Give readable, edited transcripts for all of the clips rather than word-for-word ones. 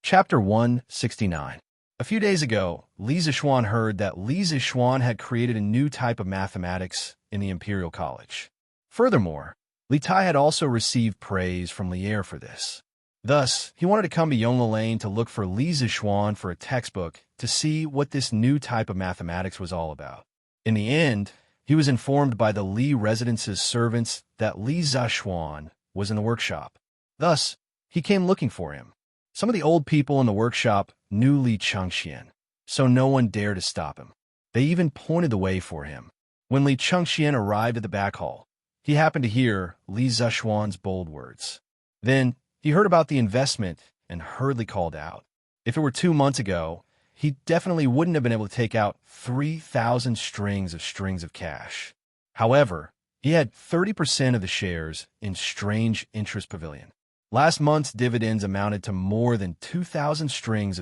Chapter 169. A few days ago, Li Zixuan heard that Li Zixuan had created a new type of mathematics in the Imperial College. Furthermore, Li Tai had also received praise from Lier for this. Thus, he wanted to come to Yonglane to look for Li Zixuan for a textbook to see what this new type of mathematics was all about. In the end, he was informed by the Li residence's servants that Li Zixuan was in the workshop. Thus, he came looking for him. Some of the old people in the workshop knew Li Chengxian, so no one dared to stop him. They even pointed the way for him. When Li Chengxian arrived at the back hall, he happened to hear Li Zixuan's bold words. Then, he heard about the investment and hurriedly called out. If it were 2 months ago, he definitely wouldn't have been able to take out 3,000 strings of cash. However, he had 30% of the shares in Strange Interest Pavilion. Last month's dividends amounted to more than 2,000 strings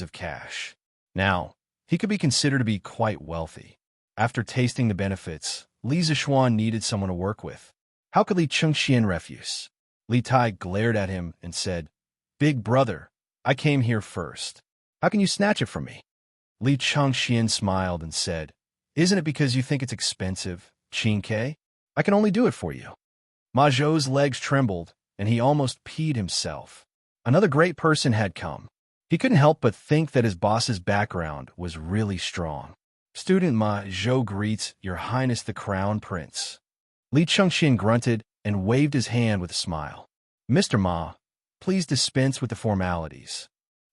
of cash. Now, he could be considered to be quite wealthy. After tasting the benefits, Li Zixuan needed someone to work with. How could Li Chengxian refuse? Li Tai glared at him and said, "Big brother, I came here first. How can you snatch it from me?" Li Chengxian smiled and said, "Isn't it because you think it's expensive, Qin? I can only do it for you." Ma Zhou's legs trembled, and he almost peed himself. Another great person had come. He couldn't help but think that his boss's background was really strong. "Student Ma Zhou greets Your Highness the Crown Prince." Li Chengxian grunted and waved his hand with a smile. "Mr. Ma, please dispense with the formalities."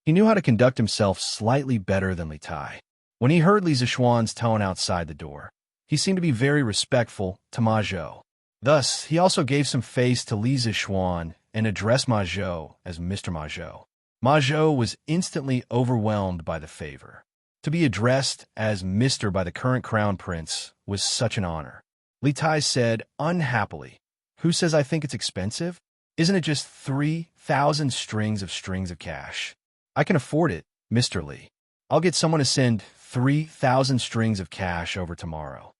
He knew how to conduct himself slightly better than Li Tai. When he heard Li Zixuan's tone outside the door, he seemed to be very respectful to Ma Zhou. Thus, he also gave some face to Li Zixuan and addressed Ma Zhou as Mr. Ma Zhou. Ma Zhou was instantly overwhelmed by the favor. To be addressed as Mr. by the current crown prince was such an honor. Li Tai said unhappily, "Who says I think it's expensive? Isn't it just 3,000 strings of cash? I can afford it, Mr. Li. I'll get someone to send 3,000 strings of cash over tomorrow."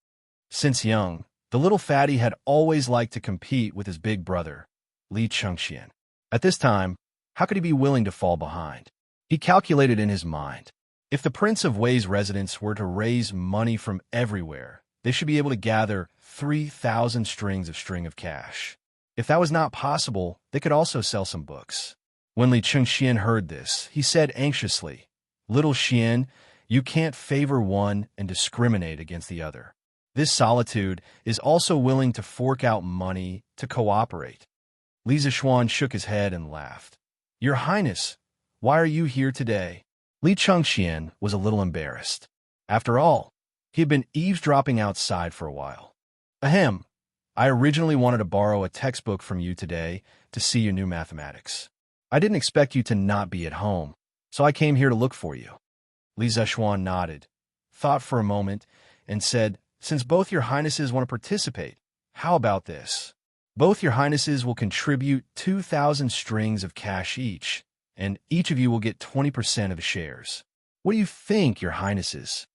Since young, the little fatty had always liked to compete with his big brother, Li Chengxian. At this time, how could he be willing to fall behind? He calculated in his mind, if the Prince of Wei's residents were to raise money from everywhere, they should be able to gather 3,000 strings of cash. If that was not possible, they could also sell some books. When Li Chengxian heard this, he said anxiously, "Little Xian, you can't favor one and discriminate against the other. This solitude is also willing to fork out money to cooperate." Li Zixuan shook his head and laughed. "Your Highness, why are you here today?" Li Chengxian was a little embarrassed. After all, he had been eavesdropping outside for a while. "Ahem, I originally wanted to borrow a textbook from you today to see your new mathematics. I didn't expect you to not be at home, so I came here to look for you." Li Zixuan nodded, thought for a moment, and said, "Since both your highnesses want to participate, how about this? Both your highnesses will contribute 2,000 strings of cash each, and each of you will get 20% of the shares. What do you think, your highnesses?"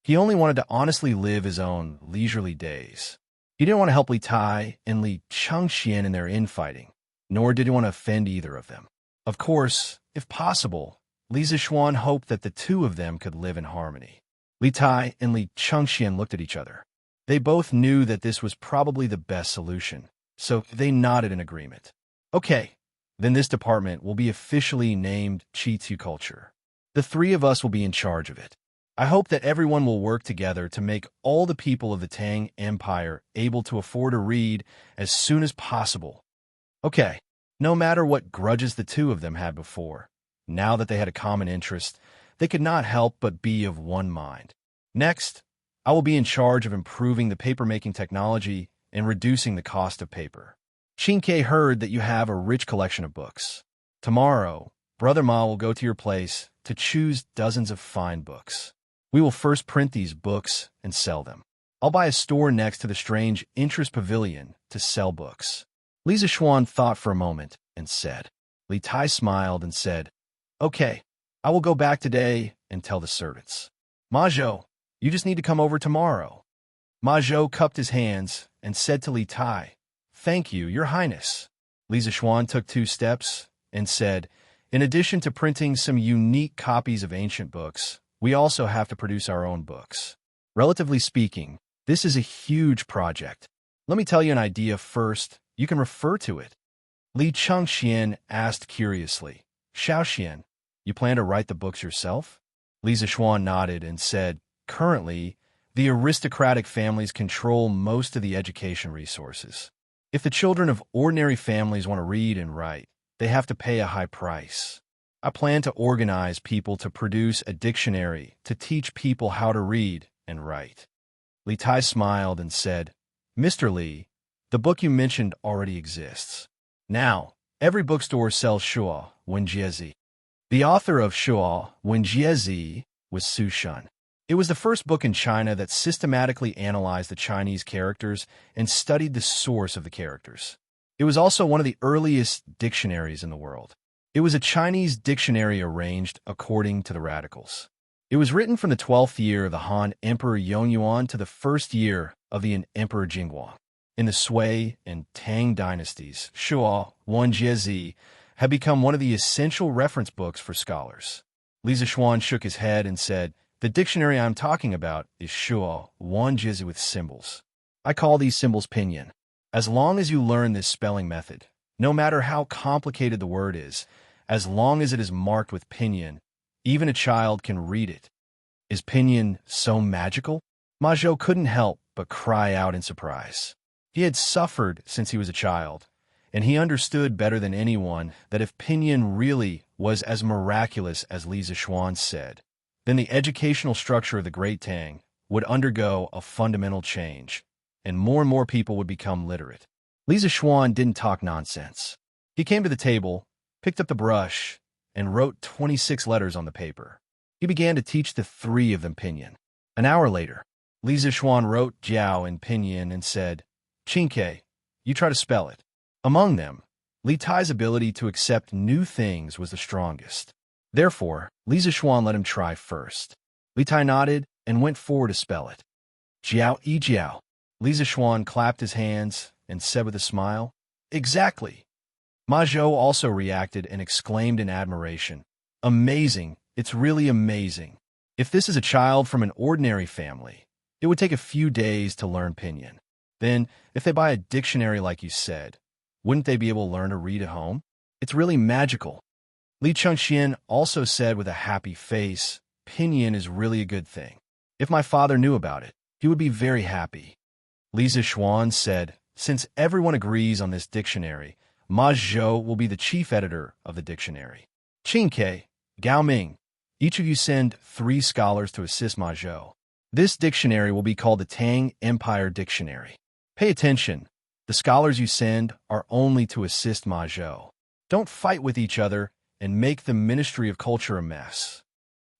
He only wanted to honestly live his own leisurely days. He didn't want to help Li Tai and Li Chengxian in their infighting, nor did he want to offend either of them. Of course, if possible, Li Zixuan hoped that the two of them could live in harmony. Li Tai and Li Chengxian looked at each other. They both knew that this was probably the best solution, so they nodded in agreement. "Okay, then this department will be officially named Qitu Culture. The three of us will be in charge of it. I hope that everyone will work together to make all the people of the Tang Empire able to afford to read as soon as possible." Okay, no matter what grudges the two of them had before, now that they had a common interest, they could not help but be of one mind. "Next, I will be in charge of improving the paper-making technology and reducing the cost of paper. Qin heard that you have a rich collection of books. Tomorrow, Brother Ma will go to your place to choose dozens of fine books. We will first print these books and sell them. I'll buy a store next to the Strange Interest Pavilion to sell books." Li Zixuan thought for a moment and said. Li Tai smiled and said, "Okay, I will go back today and tell the servants. Ma Zhou, you just need to come over tomorrow." Ma Zhou cupped his hands and said to Li Tai, "Thank you, your highness." Li Zixuan took 2 steps and said, In addition to printing some unique copies of ancient books, we also have to produce our own books. Relatively speaking, this is a huge project. Let me tell you an idea first. You can refer to it. Li Chengxian asked curiously, Xiaoxian, you plan to write the books yourself? Li Zixuan nodded and said, currently, the aristocratic families control most of the education resources. If the children of ordinary families want to read and write, they have to pay a high price. I plan to organize people to produce a dictionary to teach people how to read and write. Li Tai smiled and said, Mr. Li, the book you mentioned already exists. Now, every bookstore sells Shuo Wenjiezi. The author of Shuo Wenjiezi was Su Shun. It was the first book in China that systematically analyzed the Chinese characters and studied the source of the characters. It was also one of the earliest dictionaries in the world. It was a Chinese dictionary arranged according to the radicals. It was written from the 12th year of the Han Emperor Yongyuan to the 1st year of the Emperor Jingguang. In the Sui and Tang dynasties, Shuo Wenjiezi had become one of the essential reference books for scholars. Li Zixuan shook his head and said, the dictionary I'm talking about is Shuo Wenjiezi with symbols. I call these symbols pinyin. As long as you learn this spelling method, no matter how complicated the word is, as long as it is marked with pinyin, even a child can read it. Is pinyin so magical? Ma Zhou couldn't help but cry out in surprise. He had suffered since he was a child, and he understood better than anyone that if pinyin really was as miraculous as Li Zixuan said, then the educational structure of the Great Tang would undergo a fundamental change, and more people would become literate. Li Zixuan didn't talk nonsense. He came to the table, picked up the brush, and wrote 26 letters on the paper. He began to teach the 3 of them pinyin. An hour later, Li Zixuan wrote Jiao in pinyin and said, Qingke, you try to spell it. Among them, Li Tai's ability to accept new things was the strongest. Therefore, Li Zixuan let him try first. Li Tai nodded and went forward to spell it. Jiao yi jiao. Li Zixuan clapped his hands and said with a smile, Exactly. Ma Zhou also reacted and exclaimed in admiration, Amazing, it's really amazing. If this is a child from an ordinary family, it would take a few days to learn pinyin. Then, if they buy a dictionary like you said, wouldn't they be able to learn to read at home? It's really magical. Li Chengxian also said with a happy face, pinyin is really a good thing. If my father knew about it, he would be very happy. Li Zixuan said, since everyone agrees on this dictionary, Ma Zhou will be the chief editor of the dictionary. Qingke, Gao Ming, each of you send 3 scholars to assist Ma Zhou. This dictionary will be called the Tang Empire Dictionary. Pay attention. The scholars you send are only to assist Ma Zhou. Don't fight with each other and make the Ministry of Culture a mess.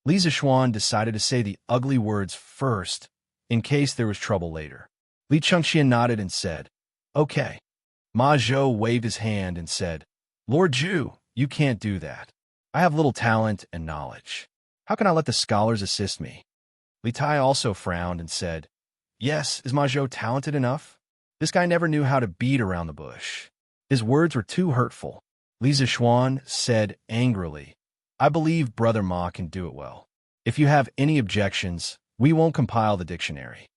Li Zixuan decided to say the ugly words first, in case there was trouble later. Li Chengxian nodded and said, Okay. Ma Zhou waved his hand and said, Lord Zhu, you can't do that. I have little talent and knowledge. How can I let the scholars assist me? Li Tai also frowned and said, Yes, is Ma Zhou talented enough? This guy never knew how to beat around the bush. His words were too hurtful. Li Zixuan said angrily, I believe Brother Ma can do it well. If you have any objections, we won't compile the dictionary.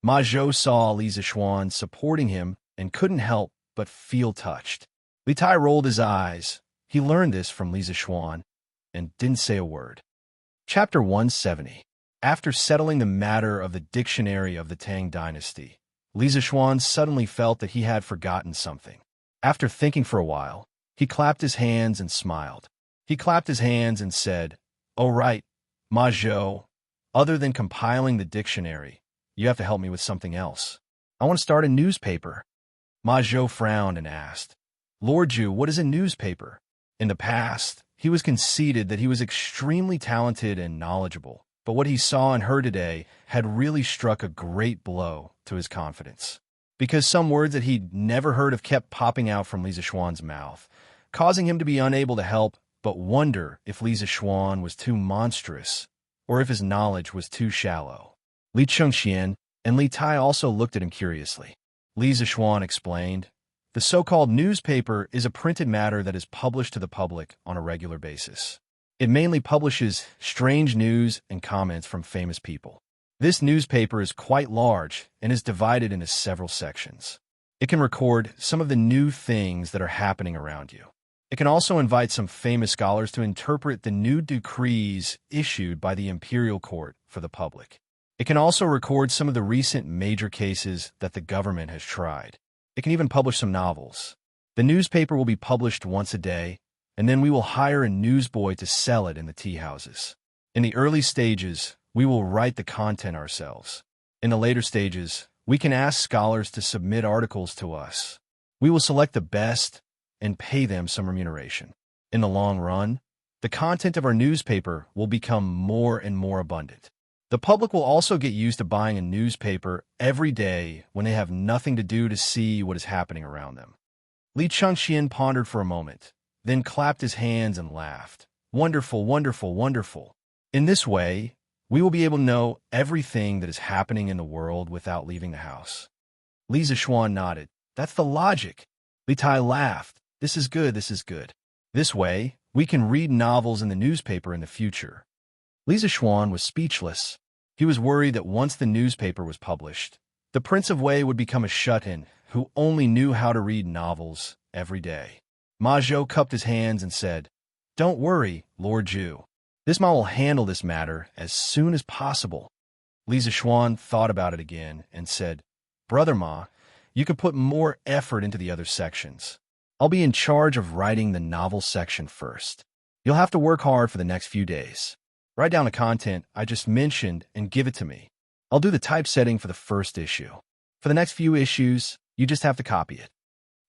Ma Zhou saw Li Zixuan supporting him and couldn't help but feel touched. Li Tai rolled his eyes. He learned this from Li Zixuan and didn't say a word. Chapter 170. After settling the matter of the dictionary of the Tang dynasty, Li Zixuan suddenly felt that he had forgotten something. After thinking for a while, he clapped his hands and smiled. He clapped his hands and said, Oh right, Ma Zhou, other than compiling the dictionary, you have to help me with something else. I want to start a newspaper. Ma Zhou frowned and asked, Lord Zhu, what is a newspaper? In the past, he was conceited that he was extremely talented and knowledgeable, but what he saw and heard today had really struck a great blow to his confidence. Because some words that he'd never heard of kept popping out from Li Zixuan's mouth, causing him to be unable to help but wonder if Li Zixuan was too monstrous or if his knowledge was too shallow. Li Chengxian and Li Tai also looked at him curiously. Li Zixuan explained, The so-called newspaper is a printed matter that is published to the public on a regular basis. It mainly publishes strange news and comments from famous people. This newspaper is quite large and is divided into several sections. It can record some of the new things that are happening around you. It can also invite some famous scholars to interpret the new decrees issued by the imperial court for the public. It can also record some of the recent major cases that the government has tried. It can even publish some novels. The newspaper will be published once a day, and then we will hire a newsboy to sell it in the tea houses. In the early stages, we will write the content ourselves. In the later stages, we can ask scholars to submit articles to us. We will select the best and pay them some remuneration. In the long run, the content of our newspaper will become more and more abundant. The public will also get used to buying a newspaper every day when they have nothing to do to see what is happening around them. Li Chengxian pondered for a moment, then clapped his hands and laughed. Wonderful, wonderful, wonderful. In this way, we will be able to know everything that is happening in the world without leaving the house. Li Zishuan nodded. That's the logic. Li Tai laughed. This is good, this is good. This way, we can read novels in the newspaper in the future. Li Zishuan was speechless. He was worried that once the newspaper was published, the Prince of Wei would become a shut-in who only knew how to read novels every day. Ma Zhou cupped his hands and said, Don't worry, Lord Zhu. This Ma will handle this matter as soon as possible. Li Zishuan thought about it again and said, Brother Ma, you could put more effort into the other sections. I'll be in charge of writing the novel section first. You'll have to work hard for the next few days. Write down the content I just mentioned and give it to me. I'll do the typesetting for the first issue. For the next few issues, you just have to copy it.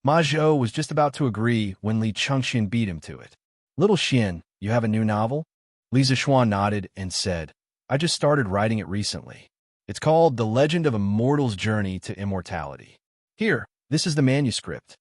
Ma Zhou was just about to agree when Li Chengxian beat him to it. Little Xian, you have a new novel? Li Zishuan nodded and said, I just started writing it recently. It's called The Legend of a Mortal's Journey to Immortality. Here, this is the manuscript.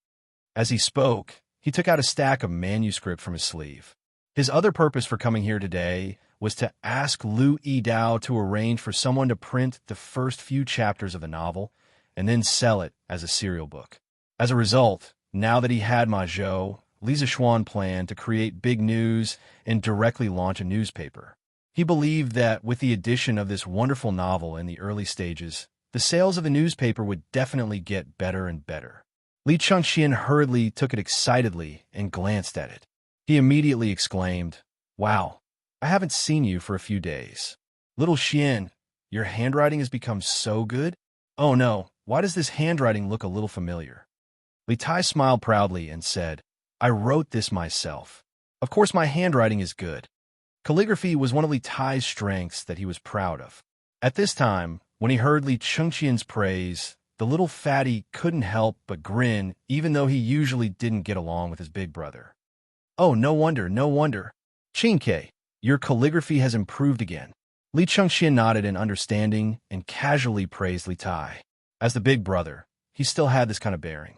As he spoke, he took out a stack of manuscript from his sleeve. His other purpose for coming here today was to ask Lu Yidao to arrange for someone to print the first few chapters of the novel and then sell it as a serial book. As a result, now that he had Ma Zhou, Li Zishuan planned to create big news and directly launch a newspaper. He believed that with the addition of this wonderful novel in the early stages, the sales of the newspaper would definitely get better and better. Li Chengxian hurriedly took it excitedly and glanced at it. He immediately exclaimed, Wow, I haven't seen you for a few days. Little Xian, your handwriting has become so good? Oh no, why does this handwriting look a little familiar? Li Tai smiled proudly and said, I wrote this myself. Of course my handwriting is good. Calligraphy was one of Li Tai's strengths that he was proud of. At this time, when he heard Li Chengxian's praise, the little fatty couldn't help but grin even though he usually didn't get along with his big brother. Oh, no wonder, no wonder. Qingke, your calligraphy has improved again. Li Chengxian nodded in understanding and casually praised Li Tai. As the big brother, he still had this kind of bearing.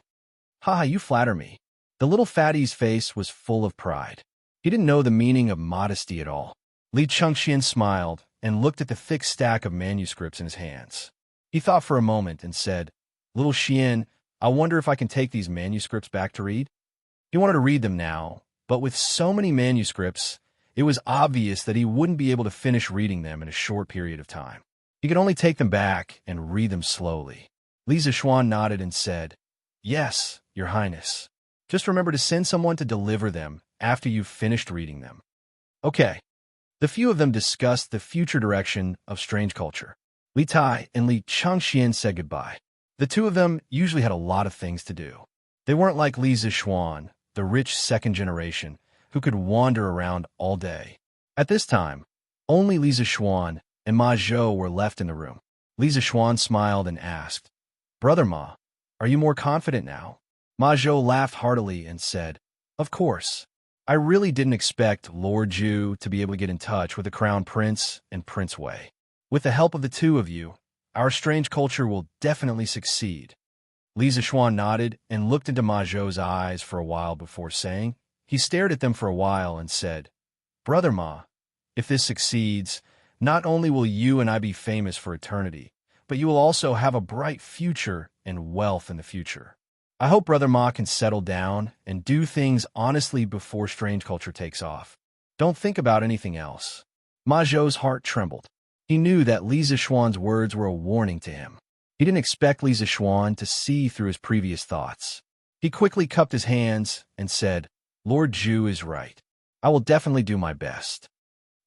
Ha, you flatter me. The little fatty's face was full of pride. He didn't know the meaning of modesty at all. Li Chengxian smiled and looked at the thick stack of manuscripts in his hands. He thought for a moment and said, Little Xian, I wonder if I can take these manuscripts back to read? He wanted to read them now, but with so many manuscripts, it was obvious that he wouldn't be able to finish reading them in a short period of time. He could only take them back and read them slowly. Li Zishuan nodded and said, Yes, Your Highness. Just remember to send someone to deliver them after you've finished reading them. Okay. The few of them discussed the future direction of strange culture. Li Tai and Li Chengxian said goodbye. The two of them usually had a lot of things to do. They weren't like Li Zishuan, the rich second generation, who could wander around all day. At this time, only Li Zishuan and Ma Zhou were left in the room. Li Zishuan smiled and asked, Brother Ma, are you more confident now? Ma Zhou laughed heartily and said, Of course. I really didn't expect Lord Zhu to be able to get in touch with the Crown Prince and Prince Wei. With the help of the two of you, our strange culture will definitely succeed. Li Zishuan nodded and looked into Ma Zhou's eyes for a while before saying, he stared at them for a while and said, Brother Ma, if this succeeds, not only will you and I be famous for eternity, but you will also have a bright future and wealth in the future. I hope Brother Ma can settle down and do things honestly before strange culture takes off. Don't think about anything else. Ma Zhou's heart trembled. He knew that Li Zixuan's words were a warning to him. He didn't expect Li Zixuan to see through his previous thoughts. He quickly cupped his hands and said, Lord Zhu is right. I will definitely do my best.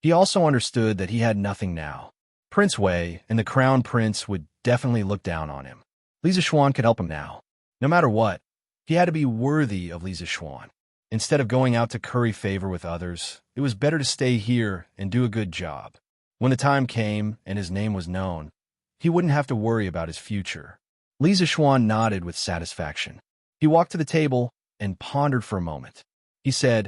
He also understood that he had nothing now. Prince Wei and the Crown Prince would definitely look down on him. Li Zixuan could help him now. No matter what, he had to be worthy of Li Zixuan. Instead of going out to curry favor with others, it was better to stay here and do a good job. When the time came and his name was known, he wouldn't have to worry about his future. Li Zixuan nodded with satisfaction. He walked to the table and pondered for a moment. He said,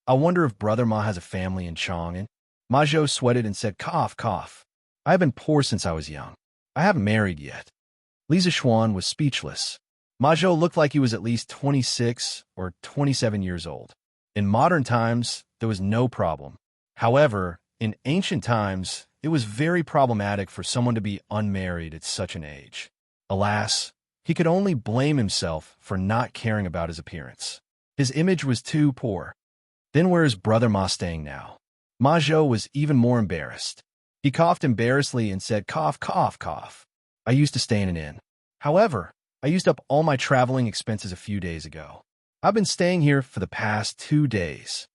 I wonder if Brother Ma has a family in Chang'an. Ma Zhou sweated and said, cough, cough. I have been poor since I was young. I haven't married yet. Li Zixuan was speechless. Ma Zhou looked like he was at least 26 or 27 years old. In modern times, there was no problem. However, in ancient times, it was very problematic for someone to be unmarried at such an age. Alas, he could only blame himself for not caring about his appearance. His image was too poor. Then where is Brother Ma staying now? Ma Zhou was even more embarrassed. He coughed embarrassedly and said, cough, cough, cough. I used to stay in an inn. However, I used up all my traveling expenses a few days ago. I've been staying here for the past 2 days.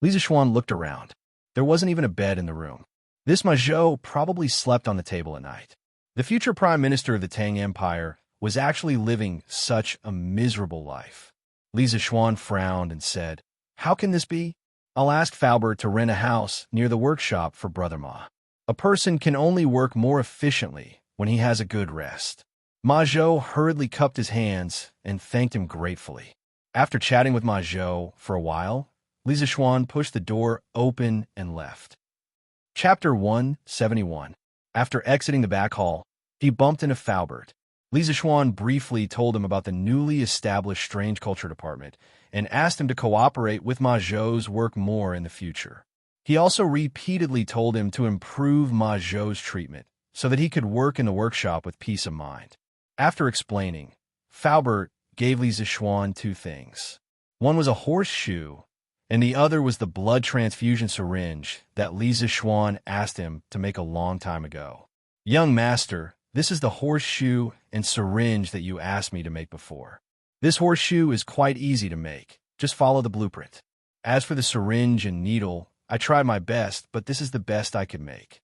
Li Zixuan looked around. There wasn't even a bed in the room. This Ma Zhou probably slept on the table at night. The future prime minister of the Tang Empire was actually living such a miserable life. Li Zixuan frowned and said, how can this be? I'll ask Faubert to rent a house near the workshop for Brother Ma. A person can only work more efficiently when he has a good rest. Ma Zhou hurriedly cupped his hands and thanked him gratefully. After chatting with Ma Zhou for a while, Li Zixuan pushed the door open and left. Chapter 171. After exiting the back hall, he bumped into Faubert. Li Zixuan briefly told him about the newly established Strange Culture Department and asked him to cooperate with Ma Zhou's work more in the future. He also repeatedly told him to improve Ma Zhou's treatment so that he could work in the workshop with peace of mind. After explaining, Faubert gave Li Zixuan 2 things. One was a horseshoe, and the other was the blood transfusion syringe that Li Zixuan asked him to make a long time ago. Young master, this is the horseshoe and syringe that you asked me to make before. This horseshoe is quite easy to make. Just follow the blueprint. As for the syringe and needle, I tried my best, but this is the best I could make.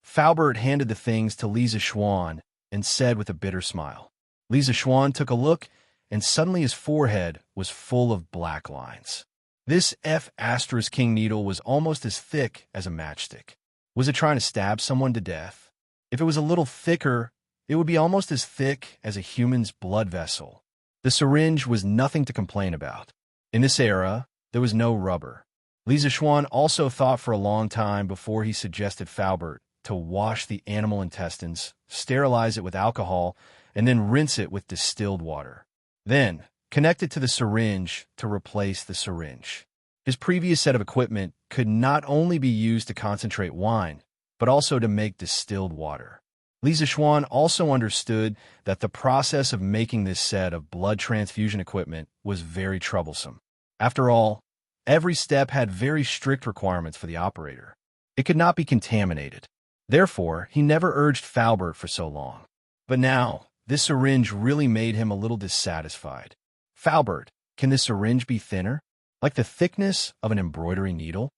Faubert handed the things to Li Zixuan and said with a bitter smile. Li Zixuan took a look, and suddenly his forehead was full of black lines. This F*King needle was almost as thick as a matchstick. Was it trying to stab someone to death? If it was a little thicker, it would be almost as thick as a human's blood vessel. The syringe was nothing to complain about. In this era, there was no rubber. Li Zixuan also thought for a long time before he suggested Faubert to wash the animal intestines, sterilize it with alcohol, and then rinse it with distilled water. Then, connect it to the syringe to replace the syringe. His previous set of equipment could not only be used to concentrate wine, but also to make distilled water. Li Zixuan also understood that the process of making this set of blood transfusion equipment was very troublesome. After all, every step had very strict requirements for the operator. It could not be contaminated. Therefore, he never urged Faubert for so long. But now, this syringe really made him a little dissatisfied. Faubert, can this syringe be thinner? Like the thickness of an embroidery needle?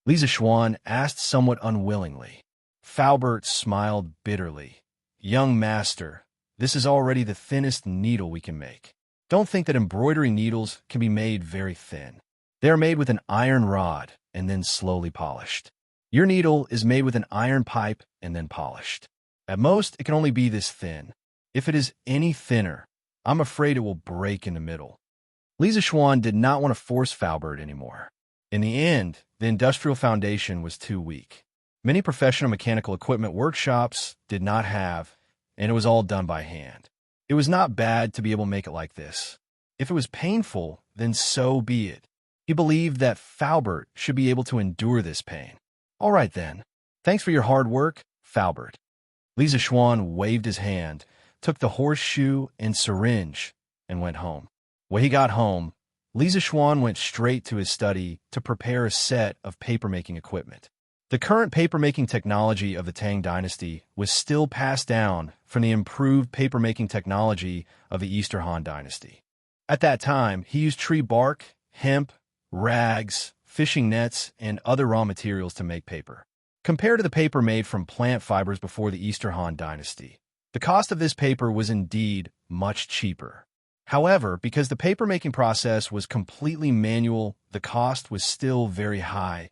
Li Zixuan asked somewhat unwillingly. Faubert smiled bitterly. Young master, this is already the thinnest needle we can make. Don't think that embroidery needles can be made very thin. They are made with an iron rod and then slowly polished. Your needle is made with an iron pipe and then polished. At most, it can only be this thin. If it is any thinner, I'm afraid it will break in the middle. Li Zixuan did not want to force Faubert anymore. In the end, the industrial foundation was too weak. Many professional mechanical equipment workshops did not have, and it was all done by hand. It was not bad to be able to make it like this. If it was painful, then so be it. He believed that Faubert should be able to endure this pain. All right then. Thanks for your hard work, Faubert. Li Zixuan waved his hand, took the horseshoe and syringe, and went home. When he got home, Li Zixuan went straight to his study to prepare a set of papermaking equipment. The current papermaking technology of the Tang Dynasty was still passed down from the improved papermaking technology of the Eastern Han Dynasty. At that time, he used tree bark, hemp, rags, fishing nets, and other raw materials to make paper. Compared to the paper made from plant fibers before the Eastern Han Dynasty, the cost of this paper was indeed much cheaper. However, because the papermaking process was completely manual, the cost was still very high,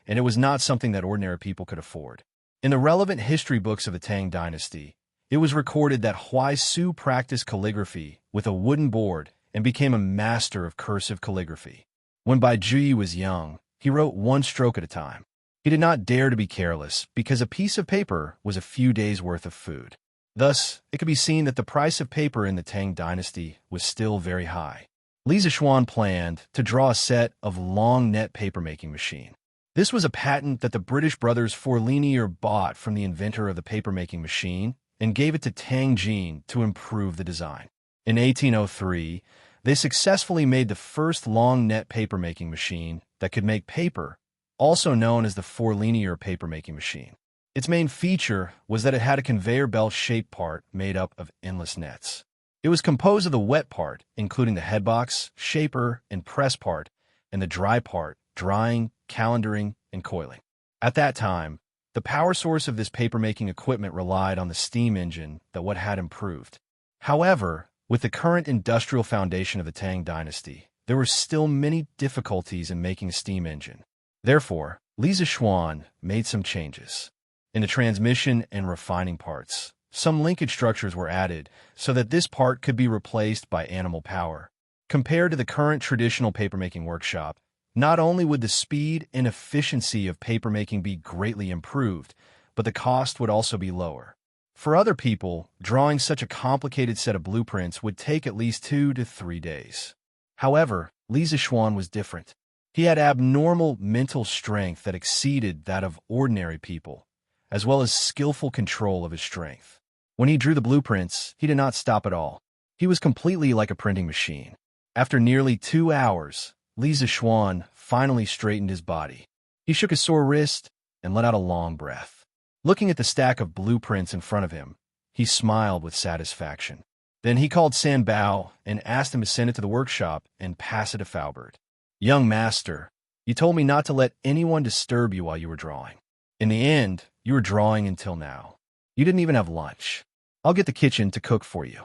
and it was not something that ordinary people could afford. In the relevant history books of the Tang Dynasty, it was recorded that Huai Su practiced calligraphy with a wooden board and became a master of cursive calligraphy. When Bai Juyi was young, he wrote one stroke at a time. He did not dare to be careless because a piece of paper was a few days' worth of food. Thus, it could be seen that the price of paper in the Tang Dynasty was still very high. Li Zixuan planned to draw a set of long net papermaking machine. This was a patent that the British brothers Fourlinier bought from the inventor of the papermaking machine and gave it to Tang Jin to improve the design. In 1803, they successfully made the first long net papermaking machine that could make paper, also known as the Fourlinier papermaking machine. Its main feature was that it had a conveyor belt-shaped part made up of endless nets. It was composed of the wet part, including the headbox, shaper, and press part, and the dry part, drying, calendaring, and coiling. At that time, the power source of this papermaking equipment relied on the steam engine that what had improved. However, with the current industrial foundation of the Tang Dynasty, there were still many difficulties in making a steam engine. Therefore, Li Zixuan made some changes. In the transmission and refining parts, some linkage structures were added so that this part could be replaced by animal power. Compared to the current traditional papermaking workshop, not only would the speed and efficiency of papermaking be greatly improved, but the cost would also be lower. For other people, drawing such a complicated set of blueprints would take at least 2 to 3 days. However, Li Zixuan was different. He had abnormal mental strength that exceeded that of ordinary people, as well as skillful control of his strength. When he drew the blueprints, he did not stop at all. He was completely like a printing machine. After nearly 2 hours, Li Zixuan finally straightened his body. He shook his sore wrist and let out a long breath. Looking at the stack of blueprints in front of him, he smiled with satisfaction. Then he called San Bao and asked him to send it to the workshop and pass it to Faubert. "Young master, you told me not to let anyone disturb you while you were drawing. In the end, you were drawing until now. You didn't even have lunch. I'll get the kitchen to cook for you."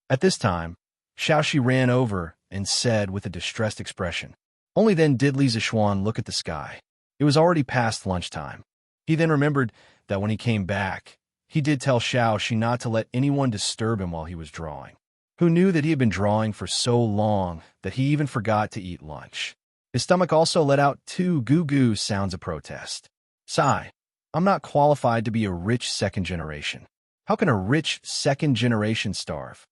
At this time, Xiaoxi ran over and said with a distressed expression. Only then did Li Zixuan look at the sky. It was already past lunchtime. He then remembered that when he came back, he did tell Xiaoxi not to let anyone disturb him while he was drawing. Who knew that he had been drawing for so long that he even forgot to eat lunch? His stomach also let out 2 goo-goo sounds of protest. "Sigh. I'm not qualified to be a rich second generation. How can a rich second generation starve?"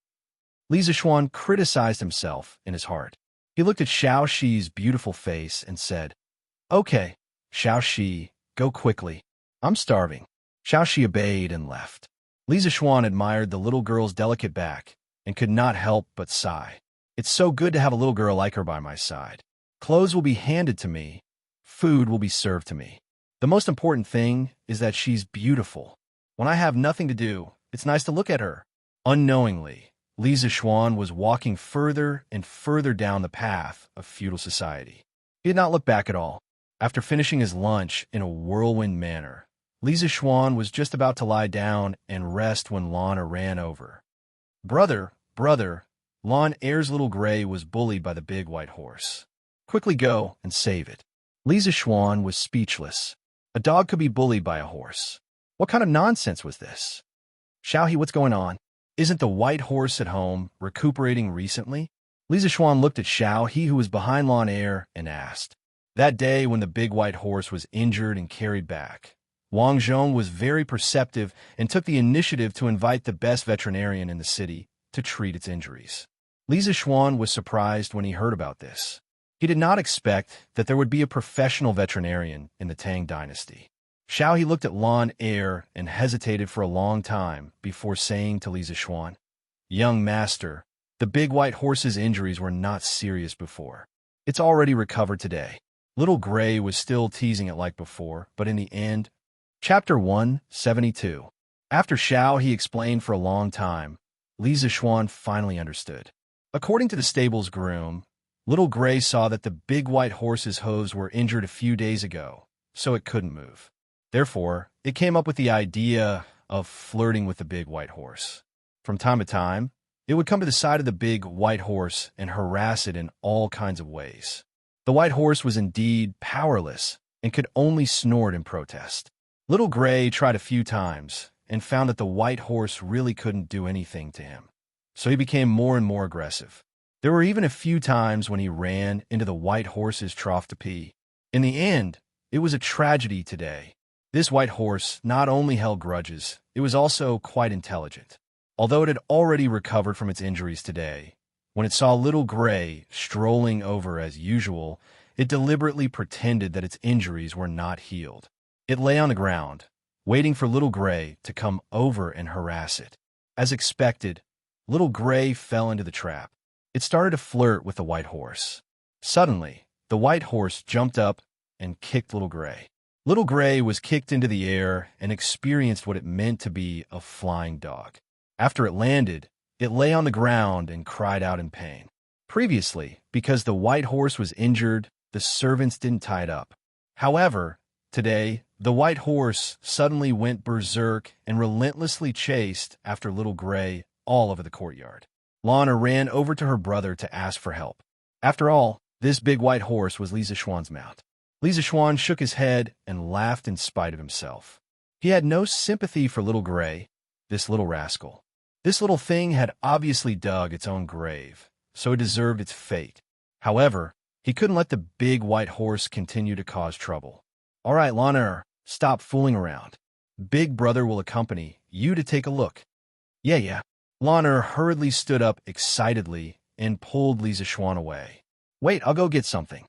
Li Zixuan criticized himself in his heart. He looked at Xiaoxi's beautiful face and said, "Okay, Xiaoxi, go quickly. I'm starving." Xiaoxi obeyed and left. Li Zixuan admired the little girl's delicate back and could not help but sigh. "It's so good to have a little girl like her by my side. Clothes will be handed to me. Food will be served to me. The most important thing is that she's beautiful. When I have nothing to do, it's nice to look at her." Unknowingly, Li Zixuan was walking further and further down the path of feudal society. He did not look back at all. After finishing his lunch in a whirlwind manner, Li Zixuan was just about to lie down and rest when Lana ran over. Brother, Lon Air's little gray was bullied by the big white horse. Quickly go and save it." Li Zixuan was speechless. A dog could be bullied by a horse. What kind of nonsense was this? "Xiaohe, what's going on? Isn't the white horse at home, recuperating recently?" Li Zixuan looked at Xiaohe, who was behind Lon Air, and asked. That day, when the big white horse was injured and carried back, Wang Zhong was very perceptive and took the initiative to invite the best veterinarian in the city to treat its injuries. Li Zixuan was surprised when he heard about this. He did not expect that there would be a professional veterinarian in the Tang Dynasty. Xiaohe looked at Lon Air and hesitated for a long time before saying to Li Zixuan, "Young master, The big white horse's injuries were not serious before. It's already recovered today. Little Gray was still teasing it like before, but in the end... Chapter 172. After Xiao He explained for a long time, Li Zixuan finally understood. According to the stable's groom, Little Gray saw that the big white horse's hooves were injured a few days ago, so it couldn't move. Therefore, it came up with the idea of flirting with the big white horse. From time to time, it would come to the side of the big white horse and harass it in all kinds of ways. The white horse was indeed powerless and could only snort in protest. Little Gray tried a few times and found that the white horse really couldn't do anything to him, so he became more and more aggressive. There were even a few times when he ran into the white horse's trough to pee. In the end, it was a tragedy today. This white horse not only held grudges, it was also quite intelligent. Although it had already recovered from its injuries today, when it saw Little Gray strolling over as usual, it deliberately pretended that its injuries were not healed. It lay on the ground, waiting for Little Gray to come over and harass it. As expected, Little Gray fell into the trap. It started to flirt with the white horse. Suddenly, the white horse jumped up and kicked Little Gray. Little Gray was kicked into the air and experienced what it meant to be a flying dog. After it landed, it lay on the ground and cried out in pain. Previously, because the white horse was injured, the servants didn't tie it up. However, today, the white horse suddenly went berserk and relentlessly chased after Little Gray all over the courtyard. Lana ran over to her brother to ask for help. After all, this big white horse was Li Zixuan's mount. Li Zixuan shook his head and laughed in spite of himself. He had no sympathy for Little Gray, this little rascal. This little thing had obviously dug its own grave, so it deserved its fate. However, he couldn't let the big white horse continue to cause trouble. All right, Lana, stop fooling around. Big brother will accompany you to take a look. Yeah. Lana hurriedly stood up excitedly and pulled Li Zixuan away. Wait, I'll go get something.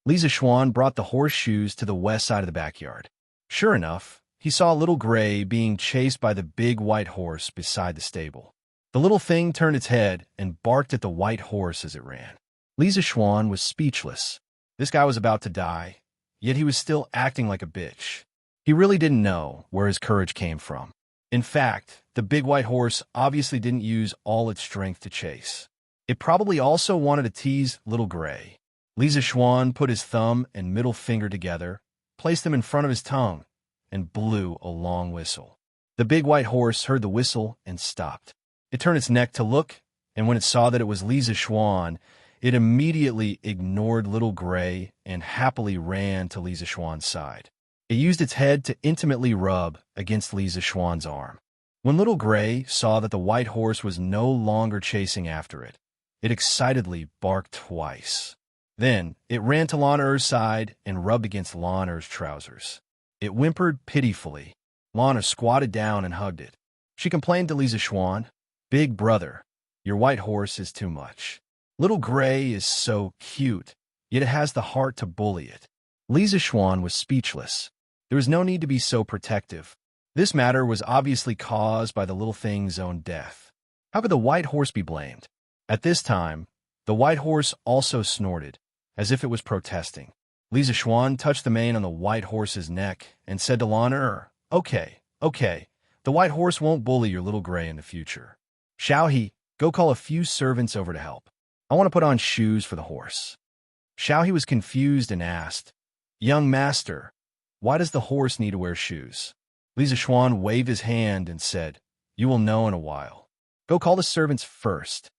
Li Zixuan brought the horseshoes to the west side of the backyard. Sure enough, he saw Little Gray being chased by the big white horse beside the stable. The little thing turned its head and barked at the white horse as it ran. Li Zixuan was speechless. This guy was about to die, yet he was still acting like a bitch. He really didn't know where his courage came from. In fact, the big white horse obviously didn't use all its strength to chase. It probably also wanted to tease Little Gray. Li Zixuan put his thumb and middle finger together, placed them in front of his tongue, and blew a long whistle. The big white horse heard the whistle and stopped. It turned its neck to look, and when it saw that it was Li Zixuan, it immediately ignored Little Gray and happily ran to Li Zixuan's side. It used its head to intimately rub against Li Zixuan's arm. When Little Gray saw that the white horse was no longer chasing after it, it excitedly barked twice. Then, it ran to Lana's side and rubbed against Lana's trousers. It whimpered pitifully. Lana squatted down and hugged it. She complained to Li Zixuan, "Big brother, your white horse is too much. Little Gray is so cute, yet it has the heart to bully it." Li Zixuan was speechless. There was no need to be so protective. This matter was obviously caused by the little thing's own death. How could the white horse be blamed? At this time, the white horse also snorted, as if it was protesting. Li Zixuan touched the mane on the white horse's neck and said to Lana, Okay, the white horse won't bully your Little Gray in the future. Xiao He, go call a few servants over to help. I want to put on shoes for the horse." Xiao He was confused and asked, "Young master, why does the horse need to wear shoes?" Li Zixuan waved his hand and said, "You will know in a while. Go call the servants first."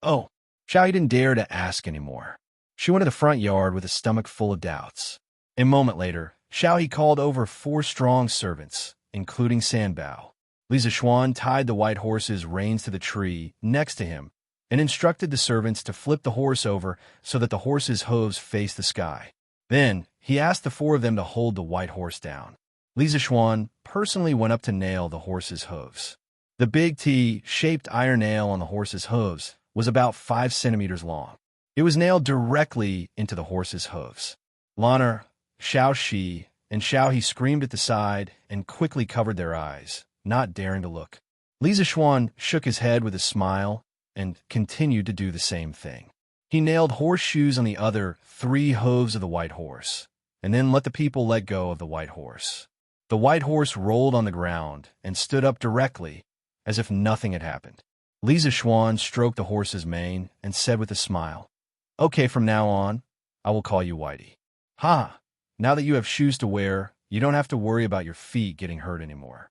Oh, Xiao He didn't dare to ask anymore. She went to the front yard with a stomach full of doubts. A moment later, Xiao He called over 4 strong servants, including Sanbao. Li Zixuan tied the white horse's reins to the tree next to him and instructed the servants to flip the horse over so that the horse's hooves faced the sky. Then, he asked the 4 of them to hold the white horse down. Li Zixuan personally went up to nail the horse's hooves. The big T-shaped iron nail on the horse's hooves was about 5 centimeters long. It was nailed directly into the horse's hooves. Lana, Xiao Shi, and Xiao He screamed at the side and quickly covered their eyes, not daring to look. Li Zixuan shook his head with a smile and continued to do the same thing. He nailed horseshoes on the other 3 hooves of the white horse, and then let the people let go of the white horse. The white horse rolled on the ground and stood up directly, as if nothing had happened. Lisa Schwan stroked the horse's mane and said with a smile, "Okay, from now on, I will call you Whitey. Ha! Now that you have shoes to wear, you don't have to worry about your feet getting hurt anymore."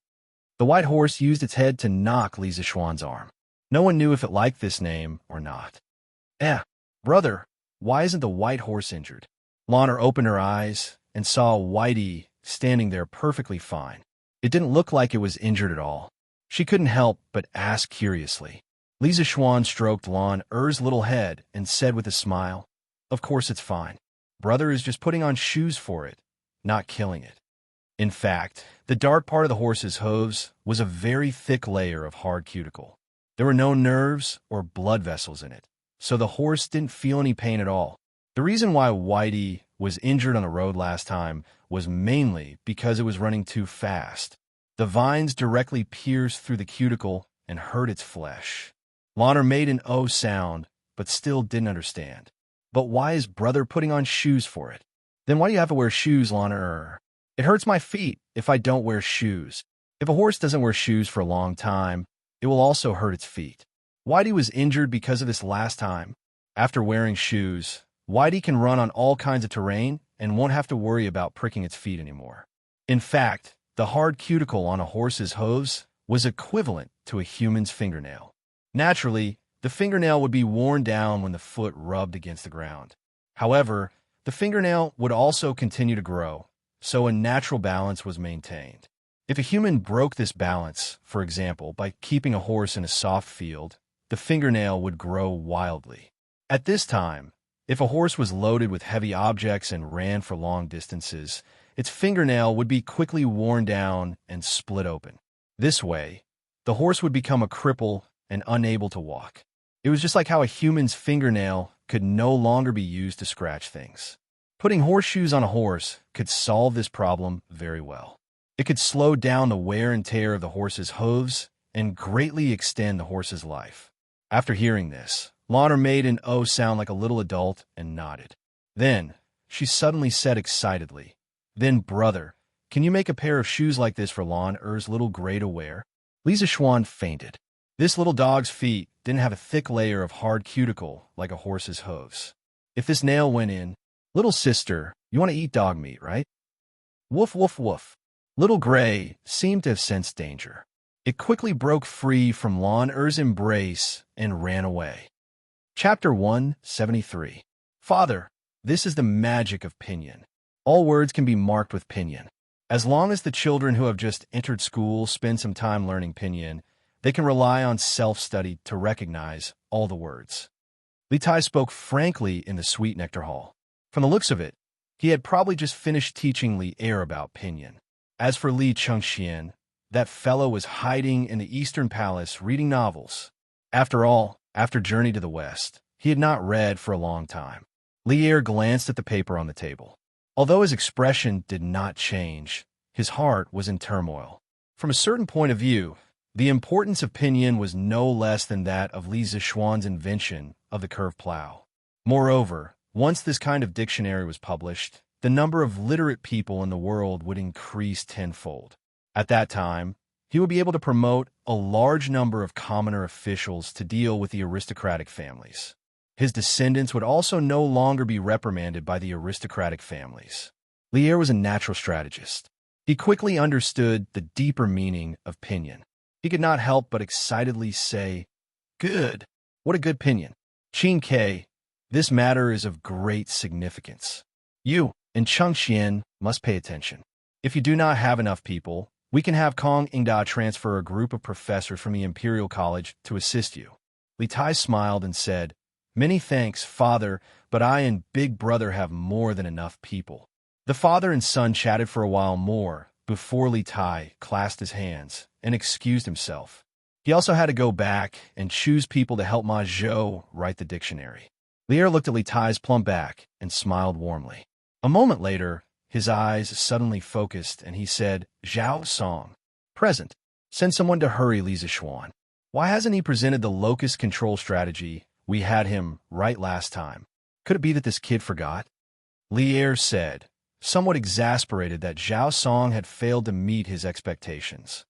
The white horse used its head to knock Lisa Schwan's arm. No one knew if it liked this name or not. Brother, why isn't the white horse injured?" Lana opened her eyes and saw Whitey standing there perfectly fine. It didn't look like it was injured at all. She couldn't help but ask curiously. Lisa Schwan stroked Lon-Er's little head and said with a smile, "Of course it's fine. Brother is just putting on shoes for it, not killing it." In fact, the dark part of the horse's hooves was a very thick layer of hard cuticle. There were no nerves or blood vessels in it, so the horse didn't feel any pain at all. The reason why Whitey was injured on the road last time was mainly because it was running too fast. The vines directly pierced through the cuticle and hurt its flesh. Lana made an "oh" sound, but still didn't understand. "But why is brother putting on shoes for it?" "Then why do you have to wear shoes, Lana?" "It hurts my feet if I don't wear shoes. If a horse doesn't wear shoes for a long time, it will also hurt its feet." Whitey was injured because of this last time. After wearing shoes, Whitey can run on all kinds of terrain and won't have to worry about pricking its feet anymore. In fact, the hard cuticle on a horse's hooves was equivalent to a human's fingernail. Naturally, the fingernail would be worn down when the foot rubbed against the ground. However, the fingernail would also continue to grow, so a natural balance was maintained. If a human broke this balance, for example, by keeping a horse in a soft field, the fingernail would grow wildly. At this time, if a horse was loaded with heavy objects and ran for long distances, its fingernail would be quickly worn down and split open. This way, the horse would become a cripple and unable to walk. It was just like how a human's fingernail could no longer be used to scratch things. Putting horseshoes on a horse could solve this problem very well. It could slow down the wear and tear of the horse's hooves and greatly extend the horse's life. After hearing this, Lana made an "oh" sound like a little adult and nodded. Then, she suddenly said excitedly, "Then, brother, can you make a pair of shoes like this for Lon-Er's little gray to wear?" Lisa Schwan fainted. This little dog's feet didn't have a thick layer of hard cuticle like a horse's hooves. If this nail went in, "Little sister, you want to eat dog meat, right?" Woof, woof, woof. Little Gray seemed to have sensed danger. It quickly broke free from Lon-Er's embrace and ran away. Chapter 173. Father, this is the magic of pinyin. All words can be marked with pinyin. As long as the children who have just entered school spend some time learning pinyin, they can rely on self-study to recognize all the words. Li Tai spoke frankly in the Sweet Nectar Hall. From the looks of it, he had probably just finished teaching Li Er about pinyin. As for Li Chengxian, that fellow was hiding in the Eastern Palace reading novels. After all, after Journey to the West, he had not read for a long time. Li Er glanced at the paper on the table. Although his expression did not change, his heart was in turmoil. From a certain point of view, the importance of pinyin was no less than that of Li Zixuan's invention of the curved plow. Moreover, once this kind of dictionary was published, the number of literate people in the world would increase tenfold. At that time, he would be able to promote a large number of commoner officials to deal with the aristocratic families. His descendants would also no longer be reprimanded by the aristocratic families. Li Er was a natural strategist. He quickly understood the deeper meaning of pinyin. He could not help but excitedly say, "Good! What a good pinyin! Qin Ke, this matter is of great significance. You and Chengxian must pay attention. If you do not have enough people, we can have Kong Ingda transfer a group of professors from the Imperial College to assist you." Li Tai smiled and said, "Many thanks, Father, but I and Big Brother have more than enough people." The father and son chatted for a while more before Li Tai clasped his hands and excused himself. He also had to go back and choose people to help Ma Zhou write the dictionary. Li Er looked at Li Tai's plump back and smiled warmly. A moment later, his eyes suddenly focused and he said, "Zhao Song, present. Send someone to hurry Li Zixuan." Why hasn't he presented the locust control strategy we had him right last time? Could it be that this kid forgot? Lier said, somewhat exasperated that Zhao Song had failed to meet his expectations.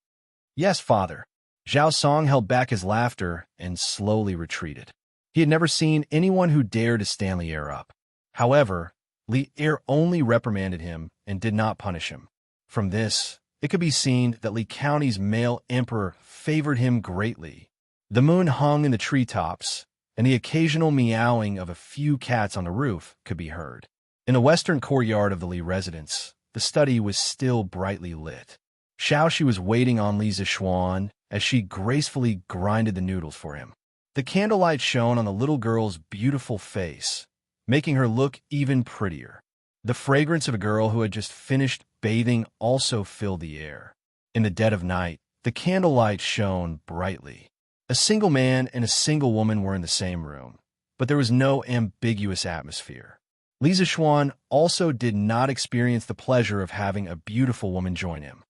Yes, father. Zhao Song held back his laughter and slowly retreated. He had never seen anyone who dared to stand Lier up. However, Lier only reprimanded him and did not punish him. From this, it could be seen that Li County's male emperor favored him greatly. The moon hung in the treetops, and the occasional meowing of a few cats on the roof could be heard. In the western courtyard of the Li residence, the study was still brightly lit. Xiaoxi was waiting on Li Zishuan as she gracefully grinded the noodles for him. The candlelight shone on the little girl's beautiful face, making her look even prettier. The fragrance of a girl who had just finished bathing also filled the air. In the dead of night, the candlelight shone brightly. A single man and a single woman were in the same room, but there was no ambiguous atmosphere. Li Zishuan also did not experience the pleasure of having a beautiful woman join him.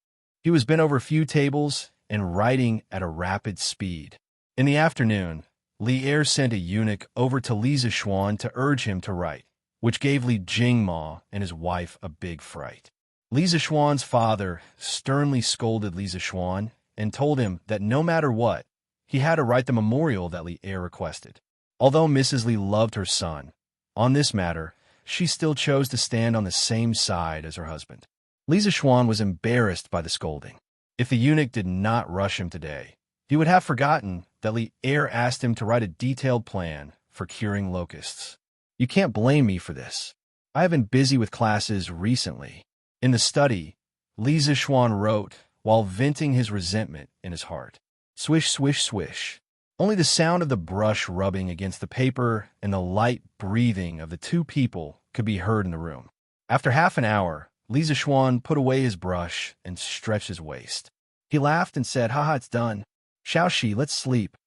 He was bent over a few tables and writing at a rapid speed. In the afternoon, Lier sent a eunuch over to Li Zishuan to urge him to write, which gave Li Jingma and his wife a big fright. Li Zishuan's father sternly scolded Li Zishuan and told him that no matter what, he had to write the memorial that Lier requested. Although Mrs. Li loved her son, on this matter, she still chose to stand on the same side as her husband. Li Zishuan was embarrassed by the scolding. If the eunuch did not rush him today, he would have forgotten that Lier asked him to write a detailed plan for curing locusts. You can't blame me for this. I have been busy with classes recently. In the study, Li Zishuan wrote while venting his resentment in his heart. Swish, swish, swish. Only the sound of the brush rubbing against the paper and the light breathing of the two people could be heard in the room. After half an hour, Li Zishuan put away his brush and stretched his waist. He laughed and said, "Haha, it's done. Xiaoxi, let's sleep."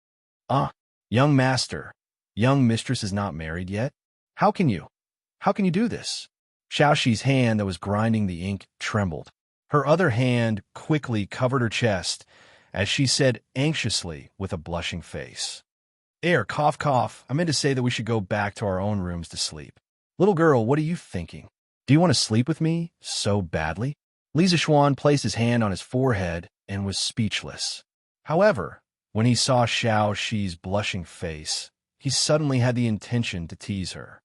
Young master, young mistress is not married yet? How can you do this? Xiaoxi's hand that was grinding the ink trembled. Her other hand quickly covered her chest as she said anxiously with a blushing face, Cough, cough. I meant to say that we should go back to our own rooms to sleep. Little girl, what are you thinking? Do you want to sleep with me so badly? Li Zishuan placed his hand on his forehead and was speechless. However, when he saw Xiaoxi's blushing face, he suddenly had the intention to tease her.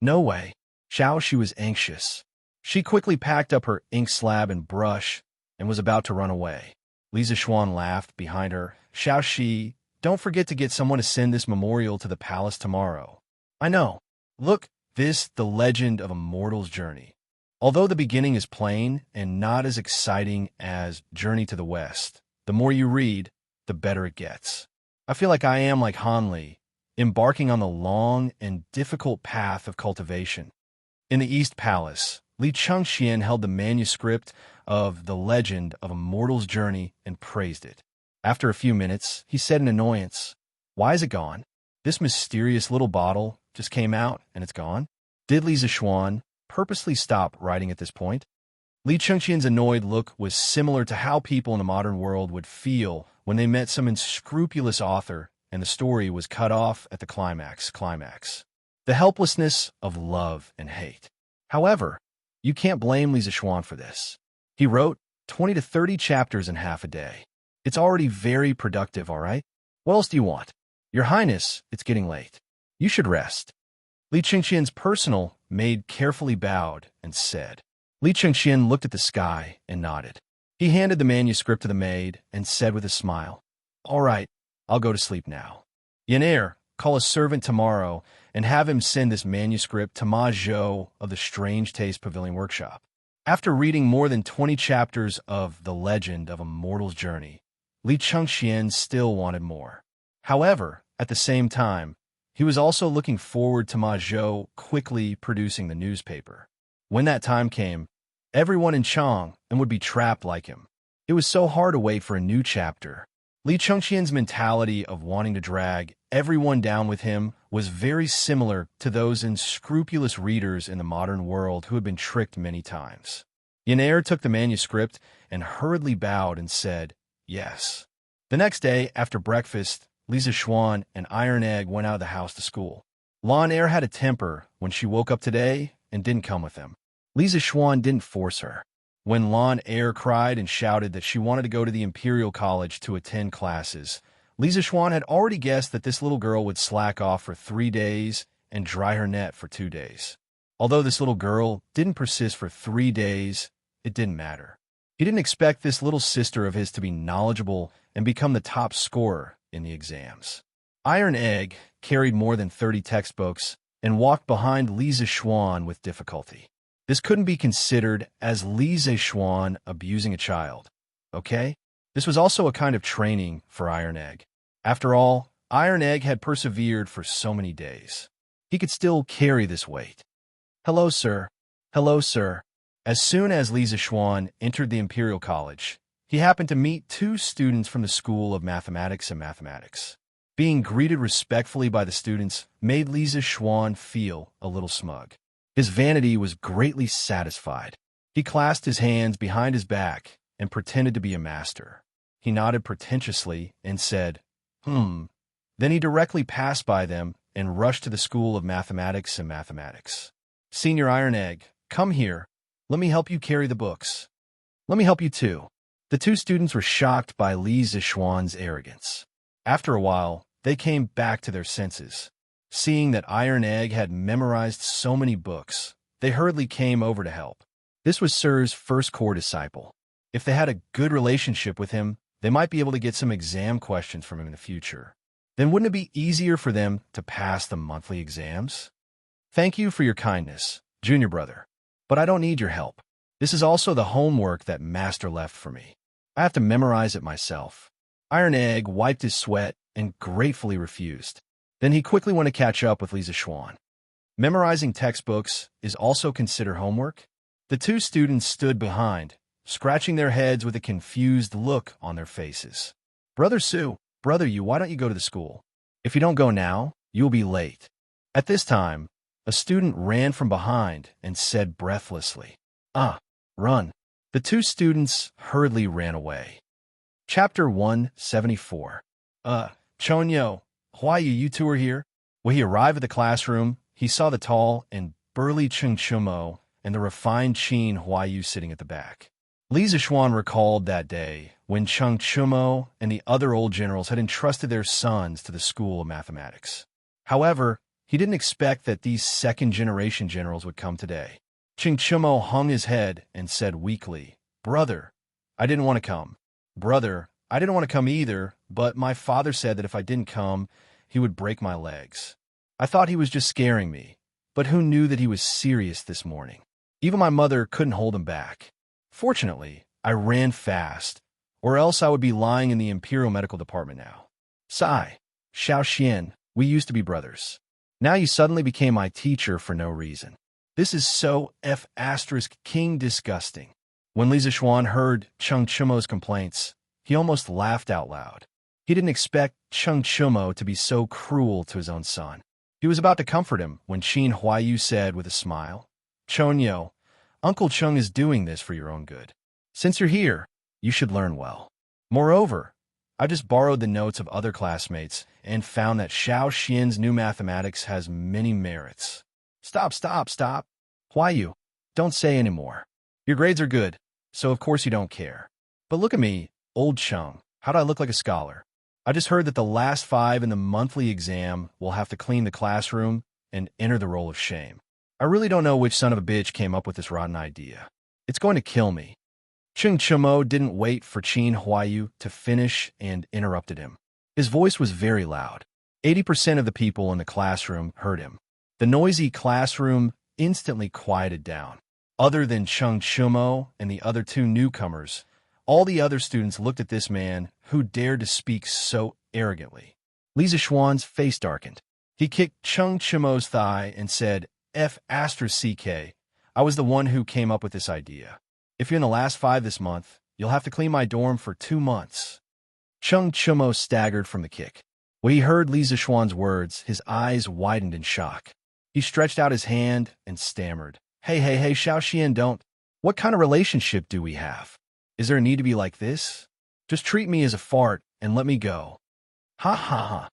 No way. Xiaoxi was anxious. She quickly packed up her ink slab and brush and was about to run away. Li Zishuan laughed behind her. Xiaoxi, don't forget to get someone to send this memorial to the palace tomorrow. I know. Look, this, the legend of a mortal's journey. Although the beginning is plain and not as exciting as Journey to the West, the more you read, the better it gets. I feel like I am like Han Li, embarking on the long and difficult path of cultivation. In the East Palace, Li Chengxian held the manuscript of The Legend of a Mortal's Journey and praised it. After a few minutes, he said in annoyance, "Why is it gone? This mysterious little bottle just came out and it's gone?" Did Li Zishuan purposely stop writing at this point? Li Chengxian's annoyed look was similar to how people in the modern world would feel when they met some unscrupulous author and the story was cut off at the climax. The helplessness of love and hate. However, you can't blame Li Zishuan for this. He wrote 20 to 30 chapters in half a day. It's already very productive, all right? What else do you want? Your Highness, it's getting late. You should rest. Li Chengxian's personal maid carefully bowed and said. Li Chengxian looked at the sky and nodded. He handed the manuscript to the maid and said with a smile, "All right, I'll go to sleep now. Yaner, call a servant tomorrow and have him send this manuscript to Ma Zhou of the Strange Taste Pavilion Workshop." After reading more than 20 chapters of The Legend of a Mortal's Journey, Li Chengxian still wanted more. However, at the same time, he was also looking forward to Ma Zhou quickly producing the newspaper. When that time came, everyone in Chang and would be trapped like him. It was so hard to wait for a new chapter. Li Chengxian's mentality of wanting to drag everyone down with him was very similar to those unscrupulous readers in the modern world who had been tricked many times. Yaner took the manuscript and hurriedly bowed and said, "Yes." The next day, after breakfast, Li Zixuan and Iron Egg went out of the house to school. Lan Er had a temper when she woke up today and didn't come with him. Li Zixuan didn't force her. When Lan Er cried and shouted that she wanted to go to the Imperial College to attend classes, Li Zixuan had already guessed that this little girl would slack off for 3 days and dry her net for 2 days. Although this little girl didn't persist for 3 days, it didn't matter. He didn't expect this little sister of his to be knowledgeable and become the top scorer in the exams. Iron Egg carried more than 30 textbooks and walked behind Li Zixuan with difficulty. This couldn't be considered as Li Zixuan abusing a child, okay? This was also a kind of training for Iron Egg. After all, Iron Egg had persevered for so many days. He could still carry this weight. Hello, sir. Hello, sir. As soon as Li Zixuan entered the Imperial College, he happened to meet 2 students from the School of Mathematics and Mathematics. Being greeted respectfully by the students made Li Zixuan feel a little smug. His vanity was greatly satisfied. He clasped his hands behind his back and pretended to be a master. He nodded pretentiously and said, Then he directly passed by them and rushed to the School of Mathematics and Mathematics. Senior Iron Egg, come here. Let me help you carry the books. Let me help you too. The 2 students were shocked by Li Zixuan's arrogance. After a while, they came back to their senses. Seeing that Iron Egg had memorized so many books, they hurriedly came over to help. This was Sir's first core disciple. If they had a good relationship with him, they might be able to get some exam questions from him in the future. Then wouldn't it be easier for them to pass the monthly exams? Thank you for your kindness, junior brother. But I don't need your help. This is also the homework that Master left for me. I have to memorize it myself. Iron Egg wiped his sweat and gratefully refused. Then he quickly went to catch up with Li Zixuan. Memorizing textbooks is also considered homework? The 2 students stood behind, scratching their heads with a confused look on their faces. Brother Su, brother Yu, why don't you go to the school? If you don't go now, you will be late. At this time, a student ran from behind and said breathlessly, run. The 2 students hurriedly ran away. Chapter 174. Chonyo, why you 2 are here? When he arrived at the classroom, he saw the tall and burly Cheng Chumo and the refined Qin Huayu sitting at the back. Li Zixuan recalled that day when Cheng Chumo and the other old generals had entrusted their sons to the School of Mathematics. However, he didn't expect that these second-generation generals would come today. Cheng Chumo hung his head and said weakly, Brother, I didn't want to come. Brother, I didn't want to come either, but my father said that if I didn't come, he would break my legs. I thought he was just scaring me, but who knew that he was serious this morning? Even my mother couldn't hold him back. Fortunately, I ran fast, or else I would be lying in the Imperial Medical Department now. Sigh, Xiao Xian, we used to be brothers. Now you suddenly became my teacher for no reason. This is so King disgusting. When Li Zixuan heard Cheng Chumo's complaints, he almost laughed out loud. He didn't expect Cheng Chumo to be so cruel to his own son. He was about to comfort him when Qin Huayu said with a smile, Chonyo, Uncle Cheng is doing this for your own good. Since you're here, you should learn well. Moreover, I just borrowed the notes of other classmates and found that Xiao Xian's new mathematics has many merits. Stop. Huayu, don't say any more. Your grades are good, so of course you don't care. But look at me, old Cheng. How do I look like a scholar? I just heard that the last 5 in the monthly exam will have to clean the classroom and enter the roll of shame. I really don't know which son of a bitch came up with this rotten idea. It's going to kill me. Cheng Chumo didn't wait for Qin Huayu to finish and interrupted him. His voice was very loud. 80% of the people in the classroom heard him. The noisy classroom instantly quieted down. Other than Cheng Chumo and the other 2 newcomers, all the other students looked at this man who dared to speak so arrogantly. Li Zixuan's face darkened. He kicked Cheng Chumo's thigh and said, F***, I was the one who came up with this idea. If you're in the last 5 this month, you'll have to clean my dorm for 2 months. Cheng Chumo staggered from the kick. When he heard Li Zixuan's words, his eyes widened in shock. He stretched out his hand and stammered, Hey, Xiao Xian, don't. What kind of relationship do we have? Is there a need to be like this? Just treat me as a fart and let me go. Ha ha ha.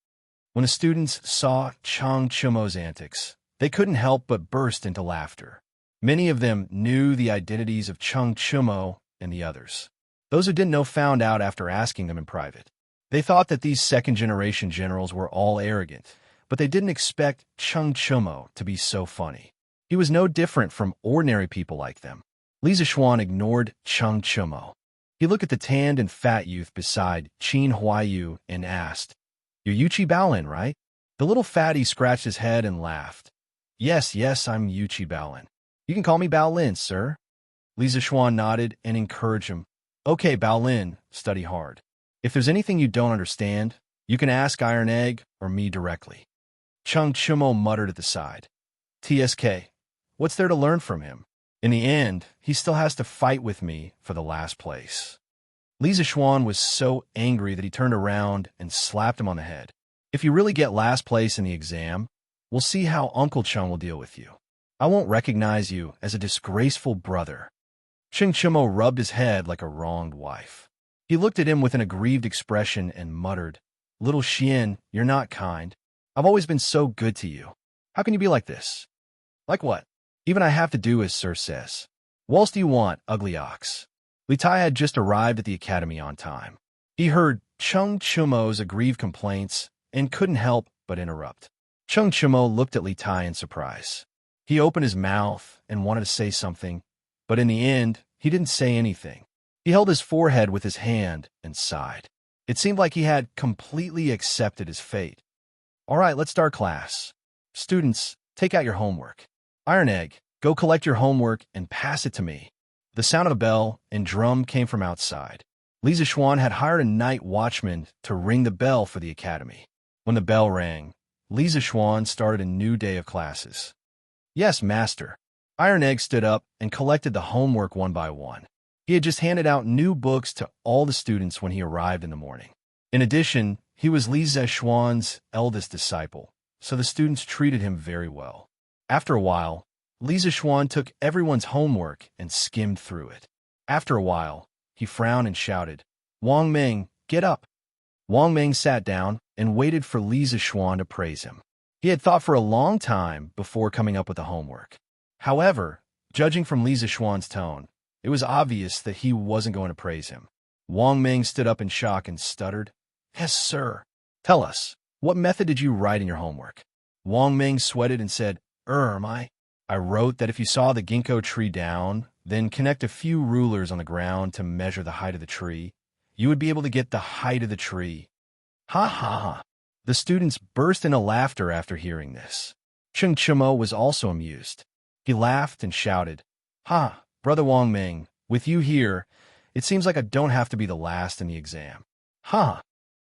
When the students saw Chang Chumo's antics, they couldn't help but burst into laughter. Many of them knew the identities of Chang Chumo and the others. Those who didn't know found out after asking them in private. They thought that these second-generation generals were all arrogant, but they didn't expect Chang Chumo to be so funny. He was no different from ordinary people like them. Li Zixuan ignored Chang Chumo. He looked at the tanned and fat youth beside Qin Huaiyu and asked, "You're Yuchi Baolin, right?" The little fatty scratched his head and laughed. Yes, I'm Yuchi Baolin. You can call me Baolin, sir." Li Zixuan nodded and encouraged him. "Okay, Baolin, study hard. If there's anything you don't understand, you can ask Iron Egg or me directly." Chang Chumo muttered at the side. "TSK, what's there to learn from him? In the end, he still has to fight with me for the last place." Li Zixuan was so angry that he turned around and slapped him on the head. "If you really get last place in the exam, we'll see how Uncle Chung will deal with you. I won't recognize you as a disgraceful brother." Chang Chumo rubbed his head like a wronged wife. He looked at him with an aggrieved expression and muttered, "Little Xian, you're not kind. I've always been so good to you. How can you be like this?" "Like what? Even I have to do as Sir says. What else do you want, ugly ox?" Li Tai had just arrived at the academy on time. He heard Chang Chumo's aggrieved complaints and couldn't help but interrupt. Chang Chumo looked at Li Tai in surprise. He opened his mouth and wanted to say something, but in the end, he didn't say anything. He held his forehead with his hand and sighed. It seemed like he had completely accepted his fate. "All right, let's start class. Students, take out your homework. Iron Egg, go collect your homework and pass it to me." The sound of a bell and drum came from outside. Li Zixuan had hired a night watchman to ring the bell for the academy. When the bell rang, Li Zixuan started a new day of classes. "Yes, master." Iron Egg stood up and collected the homework one by one. He had just handed out new books to all the students when he arrived in the morning. In addition, he was Li Zixuan's eldest disciple, so the students treated him very well. After a while, Li Zixuan took everyone's homework and skimmed through it. After a while, he frowned and shouted, "Wang Ming, get up." Wang Ming sat down and waited for Li Zixuan to praise him. He had thought for a long time before coming up with the homework. However, judging from Li Zixuan's tone, it was obvious that he wasn't going to praise him. Wang Ming stood up in shock and stuttered, "Yes, sir." "Tell us, what method did you write in your homework?" Wang Ming sweated and said, I wrote that if you saw the ginkgo tree down, then connect a few rulers on the ground to measure the height of the tree, you would be able to get the height of the tree." Ha ha ha. The students burst into laughter after hearing this. Chang Chumo was also amused. He laughed and shouted, "Ha, Brother Wang Ming, with you here, it seems like I don't have to be the last in the exam." "Ha."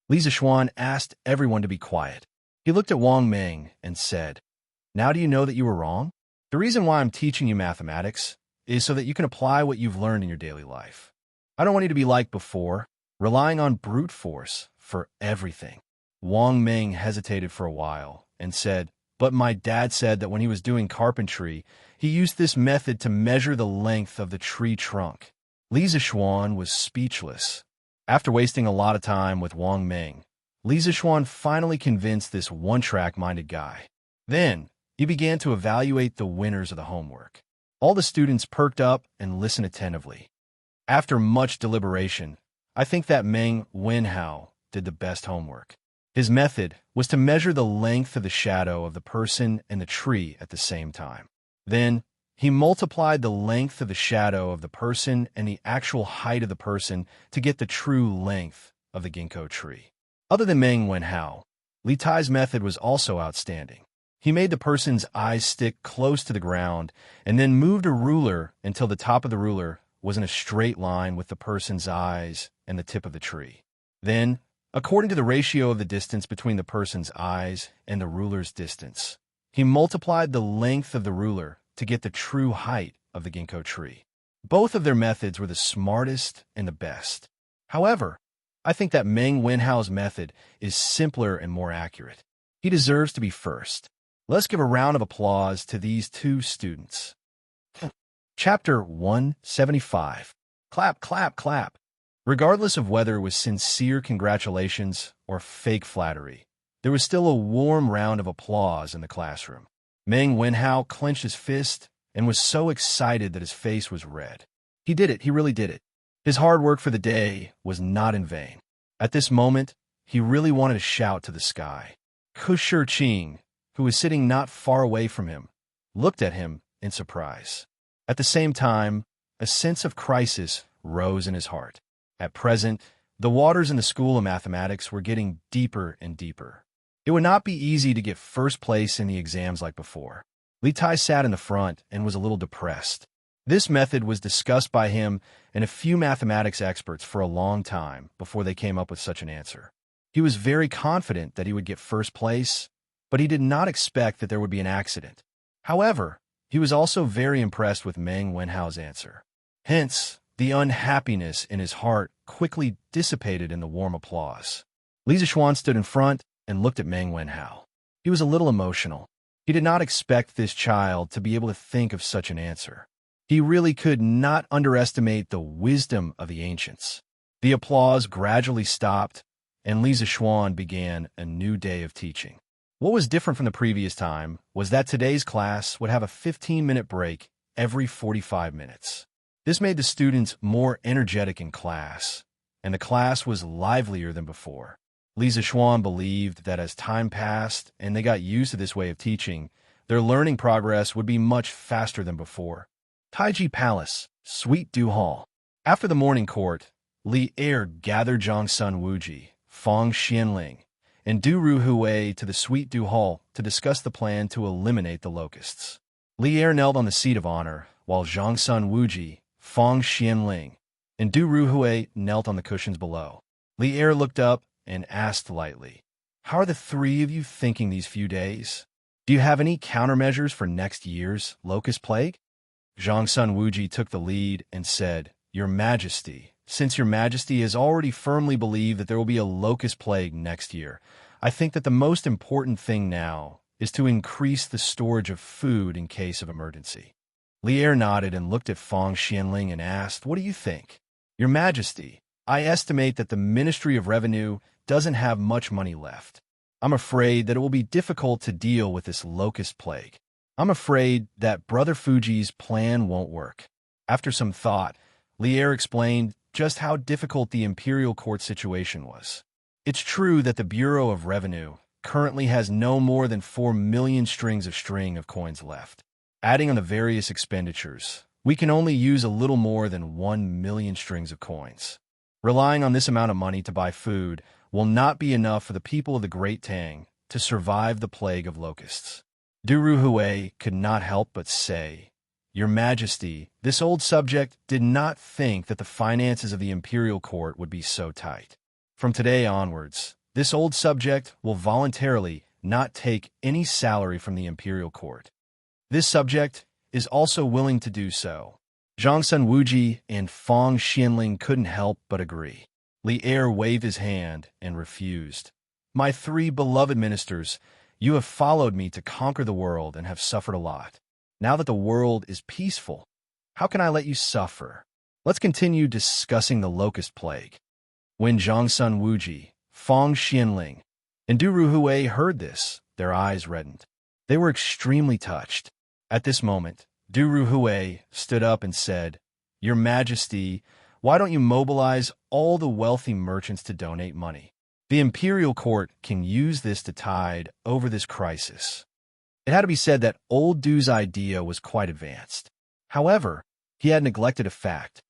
Li Zixuan asked everyone to be quiet. He looked at Wang Ming and said, "Now do you know that you were wrong? The reason why I'm teaching you mathematics is so that you can apply what you've learned in your daily life. I don't want you to be like before, relying on brute force for everything." Wang Ming hesitated for a while and said, "But my dad said that when he was doing carpentry, he used this method to measure the length of the tree trunk." Li Zixuan was speechless. After wasting a lot of time with Wang Ming, Li Zixuan finally convinced this one-track-minded guy. Then, he began to evaluate the winners of the homework. All the students perked up and listened attentively. After much deliberation, I think that Meng Wenhao did the best homework. His method was to measure the length of the shadow of the person and the tree at the same time. Then, he multiplied the length of the shadow of the person and the actual height of the person to get the true length of the ginkgo tree. Other than Meng Wenhao, Li Tai's method was also outstanding. He made the person's eyes stick close to the ground and then moved a ruler until the top of the ruler was in a straight line with the person's eyes and the tip of the tree. Then, according to the ratio of the distance between the person's eyes and the ruler's distance, he multiplied the length of the ruler to get the true height of the ginkgo tree. Both of their methods were the smartest and the best. However, I think that Meng Wenhao's method is simpler and more accurate. He deserves to be first. Let's give a round of applause to these two students. Chapter 175. Clap, clap, clap. Regardless of whether it was sincere congratulations or fake flattery, there was still a warm round of applause in the classroom. Meng Wenhao clenched his fist and was so excited that his face was red. He did it, he really did it. His hard work for the day was not in vain. At this moment, he really wanted to shout to the sky. Ku Shirqing, who was sitting not far away from him, looked at him in surprise. At the same time, a sense of crisis rose in his heart. At present, the waters in the School of Mathematics were getting deeper and deeper. It would not be easy to get first place in the exams like before. Li Tai sat in the front and was a little depressed. This method was discussed by him and a few mathematics experts for a long time before they came up with such an answer. He was very confident that he would get first place, but he did not expect that there would be an accident. However, he was also very impressed with Meng Wenhao's answer. Hence, the unhappiness in his heart quickly dissipated in the warm applause. Li Zixuan stood in front and looked at Meng Wenhao. He was a little emotional. He did not expect this child to be able to think of such an answer. He really could not underestimate the wisdom of the ancients. The applause gradually stopped, and Li Zixuan began a new day of teaching. What was different from the previous time was that today's class would have a 15-minute break every 45 minutes. This made the students more energetic in class, and the class was livelier than before. Li Zixuan believed that as time passed and they got used to this way of teaching, their learning progress would be much faster than before. Taiji Palace, Sweet Dew Hall. After the morning court, Li Er gathered Zhongsun Wuji, Fang Xianling, and Du Ruhui to the Sweet Dew Hall to discuss the plan to eliminate the locusts. Li Er knelt on the seat of honor, while Zhongsun Wuji, Fang Xianling, and Du Ruhui knelt on the cushions below. Li Er looked up and asked lightly, "How are the three of you thinking these few days? Do you have any countermeasures for next year's locust plague?" Zhongsun Wuji took the lead and said, "Your Majesty, since Your Majesty has already firmly believed that there will be a locust plague next year, I think that the most important thing now is to increase the storage of food in case of emergency." Li Er nodded and looked at Fang Xianling and asked, "What do you think?" "Your Majesty, I estimate that the Ministry of Revenue doesn't have much money left. I'm afraid that it will be difficult to deal with this locust plague. I'm afraid that Brother Fuji's plan won't work." After some thought, Li Er explained just how difficult the imperial court situation was. It's true that the Bureau of Revenue currently has no more than 4 million strings of coins left. Adding on the various expenditures, we can only use a little more than 1 million strings of coins. Relying on this amount of money to buy food will not be enough for the people of the Great Tang to survive the plague of locusts. Du Ruhui could not help but say, "Your Majesty, this old subject did not think that the finances of the imperial court would be so tight. From today onwards, this old subject will voluntarily not take any salary from the imperial court. This subject is also willing to do so." Zhongsun Wuji and Fang Xianling couldn't help but agree. Li Er waved his hand and refused. "My three beloved ministers, you have followed me to conquer the world and have suffered a lot. Now that the world is peaceful, how can I let you suffer? Let's continue discussing the locust plague." When Zhongsun Wuji, Fang Xianling, and Du Ruhui heard this, their eyes reddened. They were extremely touched. At this moment, Du Ruhui stood up and said, "Your Majesty, why don't you mobilize all the wealthy merchants to donate money? The imperial court can use this to tide over this crisis." It had to be said that old Du's idea was quite advanced. However, he had neglected a fact.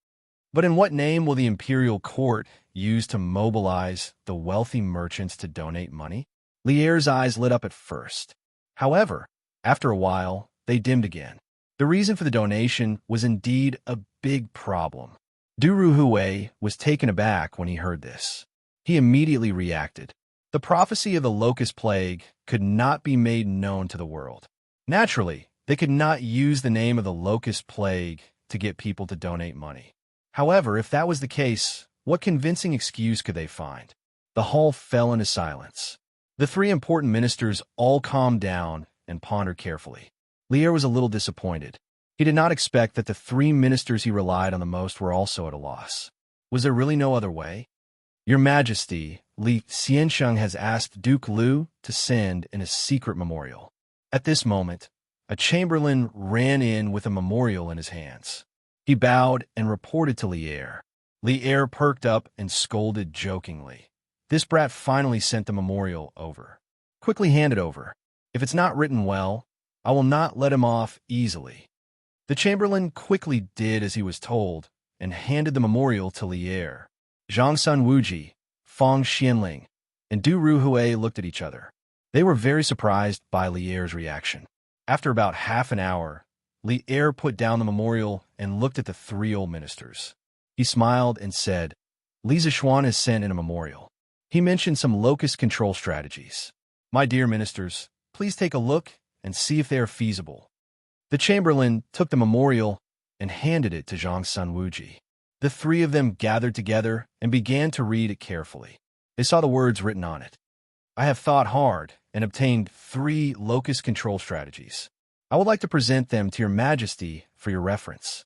But in what name will the imperial court use to mobilize the wealthy merchants to donate money? Li Er's eyes lit up at first. However, after a while, they dimmed again. The reason for the donation was indeed a big problem. Du Ruhui was taken aback when he heard this. He immediately reacted. The prophecy of the locust plague could not be made known to the world. Naturally, they could not use the name of the locust plague to get people to donate money. However, if that was the case, what convincing excuse could they find? The hall fell into silence. The three important ministers all calmed down and pondered carefully. Li Er was a little disappointed. He did not expect that the three ministers he relied on the most were also at a loss. Was there really no other way? Your Majesty, Li Xiansheng has asked Duke Lu to send in a secret memorial. At this moment, a chamberlain ran in with a memorial in his hands. He bowed and reported to Lier. Lier perked up and scolded jokingly. This brat finally sent the memorial over. Quickly hand it over. If it's not written well, I will not let him off easily. The chamberlain quickly did as he was told and handed the memorial to Lier. Zhang Sun Wuji, Fang Xianling, and Du Ruhui looked at each other. They were very surprised by Lier's reaction. After about half an hour, Lier put down the memorial and looked at the three old ministers. He smiled and said, Li Zishuan has sent in a memorial. He mentioned some locust control strategies. My dear ministers, please take a look and see if they are feasible. The chamberlain took the memorial and handed it to Zhang Sun Wuji. The three of them gathered together and began to read it carefully. They saw the words written on it. I have thought hard and obtained 3 locust control strategies. I would like to present them to your Majesty for your reference.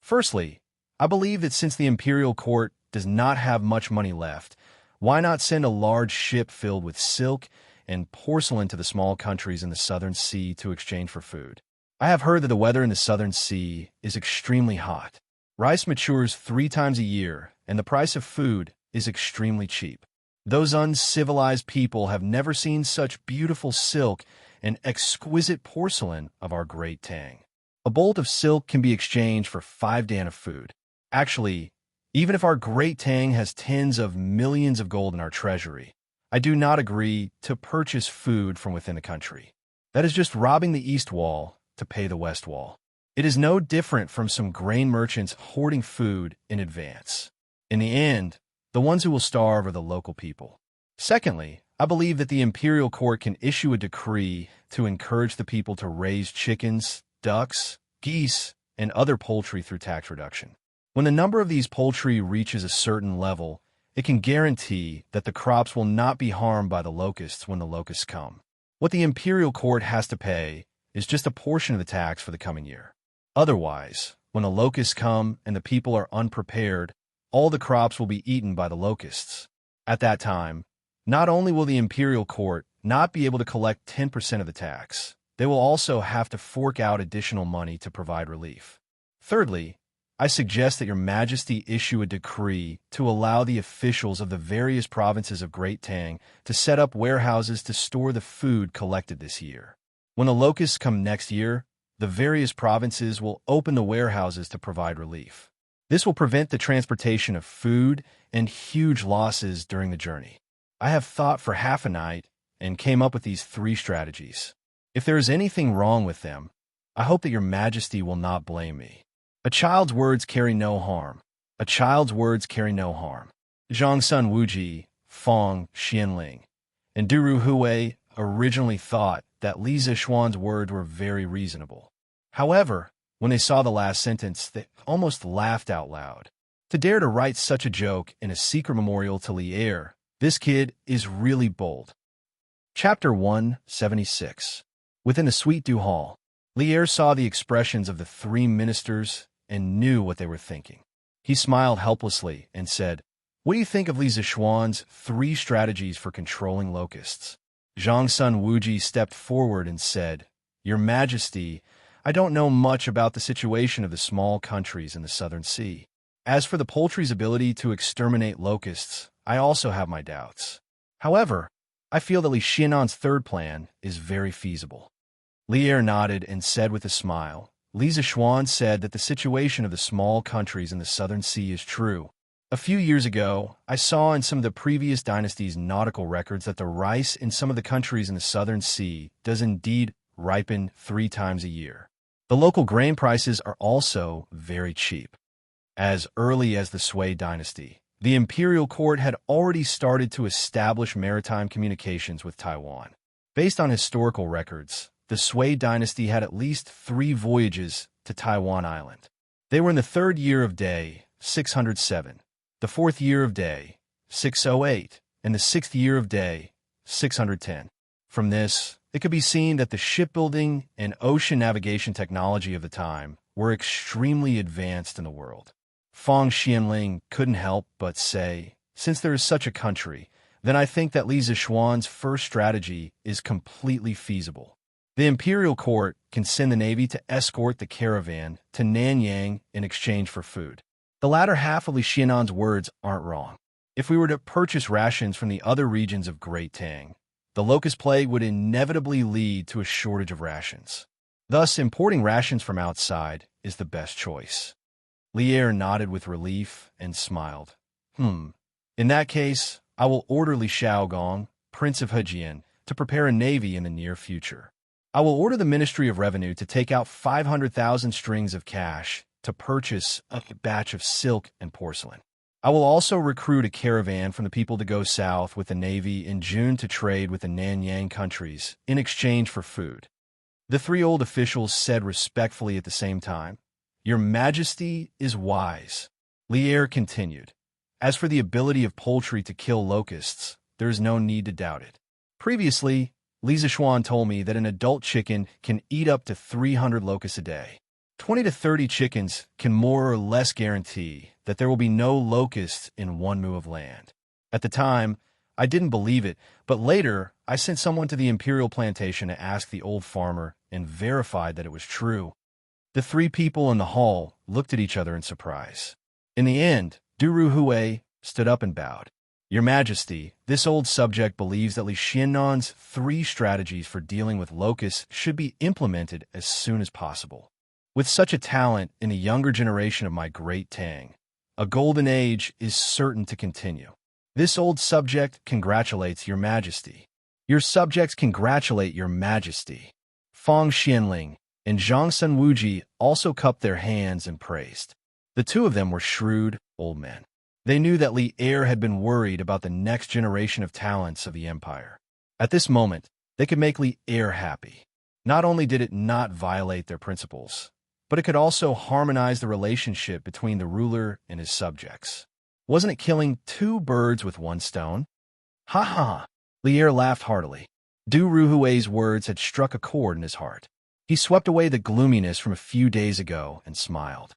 Firstly, I believe that since the imperial court does not have much money left, why not send a large ship filled with silk and porcelain to the small countries in the Southern Sea to exchange for food? I have heard that the weather in the Southern Sea is extremely hot. Rice matures 3 times a year, and the price of food is extremely cheap. Those uncivilized people have never seen such beautiful silk and exquisite porcelain of our great Tang. A bolt of silk can be exchanged for 5 dan of food. Actually, even if our great Tang has tens of millions of gold in our treasury, I do not agree to purchase food from within the country. That is just robbing the East Wall to pay the West Wall. It is no different from some grain merchants hoarding food in advance. In the end, the ones who will starve are the local people. Secondly, I believe that the imperial court can issue a decree to encourage the people to raise chickens, ducks, geese, and other poultry through tax reduction. When the number of these poultry reaches a certain level, it can guarantee that the crops will not be harmed by the locusts when the locusts come. What the imperial court has to pay is just a portion of the tax for the coming year. Otherwise, when the locusts come and the people are unprepared, all the crops will be eaten by the locusts. At that time, not only will the imperial court not be able to collect 10% of the tax, they will also have to fork out additional money to provide relief. Thirdly, I suggest that your Majesty issue a decree to allow the officials of the various provinces of Great Tang to set up warehouses to store the food collected this year. When the locusts come next year, the various provinces will open the warehouses to provide relief. This will prevent the transportation of food and huge losses during the journey. I have thought for half a night and came up with these 3 strategies. If there is anything wrong with them, I hope that your Majesty will not blame me. A child's words carry no harm. A child's words carry no harm. Zhang Sun Wuji, Fang Xianling, and Du Ruhui originally thought that Li Zishuan's words were very reasonable. However, when they saw the last sentence, they almost laughed out loud. To dare to write such a joke in a secret memorial to Lier, this kid is really bold. Chapter 176. Within the Suite du Hall, Lier saw the expressions of the 3 ministers and knew what they were thinking. He smiled helplessly and said, What do you think of Li Zishuan's 3 strategies for controlling locusts? Zhang Sun Wuji stepped forward and said, Your Majesty, I don't know much about the situation of the small countries in the Southern Sea. As for the poultry's ability to exterminate locusts, I also have my doubts. However, I feel that Li Xianan's 3rd plan is very feasible. Lier nodded and said with a smile, Li Zishuan said that the situation of the small countries in the Southern Sea is true. A few years ago, I saw in some of the previous dynasties' nautical records that the rice in some of the countries in the Southern Sea does indeed ripen 3 times a year. The local grain prices are also very cheap. As early as the Sui dynasty, the imperial court had already started to establish maritime communications with Taiwan. Based on historical records, the Sui dynasty had at least 3 voyages to Taiwan Island. They were in the 3rd year of day, 607, the 4th year of day, 608, and the 6th year of day, 610. From this, it could be seen that the shipbuilding and ocean navigation technology of the time were extremely advanced in the world. Fong Xianling couldn't help but say, since there is such a country, then I think that Li Zixuan's first strategy is completely feasible. The imperial court can send the navy to escort the caravan to Nanyang in exchange for food. The latter half of Li Xianan's words aren't wrong. If we were to purchase rations from the other regions of Great Tang, the locust plague would inevitably lead to a shortage of rations. Thus, importing rations from outside is the best choice. Lier nodded with relief and smiled. In that case, I will order Li Xiaogong, Prince of Hejian, to prepare a navy in the near future. I will order the Ministry of Revenue to take out 500,000 strings of cash to purchase a batch of silk and porcelain. I will also recruit a caravan from the people to go south with the navy in June to trade with the Nanyang countries in exchange for food. The three old officials said respectfully at the same time, Your Majesty is wise. Lier continued. As for the ability of poultry to kill locusts, there is no need to doubt it. Previously, Li Zixuan told me that an adult chicken can eat up to 300 locusts a day. 20 to 30 chickens can more or less guarantee that there will be no locusts in 1 mu of land. At the time, I didn't believe it, but later I sent someone to the imperial plantation to ask the old farmer and verified that it was true. The three people in the hall looked at each other in surprise. In the end, Duru Hui stood up and bowed. Your Majesty, this old subject believes that Li Xiannan's 3 strategies for dealing with locusts should be implemented as soon as possible. With such a talent in the younger generation of my Great Tang, a golden age is certain to continue. This old subject congratulates Your Majesty. Your subjects congratulate Your Majesty. Fong Xianling and Zhang Sunwuji also cupped their hands and praised. The two of them were shrewd old men. They knew that Li Er had been worried about the next generation of talents of the empire. At this moment, they could make Li Er happy. Not only did it not violate their principles, but it could also harmonize the relationship between the ruler and his subjects. Wasn't it killing 2 birds with 1 stone? Ha ha! Li Er laughed heartily. Du Ruhui's words had struck a chord in his heart. He swept away the gloominess from a few days ago and smiled.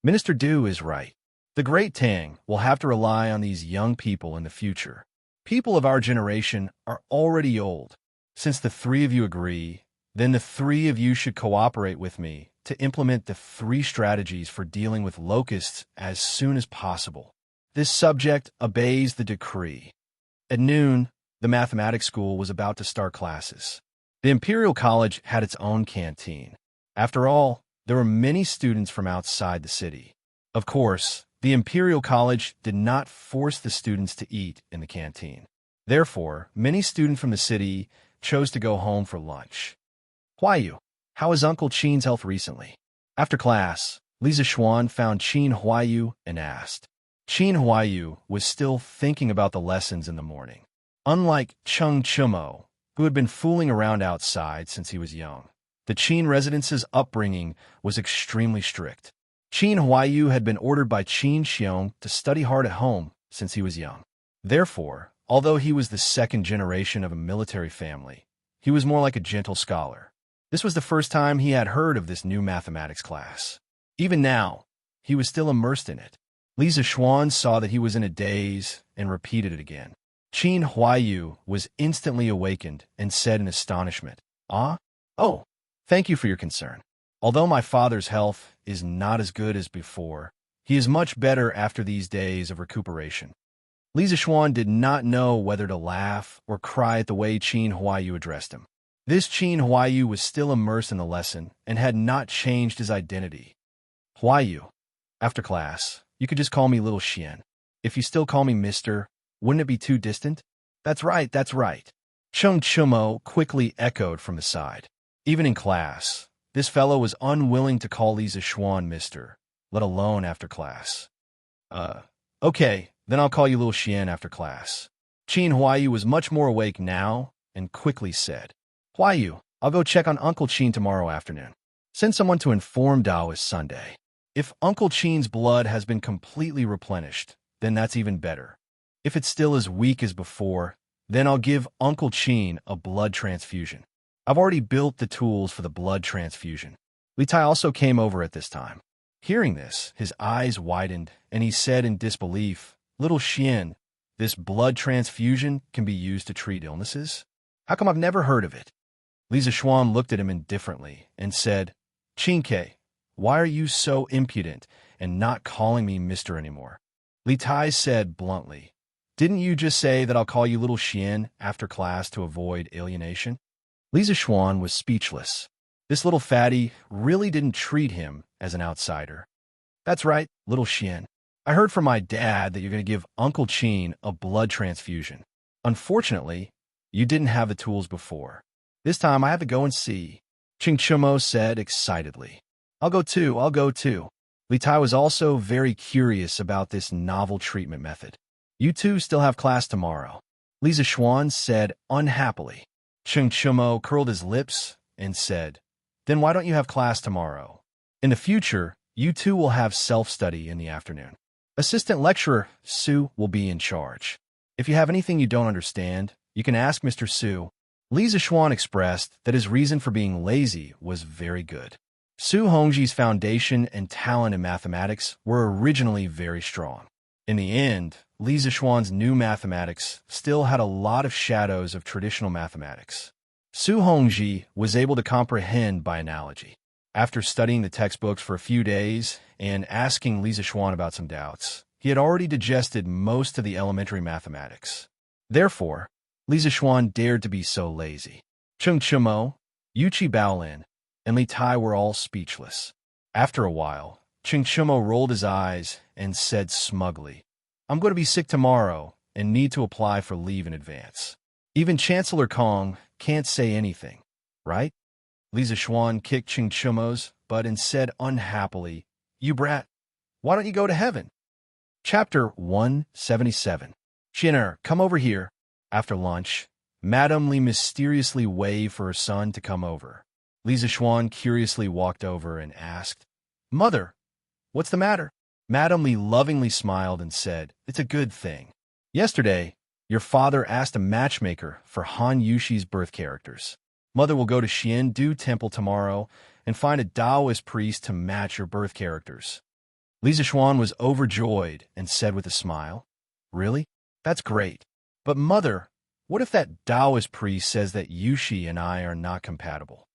Minister Du is right. The Great Tang will have to rely on these young people in the future. People of our generation are already old. Since the 3 of you agree, then the 3 of you should cooperate with me to implement the 3 strategies for dealing with locusts as soon as possible. This subject obeys the decree. At noon, the mathematics school was about to start classes. The Imperial College had its own canteen. After all, there were many students from outside the city. Of course, the Imperial College did not force the students to eat in the canteen. Therefore, many students from the city chose to go home for lunch. Huayu, how is Uncle Qin's health recently? After class, Li Zixuan found Qin Huayu and asked. Qin Huayu was still thinking about the lessons in the morning. Unlike Cheng Chumo, who had been fooling around outside since he was young, the Qin residence's upbringing was extremely strict. Qin Huayu had been ordered by Qin Xiong to study hard at home since he was young. Therefore, although he was the 2nd generation of a military family, he was more like a gentle scholar. This was the first time he had heard of this new mathematics class. Even now, he was still immersed in it. Li Zixuan saw that he was in a daze and repeated it again. Qin Huayu was instantly awakened and said in astonishment, Ah? Oh, thank you for your concern. Although my father's health is not as good as before, he is much better after these days of recuperation. Li Zixuan did not know whether to laugh or cry at the way Qin Huayu addressed him. This Qin Huayu was still immersed in the lesson and had not changed his identity. Huayu, after class, you could just call me Little Xian. If you still call me Mister, wouldn't it be too distant? That's right, that's right. Cheng Chumo quickly echoed from the side. Even in class, this fellow was unwilling to call Li Zixuan Mister, let alone after class. Okay, then I'll call you Little Xian after class. Qin Huayu was much more awake now and quickly said, Huayu, I'll go check on Uncle Qin tomorrow afternoon. Send someone to inform Dao it's Sunday. If Uncle Qin's blood has been completely replenished, then that's even better. If it's still as weak as before, then I'll give Uncle Qin a blood transfusion. I've already built the tools for the blood transfusion. Li Tai also came over at this time. Hearing this, his eyes widened, and he said in disbelief, "Little Xian, this blood transfusion can be used to treat illnesses? How come I've never heard of it?" Li Zixuan looked at him indifferently and said, "Qingke, why are you so impudent and not calling me mister anymore?" Li Tai said bluntly, "Didn't you just say that I'll call you Little Xian after class to avoid alienation?" Li Zixuan was speechless. This little fatty really didn't treat him as an outsider. "That's right, Little Xian. I heard from my dad that you're going to give Uncle Qin a blood transfusion. Unfortunately, you didn't have the tools before. This time I have to go and see," Ching Chumo said excitedly. I'll go too. Li Tai was also very curious about this novel treatment method. "You two still have class tomorrow," Li Zixuan said unhappily. Ching Chumo curled his lips and said, "Then why don't you have class tomorrow? In the future, you two will have self-study in the afternoon. Assistant lecturer Su will be in charge. If you have anything you don't understand, you can ask Mr. Su." Li Zixuan expressed that his reason for being lazy was very good. Su Hongji's foundation and talent in mathematics were originally very strong. In the end, Li Zixuan's new mathematics still had a lot of shadows of traditional mathematics. Su Hongji was able to comprehend by analogy. After studying the textbooks for a few days and asking Li Zixuan about some doubts, he had already digested most of the elementary mathematics. Therefore, Li Zixuan dared to be so lazy. Cheng Chumo, Yuchi Baolin, and Li Tai were all speechless. After a while, Cheng Chumo rolled his eyes and said smugly, "I'm going to be sick tomorrow and need to apply for leave in advance. Even Chancellor Kong can't say anything, right?" Li Zixuan kicked Cheng Chumo's butt and said unhappily, "You brat, why don't you go to heaven?" Chapter 177. "Xianer, come over here." After lunch, Madame Li mysteriously waved for her son to come over. Li Zixuan curiously walked over and asked, "Mother, what's the matter?" Madame Li lovingly smiled and said, "It's a good thing. Yesterday, your father asked a matchmaker for Han Yushi's birth characters. Mother will go to Xiandu Temple tomorrow and find a Taoist priest to match your birth characters." Li Zixuan was overjoyed and said with a smile, "Really? That's great. But mother, what if that Taoist priest says that Yushi and I are not compatible?"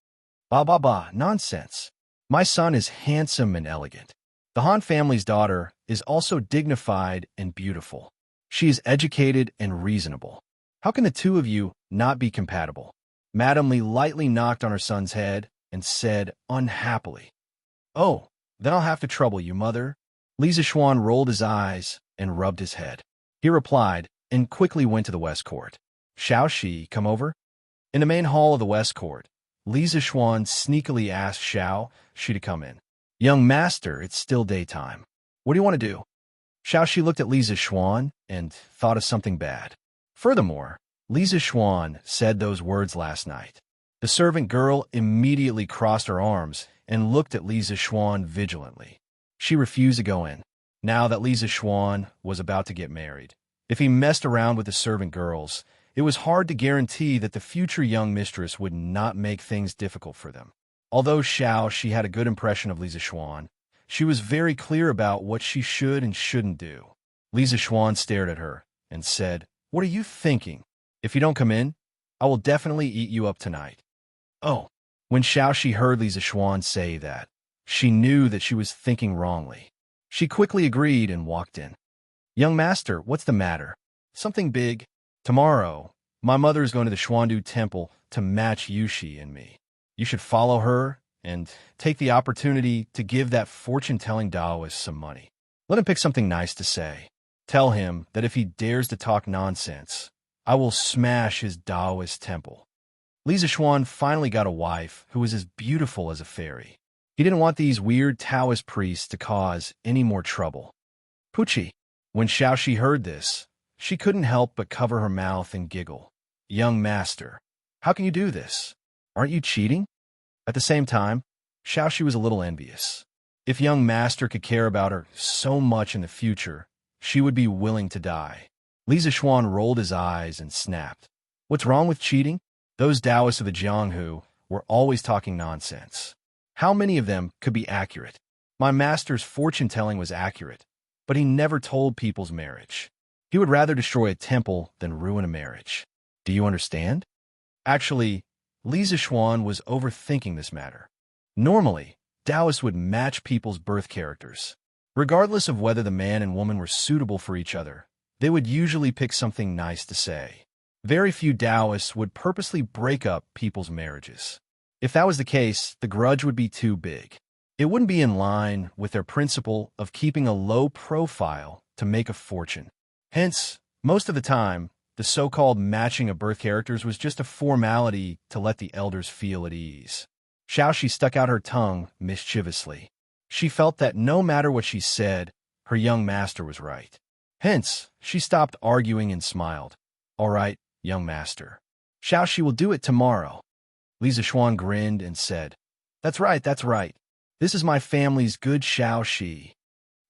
Nonsense. My son is handsome and elegant. The Han family's daughter is also dignified and beautiful. She is educated and reasonable. How can the two of you not be compatible?" Madame Li lightly knocked on her son's head and said unhappily, "Oh, then I'll have to trouble you, mother." Li Zixuan rolled his eyes and rubbed his head. He replied and quickly went to the West Court. "Shall she come over?" In the main hall of the West Court, Li Zixuan sneakily asked Xiao Shi to come in. "Young master, it's still daytime. What do you want to do?" Xiao Shi looked at Li Zixuan and thought of something bad. Furthermore, Li Zixuan said those words last night. The servant girl immediately crossed her arms and looked at Li Zixuan vigilantly. She refused to go in. Now that Li Zixuan was about to get married, if he messed around with the servant girls, it was hard to guarantee that the future young mistress would not make things difficult for them. Although Xiao Shi had a good impression of Li Zixuan, she was very clear about what she should and shouldn't do. Li Zixuan stared at her and said, "What are you thinking? If you don't come in, I will definitely eat you up tonight." Oh, when Xiao Shi heard Li Zixuan say that, she knew that she was thinking wrongly. She quickly agreed and walked in. "Young master, what's the matter?" "Something big. Tomorrow, my mother is going to the Xuandu Temple to match Yushi and me. You should follow her and take the opportunity to give that fortune-telling Taoist some money. Let him pick something nice to say. Tell him that if he dares to talk nonsense, I will smash his Taoist temple." Li Zixuan finally got a wife who was as beautiful as a fairy. He didn't want these weird Taoist priests to cause any more trouble. Puchi. When Xiao Shi heard this, she couldn't help but cover her mouth and giggle. "Young master, how can you do this? Aren't you cheating?" At the same time, Xiao Shi was a little envious. If young master could care about her so much in the future, she would be willing to die. Li Zixuan rolled his eyes and snapped. "What's wrong with cheating? Those Taoists of the Jianghu were always talking nonsense. How many of them could be accurate? My master's fortune-telling was accurate, but he never told people's marriage. He would rather destroy a temple than ruin a marriage. Do you understand? Actually, Li Zixuan was overthinking this matter. Normally, Taoists would match people's birth characters. Regardless of whether the man and woman were suitable for each other, they would usually pick something nice to say. Very few Taoists would purposely break up people's marriages. If that was the case, the grudge would be too big. It wouldn't be in line with their principle of keeping a low profile to make a fortune. Hence, most of the time, the so-called matching of birth characters was just a formality to let the elders feel at ease. Xiaoxi stuck out her tongue mischievously. She felt that no matter what she said, her young master was right. Hence, she stopped arguing and smiled. All right, young master. Xiaoxi will do it tomorrow. Li Zixuan grinned and said, That's right, that's right. This is my family's good Xiaoxi.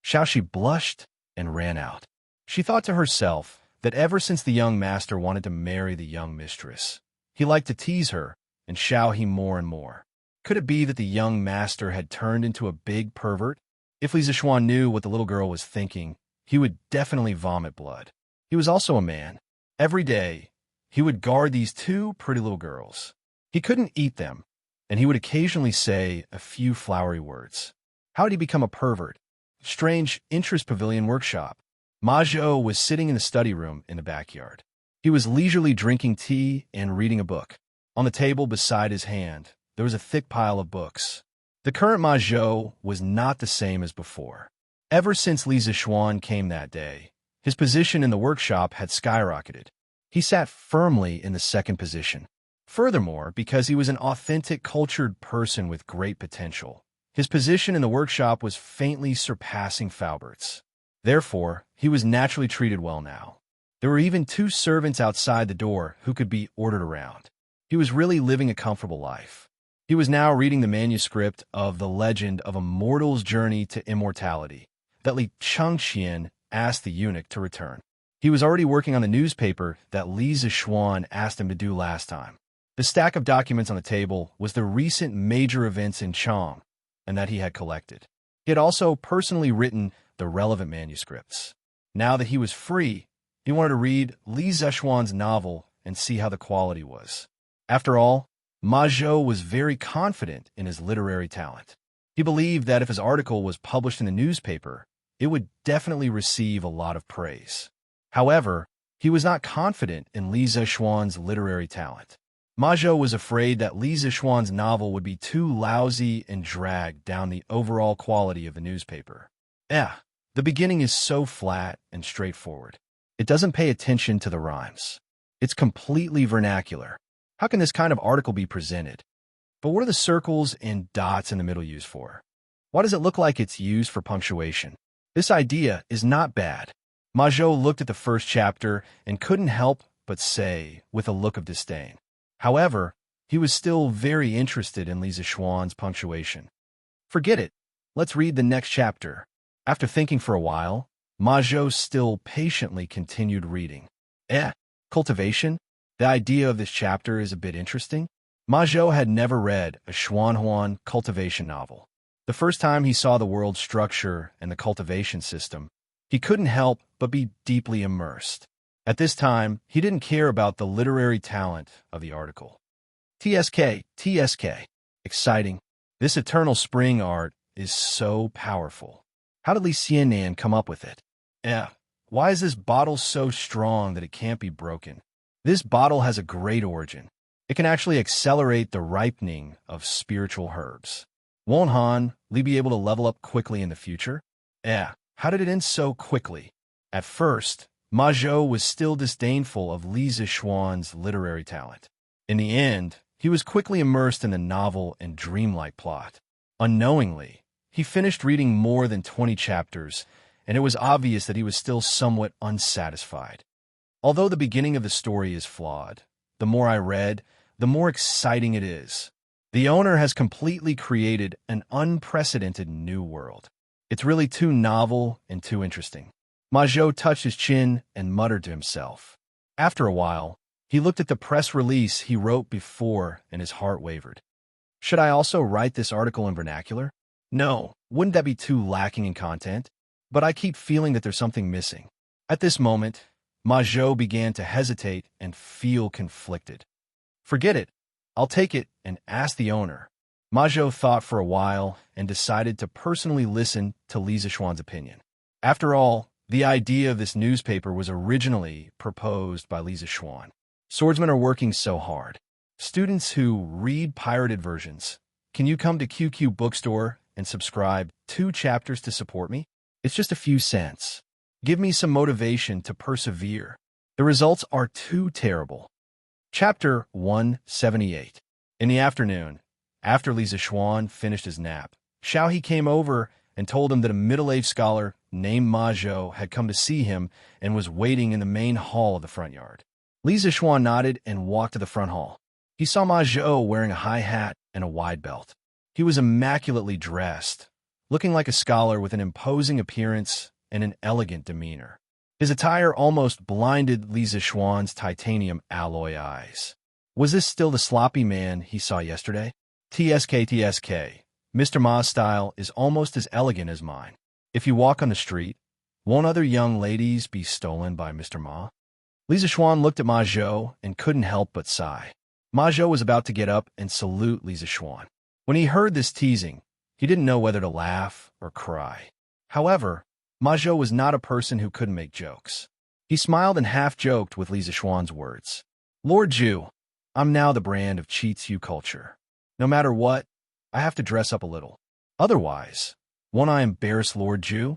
Xiaoxi blushed and ran out. She thought to herself that ever since the young master wanted to marry the young mistress, he liked to tease her and Xiaoxi more and more. Could it be that the young master had turned into a big pervert? If Li Zixuan knew what the little girl was thinking, he would definitely vomit blood. He was also a man. Every day, he would guard these two pretty little girls. He couldn't eat them, and he would occasionally say a few flowery words. How did he become a pervert? Strange interest pavilion workshop. Ma Zhou was sitting in the study room in the backyard. He was leisurely drinking tea and reading a book. On the table beside his hand, there was a thick pile of books. The current Ma Zhou was not the same as before. Ever since Li Zixuan came that day, his position in the workshop had skyrocketed. He sat firmly in the second position. Furthermore, because he was an authentic, cultured person with great potential, his position in the workshop was faintly surpassing Faubert's. Therefore, he was naturally treated well now. There were even 2 servants outside the door who could be ordered around. He was really living a comfortable life. He was now reading the manuscript of The Legend of a Mortal's Journey to Immortality that Li Chengxian asked the eunuch to return. He was already working on the newspaper that Li Zixuan asked him to do last time. The stack of documents on the table was the recent major events in Chang, and that he had collected. He had also personally written the relevant manuscripts. Now that he was free, he wanted to read Li Zixuan's novel and see how the quality was. After all, Ma Zhou was very confident in his literary talent. He believed that if his article was published in the newspaper, it would definitely receive a lot of praise. However, he was not confident in Li Zixuan's literary talent. Ma Zhou was afraid that Li Zixuan's novel would be too lousy and drag down the overall quality of the newspaper. The beginning is so flat and straightforward. It doesn't pay attention to the rhymes. It's completely vernacular. How can this kind of article be presented? But what are the circles and dots in the middle used for? Why does it look like it's used for punctuation? This idea is not bad. Ma Zhou looked at the first chapter and couldn't help but say, with a look of disdain. However, he was still very interested in Li Zixuan's punctuation. Forget it. Let's read the next chapter. After thinking for a while, Ma Zhou still patiently continued reading. Cultivation? The idea of this chapter is a bit interesting. Ma Zhou had never read a Xuanhuan cultivation novel. The first time he saw the world structure and the cultivation system, he couldn't help but be deeply immersed. At this time, he didn't care about the literary talent of the article. TSK. Exciting. This eternal spring art is so powerful. How did Li Xianan come up with it? Why is this bottle so strong that it can't be broken? This bottle has a great origin. It can actually accelerate the ripening of spiritual herbs. Won't Han, Li be able to level up quickly in the future? How did it end so quickly? At first, Ma Zhou was still disdainful of Li Zixuan's literary talent. In the end, he was quickly immersed in the novel and dreamlike plot. Unknowingly, he finished reading more than 20 chapters, and it was obvious that he was still somewhat unsatisfied. Although the beginning of the story is flawed, the more I read, the more exciting it is. The owner has completely created an unprecedented new world. It's really too novel and too interesting. Ma Zhou touched his chin and muttered to himself. After a while, he looked at the press release he wrote before and his heart wavered. Should I also write this article in vernacular? No, wouldn't that be too lacking in content? But I keep feeling that there's something missing. At this moment, Majot began to hesitate and feel conflicted. Forget it. I'll take it and ask the owner. Majot thought for a while and decided to personally listen to Li Zixuan's opinion. After all, the idea of this newspaper was originally proposed by Li Zixuan. Swordsmen are working so hard. Students who read pirated versions, can you come to QQ Bookstore and subscribe 2 chapters to support me? It's just a few cents. Give me some motivation to persevere. The results are too terrible. Chapter 178. In the afternoon, after Li Zixuan finished his nap, Xiao He came over and told him that a middle-aged scholar named Majot had come to see him and was waiting in the main hall of the front yard. Li Zixuan nodded and walked to the front hall. He saw Majot wearing a high hat and a wide belt. He was immaculately dressed, looking like a scholar with an imposing appearance and an elegant demeanor. His attire almost blinded Li Zixuan's titanium alloy eyes. Was this still the sloppy man he saw yesterday? TSK. Mr. Ma's style is almost as elegant as mine. If you walk on the street, won't other young ladies be stolen by Mr. Ma? Li Zixuan looked at Majot and couldn't help but sigh. Majot was about to get up and salute Li Zixuan. When he heard this teasing, he didn't know whether to laugh or cry. However, Majot was not a person who couldn't make jokes. He smiled and half-joked with Li Zixuan's words. Lord Ju, I'm now the brand of Cheats-You culture. No matter what, I have to dress up a little. Otherwise, won't I embarrass Lord Ju?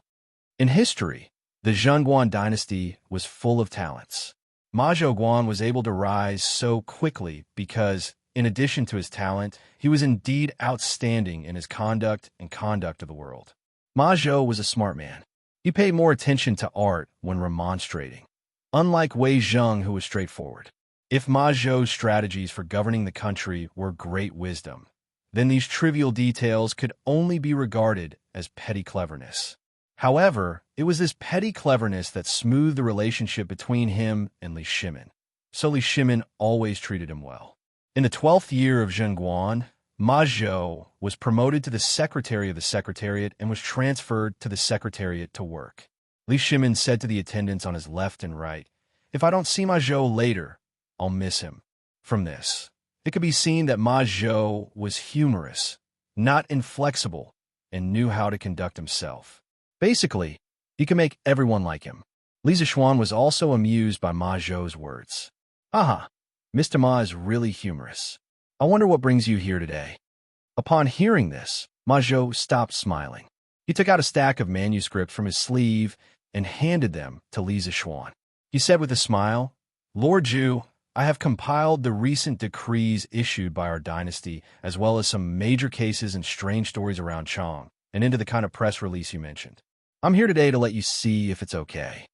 In history, the Zhenguan dynasty was full of talents. Majot Guan was able to rise so quickly because, in addition to his talent, he was indeed outstanding in his conduct and conduct of the world. Majot was a smart man. He paid more attention to art when remonstrating, unlike Wei Zheng, who was straightforward. If Majot's strategies for governing the country were great wisdom, then these trivial details could only be regarded as petty cleverness. However, it was this petty cleverness that smoothed the relationship between him and Li Shimin. So Li Shimin always treated him well. In the 12th year of Zhenguan, Majot was promoted to the secretary of the secretariat and was transferred to the secretariat to work. Li Shimin said to the attendants on his left and right, "If I don't see Majot later, I'll miss him." From this, it could be seen that Majot was humorous, not inflexible, and knew how to conduct himself. Basically, he could make everyone like him. Li Zixuan was also amused by Majot's words. Aha, Mr. Ma is really humorous. I wonder what brings you here today. Upon hearing this, Majot stopped smiling. He took out a stack of manuscripts from his sleeve and handed them to Li Zixuan. He said with a smile, Lord Ju, I have compiled the recent decrees issued by our dynasty, as well as some major cases and strange stories around Chong, and into the kind of press release you mentioned. I'm here today to let you see if it's okay.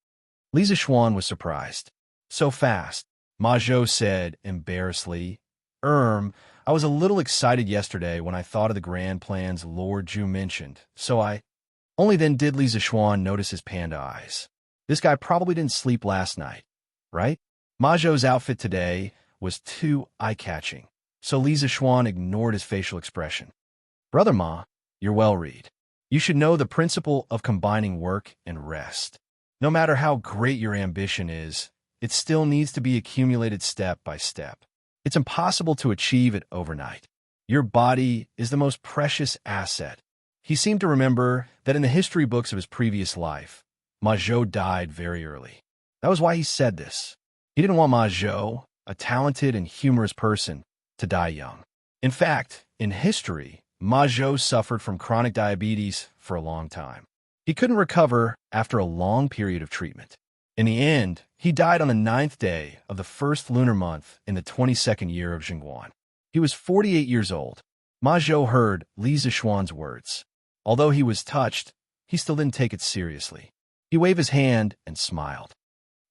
Li Zixuan was surprised. So fast, Majot said embarrassedly, I was a little excited yesterday when I thought of the grand plans Lord Ju mentioned, so I... Only then did Li Zixuan notice his panda eyes. This guy probably didn't sleep last night, right? Majot's outfit today was too eye-catching, so Li Zixuan ignored his facial expression. Brother Ma, you're well-read. You should know the principle of combining work and rest. No matter how great your ambition is, it still needs to be accumulated step by step. It's impossible to achieve it overnight. Your body is the most precious asset. He seemed to remember that in the history books of his previous life, Majot died very early. That was why he said this. He didn't want Majot, a talented and humorous person, to die young. In fact, in history, Majot suffered from chronic diabetes for a long time. He couldn't recover after a long period of treatment. In the end, he died on the 9th day of the first lunar month in the 22nd year of Zhenguan. He was 48 years old. Majot heard Li Zixuan's words. Although he was touched, he still didn't take it seriously. He waved his hand and smiled.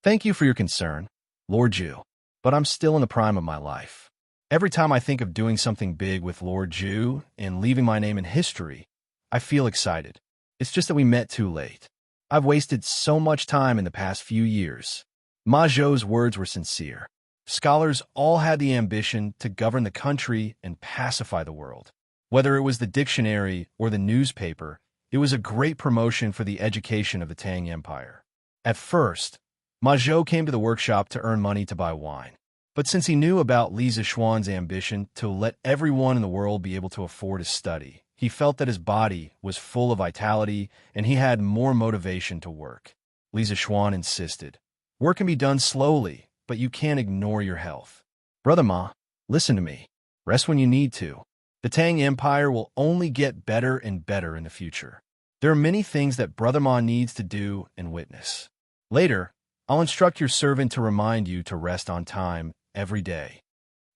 Thank you for your concern, Lord Ju, but I'm still in the prime of my life. Every time I think of doing something big with Lord Ju and leaving my name in history, I feel excited. It's just that we met too late. I've wasted so much time in the past few years. Majot's words were sincere. Scholars all had the ambition to govern the country and pacify the world. Whether it was the dictionary or the newspaper, it was a great promotion for the education of the Tang Empire. At first, Ma Zhou came to the workshop to earn money to buy wine. But since he knew about Li Zixuan's ambition to let everyone in the world be able to afford his study, he felt that his body was full of vitality and he had more motivation to work. Li Zixuan insisted, "Work can be done slowly, but you can't ignore your health. Brother Ma, listen to me. Rest when you need to. The Tang Empire will only get better and better in the future. There are many things that Brother Ma needs to do and witness. Later, I'll instruct your servant to remind you to rest on time every day."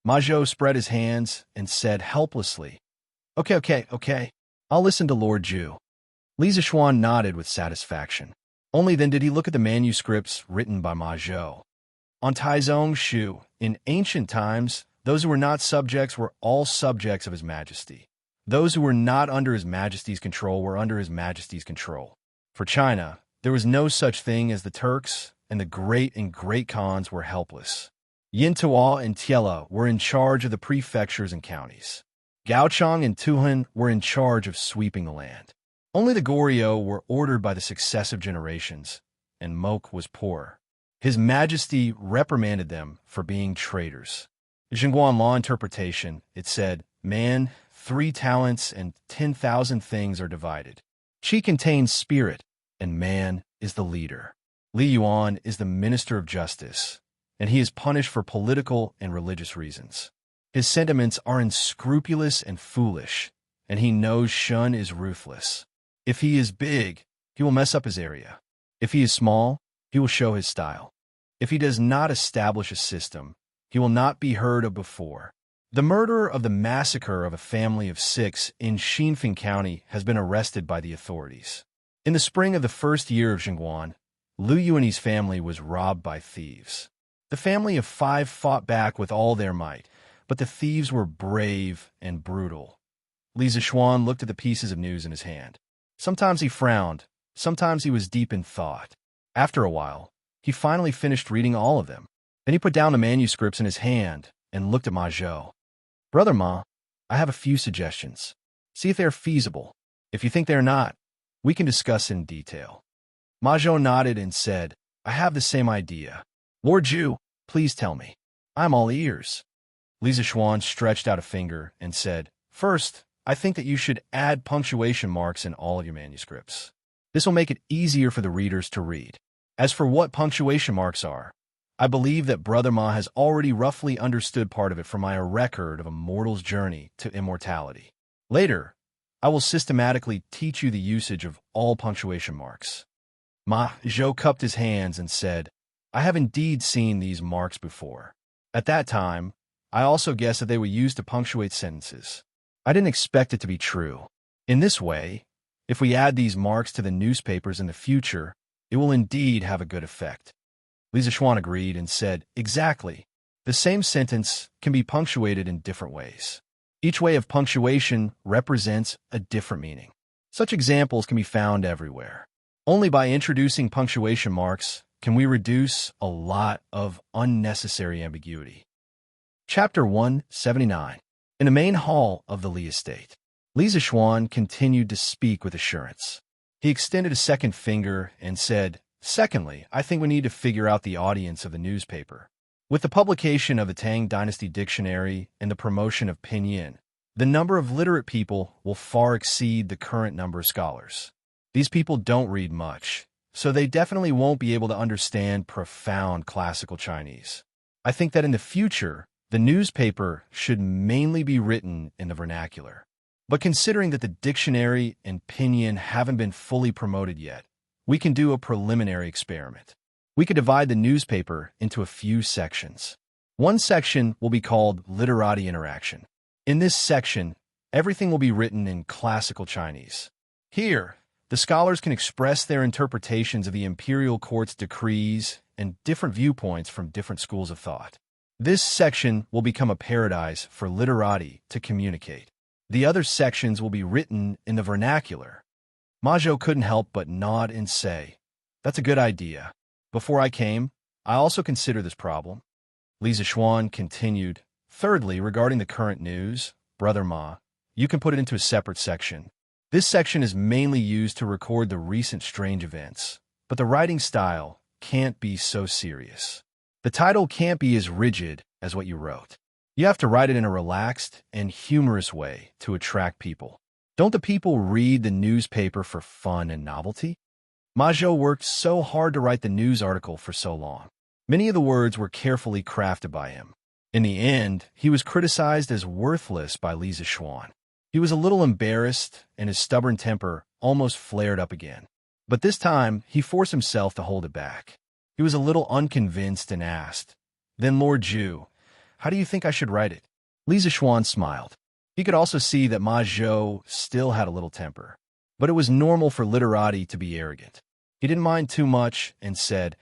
Ma Zhou spread his hands and said helplessly, Okay. I'll listen to Lord Zhu." Li Zixuan nodded with satisfaction. Only then did he look at the manuscripts written by Ma Zhou. On Taizong Shu, in ancient times, those who were not subjects were all subjects of His Majesty. Those who were not under His Majesty's control were under His Majesty's control. For China, there was no such thing as the Turks, and the great and great Khans were helpless. Yintua and Tiela were in charge of the prefectures and counties. Gaochang and Tuhun were in charge of sweeping the land. Only the Goryeo were ordered by the successive generations, and Mok was poor. His Majesty reprimanded them for being traitors. In Xinguan law interpretation, it said, "Man, 3 talents and 10,000 things are divided. Qi contains spirit, and man is the leader. Li Yuan is the minister of justice, and he is punished for political and religious reasons. His sentiments are unscrupulous and foolish, and he knows Shun is ruthless. If he is big, he will mess up his area. If he is small, he will show his style. If he does not establish a system, he will not be heard of before. The murderer of the massacre of a family of 6 in Xinfeng County has been arrested by the authorities. In the spring of the first year of Xinguan, Lu Yuanyi's family was robbed by thieves. The family of 5 fought back with all their might, but the thieves were brave and brutal. Li Zixuan looked at the pieces of news in his hand. Sometimes he frowned, sometimes he was deep in thought. After a while, he finally finished reading all of them. Then he put down the manuscripts in his hand and looked at Ma Zhou. "Brother Ma, I have a few suggestions. See if they are feasible. If you think they are not, we can discuss in detail." Ma Zhou nodded and said, "I have the same idea. Lord Zhu, please tell me. I am all ears." Li Zixuan stretched out a finger and said, "First, I think that you should add punctuation marks in all of your manuscripts. This will make it easier for the readers to read. As for what punctuation marks are, I believe that Brother Ma has already roughly understood part of it from my record of a mortal's journey to immortality. Later, I will systematically teach you the usage of all punctuation marks." Ma Zhou cupped his hands and said, "I have indeed seen these marks before. At that time, I also guessed that they were used to punctuate sentences. I didn't expect it to be true. In this way, if we add these marks to the newspapers in the future, it will indeed have a good effect." Li Zixuan agreed and said, "Exactly. The same sentence can be punctuated in different ways. Each way of punctuation represents a different meaning. Such examples can be found everywhere. Only by introducing punctuation marks can we reduce a lot of unnecessary ambiguity." Chapter 179. In the main hall of the Li estate, Li Zixuan continued to speak with assurance. He extended a second finger and said, "Secondly, I think we need to figure out the audience of the newspaper. With the publication of the Tang Dynasty Dictionary and the promotion of Pinyin, the number of literate people will far exceed the current number of scholars. These people don't read much, so they definitely won't be able to understand profound classical Chinese. I think that in the future, the newspaper should mainly be written in the vernacular. But considering that the dictionary and pinyin haven't been fully promoted yet, we can do a preliminary experiment. We could divide the newspaper into a few sections. One section will be called Literati Interaction. In this section, everything will be written in classical Chinese. Here, the scholars can express their interpretations of the imperial court's decrees and different viewpoints from different schools of thought. This section will become a paradise for literati to communicate. The other sections will be written in the vernacular." Ma Zhou couldn't help but nod and say, "That's a good idea. Before I came, I also considered this problem." Li Zixuan continued, "Thirdly, regarding the current news, Brother Ma, you can put it into a separate section. This section is mainly used to record the recent strange events, but the writing style can't be so serious. The title can't be as rigid as what you wrote. You have to write it in a relaxed and humorous way to attract people. Don't the people read the newspaper for fun and novelty? Majo worked so hard to write the news article for so long. Many of the words were carefully crafted by him. In the end, he was criticized as worthless by Lisa Schwann. He was a little embarrassed, and his stubborn temper almost flared up again. But this time, he forced himself to hold it back. He was a little unconvinced and asked, "Then, Lord Jew, how do you think I should write it?" Lisa Schwann smiled. He could also see that Majo still had a little temper. But it was normal for literati to be arrogant. He didn't mind too much and said,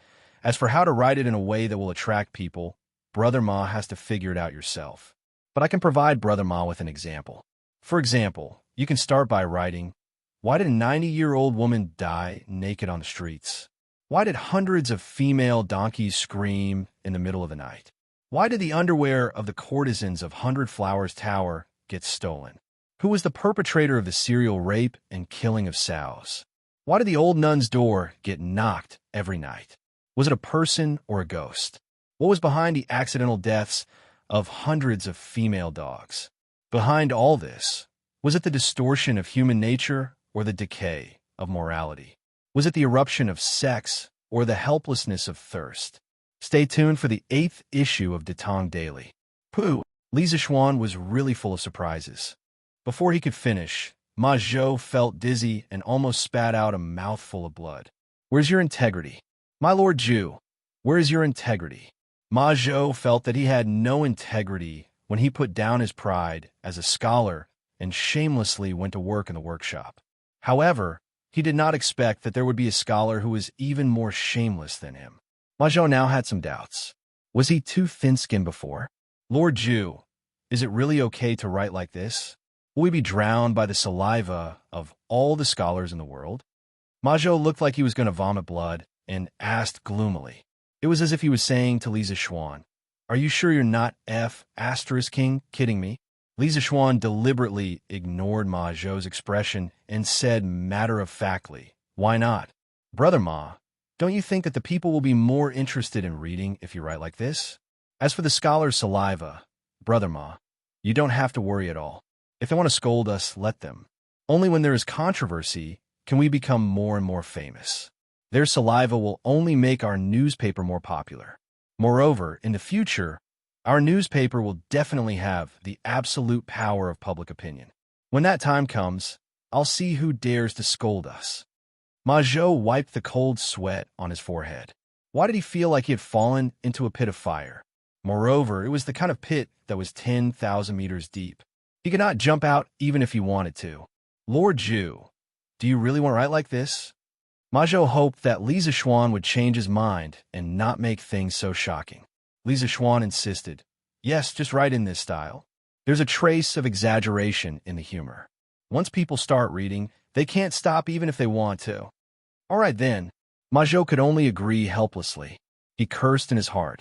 "As for how to write it in a way that will attract people, Brother Ma has to figure it out yourself. But I can provide Brother Ma with an example. For example, you can start by writing, why did a 90-year-old woman die naked on the streets? Why did hundreds of female donkeys scream in the middle of the night? Why did the underwear of the courtesans of Hundred Flowers Tower get stolen? Who was the perpetrator of the serial rape and killing of sows? Why did the old nun's door get knocked every night? Was it a person or a ghost? What was behind the accidental deaths of hundreds of female dogs? Behind all this, was it the distortion of human nature or the decay of morality? Was it the eruption of sex or the helplessness of thirst? Stay tuned for the 8th issue of Detong Daily. Pooh! Lisa Schwann was really full of surprises. Before he could finish, Majo felt dizzy and almost spat out a mouthful of blood. Where's your integrity? My Lord Jew, where is your integrity? Majo felt that he had no integrity when he put down his pride as a scholar and shamelessly went to work in the workshop. However, he did not expect that there would be a scholar who was even more shameless than him. Majo now had some doubts. Was he too thin-skinned before? Lord Jew, is it really okay to write like this? Will we be drowned by the saliva of all the scholars in the world? Majo looked like he was going to vomit blood and asked gloomily. It was as if he was saying to Lisa Schwann, "Are you sure you're not King kidding me?" Lisa Schwann deliberately ignored Majo's expression and said matter-of-factly, "Why not? Brother Ma, don't you think that the people will be more interested in reading if you write like this? As for the scholar's saliva, Brother Ma, you don't have to worry at all. If they want to scold us, let them. Only when there is controversy can we become more and more famous. Their saliva will only make our newspaper more popular. Moreover, in the future, our newspaper will definitely have the absolute power of public opinion. When that time comes, I'll see who dares to scold us." Majo wiped the cold sweat on his forehead. Why did he feel like he had fallen into a pit of fire? Moreover, it was the kind of pit that was 10,000 meters deep. He could not jump out even if he wanted to. "Lord Jew, do you really want to write like this?" Majo hoped that Lisa Schwann would change his mind and not make things so shocking. Lisa Schwann insisted, "Yes, just write in this style. There's a trace of exaggeration in the humor. Once people start reading, they can't stop even if they want to." "All right then." Majo could only agree helplessly. He cursed in his heart.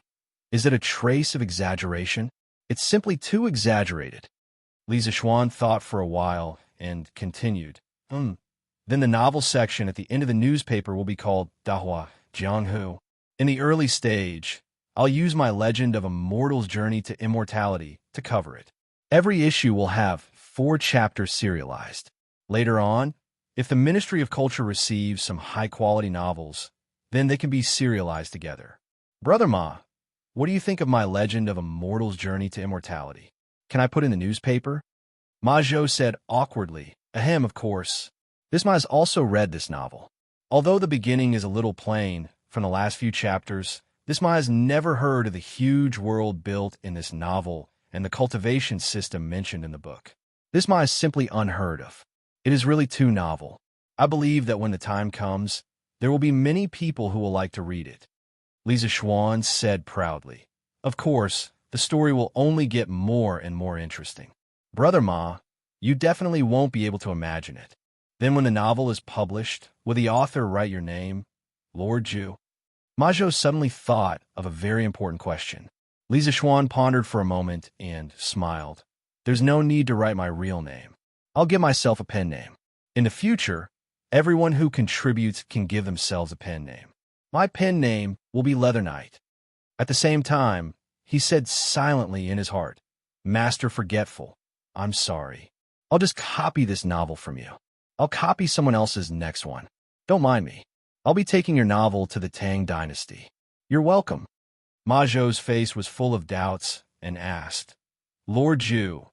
Is it a trace of exaggeration? It's simply too exaggerated. Lisa Schwann thought for a while and continued, Then the novel section at the end of the newspaper will be called Dahua Jianghu. In the early stage, I'll use my legend of a mortal's journey to immortality to cover it. Every issue will have 4 chapters serialized. Later on, if the Ministry of Culture receives some high-quality novels, then they can be serialized together. Brother Ma, what do you think of my legend of a mortal's journey to immortality? Can I put in the newspaper? Majo said awkwardly, "Ahem, of course. This Ma has also read this novel. Although the beginning is a little plain from the last few chapters, this Ma has never heard of the huge world built in this novel and the cultivation system mentioned in the book. This Ma is simply unheard of. It is really too novel. I believe that when the time comes, there will be many people who will like to read it." Lisa Schwann said proudly, "Of course, the story will only get more and more interesting. Brother Ma, you definitely won't be able to imagine it. Then when the novel is published, will the author write your name, Lord Jew?" Majo suddenly thought of a very important question. Lisa Schwann pondered for a moment and smiled. "There's no need to write my real name. I'll give myself a pen name. In the future, everyone who contributes can give themselves a pen name. My pen name will be Leather Knight. At the same time, he said silently in his heart, Master Forgetful, I'm sorry. I'll just copy this novel from you. I'll copy someone else's next one. Don't mind me. I'll be taking your novel to the Tang Dynasty. You're welcome. Ma Zhou's face was full of doubts and asked, Lord Zhu,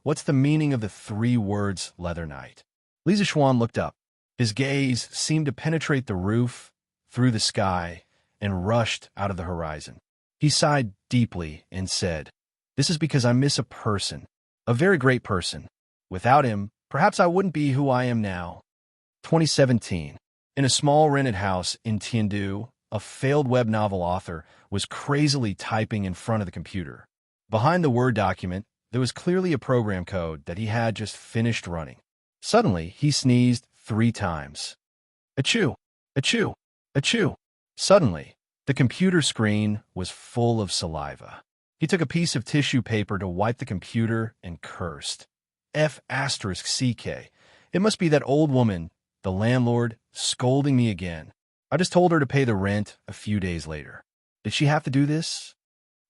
what's the meaning of the 3 words Leather Knight? Li Zishuan looked up. His gaze seemed to penetrate the roof, through the sky, and rushed out of the horizon. He sighed deeply and said, This is because I miss a person, a very great person. Without him, perhaps I wouldn't be who I am now. 2017. In a small rented house in Tiandu, a failed web novel author was crazily typing in front of the computer. Behind the Word document, there was clearly a program code that he had just finished running. Suddenly, he sneezed 3 times. Achoo! Achoo! Achoo! Suddenly, the computer screen was full of saliva. He took a piece of tissue paper to wipe the computer and cursed. F***CK. It must be that old woman, the landlord, scolding me again. I just told her to pay the rent a few days later. Did she have to do this?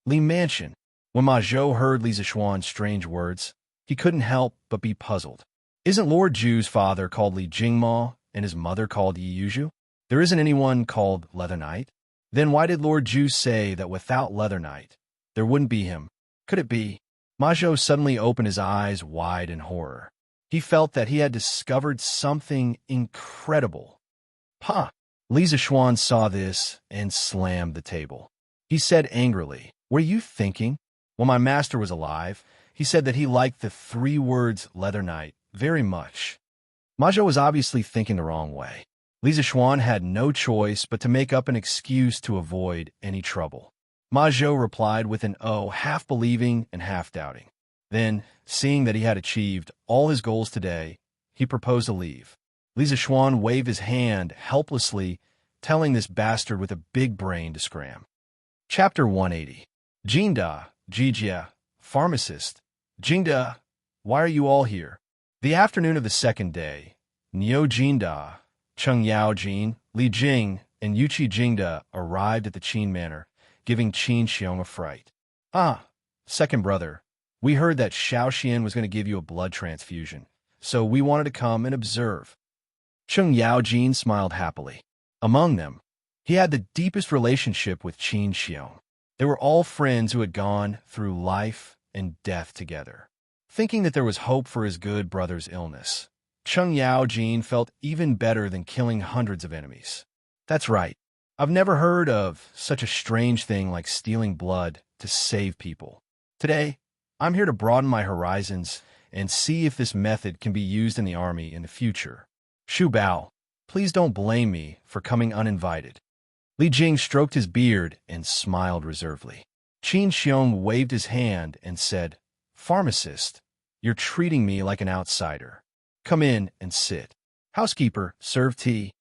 Li Mansion. When Ma Zhou heard Li Zishuan's strange words, he couldn't help but be puzzled. Isn't Lord Zhu's father called Li Jingma and his mother called Yi Yuzhu? There isn't anyone called Leather Knight? Then why did Lord Zhu say that without Leather Knight, there wouldn't be him? Could it be? Ma Zhou suddenly opened his eyes wide in horror. He felt that he had discovered something incredible. Pa! Li Zishuan saw this and slammed the table. He said angrily, Were you thinking? When my master was alive, he said that he liked the 3 words Leather Knight very much. Ma Zhou was obviously thinking the wrong way. Li Zishuan had no choice but to make up an excuse to avoid any trouble. Ma Zhou replied with an "oh," half believing and half doubting. Then, seeing that he had achieved all his goals today, he proposed to leave. Li Zishuan waved his hand helplessly, telling this bastard with a big brain to scram. Chapter 180. Jinda, Jijia, pharmacist. Jinda, why are you all here? The afternoon of the 2nd day, Niu Jinda, Cheng Yao Jin, Li Jing, and Yuqi Jingda arrived at the Qin Manor, giving Qin Xiong a fright. Ah, second brother, we heard that Xiao Xian was going to give you a blood transfusion, so we wanted to come and observe. Cheng Yao Jin smiled happily. Among them, he had the deepest relationship with Qin Xiong. They were all friends who had gone through life and death together. Thinking that there was hope for his good brother's illness, Cheng Yao Jin felt even better than killing hundreds of enemies. That's right. I've never heard of such a strange thing like stealing blood to save people. Today, I'm here to broaden my horizons and see if this method can be used in the army in the future. Shu Bao, please don't blame me for coming uninvited. Li Jing stroked his beard and smiled reservedly. Qin Xiong waved his hand and said, Pharmacist, you're treating me like an outsider. Come in and sit. Housekeeper, serve tea.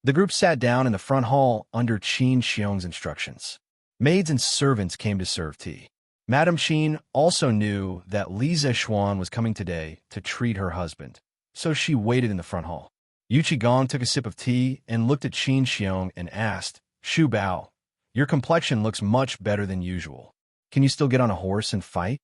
The group sat down in the front hall under Qin Xiong's instructions. Maids and servants came to serve tea. Madame Qin also knew that Li Zishuan was coming today to treat her husband, so she waited in the front hall. Yu Qigong took a sip of tea and looked at Qin Xiong and asked, Shu Bao, your complexion looks much better than usual. Can you still get on a horse and fight?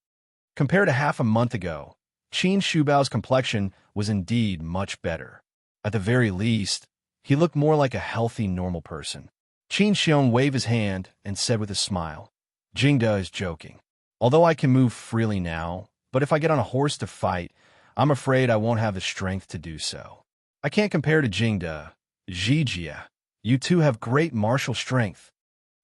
Compared to half a month ago, Qin Shu Bao's complexion was indeed much better. At the very least, he looked more like a healthy, normal person. Qin Xiong waved his hand and said with a smile, Jingda is joking. Although I can move freely now, but if I get on a horse to fight, I'm afraid I won't have the strength to do so. I can't compare to Jingda. Jijia, you two have great martial strength.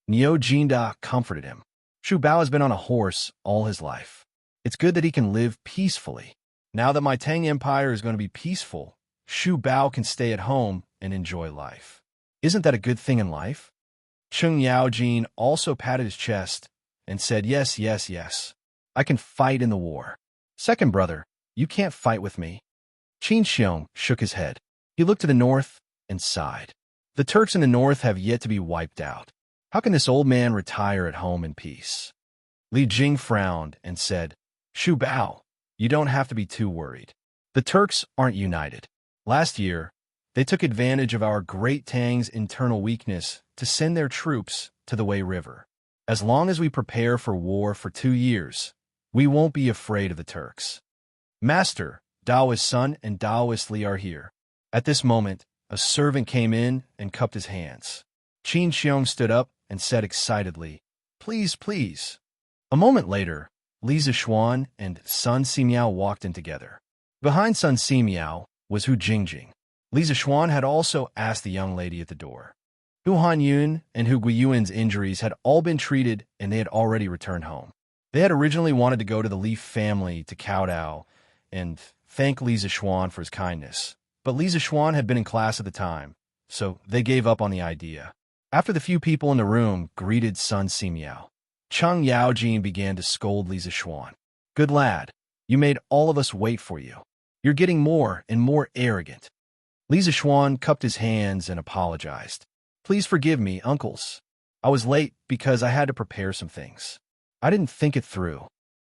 Niu Jinda comforted him. Shu Bao has been on a horse all his life. It's good that he can live peacefully. Now that my Tang Empire is going to be peaceful, Shu Bao can stay at home and enjoy life. Isn't that a good thing in life? Cheng Yao Jin also patted his chest and said, Yes, yes, yes. I can fight in the war. Second brother, you can't fight with me. Qin Xiong shook his head. He looked to the north and sighed. The Turks in the north have yet to be wiped out. How can this old man retire at home in peace? Li Jing frowned and said, Shu Bao, you don't have to be too worried. The Turks aren't united. Last year, they took advantage of our great Tang's internal weakness to send their troops to the Wei River. As long as we prepare for war for 2 years, we won't be afraid of the Turks. Master, Daoist Sun and Daoist Li are here. At this moment, a servant came in and cupped his hands. Qin Xiong stood up and said excitedly, "Please, please." A moment later, Li Zixuan and Sun Simiao walked in together. Behind Sun Simiao was Hu Jingjing. Li Zixuan had also asked the young lady at the door. Hu Hanyun and Hu Guiyuan's injuries had all been treated and they had already returned home. They had originally wanted to go to the Li family to kowtow and thank Li Zixuan for his kindness, but Li Zixuan had been in class at the time, so they gave up on the idea. After the few people in the room greeted Sun Simiao, Cheng Yaojin began to scold Li Zixuan. "Good lad, you made all of us wait for you. You're getting more and more arrogant." Li Zixuan cupped his hands and apologized. "Please forgive me, uncles. I was late because I had to prepare some things. I didn't think it through."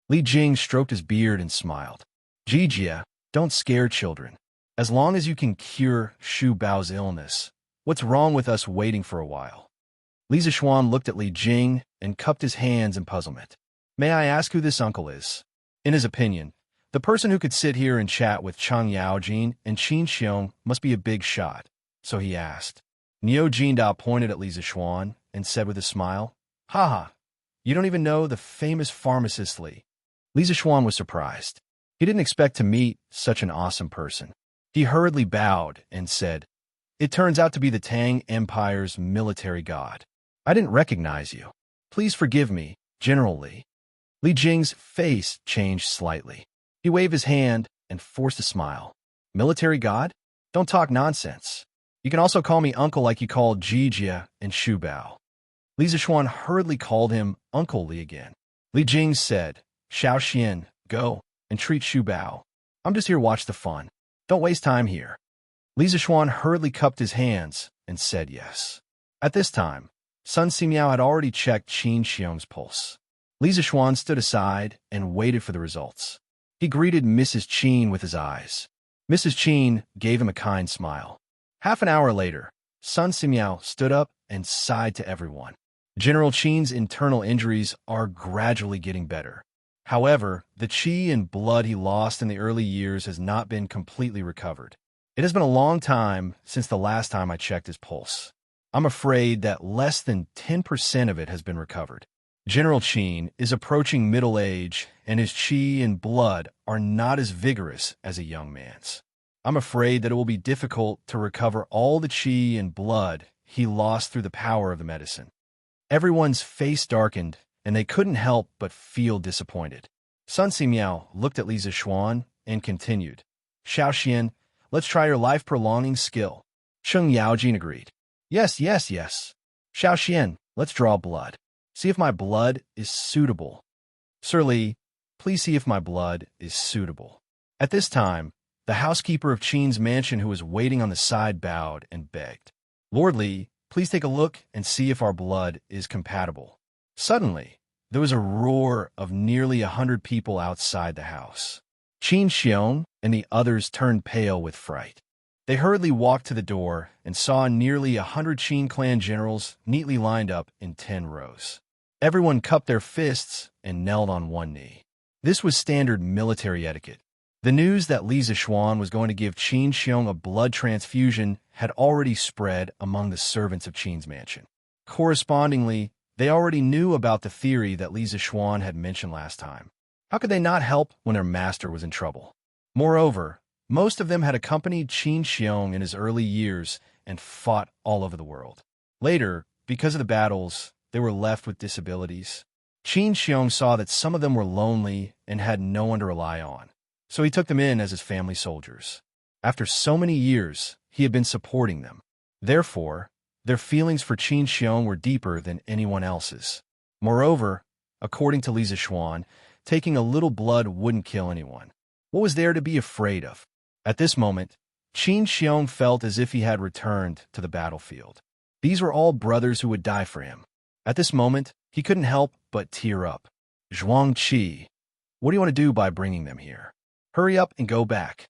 Li Jing stroked his beard and smiled. "Jijia, don't scare children. As long as you can cure Shu Bao's illness, what's wrong with us waiting for a while?" Li Zixuan looked at Li Jing and cupped his hands in puzzlement. "May I ask who this uncle is?" In his opinion, the person who could sit here and chat with Cheng Yaojin and Qin Xiong must be a big shot, so he asked. Niu Jindao pointed at Li Zixuan and said with a smile, "Haha, you don't even know the famous pharmacist Li." Li Zixuan was surprised. He didn't expect to meet such an awesome person. He hurriedly bowed and said, "It turns out to be the Tang Empire's military god. I didn't recognize you. Please forgive me, General Li." Li Jing's face changed slightly. He waved his hand and forced a smile. "Military god? Don't talk nonsense. You can also call me uncle like you called Jijia and Shu Bao." Li Zixuan hurriedly called him Uncle Li again. Li Jing said, "Xiao Xian, go and treat Shu Bao. I'm just here to watch the fun. Don't waste time here." Li Zixuan hurriedly cupped his hands and said yes. At this time, Sun Simiao had already checked Qin Xiong's pulse. Li Zixuan stood aside and waited for the results. He greeted Mrs. Qin with his eyes. Mrs. Qin gave him a kind smile. Half an hour later, Sun Simiao stood up and sighed to everyone. General Qin's internal injuries are gradually getting better. However, the qi and blood he lost in the early years has not been completely recovered. It has been a long time since the last time I checked his pulse. I'm afraid that less than 10% of it has been recovered. General Qin is approaching middle age, and his qi and blood are not as vigorous as a young man's. I'm afraid that it will be difficult to recover all the qi and blood he lost through the power of the medicine. Everyone's face darkened, and they couldn't help but feel disappointed. Sun Simiao looked at Li Zixuan and continued, "Xiao Xian, let's try your life-prolonging skill." Cheng Yaojin agreed. Yes. Xiao Xian, let's draw blood. See if my blood is suitable." "Sir Li, please see if my blood is suitable." At this time, the housekeeper of Qin's mansion who was waiting on the side bowed and begged, "Lord Li, please take a look and see if our blood is compatible." Suddenly, there was a roar of nearly 100 people outside the house. Qin Xiong and the others turned pale with fright. They hurriedly walked to the door and saw nearly 100 Qin clan generals neatly lined up in 10 rows. Everyone cupped their fists and knelt on one knee. This was standard military etiquette. The news that Li Zixuan was going to give Qin Xiong a blood transfusion had already spread among the servants of Qin's mansion. Correspondingly, they already knew about the theory that Li Zixuan had mentioned last time. How could they not help when their master was in trouble? Moreover, most of them had accompanied Qin Xiong in his early years and fought all over the world. Later, because of the battles, they were left with disabilities. Qin Xiong saw that some of them were lonely and had no one to rely on, so he took them in as his family soldiers. After so many years, he had been supporting them. Therefore, their feelings for Qin Xiong were deeper than anyone else's. Moreover, according to Li Zixuan, taking a little blood wouldn't kill anyone. What was there to be afraid of? At this moment, Qin Xiong felt as if he had returned to the battlefield. These were all brothers who would die for him. At this moment, he couldn't help but tear up. "Zhuang Qi, what do you want to do by bringing them here? Hurry up and go back."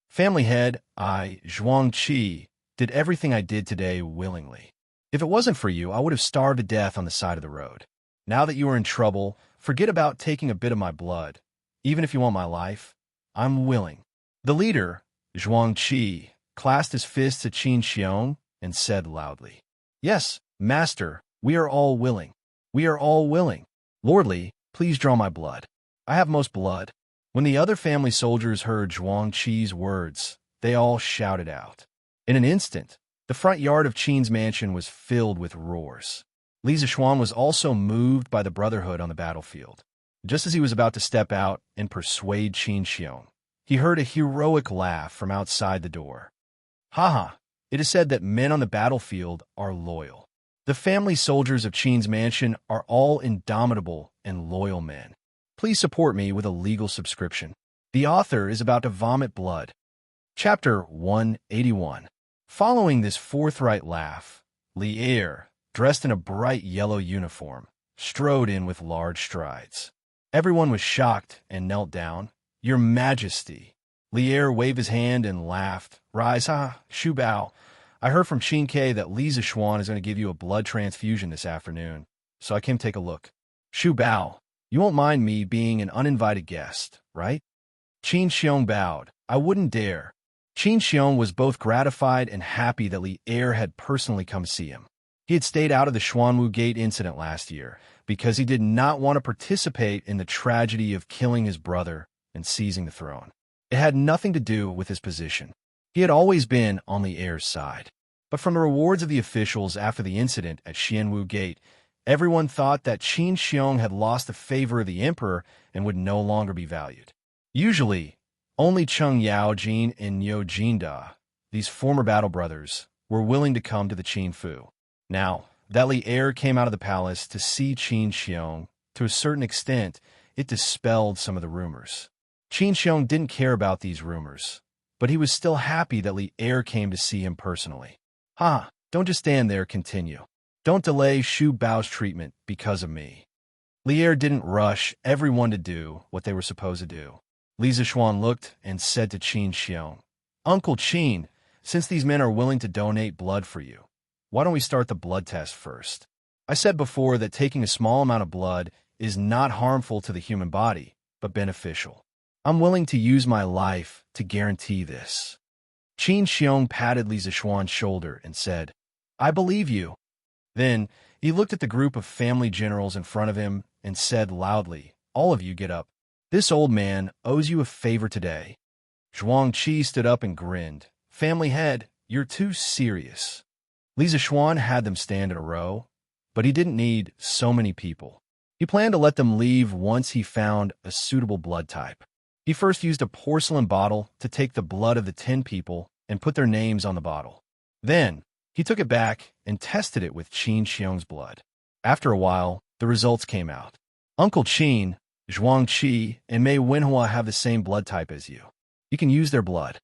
Family head, I, Zhuang Qi, did everything I did today willingly. If it wasn't for you, I would have starved to death on the side of the road. Now that you are in trouble, forget about taking a bit of my blood. Even if you want my life, I'm willing. The leader, Zhuang Qi, clasped his fists at Qin Xiong and said loudly, Yes, master, we are all willing. We are all willing. Lordly, please draw my blood. I have most blood. When the other family soldiers heard Zhuang Qi's words, they all shouted out. In an instant, the front yard of Qin's mansion was filled with roars. Li Zishuan was also moved by the brotherhood on the battlefield. Just as he was about to step out and persuade Qin Xiong, he heard a heroic laugh from outside the door. Haha, it is said that men on the battlefield are loyal. The family soldiers of Qin's mansion are all indomitable and loyal men. Please support me with a legal subscription. The author is about to vomit blood. Chapter 181. Following this forthright laugh, Li Er, dressed in a bright yellow uniform, strode in with large strides. Everyone was shocked and knelt down. Your Majesty. Li Er waved his hand and laughed. Rise, Shu Bao. I heard from Qin Ke that Li Zishuan is going to give you a blood transfusion this afternoon, so I came to take a look. Shu Bao, you won't mind me being an uninvited guest, right? Qin Xiong bowed. I wouldn't dare. Qin Xiong was both gratified and happy that Li Er had personally come see him. He had stayed out of the Xuanwu Gate incident last year because he did not want to participate in the tragedy of killing his brother and seizing the throne. It had nothing to do with his position. He had always been on Li Er's side. But from the rewards of the officials after the incident at Xianwu Gate, everyone thought that Qin Xiong had lost the favor of the emperor and would no longer be valued. Usually, only Cheng Yaojin and Niu Jinda, these former battle brothers, were willing to come to the Qin Fu. Now, that Li Er came out of the palace to see Qin Xiong, to a certain extent, it dispelled some of the rumors. Qin Xiong didn't care about these rumors, but he was still happy that Li Er came to see him personally. Don't just stand there, continue. Don't delay Shu Bao's treatment because of me. Li Er didn't rush everyone to do what they were supposed to do. Li Zishuan looked and said to Qin Xiong, Uncle Qin, since these men are willing to donate blood for you, why don't we start the blood test first? I said before that taking a small amount of blood is not harmful to the human body, but beneficial. I'm willing to use my life to guarantee this. Qin Xiong patted Li Zishuan's shoulder and said, I believe you. Then he looked at the group of family generals in front of him and said loudly, All of you get up. This old man owes you a favor today. Zhuang Qi stood up and grinned. Family head, you're too serious. Li Zishuan had them stand in a row, but he didn't need so many people. He planned to let them leave once he found a suitable blood type. He first used a porcelain bottle to take the blood of the 10 people and put their names on the bottle. Then, he took it back and tested it with Qin Xiong's blood. After a while, the results came out. Uncle Qin, Zhuang Qi, and Mei Wenhua have the same blood type as you. You can use their blood.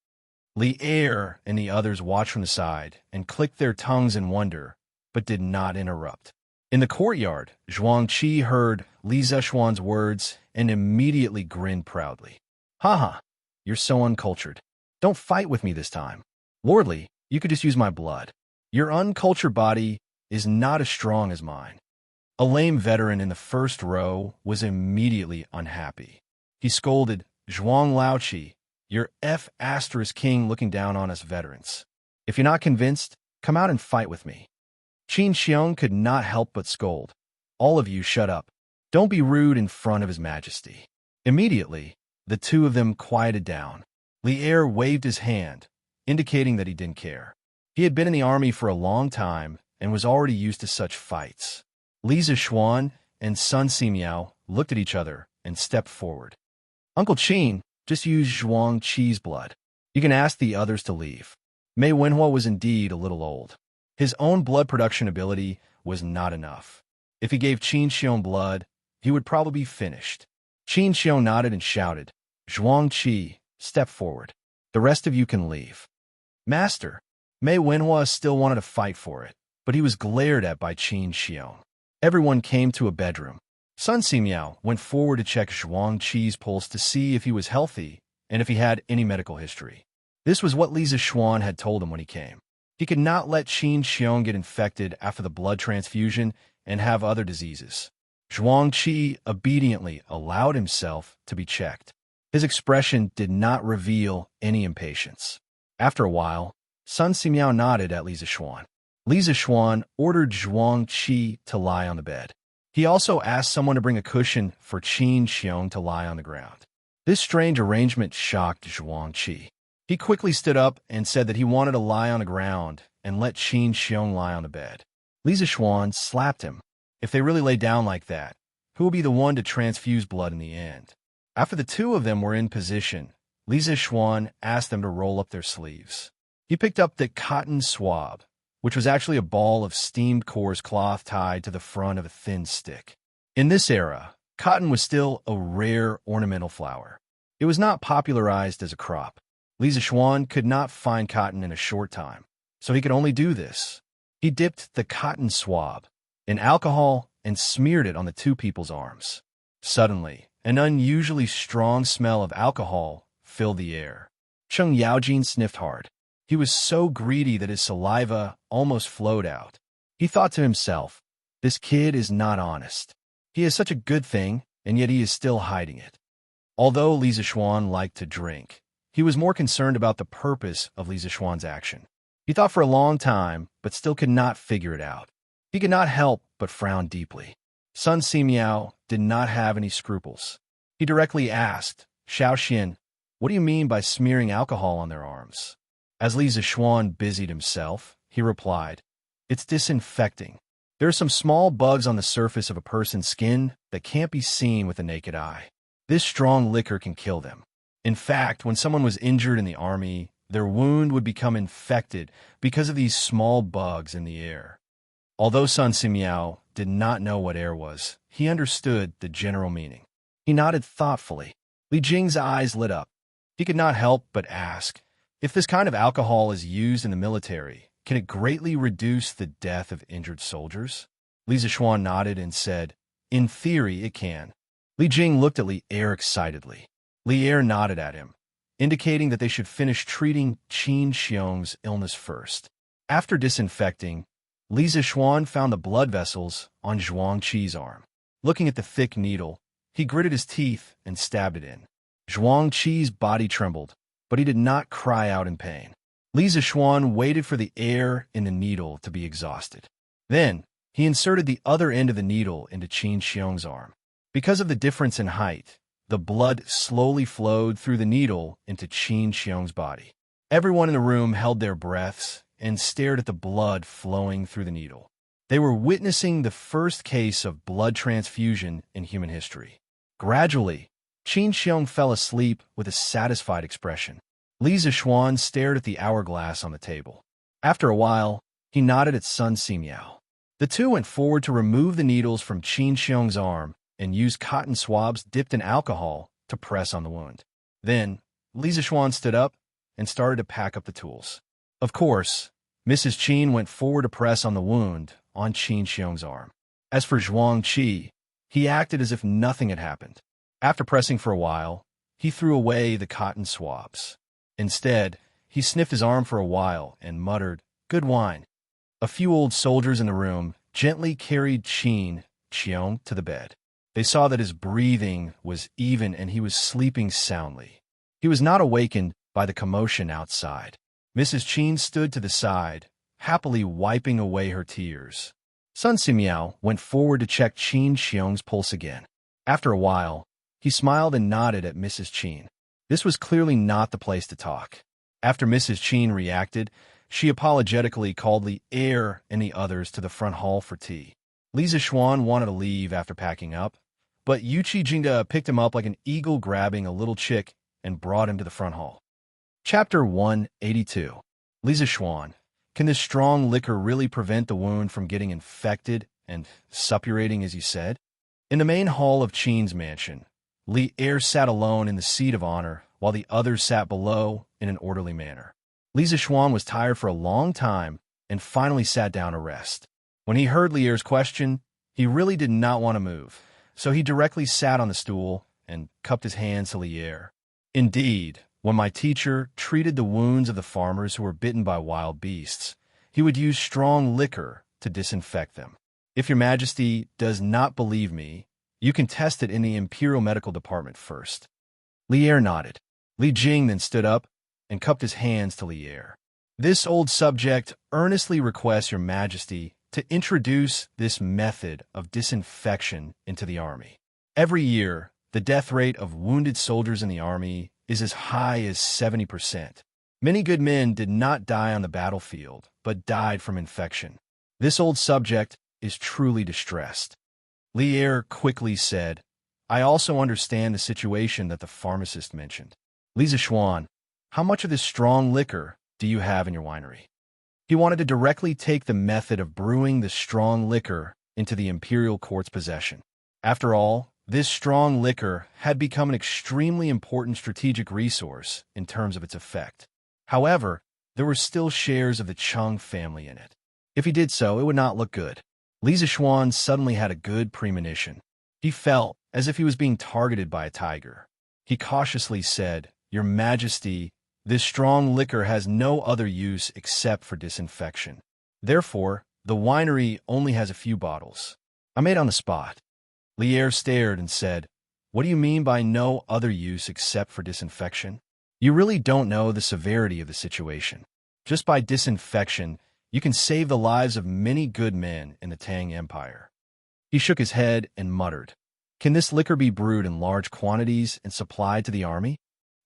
Li Er and the others watched from the side and clicked their tongues in wonder, but did not interrupt. In the courtyard, Zhuang Qi heard Li Zishuan's words and immediately grinned proudly. You're so uncultured. Don't fight with me this time. Lordly, you could just use my blood. Your uncultured body is not as strong as mine. A lame veteran in the first row was immediately unhappy. He scolded, Zhuang Laoqi, you're F*king looking down on us veterans. If you're not convinced, come out and fight with me. Qin Xiong could not help but scold. All of you shut up. Don't be rude in front of His Majesty. Immediately, the two of them quieted down. Li Er waved his hand, indicating that he didn't care. He had been in the army for a long time and was already used to such fights. Li Zishuan and Sun Simiao looked at each other and stepped forward. Uncle Qin, just use Zhuang Qi's blood. You can ask the others to leave. Mei Wenhua was indeed a little old. His own blood production ability was not enough. If he gave Qin Xiong blood, he would probably be finished. Qin Xiong nodded and shouted, Zhuang Qi, step forward. The rest of you can leave. Master, Mei Wenhua still wanted to fight for it, but he was glared at by Qin Xiong. Everyone came to a bedroom. Sun Simiao went forward to check Zhuang Qi's pulse to see if he was healthy and if he had any medical history. This was what Li Zishuan had told him when he came. He could not let Qin Xiong get infected after the blood transfusion and have other diseases. Zhuang Qi obediently allowed himself to be checked. His expression did not reveal any impatience. After a while, Sun Simiao nodded at Li Zishuan. Li Zishuan ordered Zhuang Qi to lie on the bed. He also asked someone to bring a cushion for Qin Xiong to lie on the ground. This strange arrangement shocked Zhuang Qi. He quickly stood up and said that he wanted to lie on the ground and let Qin Xiong lie on the bed. Li Zishuan slapped him. If they really lay down like that, who will be the one to transfuse blood in the end? After the two of them were in position, Li Zishuan asked them to roll up their sleeves. He picked up the cotton swab, which was actually a ball of steamed coarse cloth tied to the front of a thin stick. In this era, cotton was still a rare ornamental flower. It was not popularized as a crop. Li Zishuan could not find cotton in a short time, so he could only do this. He dipped the cotton swab in alcohol and smeared it on the two people's arms. Suddenly, an unusually strong smell of alcohol filled the air. Cheng Yaojin sniffed hard. He was so greedy that his saliva almost flowed out. He thought to himself, this kid is not honest. He is such a good thing, and yet he is still hiding it. Although Li Zishuan liked to drink, he was more concerned about the purpose of Li Zishuan's action. He thought for a long time, but still could not figure it out. He could not help but frown deeply. Sun Simiao did not have any scruples. He directly asked, Xiao Xin, what do you mean by smearing alcohol on their arms? As Li Zishuan busied himself, he replied, it's disinfecting. There are some small bugs on the surface of a person's skin that can't be seen with the naked eye. This strong liquor can kill them. In fact, when someone was injured in the army, their wound would become infected because of these small bugs in the air. Although Sun Simiao did not know what air was, he understood the general meaning. He nodded thoughtfully. Li Jing's eyes lit up. He could not help but ask, if this kind of alcohol is used in the military, can it greatly reduce the death of injured soldiers? Li Zishuan nodded and said, in theory, it can. Li Jing looked at Li Er excitedly. Li Er nodded at him, indicating that they should finish treating Qin Xiong's illness first. After disinfecting, Li Zishuan found the blood vessels on Zhuang Qi's arm. Looking at the thick needle, he gritted his teeth and stabbed it in. Zhuang Qi's body trembled, but he did not cry out in pain. Li Zishuan waited for the air in the needle to be exhausted. Then, he inserted the other end of the needle into Qin Xiong's arm. Because of the difference in height, the blood slowly flowed through the needle into Qin Xiong's body. Everyone in the room held their breaths and stared at the blood flowing through the needle. They were witnessing the first case of blood transfusion in human history. Gradually, Qin Xiong fell asleep with a satisfied expression. Li Zishuan stared at the hourglass on the table. After a while, he nodded at Sun Simiao. The two went forward to remove the needles from Qin Xiong's arm and used cotton swabs dipped in alcohol to press on the wound. Then, Li Zishuan stood up and started to pack up the tools. Of course, Mrs. Qin went forward to press on the wound on Qin Xiong's arm. As for Zhuang Qi, he acted as if nothing had happened. After pressing for a while, he threw away the cotton swabs. Instead, he sniffed his arm for a while and muttered, good wine. A few old soldiers in the room gently carried Qin Xiong to the bed. They saw that his breathing was even and he was sleeping soundly. He was not awakened by the commotion outside. Mrs. Qin stood to the side, happily wiping away her tears. Sun Simiao went forward to check Qin Xiong's pulse again. After a while, he smiled and nodded at Mrs. Qin. This was clearly not the place to talk. After Mrs. Qin reacted, she apologetically called Li Er and the others to the front hall for tea. Li Zishuan wanted to leave after packing up, but Yuqi Jingda picked him up like an eagle grabbing a little chick and brought him to the front hall. Chapter 182. Li Zishuan, can this strong liquor really prevent the wound from getting infected and suppurating as you said? In the main hall of Qin's mansion, Li Er sat alone in the seat of honor while the others sat below in an orderly manner. Li Zishuan was tired for a long time and finally sat down to rest. When he heard Li Er's question, he really did not want to move, so he directly sat on the stool and cupped his hands to Li Er. Indeed, When my teacher treated the wounds of the farmers who were bitten by wild beasts, he would use strong liquor to disinfect them. If your majesty does not believe me, you can test it in the Imperial Medical Department first." Lier nodded. Li Jing then stood up and cupped his hands to Lier. "This old subject earnestly requests your majesty to introduce this method of disinfection into the army. Every year, the death rate of wounded soldiers in the army is as high as 70%. Many good men did not die on the battlefield, but died from infection. This old subject is truly distressed." Lier quickly said, "I also understand the situation that the pharmacist mentioned. Li Zishuan, how much of this strong liquor do you have in your winery?" He wanted to directly take the method of brewing the strong liquor into the imperial court's possession. After all, this strong liquor had become an extremely important strategic resource in terms of its effect. However, there were still shares of the Chung family in it. If he did so, it would not look good. Li Zishuan suddenly had a good premonition. He felt as if he was being targeted by a tiger. He cautiously said, "Your Majesty, this strong liquor has no other use except for disinfection. Therefore, the winery only has a few bottles. I made on the spot." Lier stared and said, "What do you mean by no other use except for disinfection? You really don't know the severity of the situation. Just by disinfection, you can save the lives of many good men in the Tang Empire." He shook his head and muttered, "Can this liquor be brewed in large quantities and supplied to the army?"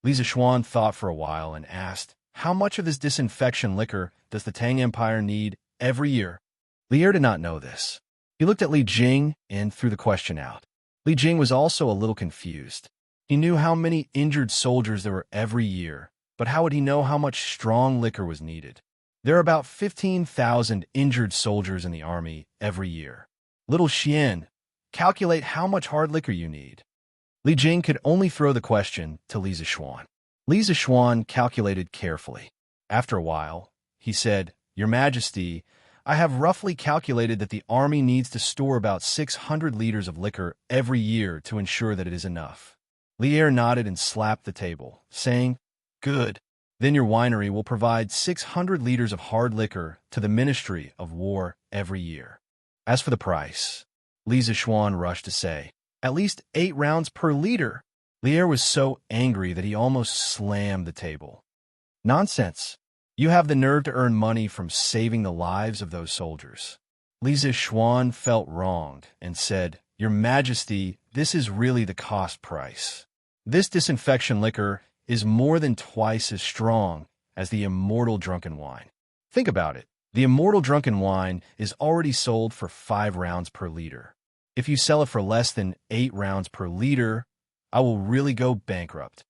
Li Zishuan thought for a while and asked, "How much of this disinfection liquor does the Tang Empire need every year?" Lier did not know this. He looked at Li Jing and threw the question out. Li Jing was also a little confused. He knew how many injured soldiers there were every year, but how would he know how much strong liquor was needed? There are about 15,000 injured soldiers in the army every year. Little Xian, calculate how much hard liquor you need. Li Jing could only throw the question to Li Zishuan. Li Zishuan calculated carefully. After a while, he said, "Your Majesty, I have roughly calculated that the army needs to store about 600 liters of liquor every year to ensure that it is enough." Lier nodded and slapped the table, saying, "Good. Then your winery will provide 600 liters of hard liquor to the Ministry of War every year. As for the price," Li Zishuan rushed to say, "at least 8 rounds per liter." Lier was so angry that he almost slammed the table. "Nonsense. You have the nerve to earn money from saving the lives of those soldiers." Li Zishuan felt wronged and said, "Your Majesty, this is really the cost price. This disinfection liquor is more than twice as strong as the immortal drunken wine. Think about it. The immortal drunken wine is already sold for 5 rounds per liter. If you sell it for less than 8 rounds per liter, I will really go bankrupt."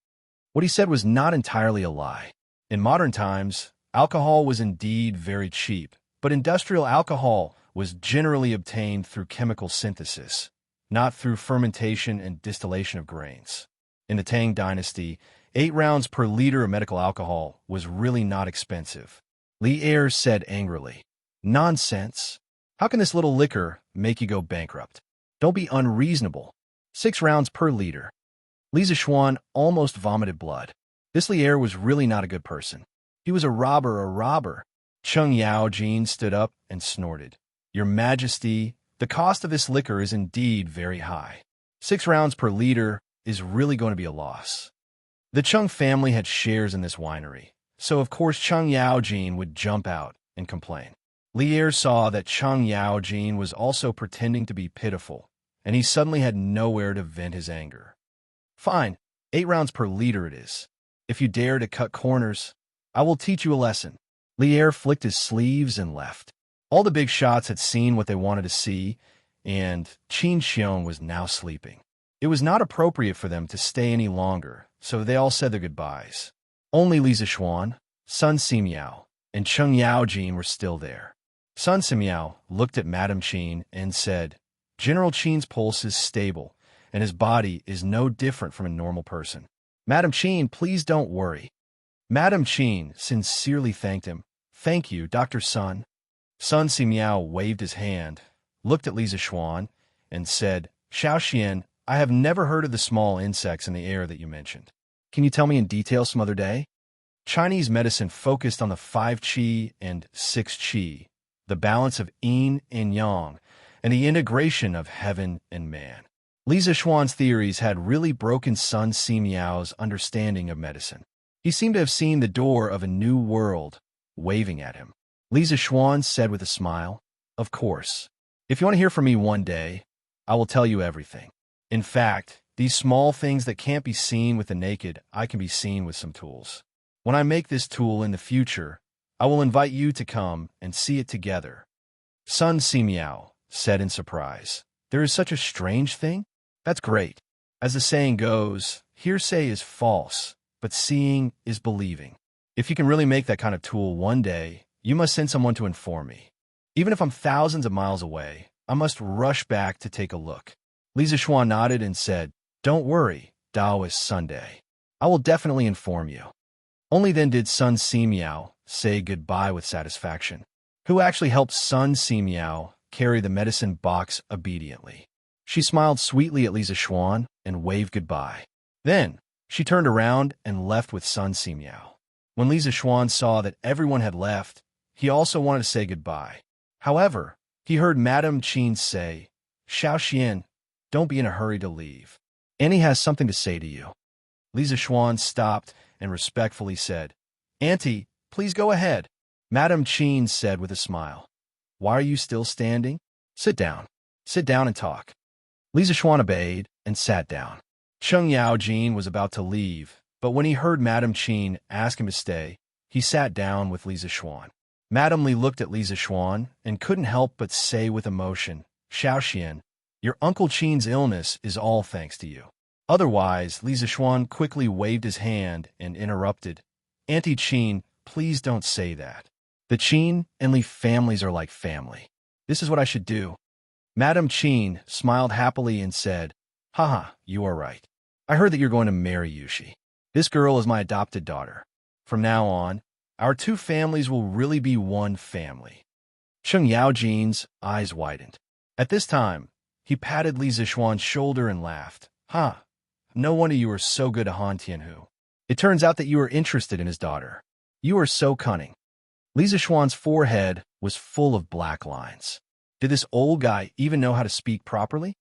What he said was not entirely a lie. In modern times, alcohol was indeed very cheap, but industrial alcohol was generally obtained through chemical synthesis, not through fermentation and distillation of grains. In the Tang Dynasty, 8 rounds per liter of medical alcohol was really not expensive. Lier said angrily, "Nonsense. How can this little liquor make you go bankrupt? Don't be unreasonable. 6 rounds per liter." Li Zishuan almost vomited blood. This Lier was really not a good person. He was a robber. Chung Yaojin stood up and snorted. "Your Majesty, the cost of this liquor is indeed very high. 6 rounds per liter is really going to be a loss." The Chung family had shares in this winery, so of course Chung Yaojin would jump out and complain. Lier saw that Chung Yaojin was also pretending to be pitiful, and he suddenly had nowhere to vent his anger. "Fine, 8 rounds per liter it is. If you dare to cut corners, I will teach you a lesson." Lier flicked his sleeves and left. All the big shots had seen what they wanted to see, and Qin Xiong was now sleeping. It was not appropriate for them to stay any longer, so they all said their goodbyes. Only Li Zishuan, Sun Simiao, and Chung Yaojin were still there. Sun Simiao looked at Madame Qin and said, "General Qin's pulse is stable, and his body is no different from a normal person. Madame Qin, please don't worry." Madame Qin sincerely thanked him. "Thank you, Dr. Sun." Sun Simiao waved his hand, looked at Li Zishuan, and said, "Xiao Xian, I have never heard of the small insects in the air that you mentioned. Can you tell me in detail some other day? Chinese medicine focused on the 5 qi and 6 qi, the balance of yin and yang, and the integration of heaven and man. Li Zixuan's theories had really broken Sun Simiao's understanding of medicine. He seemed to have seen the door of a new world waving at him. Li Zixuan said with a smile, "Of course. If you want to hear from me one day, I will tell you everything. In fact, these small things that can't be seen with the naked eye can be seen with some tools. When I make this tool in the future, I will invite you to come and see it together." Sun Simiao said in surprise, "There is such a strange thing? That's great. As the saying goes, hearsay is false, but seeing is believing. If you can really make that kind of tool one day, you must send someone to inform me. Even if I'm thousands of miles away, I must rush back to take a look." Li Zixuan nodded and said, "Don't worry, Taoist Sunday. I will definitely inform you." Only then did Sun Simiao say goodbye with satisfaction, who actually helped Sun Simiao carry the medicine box obediently. She smiled sweetly at Li Zixuan and waved goodbye. Then, she turned around and left with Sun Simiao. When Li Zixuan saw that everyone had left, he also wanted to say goodbye. However, he heard Madame Qin say, "Xiao Xian, don't be in a hurry to leave. Annie has something to say to you." Li Zixuan stopped and respectfully said, "Auntie, please go ahead." Madame Qin said with a smile, "Why are you still standing? Sit down. Sit down and talk." Li Zixuan obeyed and sat down. Cheng Yaojin was about to leave, but when he heard Madame Qin ask him to stay, he sat down with Li Zixuan. Madame Li looked at Li Zixuan and couldn't help but say with emotion, "Xiao Xian, your Uncle Qin's illness is all thanks to you." Otherwise, Li Zixuan quickly waved his hand and interrupted, "Auntie Qin, please don't say that. The Qin and Li families are like family. This is what I should do." Madame Qin smiled happily and said, "Haha, you are right. I heard that you're going to marry Yushi. This girl is my adopted daughter. From now on, our two families will really be one family." Cheng Yaojin's eyes widened. At this time, he patted Li Zixuan's shoulder and laughed. "Ha, no wonder you are so good to Han Tianhu. It turns out that you are interested in his daughter. You are so cunning." Li Zixuan's forehead was full of black lines. Did this old guy even know how to speak properly?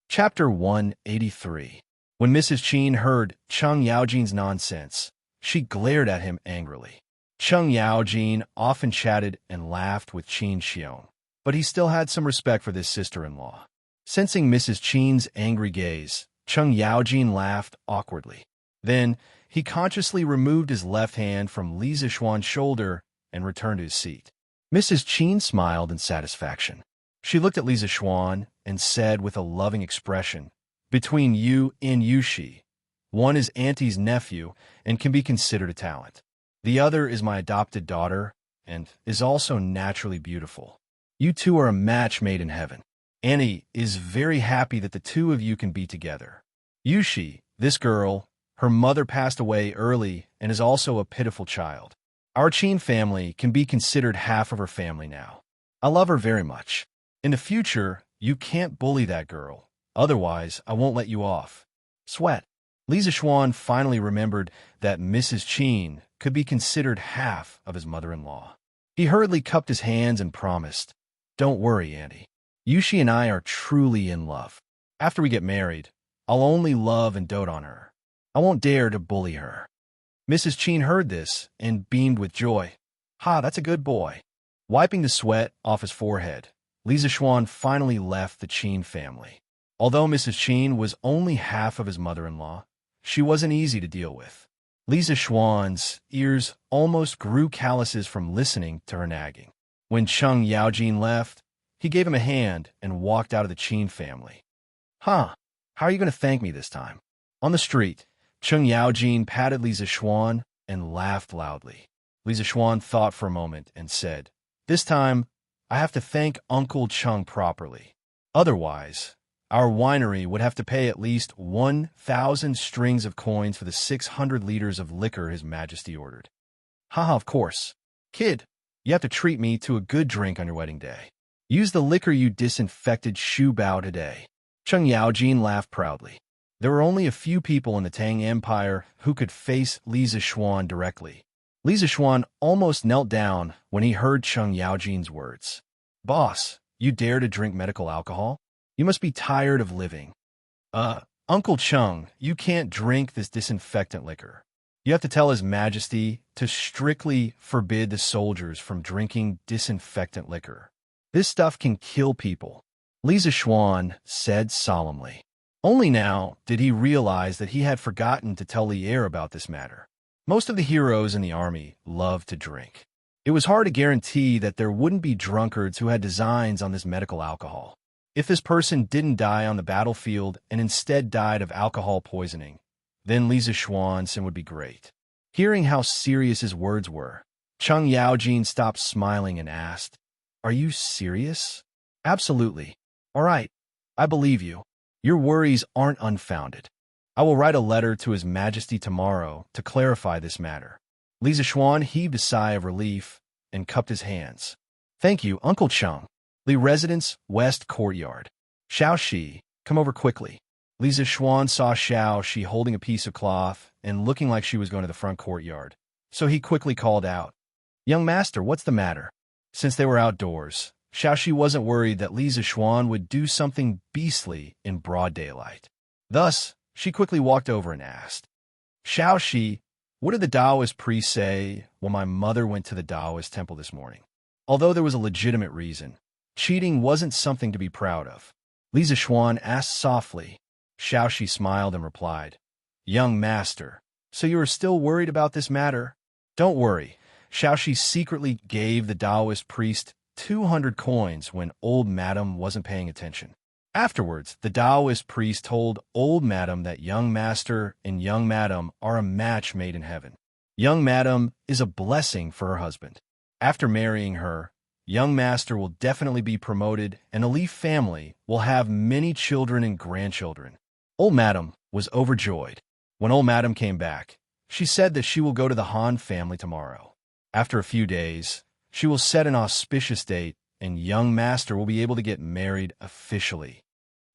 Chapter 183. When Mrs. Qin heard Cheng Yaojin's nonsense, she glared at him angrily. Cheng Yaojin often chatted and laughed with Qin Xiong, but he still had some respect for this sister-in-law. Sensing Mrs. Qin's angry gaze, Cheng Yaojin laughed awkwardly. Then, he consciously removed his left hand from Li Zixuan's shoulder and returned to his seat. Mrs. Qin smiled in satisfaction. She looked at Li Zixuan and said with a loving expression, "Between you and Yushi, one is Auntie's nephew and can be considered a talent. The other is my adopted daughter and is also naturally beautiful. You two are a match made in heaven. Annie is very happy that the two of you can be together. Yushi, this girl, her mother passed away early and is also a pitiful child. Our Qin family can be considered half of her family now. I love her very much. In the future, you can't bully that girl. Otherwise, I won't let you off." Sweat. Li Zixuan finally remembered that Mrs. Qin could be considered half of his mother-in-law. He hurriedly cupped his hands and promised, "Don't worry, Auntie. Yushi and I are truly in love. After we get married, I'll only love and dote on her. I won't dare to bully her." Mrs. Qin heard this and beamed with joy. "Ha, that's a good boy." Wiping the sweat off his forehead, Li Zixuan finally left the Qin family. Although Mrs. Qin was only half of his mother-in-law, she wasn't easy to deal with. Li Zixuan's ears almost grew calluses from listening to her nagging. When Cheng Yaojin left, he gave him a hand and walked out of the Qin family. "Huh, how are you going to thank me this time?" On the street, Cheng Yaojin patted Li Zixuan and laughed loudly. Li Zixuan thought for a moment and said, "This time, I have to thank Uncle Cheng properly. Otherwise, our winery would have to pay at least 1,000 strings of coins for the 600 liters of liquor His Majesty ordered." "Haha, of course. Kid, you have to treat me to a good drink on your wedding day. Use the liquor you disinfected Shu Bao today." Cheng Yaojin laughed proudly. There were only a few people in the Tang Empire who could face Li Zishuan directly. Li Zishuan almost knelt down when he heard Cheng Yaojin's words. "Boss, you dare to drink medical alcohol? You must be tired of living." Uncle Cheng, you can't drink this disinfectant liquor. You have to tell His Majesty to strictly forbid the soldiers from drinking disinfectant liquor. This stuff can kill people," Li Zishuan said solemnly. Only now did he realize that he had forgotten to tell Li Er about this matter. Most of the heroes in the army loved to drink. It was hard to guarantee that there wouldn't be drunkards who had designs on this medical alcohol. If this person didn't die on the battlefield and instead died of alcohol poisoning, then Li Zishuan's would be great. Hearing how serious his words were, Cheng Yaojin stopped smiling and asked, "Are you serious?" "Absolutely. All right, I believe you. Your worries aren't unfounded. I will write a letter to His Majesty tomorrow to clarify this matter." Li Zishuan heaved a sigh of relief and cupped his hands. "Thank you, Uncle Cheng." Li Residence, West Courtyard. "Xiao Shi, come over quickly." Li Zishuan saw Xiao Shi holding a piece of cloth and looking like she was going to the front courtyard, so he quickly called out, "Young master, what's the matter?" Since they were outdoors, Xiao Shi wasn't worried that Li Zishuan would do something beastly in broad daylight. Thus, she quickly walked over and asked, "Xiao Shi, what did the Taoist priest say when my mother went to the Taoist temple this morning?" Although there was a legitimate reason, cheating wasn't something to be proud of. Li Zishuan asked softly. Xiao Shi smiled and replied, "Young master, so you are still worried about this matter? Don't worry." Xiao Shi secretly gave the Taoist priest 200 coins when old madam wasn't paying attention. Afterwards, the Taoist priest told old madam that young master and young madam are a match made in heaven. Young madam is a blessing for her husband. After marrying her, young master will definitely be promoted and the Li family will have many children and grandchildren. Old madam was overjoyed. When old madam came back, she said that she will go to the Han family tomorrow. After a few days, she will set an auspicious date and young master will be able to get married officially.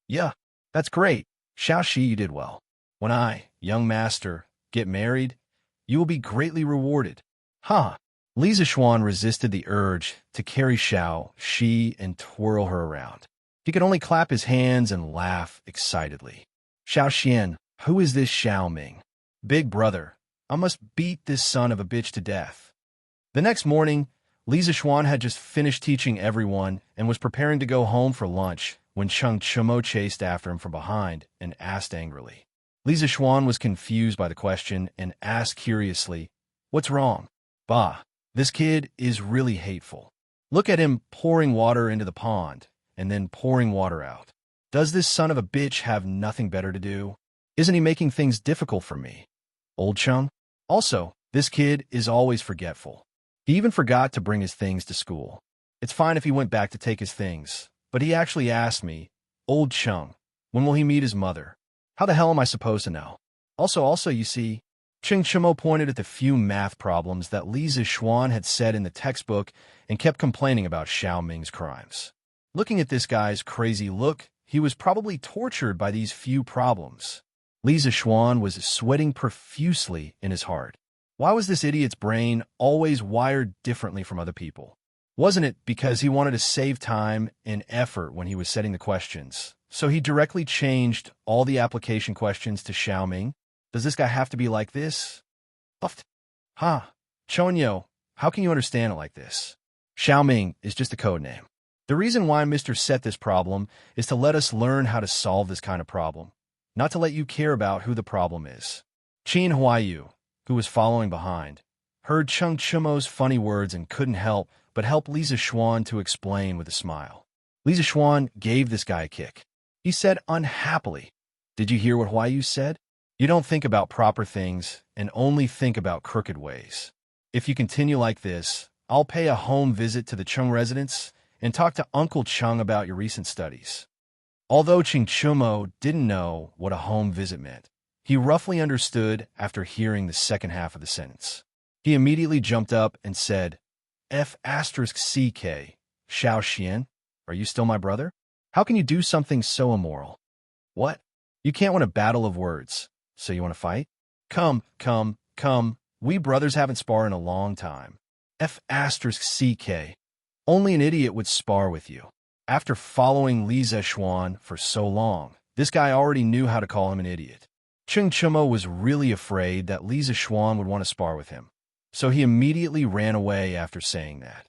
"Yeah, that's great. Xiao Shi, you did well. When I, young master, get married, you will be greatly rewarded." Li Zishuan resisted the urge to carry Xiao Shi and twirl her around. He could only clap his hands and laugh excitedly. "Xiao Xian, who is this Xiao Ming?" "Big brother, I must beat this son of a bitch to death." The next morning, Li Zishuan had just finished teaching everyone and was preparing to go home for lunch when Cheng Chumo chased after him from behind and asked angrily. Li Zishuan was confused by the question and asked curiously, "What's wrong?" "Bah, this kid is really hateful. Look at him pouring water into the pond and then pouring water out. Does this son of a bitch have nothing better to do? Isn't he making things difficult for me?" "Old Cheng? Also, this kid is always forgetful. He even forgot to bring his things to school. It's fine if he went back to take his things, but he actually asked me, 'Old Cheng, when will he meet his mother?' How the hell am I supposed to know? Also, you see," Cheng Chumo pointed at the few math problems that Li Zishuan had said in the textbook and kept complaining about Xiao Ming's crimes. Looking at this guy's crazy look, he was probably tortured by these few problems. Li Zishuan was sweating profusely in his heart. Why was this idiot's brain always wired differently from other people? Wasn't it because he wanted to save time and effort when he was setting the questions, so he directly changed all the application questions to Xiao Ming? Does this guy have to be like this? Chonyo, how can you understand it like this? Xiao Ming is just a code name. The reason why Mr. set this problem is to let us learn how to solve this kind of problem, not to let you care about who the problem is. Qin Huayu, who was following behind, heard Cheng Chumo's funny words and couldn't help but help Li Zishuan to explain with a smile. Li Zishuan gave this guy a kick. He said unhappily, "Did you hear what Huayu said? You don't think about proper things and only think about crooked ways. If you continue like this, I'll pay a home visit to the Cheng residence and talk to Uncle Cheng about your recent studies." Although Cheng Chumo didn't know what a home visit meant, he roughly understood after hearing the second half of the sentence. He immediately jumped up and said, F***CK, Xiao Xian, are you still my brother? How can you do something so immoral? What? You can't win a battle of words. So you want to fight? Come, come, come. We brothers haven't sparred in a long time. F***CK. Only an idiot would spar with you. After following Li Zexuan for so long, this guy already knew how to call him an idiot. Cheng Chimo was really afraid that Li Zexuan would want to spar with him, so he immediately ran away after saying that.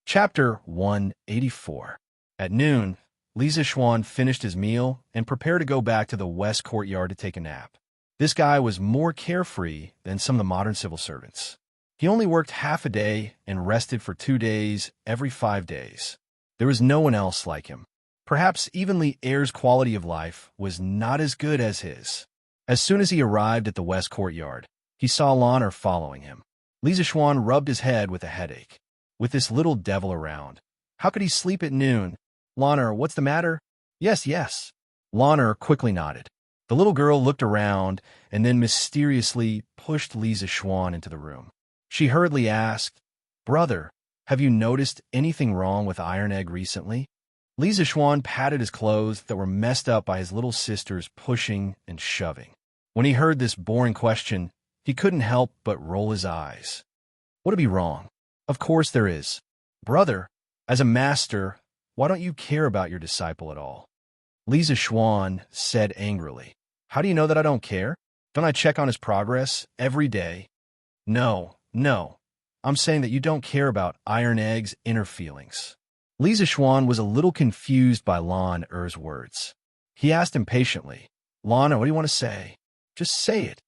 Chapter 184. At noon, Li Zexuan finished his meal and prepared to go back to the west courtyard to take a nap. This guy was more carefree than some of the modern civil servants. He only worked half a day and rested for 2 days every 5 days. There was no one else like him. Perhaps even Li Er's quality of life was not as good as his. As soon as he arrived at the west courtyard, he saw Lan following him. Li Zexuan rubbed his head with a headache. With this little devil around, how could he sleep at noon? Lan, what's the matter? Yes, yes. Lan quickly nodded. The little girl looked around and then mysteriously pushed Li Zexuan into the room. She hurriedly asked, Brother, have you noticed anything wrong with Iron Egg recently? Li Zexuan patted his clothes that were messed up by his little sister's pushing and shoving. When he heard this boring question, he couldn't help but roll his eyes. What'd be wrong? Of course there is. Brother, as a master, why don't you care about your disciple at all? Li Zexuan said angrily. How do you know that I don't care? Don't I check on his progress every day? No. I'm saying that you don't care about Iron Egg's inner feelings. Li Zexuan was a little confused by Lan Er's words. He asked impatiently, Lan, what do you want to say? Just say it.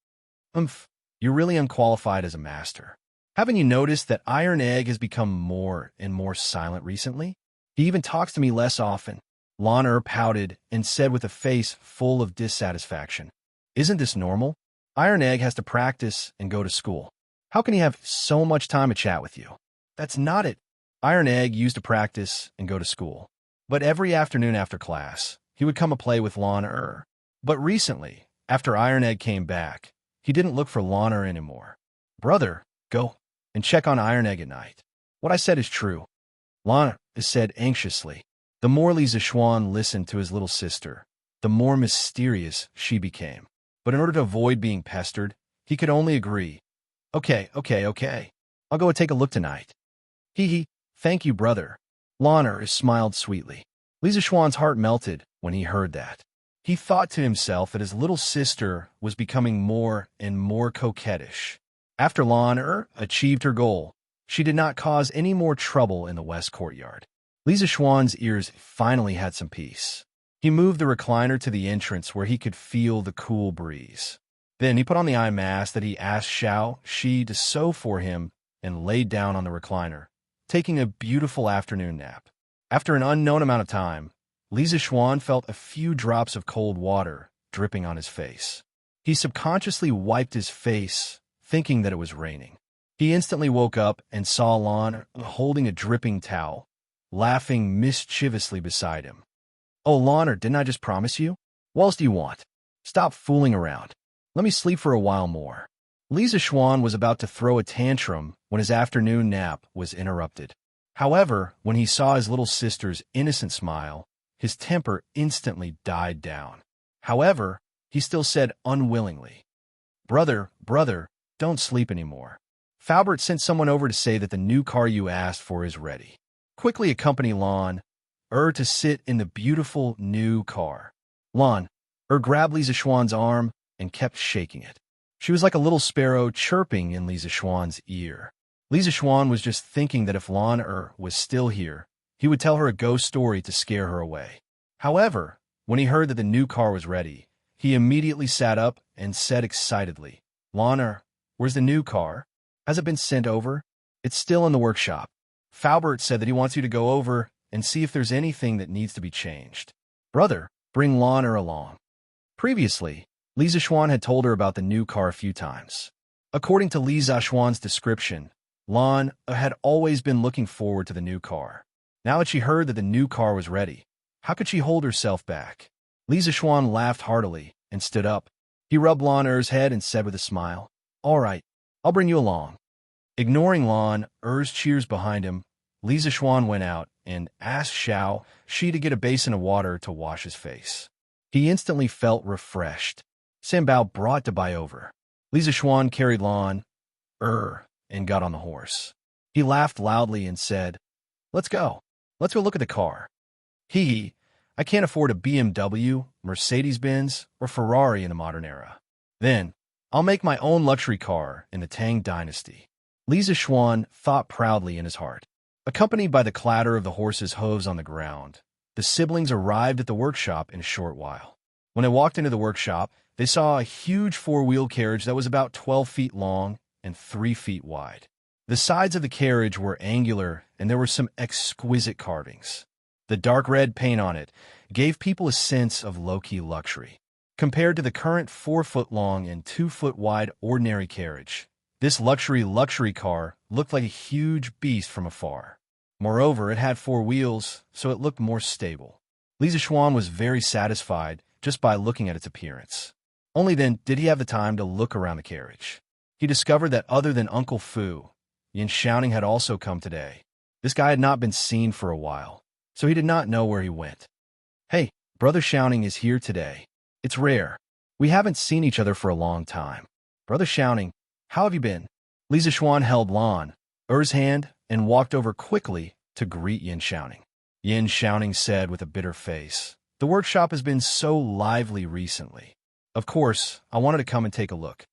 You're really unqualified as a master. Haven't you noticed that Iron Egg has become more and more silent recently? He even talks to me less often. Lan pouted and said with a face full of dissatisfaction, Isn't this normal? Iron Egg has to practice and go to school. How can he have so much time to chat with you? That's not it. Iron Egg used to practice and go to school. But every afternoon after class, he would come and play with Lan. But recently, after Iron Egg came back, he didn't look for Lan anymore. Brother, go and check on Iron Egg at night. What I said is true. Lan said anxiously. The more Li Zexuan listened to his little sister, the more mysterious she became. But in order to avoid being pestered, he could only agree. Okay. I'll go and take a look tonight. Hee, thank you, brother. Lan smiled sweetly. Li Zexuan's heart melted when he heard that. He thought to himself that his little sister was becoming more and more coquettish. After Lan achieved her goal, she did not cause any more trouble in the west courtyard. Li Zexuan's ears finally had some peace. He moved the recliner to the entrance where he could feel the cool breeze. Then he put on the eye mask that he asked Xiao Shi to sew for him and laid down on the recliner, taking a beautiful afternoon nap. After an unknown amount of time, Li Zexuan felt a few drops of cold water dripping on his face. He subconsciously wiped his face, thinking that it was raining. He instantly woke up and saw Lan holding a dripping towel, laughing mischievously beside him. Oh, Lan, didn't I just promise you? What else do you want? Stop fooling around. Let me sleep for a while more. Li Zexuan was about to throw a tantrum when his afternoon nap was interrupted. However, when he saw his little sister's innocent smile, his temper instantly died down. However, he still said unwillingly, Brother, don't sleep anymore. Faubert sent someone over to say that the new car you asked for is ready. Quickly accompany Lan to sit in the beautiful new car. Lan grabbed Li Zexuan's arm and kept shaking it. She was like a little sparrow chirping in Li Zexuan's ear. Li Zexuan was just thinking that if Lan was still here, he would tell her a ghost story to scare her away. However, when he heard that the new car was ready, he immediately sat up and said excitedly, Lan, where's the new car? Has it been sent over? It's still in the workshop. Faubert said that he wants you to go over and see if there's anything that needs to be changed. Brother, bring Lan along. Previously, Li Zexuan had told her about the new car a few times. According to Li Zexuan's description, Lan had always been looking forward to the new car. Now that she heard that the new car was ready, how could she hold herself back? Li Zexuan laughed heartily and stood up. He rubbed Lan head and said with a smile, All right, I'll bring you along. Ignoring Lan cheers behind him, Li Zexuan went out and asked Xiao Shi to get a basin of water to wash his face. He instantly felt refreshed. Sam Bao brought to buy over. Li Zixuan carried Lan, and got on the horse. He laughed loudly and said, "Let's go. Let's go look at the car. Hee, I can't afford a BMW, Mercedes-Benz, or Ferrari in the modern era. Then, I'll make my own luxury car in the Tang dynasty." Li Zixuan thought proudly in his heart. Accompanied by the clatter of the horse's hooves on the ground, the siblings arrived at the workshop in a short while. When they walked into the workshop, they saw a huge four-wheel carriage that was about 12 feet long and 3 feet wide. The sides of the carriage were angular, and there were some exquisite carvings. The dark red paint on it gave people a sense of low-key luxury. Compared to the current 4-foot-long and 2-foot-wide ordinary carriage, this luxury car looked like a huge beast from afar. Moreover, it had 4 wheels, so it looked more stable. Li Zixuan was very satisfied just by looking at its appearance. Only then did he have the time to look around the carriage. He discovered that other than Uncle Fu, enchanting had also come today. This guy had not been seen for a while, so he did not know where he went. "Hey, Brother Enchanting is here today. It's rare. We haven't seen each other for a long time. Brother Enchanting, how have you been?" Li Zixuan held Lan's hand and walked over quickly to greet Yin Xiaoning. Yin Xiaoning said with a bitter face, "The workshop has been so lively recently. Of course, I wanted to come and take a look.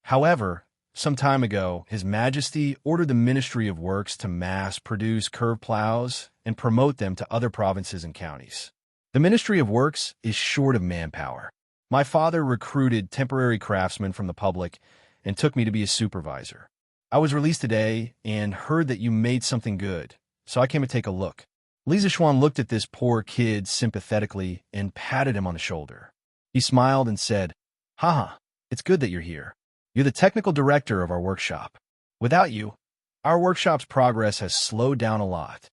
However, some time ago, His Majesty ordered the Ministry of Works to mass-produce curved plows and promote them to other provinces and counties. The Ministry of Works is short of manpower. My father recruited temporary craftsmen from the public and took me to be a supervisor. I was released today and heard that you made something good, so I came to take a look." Li Zixuan looked at this poor kid sympathetically and patted him on the shoulder. He smiled and said, "Haha, it's good that you're here. You're the technical director of our workshop. Without you, our workshop's progress has slowed down a lot."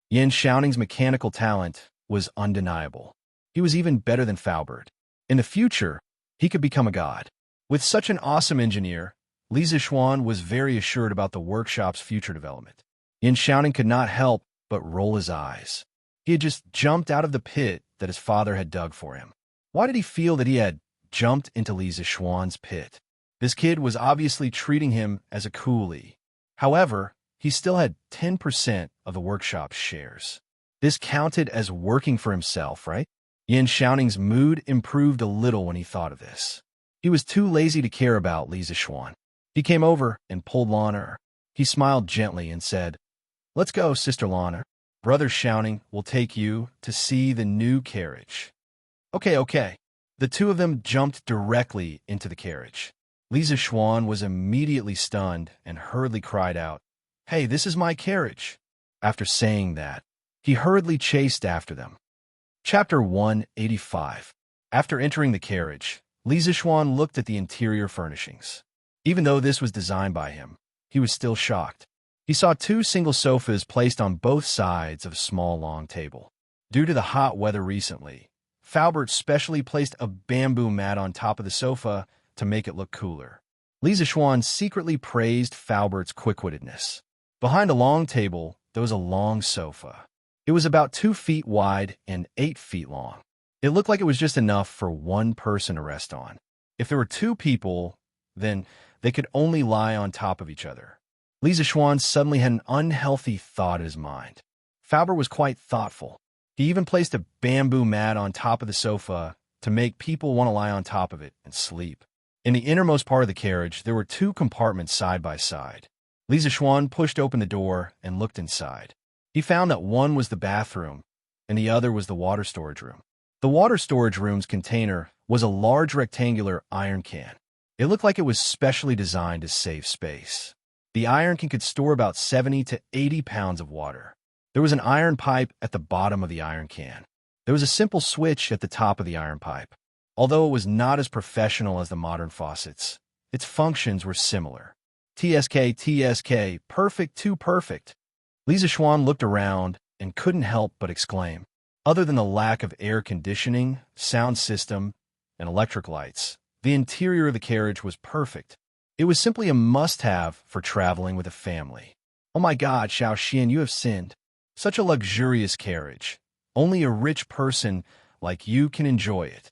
Yin Xiaoning's mechanical talent was undeniable. He was even better than Faubert. In the future, he could become a god. With such an awesome engineer, Li Zixuan was very assured about the workshop's future development. Yin Xiaoning could not help but roll his eyes. He had just jumped out of the pit that his father had dug for him. Why did he feel that he had jumped into Li Zixuan's pit? This kid was obviously treating him as a coolie. However, he still had 10% of the workshop's shares. This counted as working for himself, right? Yin Xiaoning's mood improved a little when he thought of this. He was too lazy to care about Li Zixuan. He came over and pulled Lan'er. He smiled gently and said, "Let's go, Sister Lan'er. Brother Xiaoning will take you to see the new carriage." Okay. The two of them jumped directly into the carriage. Li Zixuan was immediately stunned and hurriedly cried out, "Hey, this is my carriage." After saying that, he hurriedly chased after them. Chapter 185. After entering the carriage, Li Zixuan looked at the interior furnishings. Even though this was designed by him, he was still shocked. He saw 2 single sofas placed on both sides of a small long table. Due to the hot weather recently, Faubert specially placed a bamboo mat on top of the sofa to make it look cooler. Li Zixuan secretly praised Faubert's quick-wittedness. Behind a long table, there was a long sofa. It was about 2 feet wide and 8 feet long. It looked like it was just enough for one person to rest on. If there were 2 people, then they could only lie on top of each other. Li Zixuan suddenly had an unhealthy thought in his mind. Faubert was quite thoughtful. He even placed a bamboo mat on top of the sofa to make people want to lie on top of it and sleep. In the innermost part of the carriage, there were 2 compartments side by side. Li Zixuan pushed open the door and looked inside. He found that one was the bathroom and the other was the water storage room. The water storage room's container was a large rectangular iron can. It looked like it was specially designed to save space. The iron can could store about 70 to 80 pounds of water. There was an iron pipe at the bottom of the iron can. There was a simple switch at the top of the iron pipe. Although it was not as professional as the modern faucets, its functions were similar. TSK, perfect, too perfect. Li Zixuan looked around and couldn't help but exclaim. Other than the lack of air conditioning, sound system, and electric lights, the interior of the carriage was perfect. It was simply a must-have for traveling with a family. "Oh my God, Xiao Xian, you have sinned. Such a luxurious carriage. Only a rich person like you can enjoy it."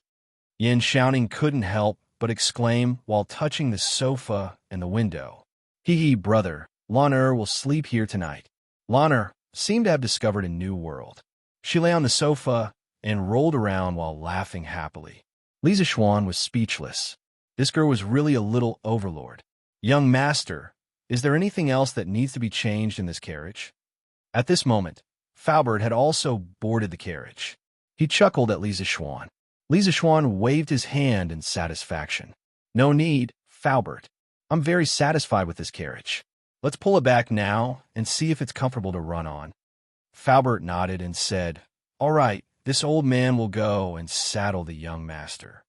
Yin shouting couldn't help but exclaim while touching the sofa and the window. Hee hee, brother, Lan will sleep here tonight. Lan seemed to have discovered a new world. She lay on the sofa and rolled around while laughing happily. Lisa Schwan was speechless. This girl was really a little overlord. Young master, is there anything else that needs to be changed in this carriage? At this moment, Faubert had also boarded the carriage. He chuckled at Lisa Schwan. Lisa Schwan waved his hand in satisfaction. No need, Faubert. I'm very satisfied with this carriage. Let's pull it back now and see if it's comfortable to run on. Faubert nodded and said, All right, this old man will go and saddle the young master.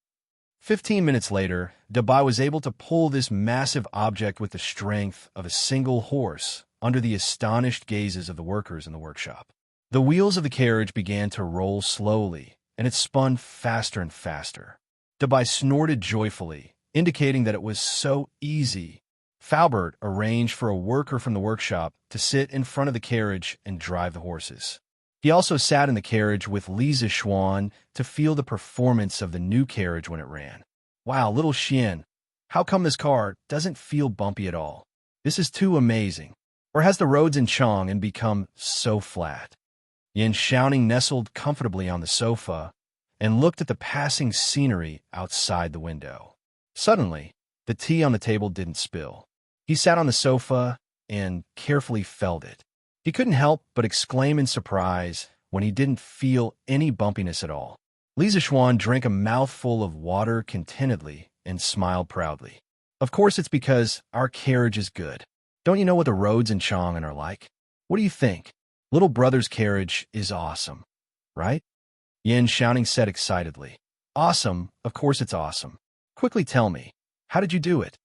15 minutes later, Dabai was able to pull this massive object with the strength of a single horse under the astonished gazes of the workers in the workshop. The wheels of the carriage began to roll slowly, and it spun faster and faster. Dabai snorted joyfully, indicating that it was so easy. Faubert arranged for a worker from the workshop to sit in front of the carriage and drive the horses. He also sat in the carriage with Lisa Schwan to feel the performance of the new carriage when it ran. Wow, little Xian, how come this car doesn't feel bumpy at all? This is too amazing. Or has the roads in Chang'an become so flat? Yin shouting nestled comfortably on the sofa and looked at the passing scenery outside the window. Suddenly, the tea on the table didn't spill. He sat on the sofa and carefully felt it. He couldn't help but exclaim in surprise when he didn't feel any bumpiness at all. Lisa Schwan drank a mouthful of water contentedly and smiled proudly. Of course it's because our carriage is good. Don't you know what the roads in Chang'an are like? What do you think? Little brother's carriage is awesome, right? Yin shouting said excitedly. Awesome, of course it's awesome. Quickly tell me, how did you do it?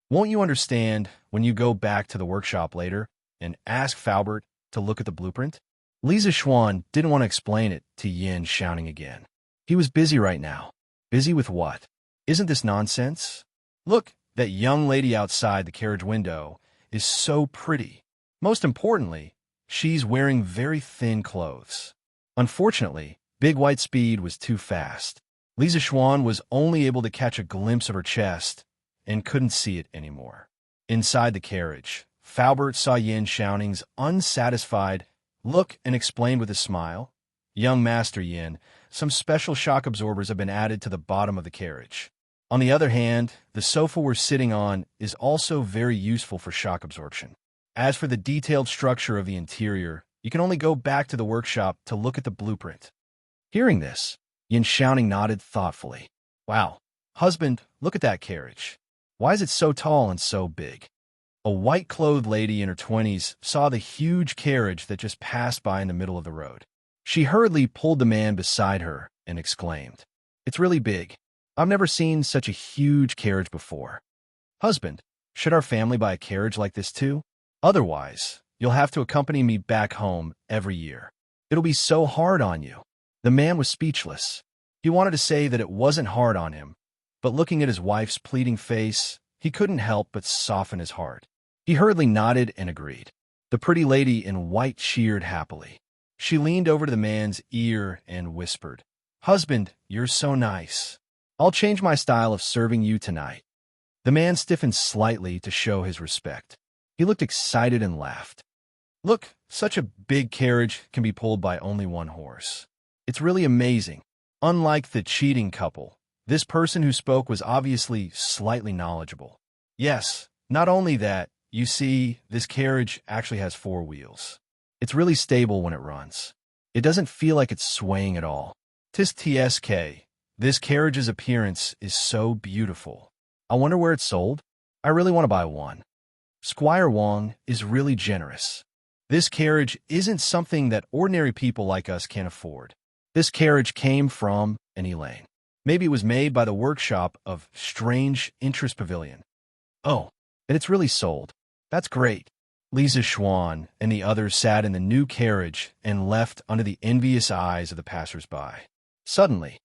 Won't you understand when you go back to the workshop later and ask Faubert to look at the blueprint? Lisa Schwan didn't want to explain it to Yin shouting again. He was busy right now. Busy with what? Isn't this nonsense? Look, that young lady outside the carriage window is so pretty. Most importantly, she's wearing very thin clothes. Unfortunately, Big White Speed was too fast. Lisa Schwan was only able to catch a glimpse of her chest and couldn't see it anymore. Inside the carriage, Faubert saw Yin Shouning's unsatisfied look and explained with a smile, Young Master Yin, some special shock absorbers have been added to the bottom of the carriage. On the other hand, the sofa we're sitting on is also very useful for shock absorption. As for the detailed structure of the interior, you can only go back to the workshop to look at the blueprint. Hearing this, Yin Shouting nodded thoughtfully. Wow, husband, look at that carriage. Why is it so tall and so big? A white-clothed lady in her 20s saw the huge carriage that just passed by in the middle of the road. She hurriedly pulled the man beside her and exclaimed, It's really big. I've never seen such a huge carriage before. Husband, should our family buy a carriage like this too? Otherwise, you'll have to accompany me back home every year. It'll be so hard on you. The man was speechless. He wanted to say that it wasn't hard on him, but looking at his wife's pleading face, he couldn't help but soften his heart. He hurriedly nodded and agreed. The pretty lady in white cheered happily. She leaned over to the man's ear and whispered, Husband, you're so nice. I'll change my style of serving you tonight. The man stiffened slightly to show his respect. He looked excited and laughed. Look, such a big carriage can be pulled by only one horse. It's really amazing. Unlike the cheating couple, this person who spoke was obviously slightly knowledgeable. Yes, not only that, you see, this carriage actually has 4 wheels. It's really stable when it runs. It doesn't feel like it's swaying at all. TSK, this carriage's appearance is so beautiful. I wonder where it's sold? I really want to buy one. Squire Wong is really generous. This carriage isn't something that ordinary people like us can afford. This carriage came from an Elaine. Maybe it was made by the workshop of Strange Interest Pavilion. Oh, and it's really sold. That's great. Lisa Schwan and the others sat in the new carriage and left under the envious eyes of the passers-by. Suddenly,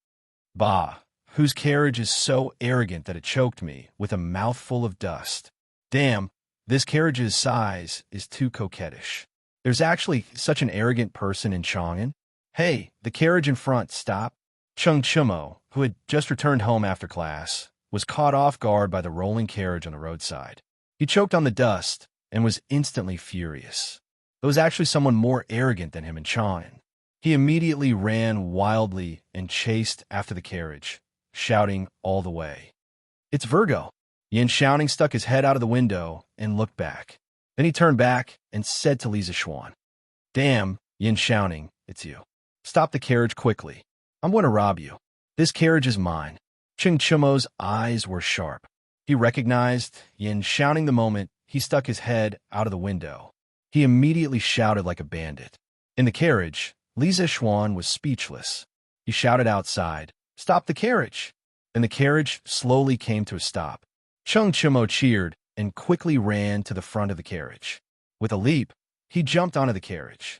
Bah, whose carriage is so arrogant that it choked me with a mouthful of dust. Damn, this carriage's size is too coquettish. There's actually such an arrogant person in Chang'an. Hey, the carriage in front, stop. Chung Chumo, who had just returned home after class, was caught off guard by the rolling carriage on the roadside. He choked on the dust and was instantly furious. There was actually someone more arrogant than him enchanting. He immediately ran wildly and chased after the carriage, shouting all the way, "It's Virgo!" Enchanting stuck his head out of the window and looked back. Then he turned back and said to Lisa Schwan, "Damn, Enchanting, it's you. Stop the carriage quickly. I'm going to rob you. This carriage is mine." Ching Chumo's eyes were sharp. He recognized Enchanting the moment he stuck his head out of the window. He immediately shouted like a bandit. In the carriage, Lisa Schwan was speechless. He shouted outside, "Stop the carriage!" Then the carriage slowly came to a stop. Chung Chumo cheered and quickly ran to the front of the carriage. With a leap, he jumped onto the carriage.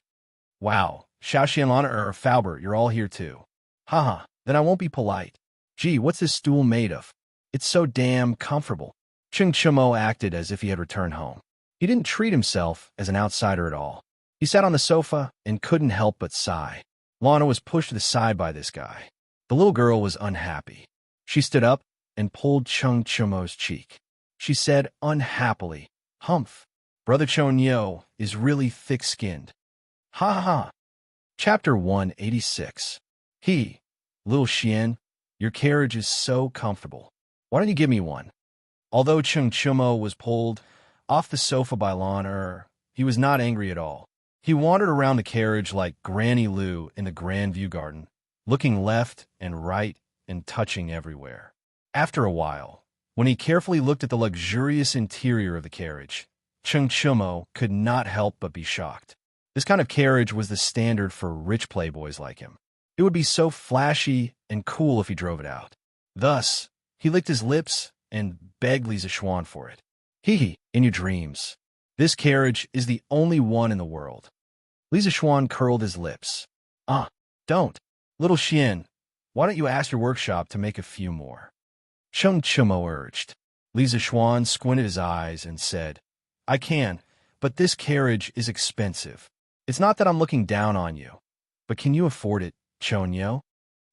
"Wow, Xiaoxian Lana or Faubert, you're all here too. Haha, then I won't be polite. Gee, what's this stool made of? It's so damn comfortable." Chung Chumo acted as if he had returned home. He didn't treat himself as an outsider at all. He sat on the sofa and couldn't help but sigh. Lana was pushed to the side by this guy. The little girl was unhappy. She stood up and pulled Chung Chumo's cheek. She said unhappily, "Humph, Brother Chonyo is really thick-skinned." Ha ha ha. Chapter 186. Little Xian, your carriage is so comfortable. Why don't you give me one?" Although Chung Chumo was pulled off the sofa by Lana, he was not angry at all. He wandered around the carriage like Granny Lou in the Grand View Garden, looking left and right and touching everywhere. After a while, when he carefully looked at the luxurious interior of the carriage, Chung Chumo could not help but be shocked. This kind of carriage was the standard for rich playboys like him. It would be so flashy and cool if he drove it out. Thus, he licked his lips and begged Lisa Schwan for it. In your dreams. This carriage is the only one in the world." Lisa Schwan curled his lips. Don't. Little Xian, why don't you ask your workshop to make a few more?" Chung Chumo urged. Lisa Schwan squinted his eyes and said, "I can, but this carriage is expensive. It's not that I'm looking down on you, but can you afford it, Chonyo?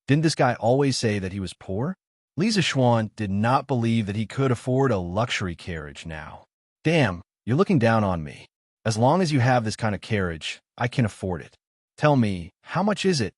Didn't this guy always say that he was poor?" Lisa Schwan did not believe that he could afford a luxury carriage now. "Damn, you're looking down on me. As long as you have this kind of carriage, I can afford it. Tell me, how much is it?"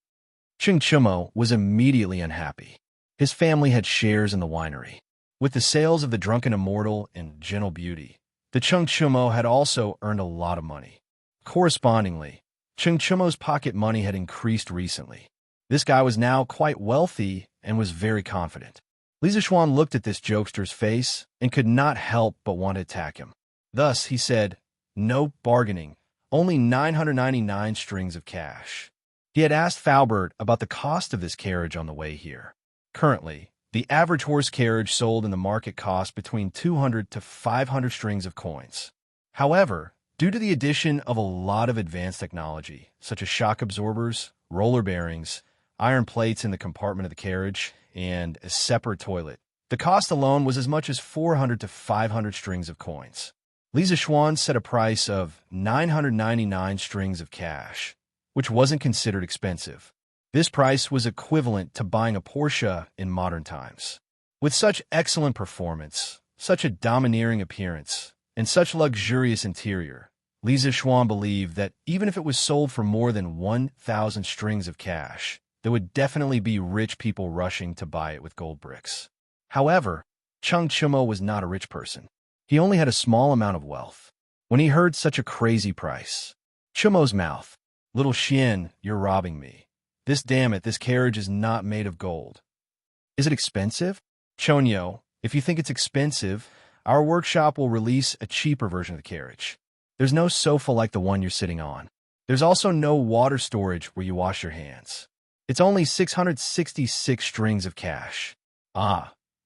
Chung Chumo was immediately unhappy. His family had shares in the winery. With the sales of the Drunken Immortal and Gentle Beauty, the Chung Chumo had also earned a lot of money. Correspondingly, Chung Chumo's pocket money had increased recently. This guy was now quite wealthy and was very confident. Lisa Schwan looked at this jokester's face and could not help but want to attack him. Thus, he said, "No bargaining, only 999 strings of cash." He had asked Faubert about the cost of this carriage on the way here. Currently, the average horse carriage sold in the market costs between 200 to 500 strings of coins. However, due to the addition of a lot of advanced technology, such as shock absorbers, roller bearings, iron plates in the compartment of the carriage, and a separate toilet, the cost alone was as much as 400 to 500 strings of coins. Lisa Schwan set a price of 999 strings of cash, which wasn't considered expensive. This price was equivalent to buying a Porsche in modern times. With such excellent performance, such a domineering appearance, and such luxurious interior, Lisa Schwan believed that even if it was sold for more than 1,000 strings of cash, there would definitely be rich people rushing to buy it with gold bricks. However, Chung Chumo was not a rich person. He only had a small amount of wealth. When he heard such a crazy price, Chumo's mouth, "Little Xian, you're robbing me. This carriage is not made of gold." "Is it expensive?" "Chonyo, if you think it's expensive, our workshop will release a cheaper version of the carriage. There's no sofa like the one you're sitting on. There's also no water storage where you wash your hands. It's only 666 strings of cash.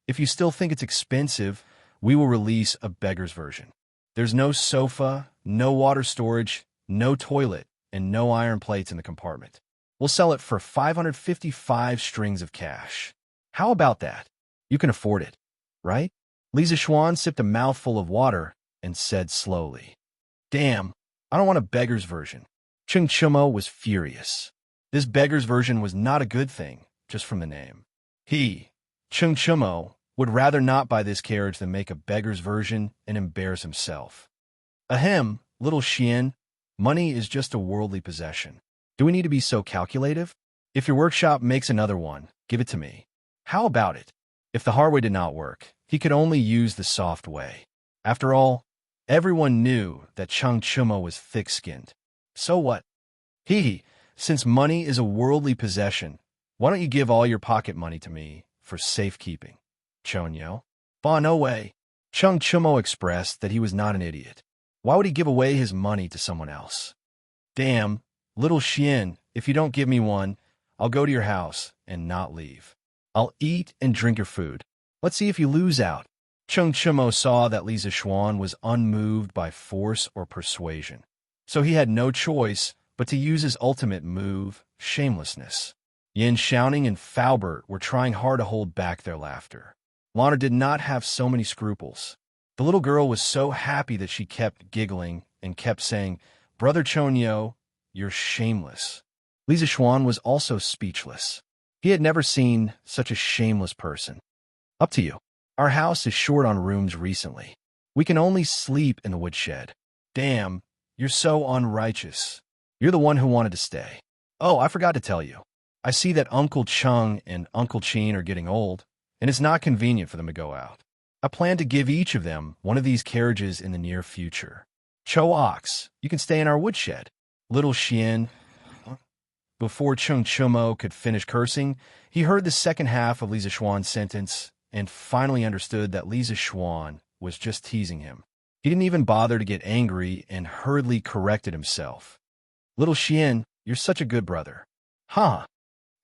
If you still think it's expensive, we will release a beggar's version. There's no sofa, no water storage, no toilet, and no iron plates in the compartment. We'll sell it for 555 strings of cash. How about that? You can afford it, right?" Lisa Schwan sipped a mouthful of water and said slowly, "Damn, I don't want a beggar's version." Chung Chumo was furious. This beggar's version was not a good thing, just from the name. Chung Chumo, would rather not buy this carriage than make a beggar's version and embarrass himself. Ahem, little Xian, money is just a worldly possession. Do we need to be so calculative? If your workshop makes another one, give it to me. How about it? If the hard way did not work, he could only use the soft way. After all, everyone knew that Chung Chumo was thick-skinned. So what? Since money is a worldly possession, why don't you give all your pocket money to me for safekeeping? Chonyo. Bah, no way. Chung Chumo expressed that he was not an idiot. Why would he give away his money to someone else? Damn, little Xian, if you don't give me one, I'll go to your house and not leave. I'll eat and drink your food. Let's see if you lose out. Chung Chumo saw that Li Zishuan was unmoved by force or persuasion, so he had no choice but to use his ultimate move, shamelessness. Yin Xiaoning and Faubert were trying hard to hold back their laughter. Lana did not have so many scruples. The little girl was so happy that she kept giggling and kept saying, "Brother Chonyo, you're shameless." Li Zishuan was also speechless. He had never seen such a shameless person. Up to you. Our house is short on rooms recently. We can only sleep in the woodshed. Damn, you're so unrighteous. You're the one who wanted to stay. Oh, I forgot to tell you. I see that Uncle Chung and Uncle Chin are getting old, and it's not convenient for them to go out. I plan to give each of them one of these carriages in the near future. Cho Ox, you can stay in our woodshed. Little Xian. Before Chung Chumo could finish cursing, he heard the second half of Li Zishuan's sentence and finally understood that Li Zishuan was just teasing him. He didn't even bother to get angry and hurriedly corrected himself. Little Xian, you're such a good brother. Huh?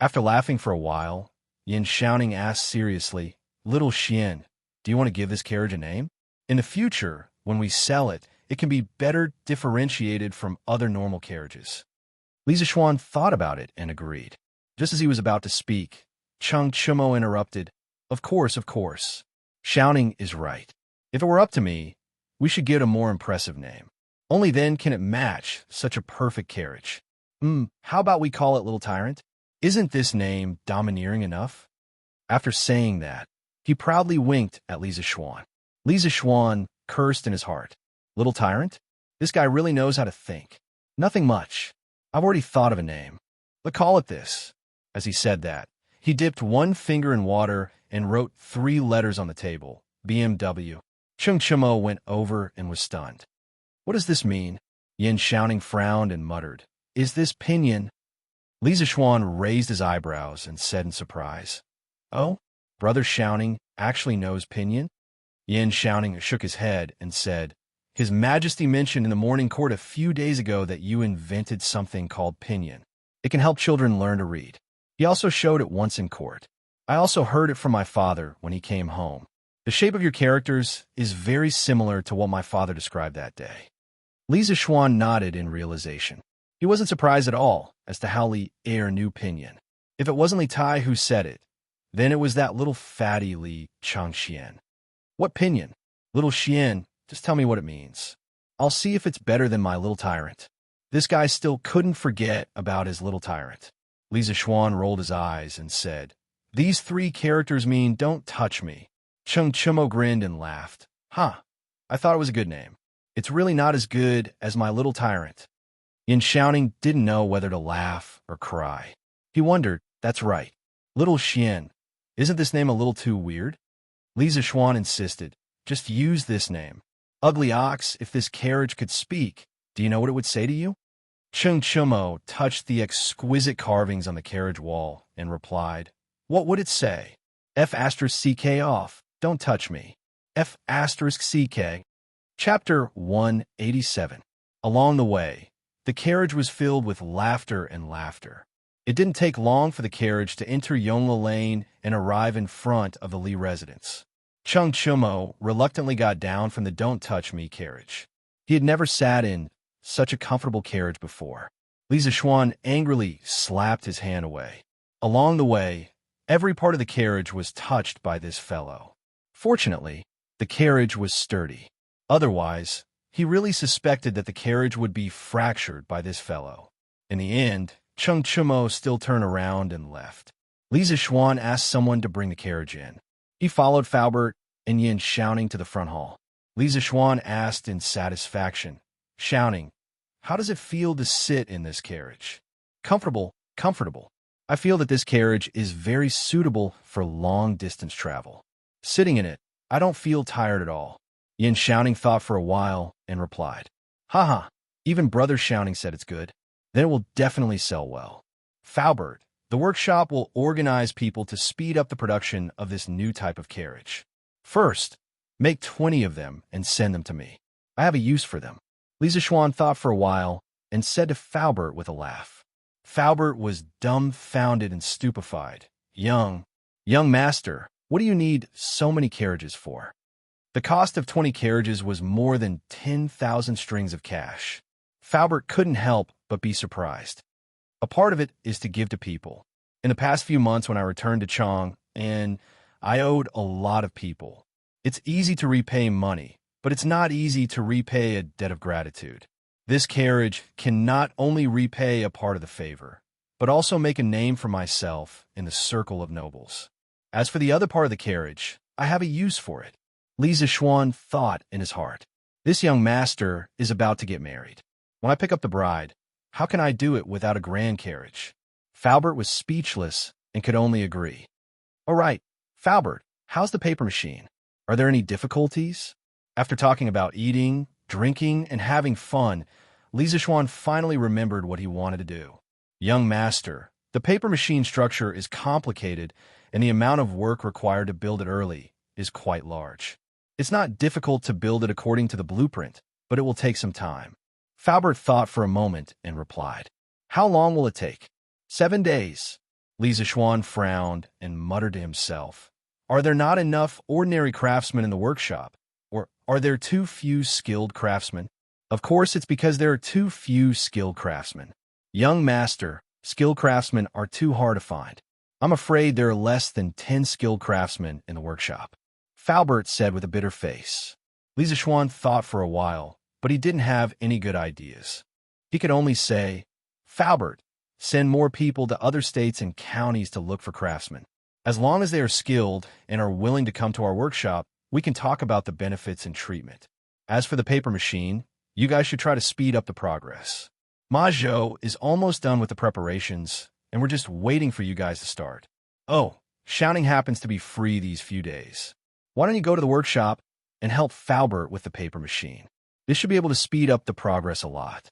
After laughing for a while, Yin Xiaoning asked seriously, Little Xian, do you want to give this carriage a name? In the future, when we sell it, it can be better differentiated from other normal carriages. Li Zishuan thought about it and agreed. Just as he was about to speak, Chung Chumo interrupted, Of course. Xiaoning is right. If it were up to me, we should give it a more impressive name. Only then can it match such a perfect carriage. How about we call it Little Tyrant? Isn't this name domineering enough? After saying that, he proudly winked at Li Zishuan. Li Zishuan cursed in his heart. Little Tyrant? This guy really knows how to think. Nothing much. I've already thought of a name. Let's call it this. As he said that, he dipped one finger in water and wrote 3 letters on the table. BMW. Chung Chumo went over and was stunned. What does this mean? Yin Xiaoning frowned and muttered. Is this pinyin? Li Zishuan raised his eyebrows and said in surprise, Oh, Brother Xiaoning actually knows pinyin? Yin Xiaoning shook his head and said, His Majesty mentioned in the morning court a few days ago that you invented something called pinyin. It can help children learn to read. He also showed it once in court. I also heard it from my father when he came home. The shape of your characters is very similar to what my father described that day. Li Zishuan nodded in realization. He wasn't surprised at all as to how Li Er knew pinyin. If it wasn't Li Tai who said it, then it was that little fatty Li Changxian. What pinyin? Little Xian, just tell me what it means. I'll see if it's better than my Little Tyrant. This guy still couldn't forget about his Little Tyrant. Li Zishuan rolled his eyes and said, These 3 characters mean don't touch me. Chung Chumo grinned and laughed. I thought it was a good name. It's really not as good as my Little Tyrant. Yin Xiaoning didn't know whether to laugh or cry. He wondered, that's right. Little Xian, isn't this name a little too weird? Li Zishuan insisted, just use this name. Ugly Ox, if this carriage could speak, do you know what it would say to you? Chung Chumo touched the exquisite carvings on the carriage wall and replied, What would it say? F***CK off, don't touch me. F***CK. Chapter 187. Along the way, the carriage was filled with laughter and laughter. It didn't take long for the carriage to enter Yongla Lane and arrive in front of the Li residence. Chung Chumo reluctantly got down from the Don't Touch Me carriage. He had never sat in such a comfortable carriage before. Li Zishuan angrily slapped his hand away. Along the way, every part of the carriage was touched by this fellow. Fortunately, the carriage was sturdy. Otherwise, he really suspected that the carriage would be fractured by this fellow. In the end, Chung Chumo still turned around and left. Lisa Schwan asked someone to bring the carriage in. He followed Faubert and Yin shouting to the front hall. Lisa Schwan asked in satisfaction, shouting, "How does it feel to sit in this carriage?" "Comfortable, comfortable. I feel that this carriage is very suitable for long-distance travel. Sitting in it, I don't feel tired at all." Yin shouting thought for a while and replied, "Haha, even Brother Shouting said it's good. Then it will definitely sell well." Faubert, the workshop will organize people to speed up the production of this new type of carriage. First, make 20 of them and send them to me. I have a use for them. Lisa Schwan thought for a while and said to Faubert with a laugh. Faubert was dumbfounded and stupefied. Young master, what do you need so many carriages for?" The cost of 20 carriages was more than 10,000 strings of cash. Faubert couldn't help but be surprised. A part of it is to give to people. In the past few months when I returned to Chong, and I owed a lot of people. It's easy to repay money, but it's not easy to repay a debt of gratitude. This carriage can not only repay a part of the favor, but also make a name for myself in the circle of nobles. As for the other part of the carriage, I have a use for it. Lisa Schwan thought in his heart. This young master is about to get married. When I pick up the bride, how can I do it without a grand carriage? Faubert was speechless and could only agree. "All right, Faubert, how's the paper machine? Are there any difficulties?" After talking about eating, drinking, and having fun, Lisa Schwan finally remembered what he wanted to do. "Young master, the paper machine structure is complicated and the amount of work required to build it early is quite large. It's not difficult to build it according to the blueprint, but it will take some time." Faubert thought for a moment and replied, "How long will it take?" 7 days. Lisa Schwan frowned and muttered to himself, "Are there not enough ordinary craftsmen in the workshop? Or are there too few skilled craftsmen? Of course, it's because there are too few skilled craftsmen. Young master, skilled craftsmen are too hard to find. I'm afraid there are less than 10 skilled craftsmen in the workshop." Faubert said with a bitter face. Lisa Schwan thought for a while, but he didn't have any good ideas. He could only say, "Faubert, send more people to other states and counties to look for craftsmen. As long as they are skilled and are willing to come to our workshop, we can talk about the benefits and treatment. As for the paper machine, you guys should try to speed up the progress. Majo is almost done with the preparations, and we're just waiting for you guys to start. Oh, Shouting happens to be free these few days. Why don't you go to the workshop and help Faubert with the paper machine? This should be able to speed up the progress a lot."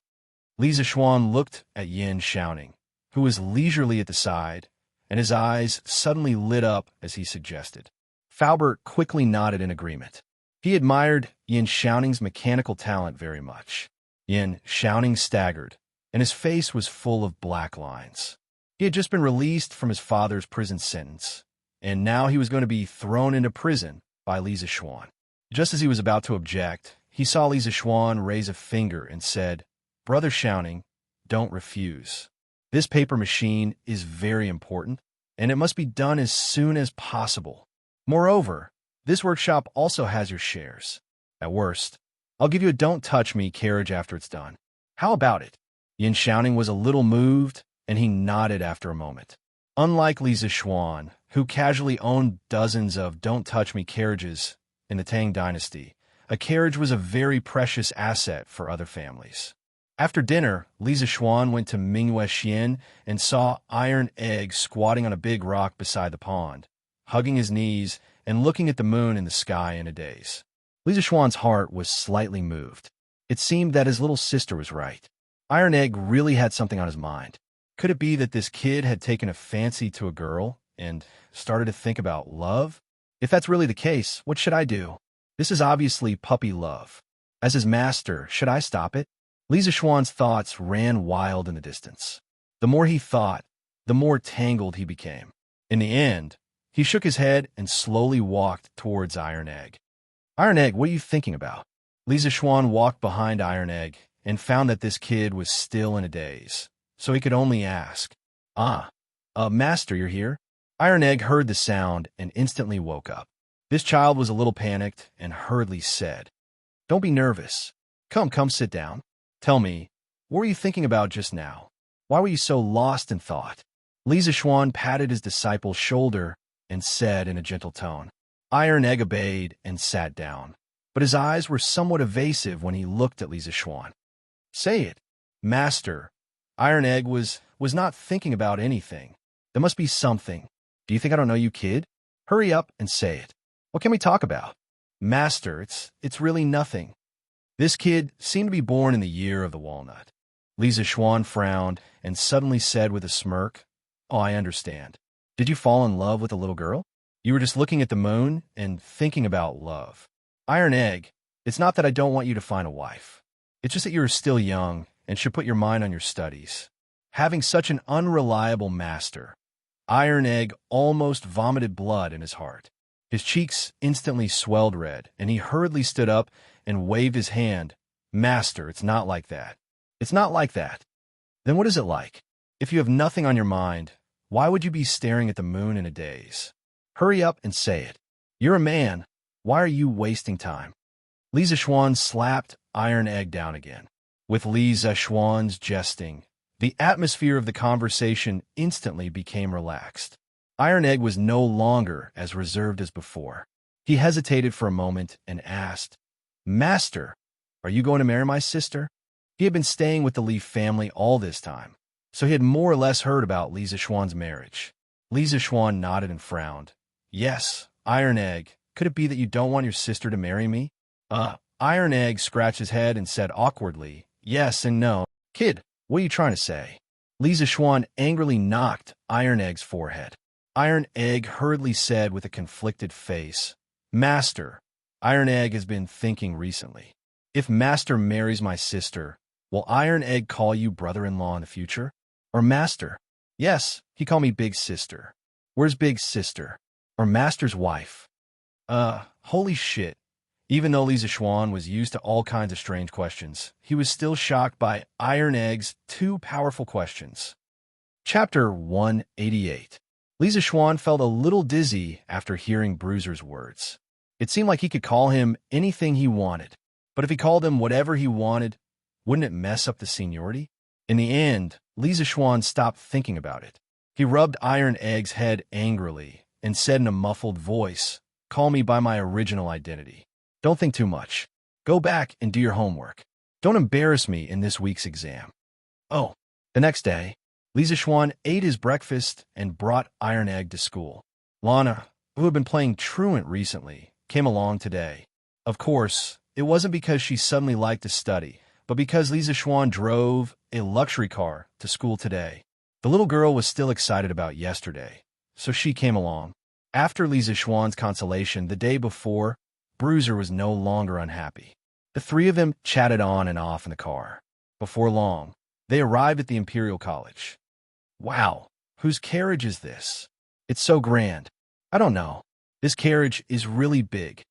Lisa Schwan looked at Yin Shouting, who was leisurely at the side, and his eyes suddenly lit up as he suggested. Faubert quickly nodded in agreement. He admired Yin Shouting's mechanical talent very much. Yin Shouting staggered, and his face was full of black lines. He had just been released from his father's prison sentence, and now he was going to be thrown into prison by Lisa Schwan. Just as he was about to object, he saw Lisa Schwan raise a finger and said, "Brother Shouting, don't refuse. This paper machine is very important, and it must be done as soon as possible. Moreover, this workshop also has your shares. At worst, I'll give you a don't touch me carriage after it's done. How about it?" Yin Shouting was a little moved, and he nodded after a moment. Unlike Lisa Schwan, who casually owned dozens of don't touch me carriages in the Tang dynasty, a carriage was a very precious asset for other families. After dinner, Lisa Schwan went to Mingyue Xian and saw Iron Egg squatting on a big rock beside the pond, hugging his knees and looking at the moon in the sky in a daze. Lisa Schwan's heart was slightly moved. It seemed that his little sister was right. Iron Egg really had something on his mind. Could it be that this kid had taken a fancy to a girl and started to think about love? If that's really the case, what should I do? This is obviously puppy love. As his master, should I stop it? Lisa Schwan's thoughts ran wild in the distance. The more he thought, the more tangled he became. In the end, he shook his head and slowly walked towards Iron Egg. "Iron Egg, what are you thinking about?" Lisa Schwan walked behind Iron Egg and found that this kid was still in a daze, so he could only ask, Master, you're here?" Iron Egg heard the sound and instantly woke up. This child was a little panicked and hurriedly said, "Don't be nervous. Come, sit down. Tell me, what were you thinking about just now? Why were you so lost in thought?" Li Zixuan patted his disciple's shoulder and said in a gentle tone. Iron Egg obeyed and sat down, but his eyes were somewhat evasive when he looked at Li Zixuan. Say it, Master. Iron Egg was not thinking about anything. There must be something. Do you think I don't know you, kid? Hurry up and say it. What can we talk about? Master, it's really nothing. This kid seemed to be born in the year of the walnut. Li Zixuan frowned and suddenly said with a smirk, Oh, I understand. Did you fall in love with a little girl? You were just looking at the moon and thinking about love. Iron Egg, it's not that I don't want you to find a wife. It's just that you're still young and should put your mind on your studies. Having such an unreliable master, Iron Egg almost vomited blood in his heart. His cheeks instantly swelled red, and he hurriedly stood up and waved his hand. Master, it's not like that. It's not like that. Then what is it like? If you have nothing on your mind, why would you be staring at the moon in a daze? Hurry up and say it. You're a man. Why are you wasting time? Li Zixuan slapped Iron Egg down again. With Li Zixuan's jesting, the atmosphere of the conversation instantly became relaxed. Iron Egg was no longer as reserved as before. He hesitated for a moment and asked, Master, are you going to marry my sister? He had been staying with the Li family all this time, so he had more or less heard about Li Zixuan's marriage. Li Zixuan nodded and frowned. Yes, Iron Egg, could it be that you don't want your sister to marry me? Iron Egg scratched his head and said awkwardly, Yes and no. Kid, what are you trying to say? Li Zixuan angrily knocked Iron Egg's forehead. Iron Egg hurriedly said with a conflicted face, Master, Iron Egg has been thinking recently. If Master marries my sister, will Iron Egg call you brother-in-law in the future? Or Master? Yes, he called me Big Sister. Where's Big Sister? Or Master's wife? Holy shit. Even though Li Zixuan was used to all kinds of strange questions, he was still shocked by Iron Egg's two powerful questions. Chapter 188. Li Zixuan felt a little dizzy after hearing Bruiser's words. It seemed like he could call him anything he wanted, but if he called him whatever he wanted, wouldn't it mess up the seniority? In the end, Li Zixuan stopped thinking about it. He rubbed Iron Egg's head angrily and said in a muffled voice, Call me by my original identity. Don't think too much. Go back and do your homework. Don't embarrass me in this week's exam. Oh, the next day, Li Zixuan ate his breakfast and brought Iron Egg to school. Lana, who had been playing truant recently, came along today. Of course, it wasn't because she suddenly liked to study, but because Li Zixuan drove a luxury car to school today. The little girl was still excited about yesterday, so she came along. After Li Zixuan's consolation the day before, Bruiser was no longer unhappy. The three of them chatted on and off in the car. Before long, they arrived at the Imperial College. Wow, whose carriage is this? It's so grand. I don't know. This carriage is really big.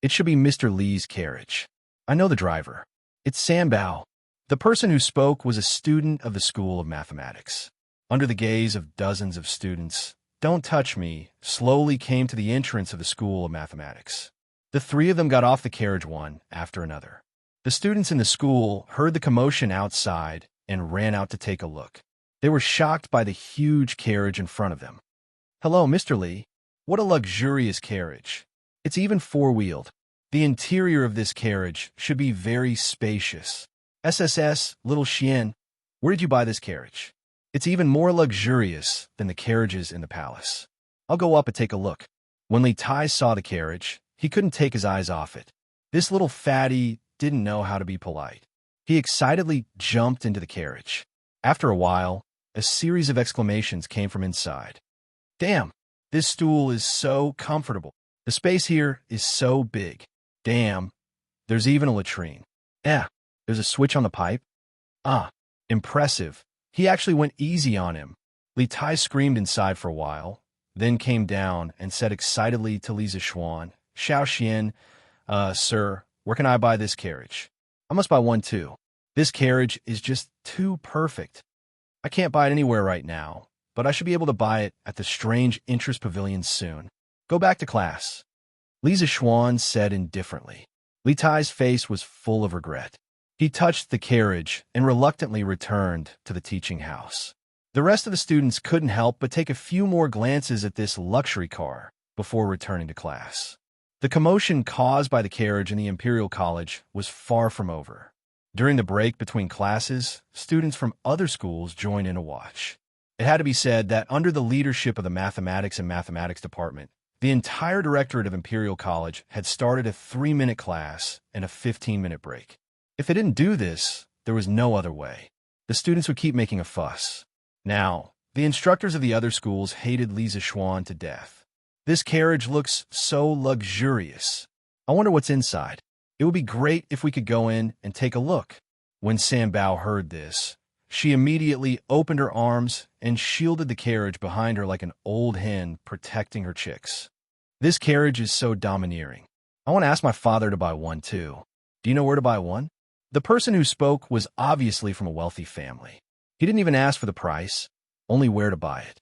It should be Mr. Li's carriage. I know the driver. It's Sanbao. The person who spoke was a student of the School of Mathematics. Under the gaze of dozens of students, Don't Touch Me slowly came to the entrance of the School of Mathematics. The three of them got off the carriage one after another. The students in the school heard the commotion outside and ran out to take a look. They were shocked by the huge carriage in front of them. Hello, Mr. Li. What a luxurious carriage. It's even four-wheeled. The interior of this carriage should be very spacious. SSS, little Xian, where did you buy this carriage? It's even more luxurious than the carriages in the palace. I'll go up and take a look. When Li Tai saw the carriage, he couldn't take his eyes off it. This little fatty didn't know how to be polite. He excitedly jumped into the carriage. After a while, a series of exclamations came from inside. Damn, this stool is so comfortable. The space here is so big. Damn, there's even a latrine. There's a switch on the pipe. Impressive. He actually went easy on him. Li Tai screamed inside for a while, then came down and said excitedly to Li Zixuan, Xiao Xian, sir, where can I buy this carriage? I must buy one too. This carriage is just too perfect. I can't buy it anywhere right now, but I should be able to buy it at the strange interest pavilion soon. Go back to class. Li Zixuan said indifferently. Li Tai's face was full of regret. He touched the carriage and reluctantly returned to the teaching house. The rest of the students couldn't help but take a few more glances at this luxury car before returning to class. The commotion caused by the carriage in the Imperial College was far from over. During the break between classes, students from other schools joined in to watch. It had to be said that under the leadership of the Mathematics and Mathematics Department, the entire directorate of Imperial College had started a 3-minute class and a 15-minute break. If they didn't do this, there was no other way. The students would keep making a fuss. Now, the instructors of the other schools hated Lisa Schwann to death. This carriage looks so luxurious. I wonder what's inside. It would be great if we could go in and take a look. When Sam Bao heard this, she immediately opened her arms and shielded the carriage behind her like an old hen protecting her chicks. This carriage is so domineering. I want to ask my father to buy one too. Do you know where to buy one? The person who spoke was obviously from a wealthy family. He didn't even ask for the price, only where to buy it.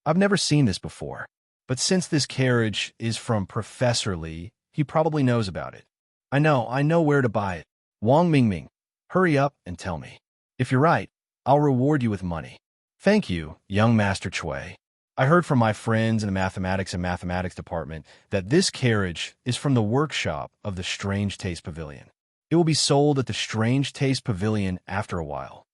I've never seen this before, but since this carriage is from Professor Li, he probably knows about it. I know where to buy it. Wang Mingming, hurry up and tell me. If you're right, I'll reward you with money. Thank you, young Master Chui. I heard from my friends in the Mathematics and Mathematics Department that this carriage is from the workshop of the Strange Taste Pavilion. It will be sold at the Strange Taste Pavilion after a while.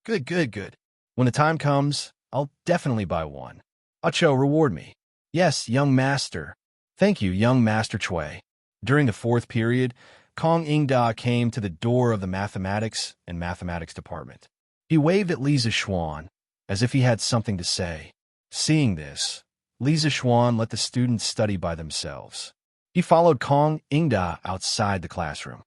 Good. When the time comes, I'll definitely buy one. Acho, reward me. Yes, young master. Thank you, young Master Chui. During the 4th period, Kong Ingda came to the door of the Mathematics and Mathematics Department. He waved at Lisa Schwann, as if he had something to say. Seeing this, Lisa Schwann let the students study by themselves. He followed Kong Ingda outside the classroom.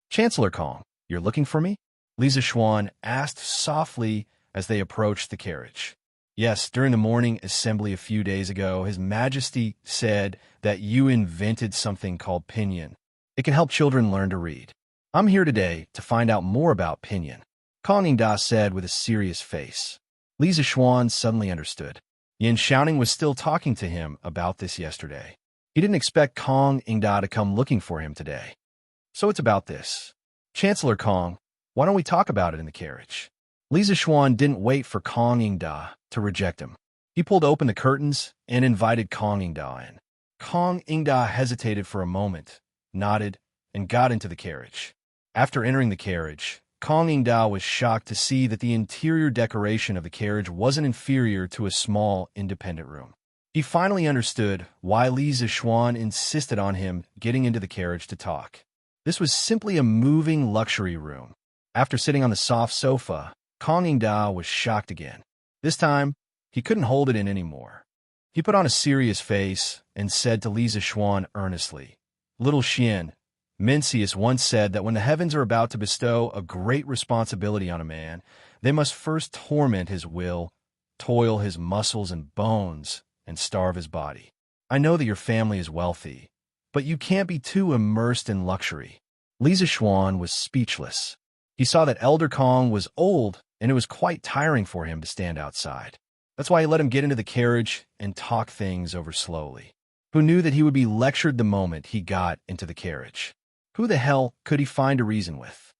Chancellor Kong, you're looking for me? Lisa Schwann asked softly as they approached the carriage. Yes, during the morning assembly a few days ago, His Majesty said that you invented something called Pinyin. It can help children learn to read. I'm here today to find out more about Pinyin, Kong Ingda said with a serious face. Lisa Schwann suddenly understood. Yin Xiaoning was still talking to him about this yesterday. He didn't expect Kong Ingda to come looking for him today. So it's about this. Chancellor Kong, why don't we talk about it in the carriage? Lisa Schwann didn't wait for Kong Ingda to reject him. He pulled open the curtains and invited Kong Ingda in. Kong Ingda hesitated for a moment, nodded, and got into the carriage. After entering the carriage, Kong Ingda was shocked to see that the interior decoration of the carriage wasn't inferior to a small, independent room. He finally understood why Lisa Schwann insisted on him getting into the carriage to talk. This was simply a moving luxury room. After sitting on the soft sofa, Kong Ingda was shocked again. This time, he couldn't hold it in anymore. He put on a serious face and said to Lisa Schwann earnestly, Little Xian, Mencius once said that when the heavens are about to bestow a great responsibility on a man, they must first torment his will, toil his muscles and bones, and starve his body. I know that your family is wealthy, but you can't be too immersed in luxury. Lisa Schwann was speechless. He saw that Elder Kong was old, and it was quite tiring for him to stand outside. That's why he let him get into the carriage and talk things over slowly. Who knew that he would be lectured the moment he got into the carriage? Who the hell could he find to reason with?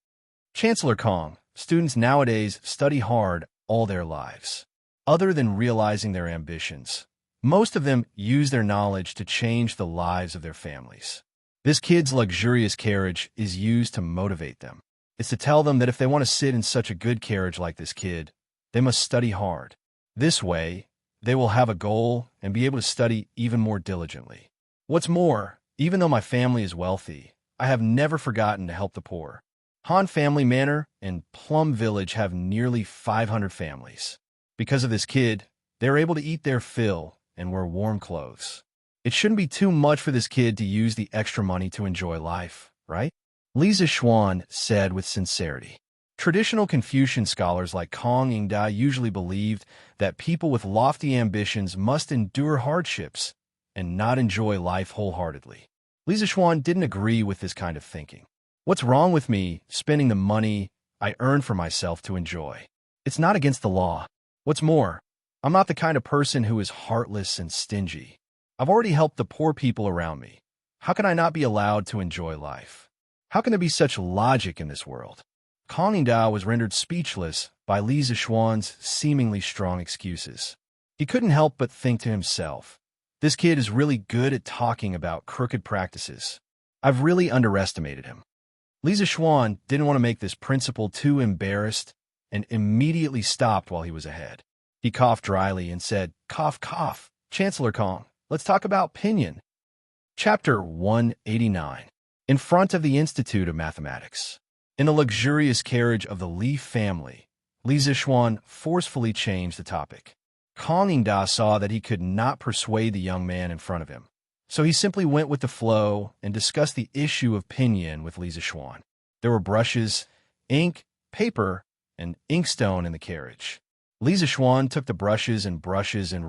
Chancellor Kong, students nowadays study hard all their lives. Other than realizing their ambitions, most of them use their knowledge to change the lives of their families. This kid's luxurious carriage is used to motivate them. It's to tell them that if they want to sit in such a good carriage like this kid, they must study hard. This way, they will have a goal and be able to study even more diligently. What's more, even though my family is wealthy, I have never forgotten to help the poor. Han Family Manor and Plum Village have nearly 500 families. Because of this kid, they're able to eat their fill and wear warm clothes. It shouldn't be too much for this kid to use the extra money to enjoy life, right? Lisa Schwann said with sincerity. Traditional Confucian scholars like Kong Ingda usually believed that people with lofty ambitions must endure hardships and not enjoy life wholeheartedly. Lisa Schwann didn't agree with this kind of thinking. What's wrong with me spending the money I earned for myself to enjoy? It's not against the law. What's more, I'm not the kind of person who is heartless and stingy. I've already helped the poor people around me. How can I not be allowed to enjoy life? How can there be such logic in this world? Kong Da was rendered speechless by Li Zixuan's seemingly strong excuses. He couldn't help but think to himself, this kid is really good at talking about crooked practices. I've really underestimated him. Li Zixuan didn't want to make this principal too embarrassed and immediately stopped while he was ahead. He coughed dryly and said, "Cough, cough, Chancellor Kong, let's talk about pinyin." Chapter 189. In front of the Institute of Mathematics. In the luxurious carriage of the Li family, Li Zixuan forcefully changed the topic. Kong Da saw that he could not persuade the young man in front of him, so he simply went with the flow and discussed the issue of pinyin with Li Zixuan. There were brushes, ink, paper, and inkstone in the carriage. Li Zixuan took the brushes and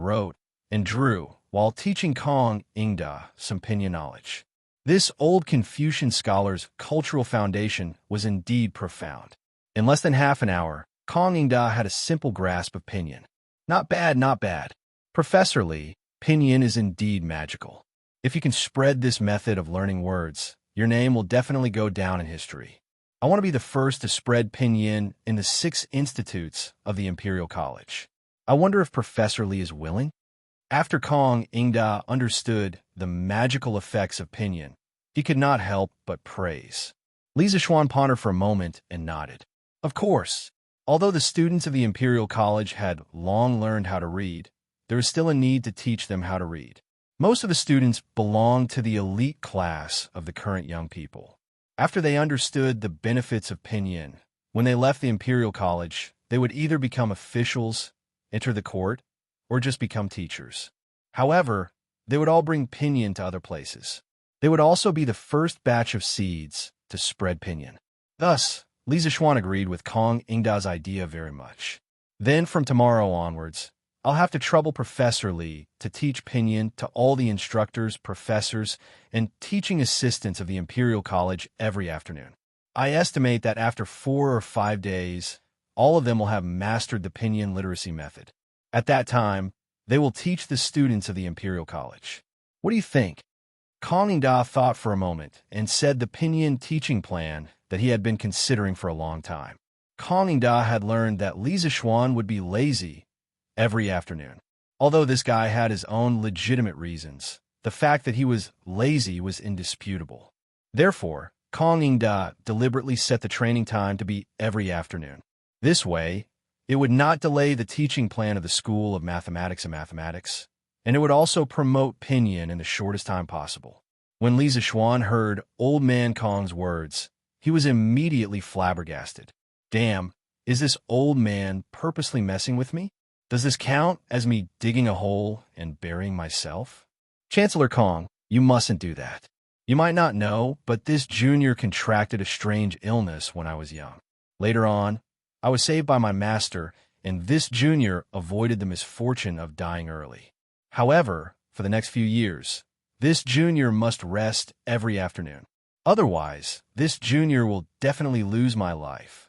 wrote and drew while teaching Kong Da some pinyin knowledge. This old Confucian scholar's cultural foundation was indeed profound. In less than half an hour, Kong Da had a simple grasp of pinyin. Not bad, not bad. Professor Li, pinyin is indeed magical. If you can spread this method of learning words, your name will definitely go down in history. I want to be the first to spread pinyin in the 6 institutes of the Imperial College. I wonder if Professor Li is willing? After Kong Da understood the magical effects of pinyin, he could not help but praise. Li Zixuan pondered for a moment and nodded. Of course, although the students of the Imperial College had long learned how to read, there is still a need to teach them how to read. Most of the students belonged to the elite class of the current young people. After they understood the benefits of pinyin, when they left the Imperial College, they would either become officials, enter the court, or just become teachers. However, they would all bring pinyin to other places. They would also be the first batch of seeds to spread pinyin. Thus, Li Zixuan agreed with Kong Da's idea very much. Then, from tomorrow onwards, I'll have to trouble Professor Li to teach pinyin to all the instructors, professors, and teaching assistants of the Imperial College every afternoon. I estimate that after 4 or 5 days, all of them will have mastered the pinyin literacy method. At that time, they will teach the students of the Imperial College. What do you think? Kong Da thought for a moment and said the pinyin teaching plan that he had been considering for a long time. Kong Da had learned that Li Zixuan would be lazy every afternoon. Although this guy had his own legitimate reasons, the fact that he was lazy was indisputable. Therefore, Kong Da deliberately set the training time to be every afternoon. This way, it would not delay the teaching plan of the School of Mathematics, and it would also promote pinyin in the shortest time possible. When Li Zixuan heard Old Man Kong's words, he was immediately flabbergasted. Damn, is this old man purposely messing with me? Does this count as me digging a hole and burying myself? Chancellor Kong, you mustn't do that. You might not know, but this junior contracted a strange illness when I was young. Later on, I was saved by my master, and this junior avoided the misfortune of dying early. However, for the next few years, this junior must rest every afternoon. Otherwise, this junior will definitely lose my life.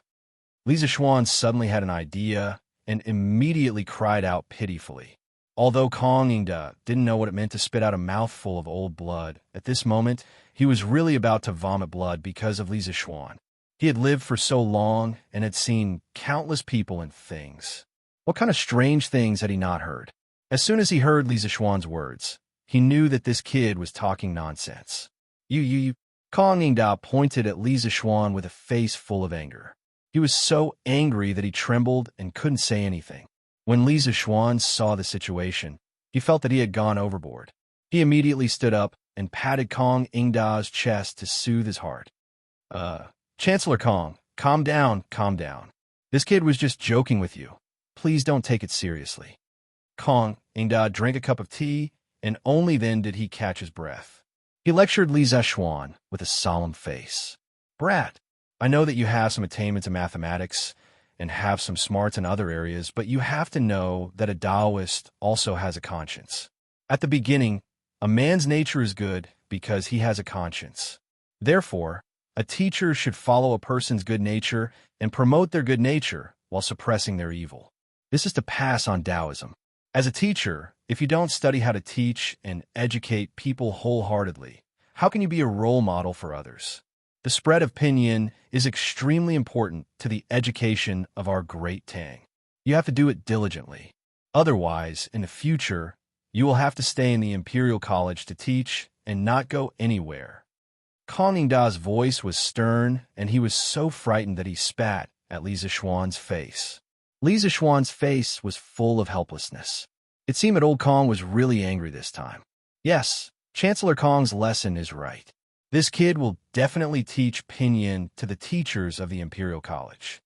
Li Zixuan suddenly had an idea and immediately cried out pitifully. Although Kong Da didn't know what it meant to spit out a mouthful of old blood, at this moment, he was really about to vomit blood because of Li Zixuan. He had lived for so long and had seen countless people and things. What kind of strange things had he not heard? As soon as he heard Li Zixuan's words, he knew that this kid was talking nonsense. You. Kong Da pointed at Li Zixuan with a face full of anger. He was so angry that he trembled and couldn't say anything. When Li Zixuan saw the situation, he felt that he had gone overboard. He immediately stood up and patted Kong Da's chest to soothe his heart. Chancellor Kong, calm down, calm down. This kid was just joking with you. Please don't take it seriously. Kong Da drank a cup of tea, and only then did he catch his breath. He lectured Li Zixuan with a solemn face. Brat, I know that you have some attainments in mathematics and have some smarts in other areas, but you have to know that a Taoist also has a conscience. At the beginning, a man's nature is good because he has a conscience. Therefore, a teacher should follow a person's good nature and promote their good nature while suppressing their evil. This is to pass on Taoism. As a teacher, if you don't study how to teach and educate people wholeheartedly, how can you be a role model for others? The spread of pinyin is extremely important to the education of our great Tang. You have to do it diligently. Otherwise, in the future, you will have to stay in the Imperial College to teach and not go anywhere. Kong Ningda's voice was stern, and he was so frightened that he spat at Li Zishuan's face. Li Zishuan's face was full of helplessness. It seemed that old Kong was really angry this time. Yes, Chancellor Kong's lesson is right. This kid will definitely teach pinyin to the teachers of the Imperial College.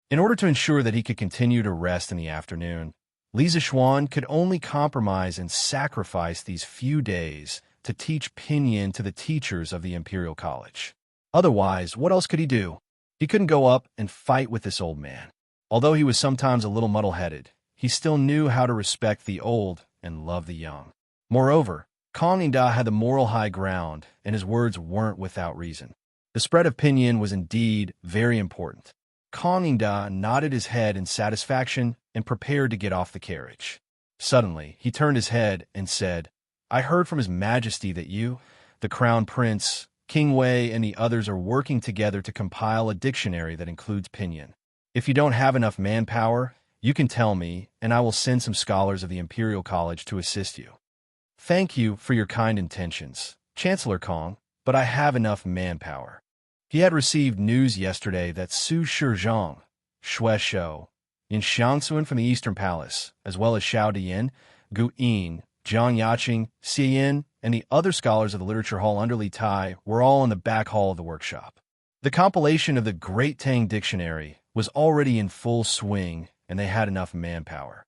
In order to ensure that he could continue to rest in the afternoon, Li Zishuan could only compromise and sacrifice these few days to teach pinyin to the teachers of the Imperial College. Otherwise, what else could he do? He couldn't go up and fight with this old man. Although he was sometimes a little muddle-headed, he still knew how to respect the old and love the young. Moreover, Kong Ningda had the moral high ground, and his words weren't without reason. The spread of pinyin was indeed very important. Kong Ningda nodded his head in satisfaction and prepared to get off the carriage. Suddenly, he turned his head and said, "I heard from His Majesty that you, the Crown Prince, King Wei, and the others are working together to compile a dictionary that includes pinyin. If you don't have enough manpower, you can tell me, and I will send some scholars of the Imperial College to assist you." "Thank you for your kind intentions, Chancellor Kong, but I have enough manpower." He had received news yesterday that Su Shizhong, Xue Shou, Yin Xiangsuan from the Eastern Palace, as well as Xiao Dian, Gu Yin, Zhang Yaqing, Xie Yin, and the other scholars of the Literature Hall under Li Tai were all in the back hall of the workshop. The compilation of the Great Tang Dictionary was already in full swing, and they had enough manpower.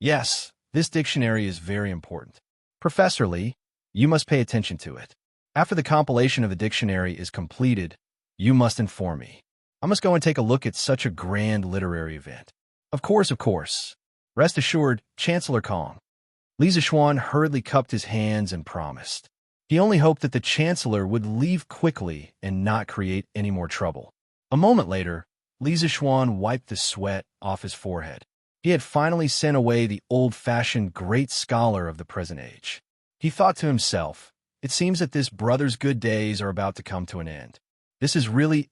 Yes, this dictionary is very important. Professor Li, you must pay attention to it. After the compilation of the dictionary is completed, you must inform me. I must go and take a look at such a grand literary event. Of course, of course. Rest assured, Chancellor Kong. Li Zishuan hurriedly cupped his hands and promised. He only hoped that the Chancellor would leave quickly and not create any more trouble. A moment later, Li Zishuan wiped the sweat off his forehead. He had finally sent away the old-fashioned great scholar of the present age. He thought to himself, "It seems that this brother's good days are about to come to an end. This is really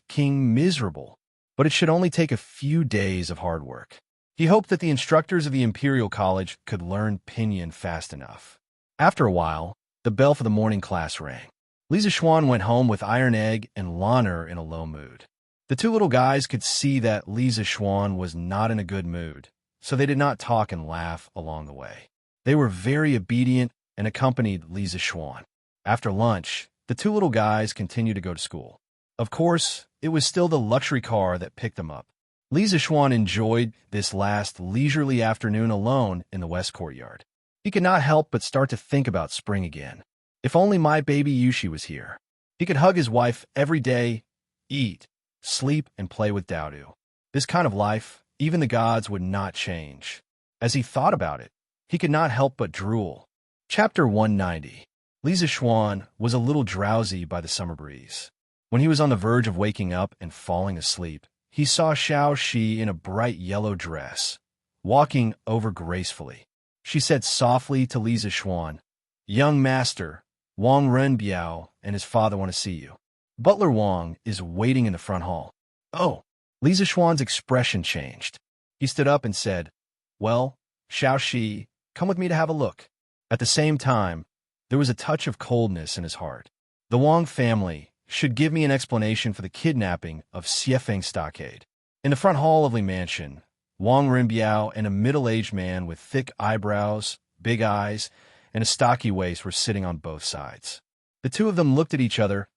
King miserable, but it should only take a few days of hard work." He hoped that the instructors of the Imperial College could learn pinyin fast enough. After a while, the bell for the morning class rang. Li Zishuan went home with Iron Egg and Lanner in a low mood. The two little guys could see that Li Zishuan was not in a good mood, so they did not talk and laugh along the way. They were very obedient and accompanied Li Zishuan. After lunch, the two little guys continued to go to school. Of course, it was still the luxury car that picked them up. Li Zishuan enjoyed this last leisurely afternoon alone in the West Courtyard. He could not help but start to think about spring again. If only my baby Yushi was here. He could hug his wife every day, eat, sleep, and play with Daodu. This kind of life, even the gods would not change. As he thought about it, he could not help but drool. Chapter 190. Li Zishuan was a little drowsy by the summer breeze. When he was on the verge of waking up and falling asleep, he saw Xiao Shi in a bright yellow dress, walking over gracefully. She said softly to Li Zishuan, "Young master, Wang Renbiao and his father want to see you. Butler Wang is waiting in the front hall." "Oh." Li Zishuan's expression changed. He stood up and said, "Well, Xiao Shi, come with me to have a look." At the same time, there was a touch of coldness in his heart. The Wang family should give me an explanation for the kidnapping of Xiefeng Stockade. In the front hall of Li Mansion, Wang Renbiao and a middle-aged man with thick eyebrows, big eyes, and a stocky waist were sitting on both sides. The two of them looked at each other,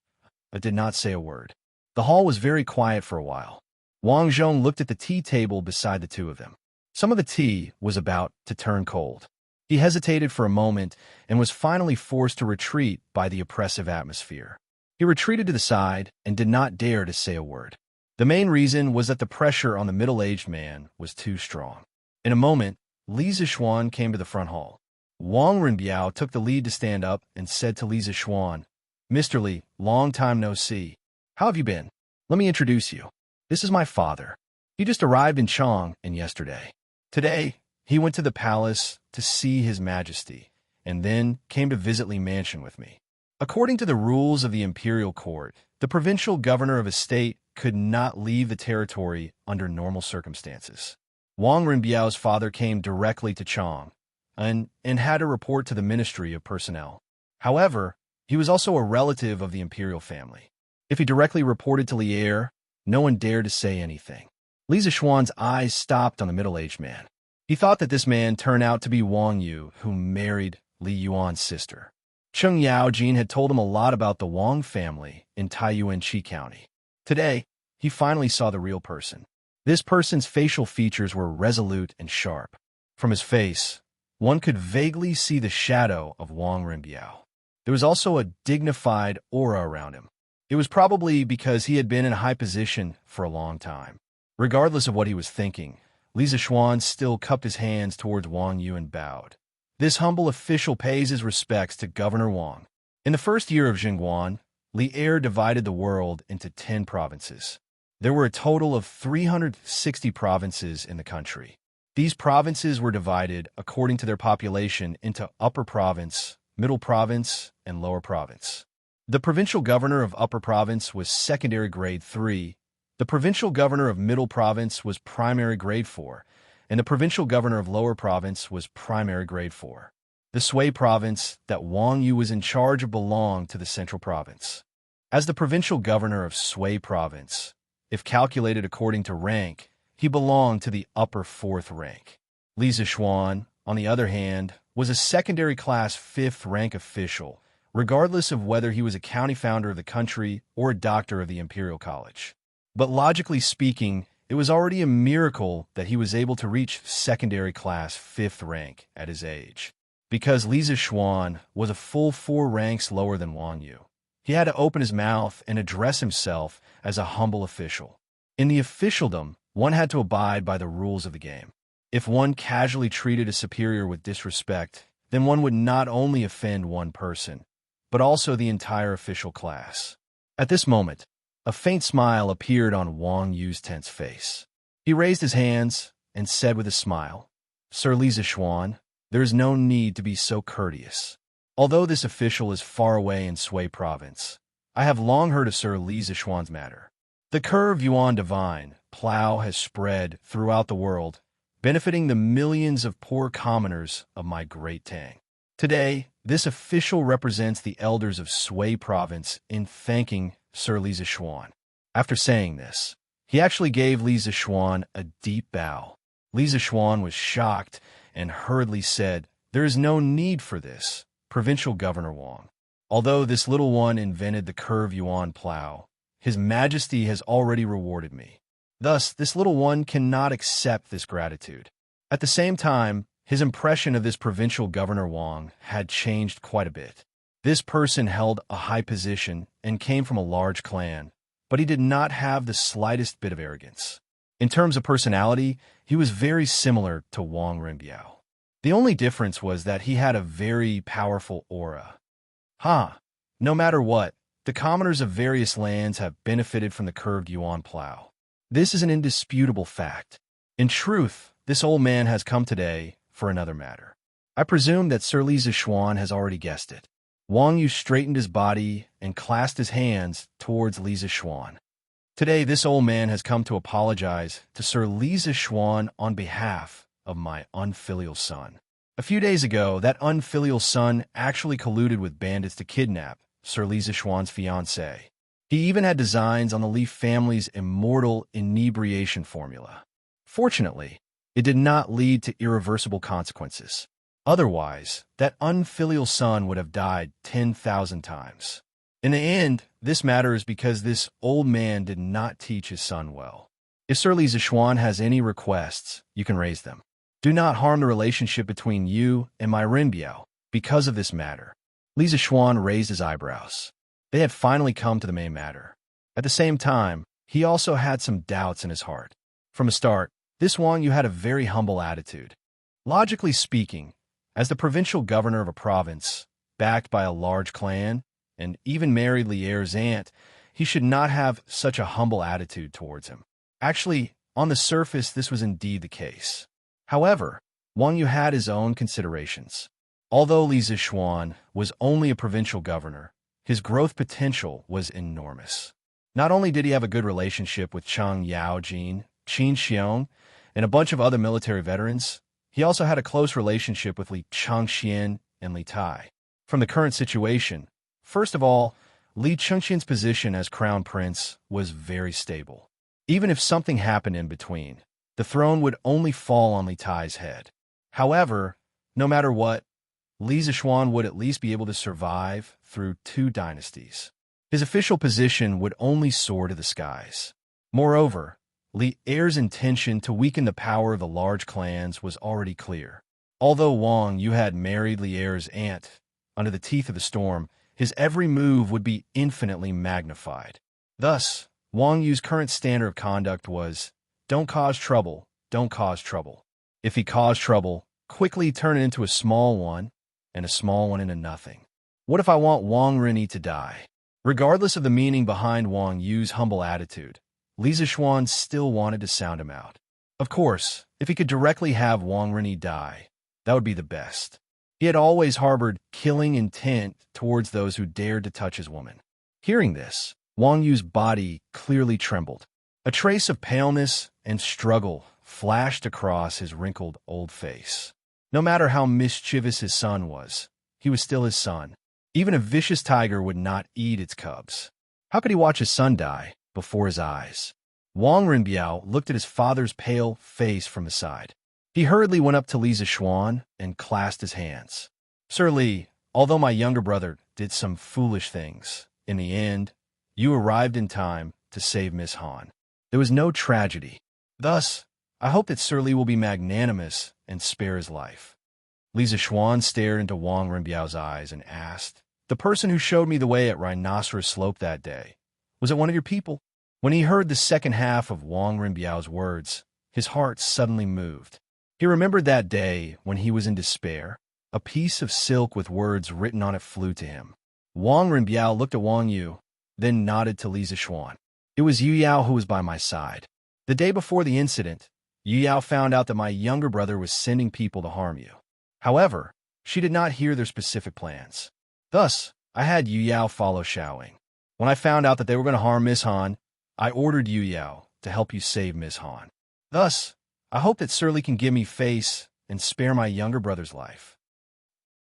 but did not say a word. The hall was very quiet for a while. Wang Zhong looked at the tea table beside the two of them. Some of the tea was about to turn cold. He hesitated for a moment and was finally forced to retreat by the oppressive atmosphere. He retreated to the side and did not dare to say a word. The main reason was that the pressure on the middle-aged man was too strong. In a moment, Li Zishuan came to the front hall. Wang Renbiao took the lead to stand up and said to Li Zishuan, "Mr. Li, long time no see. How have you been? Let me introduce you. This is my father. He just arrived in Chang yesterday. Today, he went to the palace to see His Majesty, and then came to visit Li Mansion with me. According to the rules of the imperial court, the provincial governor of a state could not leave the territory under normal circumstances. Wang Renbiao's father came directly to Chang and had to report to the Ministry of Personnel. However, he was also a relative of the imperial family. If he directly reported to Lier, no one dared to say anything. Li Zixuan's eyes stopped on the middle-aged man. He thought that this man turned out to be Wang Yu, who married Li Yuan's sister. Cheng Yaojin had told him a lot about the Wang family in Taiyuanqi County. Today, he finally saw the real person. This person's facial features were resolute and sharp. From his face, one could vaguely see the shadow of Wang Renbiao. There was also a dignified aura around him. It was probably because he had been in a high position for a long time. Regardless of what he was thinking, Li Zixuan still cupped his hands towards Wang Yu and bowed. This humble official pays his respects to Governor Wang. In the first year of Jingguan, Lier divided the world into 10 provinces. There were a total of 360 provinces in the country. These provinces were divided according to their population into Upper Province, Middle Province, and Lower Province. The provincial governor of Upper Province was secondary grade 3, the provincial governor of Middle Province was primary grade 4, and the provincial governor of Lower Province was primary grade 4. The Sui province that Wang Yu was in charge of belonged to the Central Province. As the provincial governor of Sui province, if calculated according to rank, he belonged to the upper 4th rank. Li Zixuan, on the other hand, was a secondary class 5th rank official, regardless of whether he was a county founder of the country or a doctor of the Imperial College. But logically speaking, it was already a miracle that he was able to reach secondary class 5th rank at his age, because Li Zixuan was a full 4 ranks lower than Wang Yu. He had to open his mouth and address himself as a humble official. In the officialdom, one had to abide by the rules of the game. If one casually treated a superior with disrespect, then one would not only offend one person, but also the entire official class. At this moment, a faint smile appeared on Wang Yu's tense face. He raised his hands and said with a smile, "Sir Li Zixuan, there is no need to be so courteous. Although this official is far away in Sui province, I have long heard of Sir Li Zixuan's matter. The curved Yuan divine plow has spread throughout the world, benefiting the millions of poor commoners of my great Tang. Today, this official represents the elders of Sui province in thanking Sir Li Zixuan." After saying this, he actually gave Li Zixuan a deep bow. Li Zixuan was shocked and hurriedly said, "There is no need for this, Provincial Governor Wang. Although this little one invented the curved Yuan plow, His Majesty has already rewarded me. Thus, this little one cannot accept this gratitude." At the same time, his impression of this Provincial Governor Wang had changed quite a bit. This person held a high position and came from a large clan, but he did not have the slightest bit of arrogance. In terms of personality, he was very similar to Wang Renbiao. The only difference was that he had a very powerful aura. No matter what, the commoners of various lands have benefited from the curved Yuan plow. This is an indisputable fact. In truth, this old man has come today for another matter. I presume that Sir Li Zixuan has already guessed it. Wang Yu straightened his body and clasped his hands towards Li Zixuan. Today, this old man has come to apologize to Sir Li Zixuan on behalf of my unfilial son. A few days ago, that unfilial son actually colluded with bandits to kidnap Sir Li Zixuan's fiancée. He even had designs on the Li family's immortal inebriation formula. Fortunately, it did not lead to irreversible consequences. Otherwise, that unfilial son would have died 10,000 times. In the end, this matters because this old man did not teach his son well. If Sir Li Zixuan has any requests, you can raise them. Do not harm the relationship between you and my Renbiao because of this matter." Li Zixuan raised his eyebrows. They had finally come to the main matter. At the same time, he also had some doubts in his heart. From the start, this Wang Yu had a very humble attitude. Logically speaking, as the provincial governor of a province, backed by a large clan, and even married Lier's aunt, he should not have such a humble attitude towards him. Actually, on the surface, this was indeed the case. However, Wang Yu had his own considerations. Although Li Zixuan was only a provincial governor, his growth potential was enormous. Not only did he have a good relationship with Chang Yaojin, Qin Xiong, and a bunch of other military veterans, he also had a close relationship with Li Changxian and Li Tai. From the current situation, first of all, Li Changxian's position as crown prince was very stable. Even if something happened in between, the throne would only fall on Li Tai's head. However, no matter what, Li Zishuan would at least be able to survive through 2 dynasties. His official position would only soar to the skies. Moreover, Li Er's intention to weaken the power of the large clans was already clear. Although Wang Yu had married Li Er's aunt under the teeth of the storm, his every move would be infinitely magnified. Thus, Wang Yu's current standard of conduct was, don't cause trouble, don't cause trouble. If he caused trouble, quickly turn it into a small one, and a small one into nothing. What if I want Wang Rini to die? Regardless of the meaning behind Wang Yu's humble attitude, Li Zishuan still wanted to sound him out. Of course, if he could directly have Wang Rini die, that would be the best. He had always harbored killing intent towards those who dared to touch his woman. Hearing this, Wang Yu's body clearly trembled. A trace of paleness and struggle flashed across his wrinkled old face. No matter how mischievous his son was, he was still his son. Even a vicious tiger would not eat its cubs. How could he watch his son die before his eyes? Wang Rinbiao looked at his father's pale face from the side. He hurriedly went up to Li Zishuan and clasped his hands. Sir Li, although my younger brother did some foolish things, in the end, you arrived in time to save Miss Han. There was no tragedy. Thus, I hope that Sir Li will be magnanimous and spare his life. Li Zishuan stared into Wang Rinbiao's eyes and asked, the person who showed me the way at Rhinoceros Slope that day, was it one of your people? When he heard the second half of Wang Rinbiao's words, his heart suddenly moved. He remembered that day when he was in despair. A piece of silk with words written on it flew to him. Wang Rinbiao looked at Wang Yu, then nodded to Li Zishuan. It was Yu Yao who was by my side. The day before the incident, Yu Yao found out that my younger brother was sending people to harm you. However, she did not hear their specific plans. Thus, I had Yu Yao follow Xiaoying. When I found out that they were going to harm Miss Han, I ordered Yu Yao to help you save Miss Han. Thus, I hope that Sir Li can give me face and spare my younger brother's life.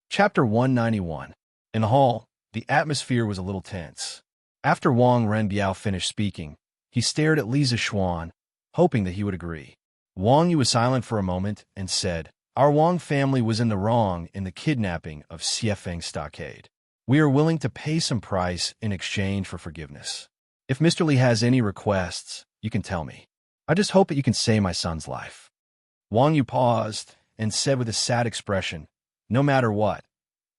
Chapter 191. In the hall, the atmosphere was a little tense. After Wang Renbiao finished speaking, he stared at Li Zishuan, hoping that he would agree. Wang Yu was silent for a moment and said, our Wang family was in the wrong in the kidnapping of Xiefeng Stockade. We are willing to pay some price in exchange for forgiveness. If Mr. Li has any requests, you can tell me. I just hope that you can save my son's life. Wang Yu paused and said with a sad expression, no matter what,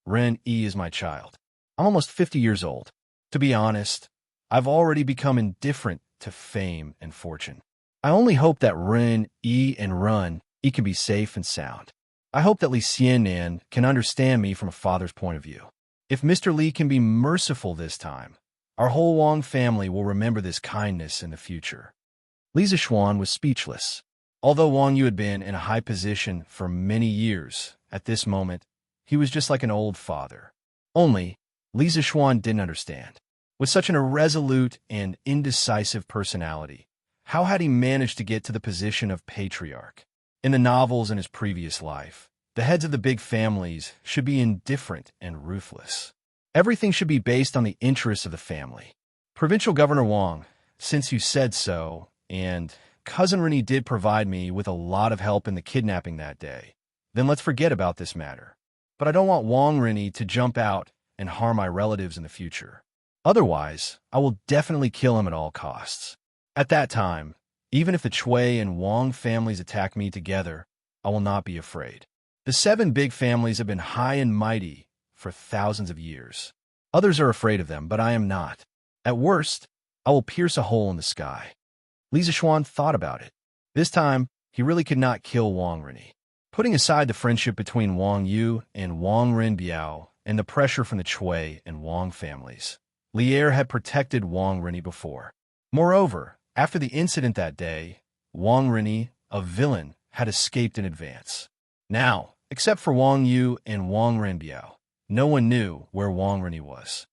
Ren Yi is my child. I'm almost 50 years old. To be honest, I've already become indifferent to fame and fortune. I only hope that Ren Yi and Run Yi can be safe and sound. I hope that Li Xianan can understand me from a father's point of view. If Mr. Li can be merciful this time, our whole Wang family will remember this kindness in the future. Li Zishuan was speechless. Although Wang Yu had been in a high position for many years, at this moment, he was just like an old father. Only, Li Zishuan didn't understand. With such an irresolute and indecisive personality, how had he managed to get to the position of patriarch? In the novels in his previous life, the heads of the big families should be indifferent and ruthless. Everything should be based on the interests of the family. Provincial Governor Wang, since you said so, and Cousin Rennie did provide me with a lot of help in the kidnapping that day, then let's forget about this matter. But I don't want Wang Rennie to jump out and harm my relatives in the future. Otherwise, I will definitely kill him at all costs. At that time, even if the Chui and Wang families attack me together, I will not be afraid. The 7 big families have been high and mighty for thousands of years. Others are afraid of them, but I am not. At worst, I will pierce a hole in the sky. Li Zishuan thought about it. This time, he really could not kill Wang Rennie. Putting aside the friendship between Wang Yu and Wang Renbiao and the pressure from the Chui and Wang families, Li Er had protected Wang Rennie before. Moreover, after the incident that day, Wang Rennie, a villain, had escaped in advance. Now, except for Wang Yu and Wang Renbiao, no one knew where Wang Rennie was.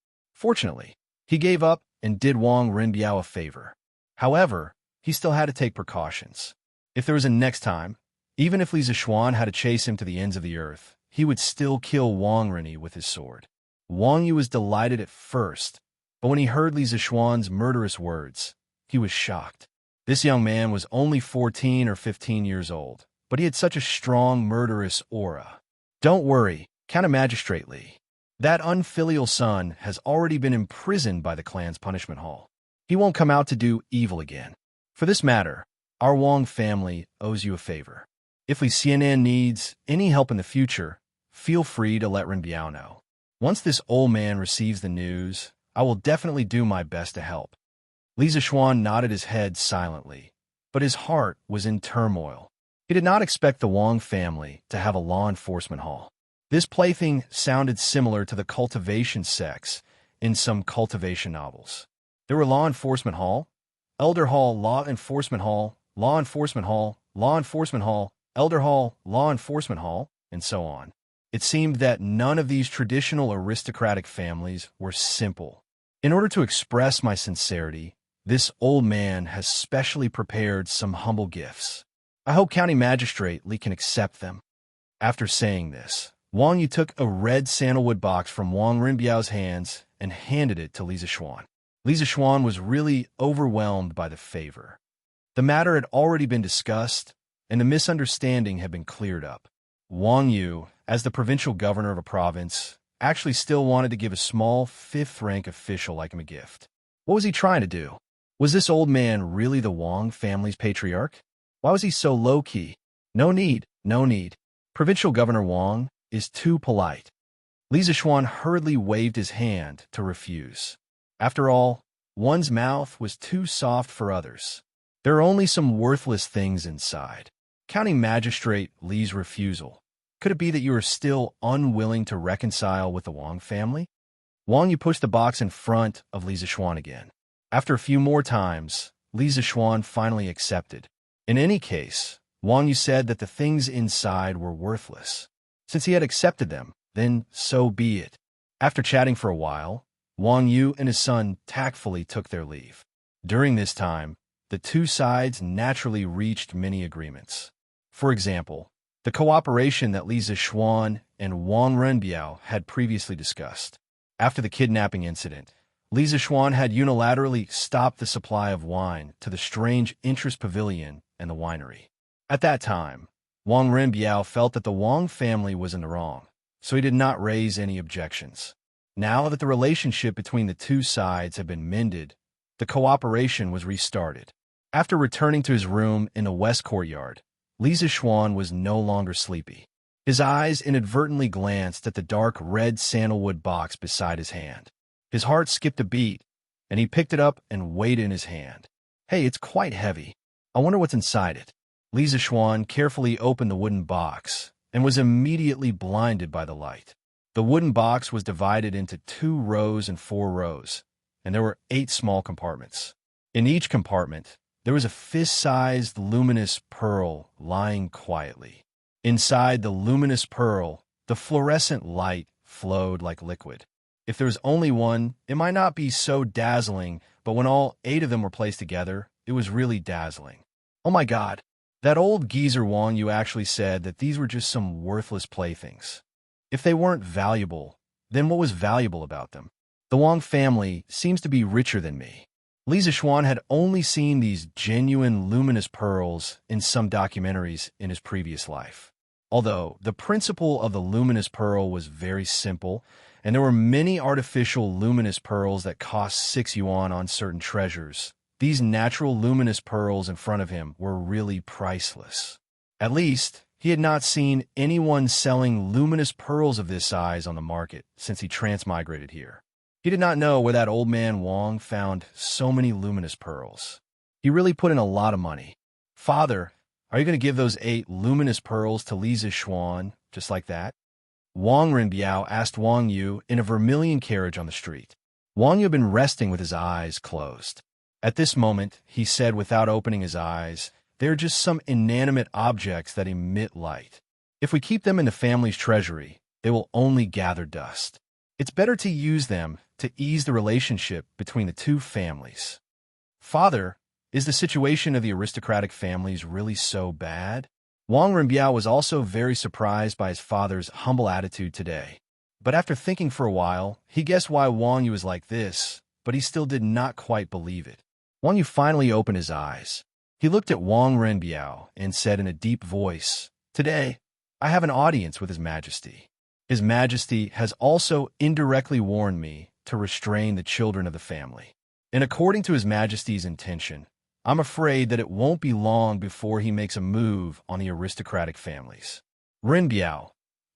Fortunately, he gave up and did Wang Renbiao a favor. However, he still had to take precautions. If there was a next time, even if Li Zishuan had to chase him to the ends of the earth, he would still kill Wang Renyi with his sword. Wang Yu was delighted at first, but when he heard Li Zishuan's murderous words, he was shocked. This young man was only 14 or 15 years old, but he had such a strong, murderous aura. Don't worry, County Magistrate Li. That unfilial son has already been imprisoned by the clan's punishment hall. He won't come out to do evil again. For this matter, our Wang family owes you a favor. If Li Xianan needs any help in the future, feel free to let Renbiao know. Once this old man receives the news, I will definitely do my best to help. Li Zishuan nodded his head silently, but his heart was in turmoil. He did not expect the Wang family to have a law enforcement hall. This plaything sounded similar to the cultivation sex in some cultivation novels. There were law enforcement hall, elder hall, law enforcement hall, law enforcement hall, law enforcement hall, elder hall, law enforcement hall, and so on. It seemed that none of these traditional aristocratic families were simple. In order to express my sincerity, this old man has specially prepared some humble gifts. I hope County Magistrate Li can accept them. After saying this, Wang Yu took a red sandalwood box from Wang Renbiao's hands and handed it to Li Zishuan. Li Zishuan was really overwhelmed by the favor. The matter had already been discussed, and the misunderstanding had been cleared up. Wang Yu, as the provincial governor of a province, actually still wanted to give a small fifth-rank official like him a gift. What was he trying to do? Was this old man really the Wang family's patriarch? Why was he so low-key? No need, no need. Provincial Governor Wang is too polite. Li Zishuan hurriedly waved his hand to refuse. After all, one's mouth was too soft for others. There are only some worthless things inside. County Magistrate Li's refusal. Could it be that you are still unwilling to reconcile with the Wang family? Wang Yu pushed the box in front of Li Zishuan again. After a few more times, Li Zishuan finally accepted. In any case, Wang Yu said that the things inside were worthless. Since he had accepted them, then so be it. After chatting for a while, Wang Yu and his son tactfully took their leave. During this time, the two sides naturally reached many agreements. For example, the cooperation that Li Zishuan and Wang Renbiao had previously discussed. After the kidnapping incident, Li Zishuan had unilaterally stopped the supply of wine to the strange interest pavilion and the winery. At that time, Wang Renbiao felt that the Wang family was in the wrong, so he did not raise any objections. Now that the relationship between the two sides had been mended, the cooperation was restarted. After returning to his room in the west courtyard, Li Zishuan was no longer sleepy. His eyes inadvertently glanced at the dark red sandalwood box beside his hand. His heart skipped a beat, and he picked it up and weighed it in his hand. Hey, it's quite heavy. I wonder what's inside it. Li Zishuan carefully opened the wooden box and was immediately blinded by the light. The wooden box was divided into 2 rows and 4 rows, and there were 8 small compartments. In each compartment, there was a fist-sized luminous pearl lying quietly. Inside the luminous pearl, the fluorescent light flowed like liquid. If there was only one, it might not be so dazzling, but when all 8 of them were placed together, it was really dazzling. Oh my God, that old geezer Wang Yu actually said that these were just some worthless playthings. If they weren't valuable, then what was valuable about them? The Wang family seems to be richer than me. Li Zishuan had only seen these genuine luminous pearls in some documentaries in his previous life. Although the principle of the luminous pearl was very simple, and there were many artificial luminous pearls that cost 6 yuan on certain treasures, these natural luminous pearls in front of him were really priceless. At least, he had not seen anyone selling luminous pearls of this size on the market since he transmigrated here. He did not know where that old man Wang found so many luminous pearls. He really put in a lot of money. Father, are you going to give those 8 luminous pearls to Li Zishuan just like that? Wang Renbiao asked Wang Yu in a vermilion carriage on the street. Wang Yu had been resting with his eyes closed. At this moment, he said without opening his eyes, "They are just some inanimate objects that emit light. If we keep them in the family's treasury, they will only gather dust. It's better to use them to ease the relationship between the two families. Father, is the situation of the aristocratic families really so bad? Wang Renbiao was also very surprised by his father's humble attitude today. But after thinking for a while, he guessed why Wang Yu was like this, but he still did not quite believe it. Wang Yu finally opened his eyes. He looked at Wang Renbiao and said in a deep voice, "Today, I have an audience with His Majesty. His Majesty has also indirectly warned me to restrain the children of the family. And according to His Majesty's intention, I'm afraid that it won't be long before he makes a move on the aristocratic families. Renbiao,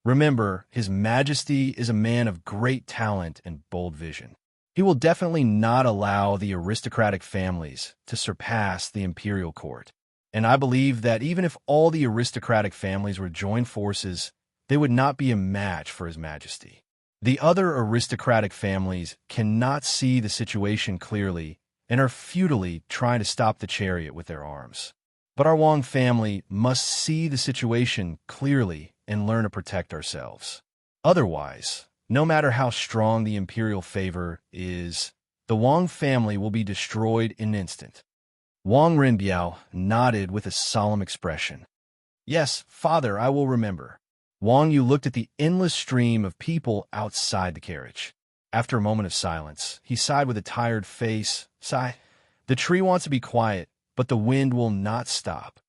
remember, His Majesty is a man of great talent and bold vision. He will definitely not allow the aristocratic families to surpass the imperial court. And I believe that even if all the aristocratic families were joined forces, they would not be a match for His Majesty. The other aristocratic families cannot see the situation clearly and are futilely trying to stop the chariot with their arms. But our Wang family must see the situation clearly and learn to protect ourselves. Otherwise, no matter how strong the imperial favor is, the Wang family will be destroyed in an instant." Wang Renbiao nodded with a solemn expression. "Yes, father, I will remember." Wang Yu looked at the endless stream of people outside the carriage. After a moment of silence, he sighed with a tired face. Sigh, the tree wants to be quiet, but the wind will not stop.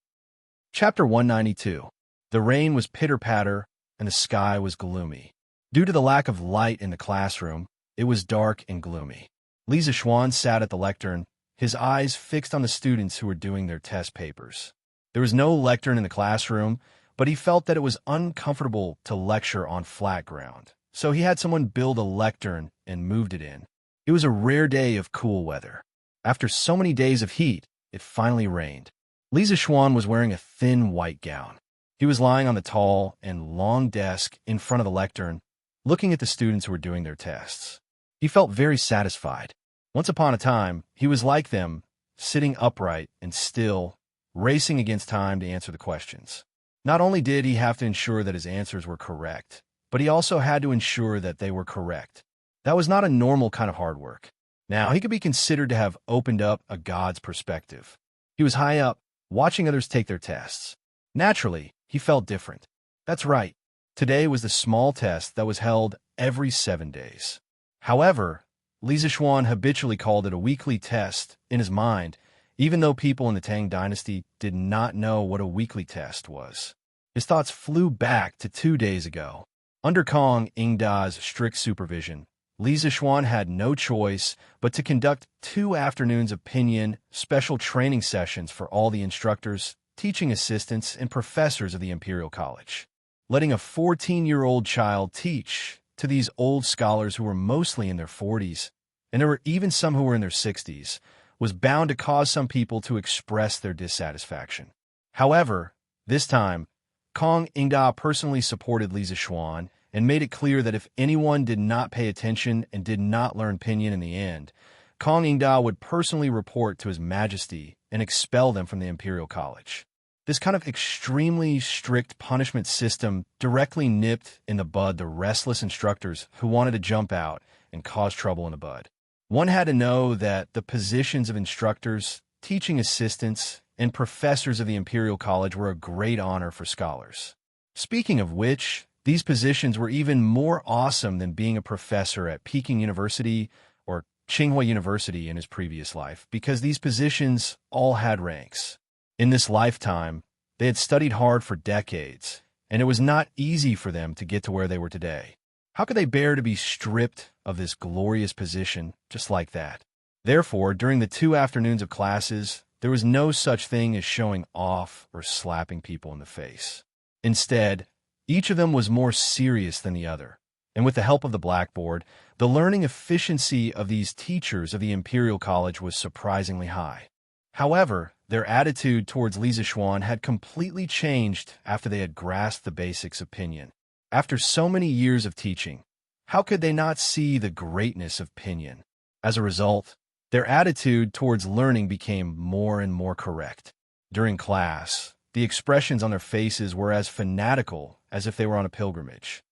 Chapter 192. The rain was pitter-patter, and the sky was gloomy. Due to the lack of light in the classroom, it was dark and gloomy. Li Zixuan sat at the lectern, his eyes fixed on the students who were doing their test papers. There was no lectern in the classroom, but he felt that it was uncomfortable to lecture on flat ground. So he had someone build a lectern and moved it in. It was a rare day of cool weather. After so many days of heat, it finally rained. Li Zixuan was wearing a thin white gown. He was lying on the tall and long desk in front of the lectern, looking at the students who were doing their tests. He felt very satisfied. Once upon a time, he was like them, sitting upright and still, racing against time to answer the questions. Not only did he have to ensure that his answers were correct, but he also had to ensure that they were correct. That was not a normal kind of hard work. Now, he could be considered to have opened up a god's perspective. He was high up, watching others take their tests. Naturally, he felt different. That's right. Today was the small test that was held every 7 days. However, Li Zixuan habitually called it a weekly test in his mind, even though people in the Tang dynasty did not know what a weekly test was. His thoughts flew back to 2 days ago. Under Kong Ingda's strict supervision, Li Zixuan had no choice but to conduct 2 afternoons of pinyin special training sessions for all the instructors, teaching assistants, and professors of the Imperial College. Letting a 14-year-old child teach to these old scholars who were mostly in their 40s, and there were even some who were in their 60s, was bound to cause some people to express their dissatisfaction. However, this time, Kong Ingda personally supported Li Zixuan and made it clear that if anyone did not pay attention and did not learn pinyin in the end, Kong Ingda would personally report to His Majesty and expel them from the Imperial College. This kind of extremely strict punishment system directly nipped in the bud the restless instructors who wanted to jump out and cause trouble in the bud. One had to know that the positions of instructors, teaching assistants, and professors of the Imperial College were a great honor for scholars. Speaking of which, these positions were even more awesome than being a professor at Peking University or Tsinghua University in his previous life, because these positions all had ranks. In this lifetime, they had studied hard for decades, and it was not easy for them to get to where they were today. How could they bear to be stripped of this glorious position just like that? Therefore, during the 2 afternoons of classes, there was no such thing as showing off or slapping people in the face. Instead, each of them was more serious than the other, and with the help of the blackboard, the learning efficiency of these teachers of the Imperial College was surprisingly high. However, their attitude towards Li Zixuan had completely changed after they had grasped the basics of pinyin. After so many years of teaching, how could they not see the greatness of pinyin? As a result, their attitude towards learning became more and more correct. During class, the expressions on their faces were as fanatical as if they were on a pilgrimage.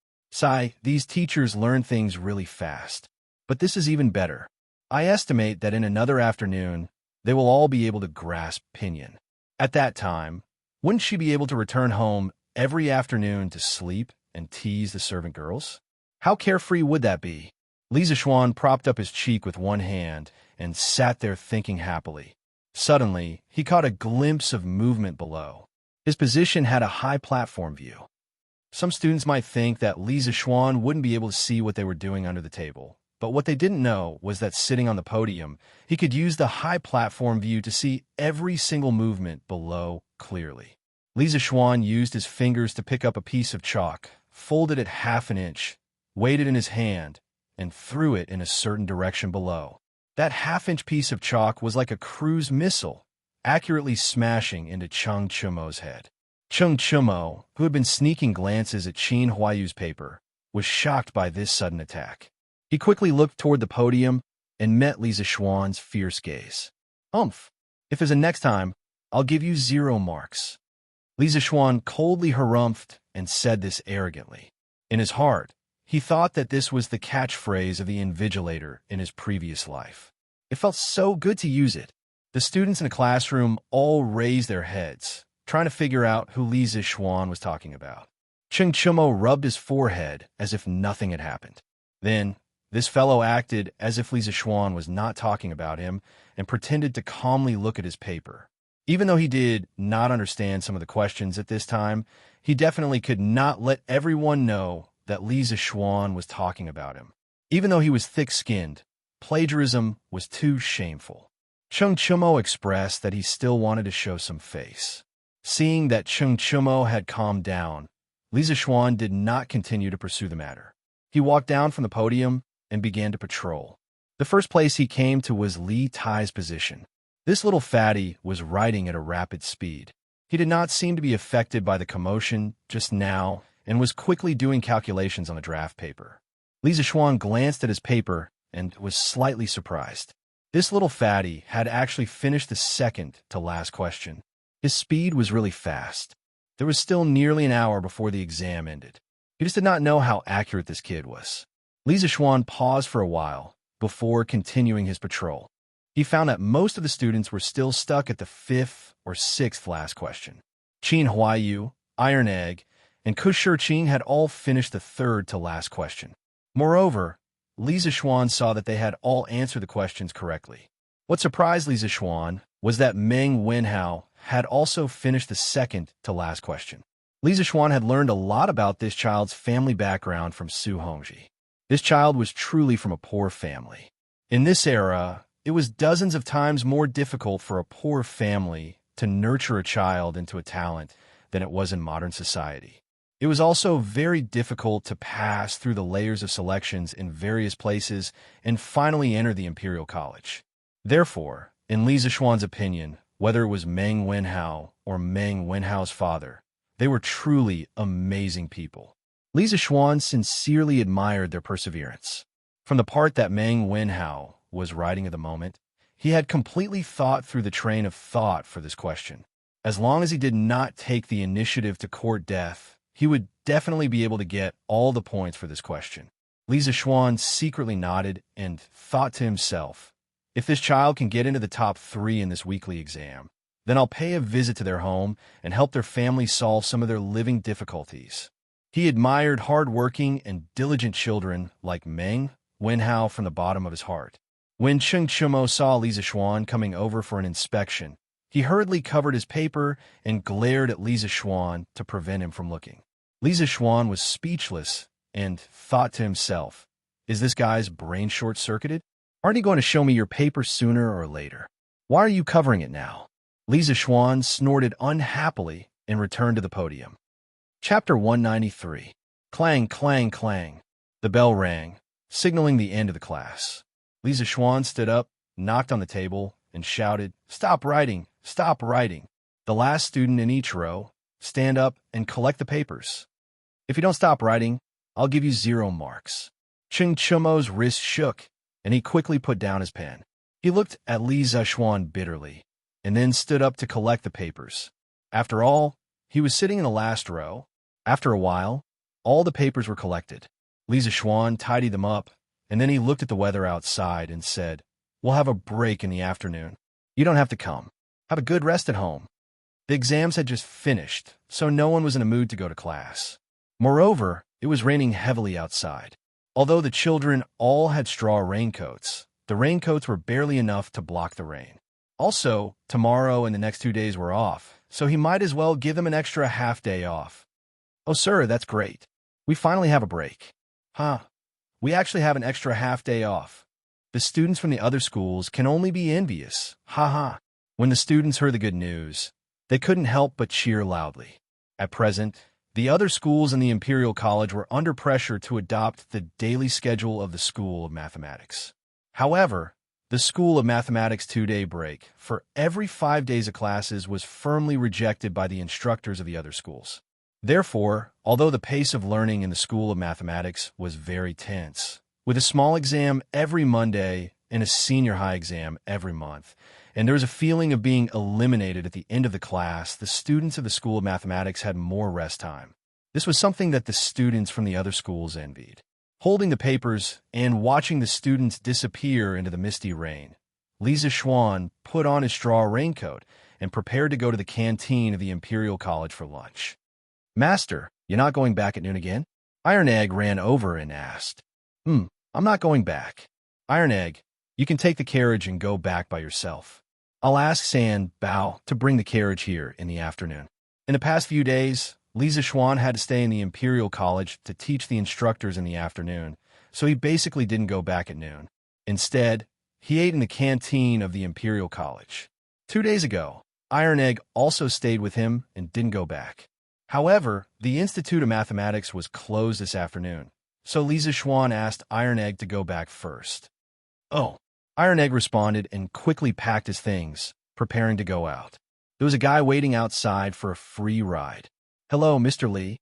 These teachers learn things really fast. But this is even better. I estimate that in another afternoon, they will all be able to grasp Pinyin. At that time, wouldn't she be able to return home every afternoon to sleep and tease the servant girls? How carefree would that be? Li Zixuan propped up his cheek with one hand and sat there thinking happily. Suddenly, he caught a glimpse of movement below. His position had a high platform view. Some students might think that Li Zixuan wouldn't be able to see what they were doing under the table, but what they didn't know was that sitting on the podium, he could use the high platform view to see every single movement below clearly. Li Zixuan used his fingers to pick up a piece of chalk, folded it half an inch, weighed it in his hand, and threw it in a certain direction below. That half-inch piece of chalk was like a cruise missile, accurately smashing into Cheng Chumo's head. Cheng Chumo, who had been sneaking glances at Qin Huayu's paper, was shocked by this sudden attack. He quickly looked toward the podium and met Li Zixuan's fierce gaze. If there's a next time, I'll give you 0 marks. Li Zixuan coldly harumphed and said this arrogantly. In his heart, he thought that this was the catchphrase of the invigilator in his previous life. It felt so good to use it. The students in the classroom all raised their heads, trying to figure out who Li Zixuan was talking about. Cheng Chumo rubbed his forehead as if nothing had happened. Then, this fellow acted as if Li Zixuan was not talking about him and pretended to calmly look at his paper. Even though he did not understand some of the questions at this time, he definitely could not let everyone know that Li Zixuan was talking about him. Even though he was thick-skinned, plagiarism was too shameful. Cheng Chumo expressed that he still wanted to show some face. Seeing that Cheng Chumo had calmed down, Li Zixuan did not continue to pursue the matter. He walked down from the podium and began to patrol. The first place he came to was Li Tai's position. This little fatty was writing at a rapid speed. He did not seem to be affected by the commotion just now and was quickly doing calculations on the draft paper. Li Zixuan glanced at his paper and was slightly surprised. This little fatty had actually finished the second to last question. His speed was really fast. There was still nearly an hour before the exam ended. He just did not know how accurate this kid was. Li Zixuan paused for a while before continuing his patrol. He found that most of the students were still stuck at the 5th or 6th last question. Qin Huayu, Iron Egg, and Kushir Qing had all finished the 3rd to last question. Moreover, Li Zixuan saw that they had all answered the questions correctly. What surprised Li Zixuan was that Meng Wenhao had also finished the 2nd to last question. Li Zixuan had learned a lot about this child's family background from Su Hongji. This child was truly from a poor family. In this era, it was dozens of times more difficult for a poor family to nurture a child into a talent than it was in modern society. It was also very difficult to pass through the layers of selections in various places and finally enter the Imperial College. Therefore, in Li Zixuan's opinion, whether it was Meng Wenhao or Meng Wenhao's father, they were truly amazing people. Li Zixuan sincerely admired their perseverance. From the part that Meng Wenhao was writing at the moment, he had completely thought through the train of thought for this question. As long as he did not take the initiative to court death, he would definitely be able to get all the points for this question. Li Zixuan secretly nodded and thought to himself, if this child can get into the top 3 in this weekly exam, then I'll pay a visit to their home and help their family solve some of their living difficulties. He admired hard-working and diligent children like Meng Wenhao from the bottom of his heart. When Cheng Chumo saw Li Zixuan coming over for an inspection, he hurriedly covered his paper and glared at Li Zixuan to prevent him from looking. Li Zixuan was speechless and thought to himself, is this guy's brain short-circuited? Aren't you going to show me your paper sooner or later? Why are you covering it now? Li Zixuan snorted unhappily and returned to the podium. Chapter 193. Clang, clang, clang. The bell rang, signaling the end of the class. Li Zixuan stood up, knocked on the table, and shouted, "Stop writing! Stop writing! The last student in each row, stand up and collect the papers. If you don't stop writing, I'll give you 0 marks." Cheng Chumo's wrist shook, and he quickly put down his pen. He looked at Li Zixuan bitterly, and then stood up to collect the papers. After all, he was sitting in the last row. After a while, all the papers were collected. Li Zixuan tidied them up and then he looked at the weather outside and said, "We'll have a break in the afternoon. You don't have to come. Have a good rest at home." The exams had just finished, so no one was in a mood to go to class. Moreover, it was raining heavily outside. Although the children all had straw raincoats, the raincoats were barely enough to block the rain. Also, tomorrow and the next 2 days were off, so he might as well give them an extra half-day off. "Oh, sir, that's great. We finally have a break." "Huh. We actually have an extra half-day off. The students from the other schools can only be envious. Ha ha." When the students heard the good news, they couldn't help but cheer loudly. At present, the other schools in the Imperial College were under pressure to adopt the daily schedule of the School of Mathematics. However, the School of Mathematics 2-day break for every 5 days of classes was firmly rejected by the instructors of the other schools. Therefore, although the pace of learning in the School of Mathematics was very tense, with a small exam every Monday and a senior high exam every month, and there was a feeling of being eliminated at the end of the class, the students of the School of Mathematics had more rest time. This was something that the students from the other schools envied. Holding the papers and watching the students disappear into the misty rain, Lisa Schwan put on his straw raincoat and prepared to go to the canteen of the Imperial College for lunch. "Master, you're not going back at noon again?" Iron Egg ran over and asked. I'm not going back." "Iron Egg, you can take the carriage and go back by yourself. I'll ask San Bao to bring the carriage here in the afternoon." In the past few days, Lisa Schwan had to stay in the Imperial College to teach the instructors in the afternoon, so he basically didn't go back at noon. Instead, he ate in the canteen of the Imperial College. 2 days ago, Iron Egg also stayed with him and didn't go back. However, the Institute of Mathematics was closed this afternoon, so Lisa Schwan asked Iron Egg to go back first. "Oh." Iron Egg responded and quickly packed his things, preparing to go out. There was a guy waiting outside for a free ride. "Hello, Mr. Lee."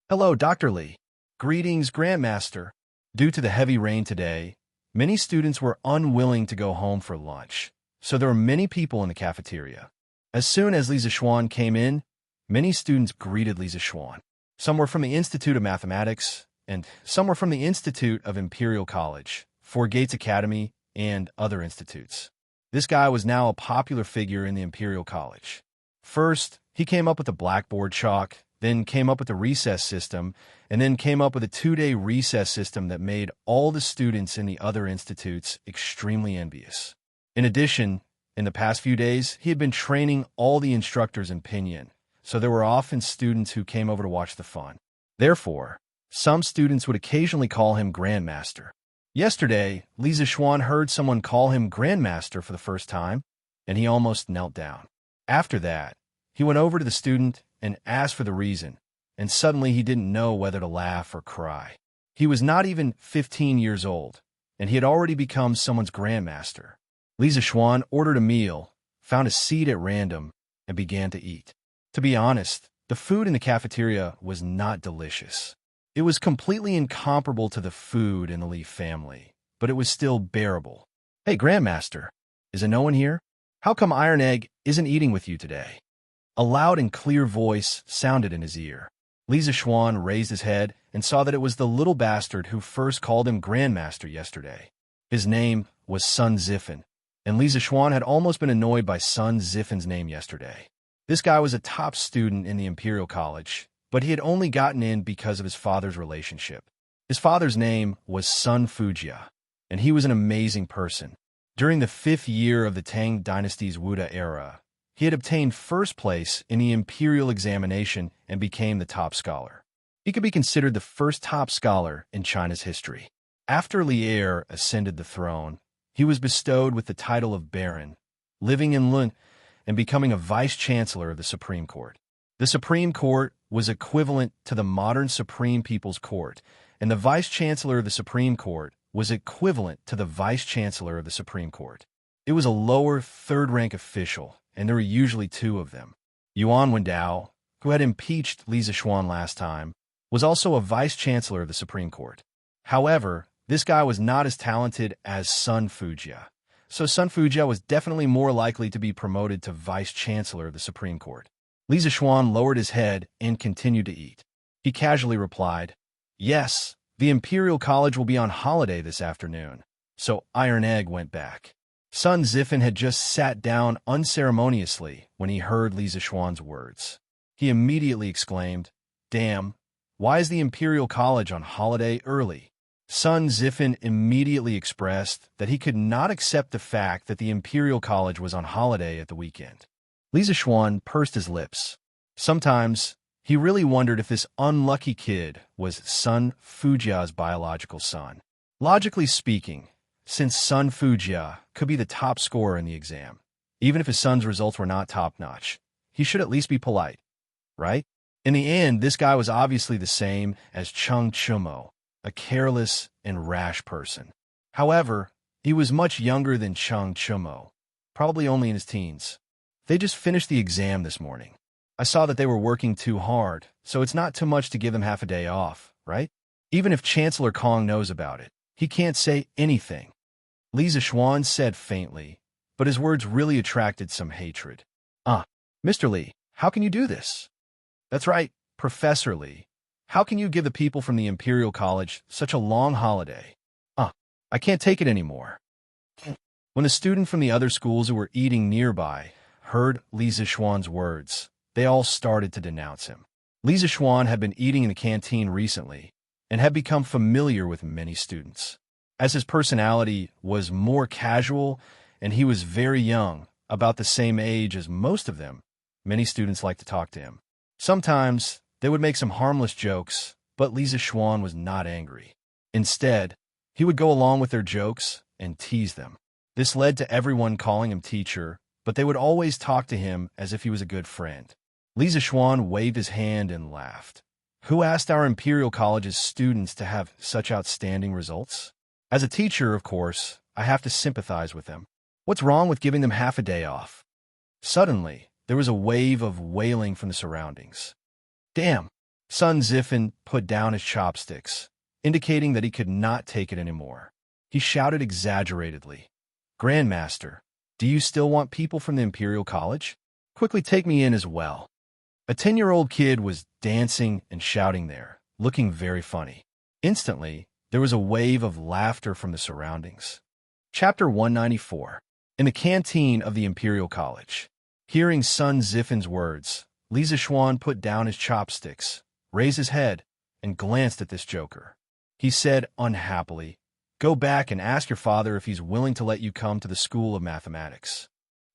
"Hello, Dr. Lee." "Greetings, Grandmaster." Due to the heavy rain today, many students were unwilling to go home for lunch, so there were many people in the cafeteria. As soon as Lisa Schwan came in, many students greeted Lisa Schwan. Some were from the Institute of Mathematics, and some were from the Institute of Imperial College, Four Gates Academy, and other institutes. This guy was now a popular figure in the Imperial College. First, he came up with the blackboard chalk, then came up with the recess system, and then came up with a 2-day recess system that made all the students in the other institutes extremely envious. In addition, in the past few days, he had been training all the instructors in pinyin, so there were often students who came over to watch the fun. Therefore, some students would occasionally call him Grandmaster. Yesterday, Lisa Schwan heard someone call him Grandmaster for the first time, and he almost knelt down. After that, he went over to the student and asked for the reason, and suddenly he didn't know whether to laugh or cry. He was not even 15 years old, and he had already become someone's Grandmaster. Lisa Schwan ordered a meal, found a seat at random, and began to eat. To be honest, the food in the cafeteria was not delicious. It was completely incomparable to the food in the Lee family, but it was still bearable. "Hey, Grandmaster, is no one here? How come Iron Egg isn't eating with you today?" A loud and clear voice sounded in his ear. Lisa Schwan raised his head and saw that it was the little bastard who first called him Grandmaster yesterday. His name was Sun Ziffin, and Lisa Schwan had almost been annoyed by Sun Ziffin's name yesterday. This guy was a top student in the Imperial College, but he had only gotten in because of his father's relationship. His father's name was Sun Fujia, and he was an amazing person. During the 5th year of the Tang Dynasty's Wuda era, he had obtained first place in the imperial examination and became the top scholar. He could be considered the first top scholar in China's history. After Lier ascended the throne, he was bestowed with the title of Baron, living in Lun, and becoming a vice-chancellor of the Supreme Court. The Supreme Court was equivalent to the modern Supreme People's Court, and the Vice-Chancellor of the Supreme Court was equivalent to the Vice-Chancellor of the Supreme Court. It was a lower, third-rank official, and there were usually 2 of them. Yuan Wendao, who had impeached Li Zixuan last time, was also a Vice-Chancellor of the Supreme Court. However, this guy was not as talented as Sun Fujia, so Sun Fujia was definitely more likely to be promoted to Vice-Chancellor of the Supreme Court. Li Zixuan lowered his head and continued to eat. He casually replied, "Yes, The Imperial College will be on holiday this afternoon, so Iron Egg went back. Sun Ziffin had just sat down unceremoniously when he heard Li Zixuan's words. He immediately exclaimed, "Damn, why is the Imperial College on holiday early?" Sun Ziffin immediately expressed that he could not accept the fact that the Imperial College was on holiday at the weekend. Li Zixuan pursed his lips. Sometimes, he really wondered if this unlucky kid was Sun Fujia's biological son. Logically speaking, since Sun Fujia could be the top scorer in the exam, even if his son's results were not top-notch, he should at least be polite, right? In the end, this guy was obviously the same as Cheng Chumo, a careless and rash person. However, he was much younger than Cheng Chumo, probably only in his teens. They just finished the exam this morning. I saw that they were working too hard, so it's not too much to give them half a day off, right? Even if Chancellor Kong knows about it, he can't say anything. Li Zixuan said faintly, but his words really attracted some hatred. Mr. Li, how can you do this? That's right, Professor Li. How can you give the people from the Imperial College such a long holiday? I can't take it anymore. When the student from the other schools who were eating nearby heard Li Zixuan's words, they all started to denounce him. Li Zixuan had been eating in the canteen recently and had become familiar with many students. As his personality was more casual and he was very young, about the same age as most of them, many students liked to talk to him. Sometimes, they would make some harmless jokes, but Li Zixuan was not angry. Instead, he would go along with their jokes and tease them. This led to everyone calling him teacher, but they would always talk to him as if he was a good friend. Li Zixuan waved his hand and laughed. Who asked our Imperial College's students to have such outstanding results? As a teacher, of course, I have to sympathize with them. What's wrong with giving them half a day off? Suddenly, there was a wave of wailing from the surroundings. Damn! Sun Ziffin put down his chopsticks, indicating that he could not take it anymore. He shouted exaggeratedly, "Grandmaster, do you still want people from the Imperial College? Quickly take me in as well." A 10-year-old kid was dancing and shouting there, looking very funny. Instantly, there was a wave of laughter from the surroundings. Chapter 194. In the canteen of the Imperial College. Hearing Sun Ziffin's words, Li Zixuan put down his chopsticks, raised his head, and glanced at this joker. He said unhappily, "Go back and ask your father if he's willing to let you come to the School of Mathematics."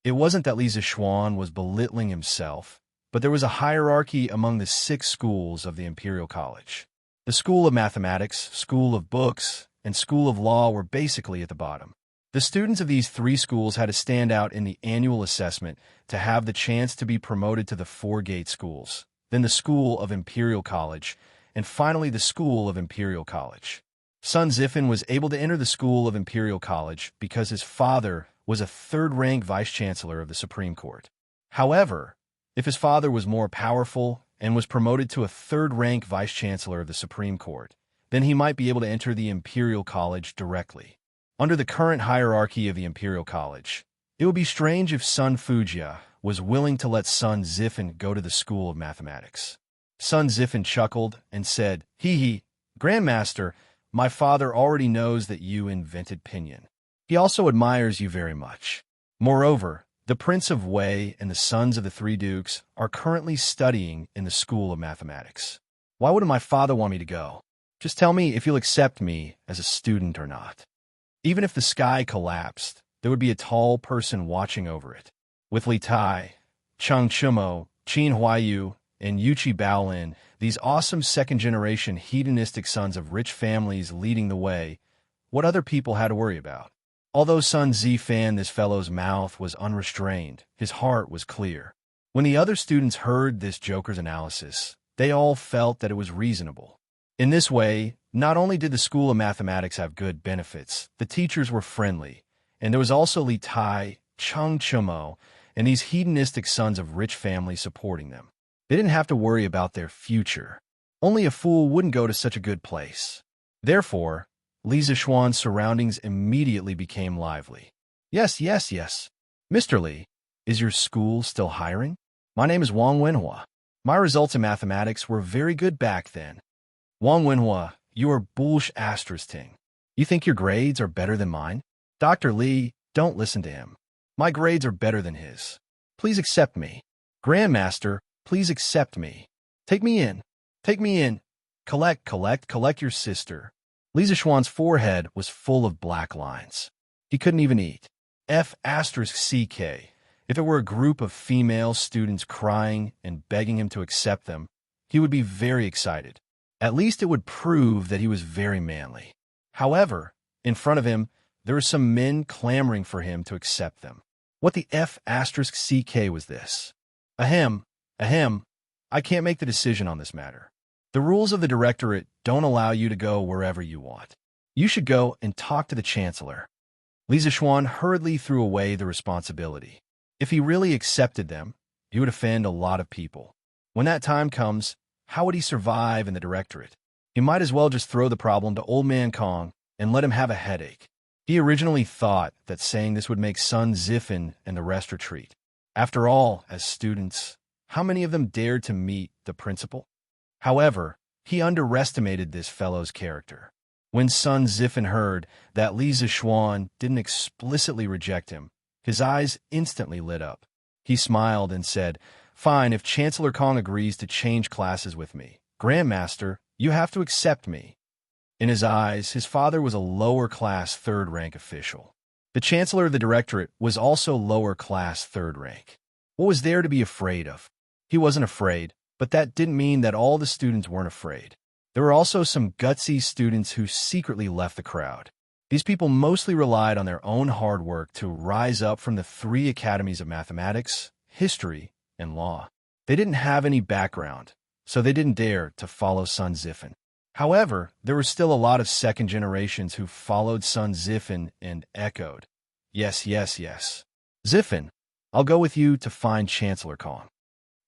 It wasn't that Li Zixuan was belittling himself, but there was a hierarchy among the 6 schools of the Imperial College. The School of Mathematics, School of Books, and School of Law were basically at the bottom. The students of these 3 schools had to stand out in the annual assessment to have the chance to be promoted to the 4-gate schools, then the School of Imperial College, and finally the School of Imperial College. Sun Ziffin was able to enter the School of Imperial College because his father was a 3rd-rank vice-chancellor of the Supreme Court. However, if his father was more powerful and was promoted to a 3rd-rank vice-chancellor of the Supreme Court, then he might be able to enter the Imperial College directly. Under the current hierarchy of the Imperial College, it would be strange if Sun Fujia was willing to let Sun Ziffin go to the School of Mathematics. Sun Ziffin chuckled and said, "Hee, Grandmaster, my father already knows that you invented Pinyin. He also admires you very much. Moreover, the Prince of Wei and the sons of the 3 dukes are currently studying in the School of Mathematics. Why wouldn't my father want me to go? Just tell me if you'll accept me as a student or not." Even if the sky collapsed, there would be a tall person watching over it. With Li Tai, Cheng Chumo, Qin Huayu, and Yuchi Baolin, these awesome 2nd-generation hedonistic sons of rich families leading the way, what other people had to worry about? Although Sun Zifan, this fellow's mouth was unrestrained, his heart was clear. When the other students heard this joker's analysis, they all felt that it was reasonable. In this way, not only did the School of Mathematics have good benefits, the teachers were friendly, and there was also Li Tai, Cheng Chumo, and these hedonistic sons of rich families supporting them. They didn't have to worry about their future. Only a fool wouldn't go to such a good place. Therefore, Li Zixuan's surroundings immediately became lively. Yes. Mr. Li, is your school still hiring? My name is Wang Wenhua. My results in mathematics were very good back then. Wang Wenhua, you are bullsh**ting. You think your grades are better than mine? Dr. Lee, don't listen to him. My grades are better than his. Please accept me. Grandmaster, please accept me. Take me in. Take me in. Collect your sister. Li Zixuan's forehead was full of black lines. He couldn't even eat. F***ck. If it were a group of female students crying and begging him to accept them, he would be very excited. At least it would prove that he was very manly. However, in front of him, there were some men clamoring for him to accept them. What the F***ck was this? Ahem. I can't make the decision on this matter. The rules of the directorate don't allow you to go wherever you want. You should go and talk to the chancellor. Li Zixuan hurriedly threw away the responsibility. If he really accepted them, he would offend a lot of people. When that time comes, how would he survive in the directorate? He might as well just throw the problem to Old Man Kong and let him have a headache. He originally thought that saying this would make Sun Zifen and the rest retreat. After all, as students, how many of them dared to meet the principal? However, he underestimated this fellow's character. When Sun Zifen heard that Li Zixuan didn't explicitly reject him, his eyes instantly lit up. He smiled and said, "Fine, if Chancellor Kong agrees to change classes with me. Grandmaster, you have to accept me." In his eyes, his father was a lower-class third-rank official. The Chancellor of the Directorate was also lower-class third rank. What was there to be afraid of? He wasn't afraid, but that didn't mean that all the students weren't afraid. There were also some gutsy students who secretly left the crowd. These people mostly relied on their own hard work to rise up from the 3 academies of mathematics, history, and law. They didn't have any background, so they didn't dare to follow Sun Zifen. However, there were still a lot of second generations who followed Sun Zifen and echoed, Yes. Zifen, I'll go with you to find Chancellor Kong.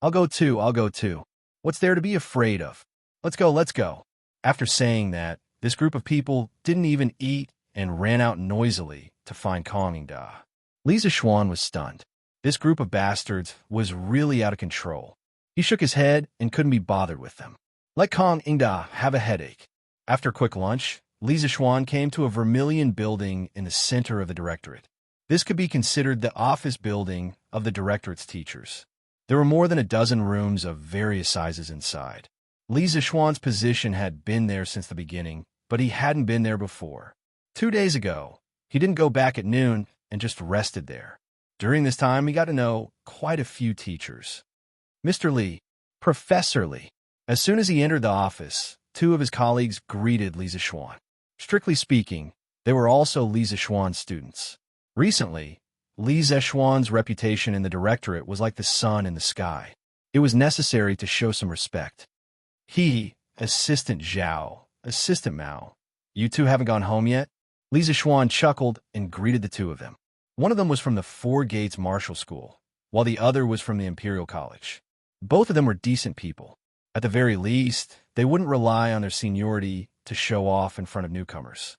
I'll go too. What's there to be afraid of? Let's go. After saying that, this group of people didn't even eat and ran out noisily to find Kong Ingda. Li Zixuan was stunned. This group of bastards was really out of control. He shook his head and couldn't be bothered with them. Let Kong Ingda have a headache. After a quick lunch, Li Zixuan came to a vermilion building in the center of the directorate. This could be considered the office building of the directorate's teachers. There were more than a dozen rooms of various sizes inside. Li Zixuan's position had been there since the beginning, but he hadn't been there before. 2 days ago, he didn't go back at noon and just rested there. During this time, he got to know quite a few teachers. Mr. Li, Professor Li. As soon as he entered the office, 2 of his colleagues greeted Li Zixuan. Strictly speaking, they were also Li Zixuan's students. Recently, Li Zixuan's reputation in the directorate was like the sun in the sky. It was necessary to show some respect. Assistant Zhao, Assistant Mao. You 2 haven't gone home yet? Li Zixuan chuckled and greeted the 2 of them. One of them was from the Four Gates Martial School, while the other was from the Imperial College. Both of them were decent people. At the very least, they wouldn't rely on their seniority to show off in front of newcomers.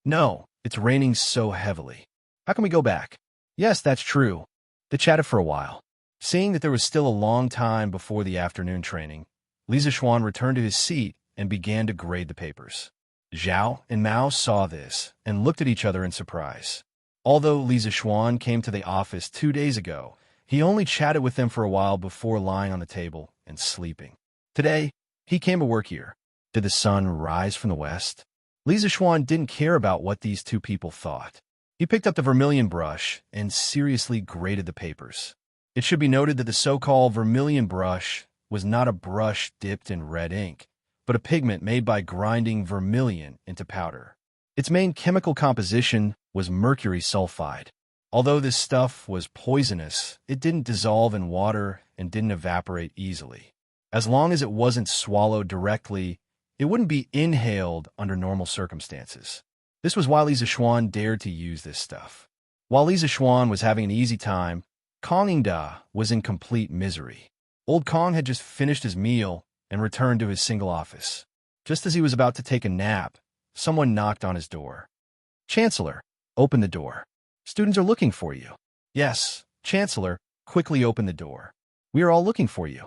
No, it's raining so heavily. How can we go back? Yes, that's true. They chatted for a while. Seeing that there was still a long time before the afternoon training, Li Zixuan returned to his seat and began to grade the papers. Zhao and Mao saw this and looked at each other in surprise. Although Li Zixuan came to the office 2 days ago, he only chatted with them for a while before lying on the table and sleeping. Today, he came to work here. Did the sun rise from the west? Li Zixuan didn't care about what these 2 people thought. He picked up the vermilion brush and seriously graded the papers. It should be noted that the so-called vermilion brush was not a brush dipped in red ink, but a pigment made by grinding vermilion into powder. Its main chemical composition was mercury sulfide. Although this stuff was poisonous, it didn't dissolve in water and didn't evaporate easily. As long as it wasn't swallowed directly, it wouldn't be inhaled under normal circumstances. This was why Li Zixuan dared to use this stuff. While Li Zixuan was having an easy time, Kong Ingda was in complete misery. Old Kong had just finished his meal and returned to his single office. Just as he was about to take a nap, someone knocked on his door. Chancellor, open the door. Students are looking for you. Yes, Chancellor, quickly open the door. We are all looking for you.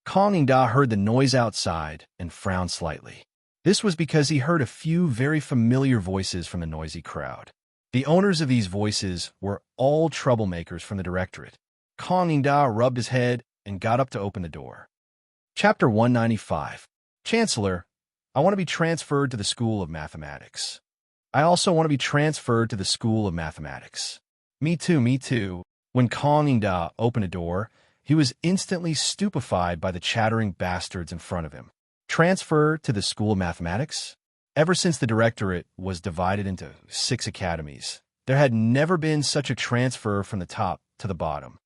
Kong Ingda heard the noise outside and frowned slightly. This was because he heard a few very familiar voices from the noisy crowd. The owners of these voices were all troublemakers from the directorate. Kong Ingda rubbed his head and got up to open the door. Chapter 195. Chancellor, I want to be transferred to the School of Mathematics. I also want to be transferred to the School of Mathematics. Me too, me too. When Kong Ingda opened a door, he was instantly stupefied by the chattering bastards in front of him. Transfer to the School of Mathematics? Ever since the directorate was divided into 6 academies, there had never been such a transfer from the top to the bottom.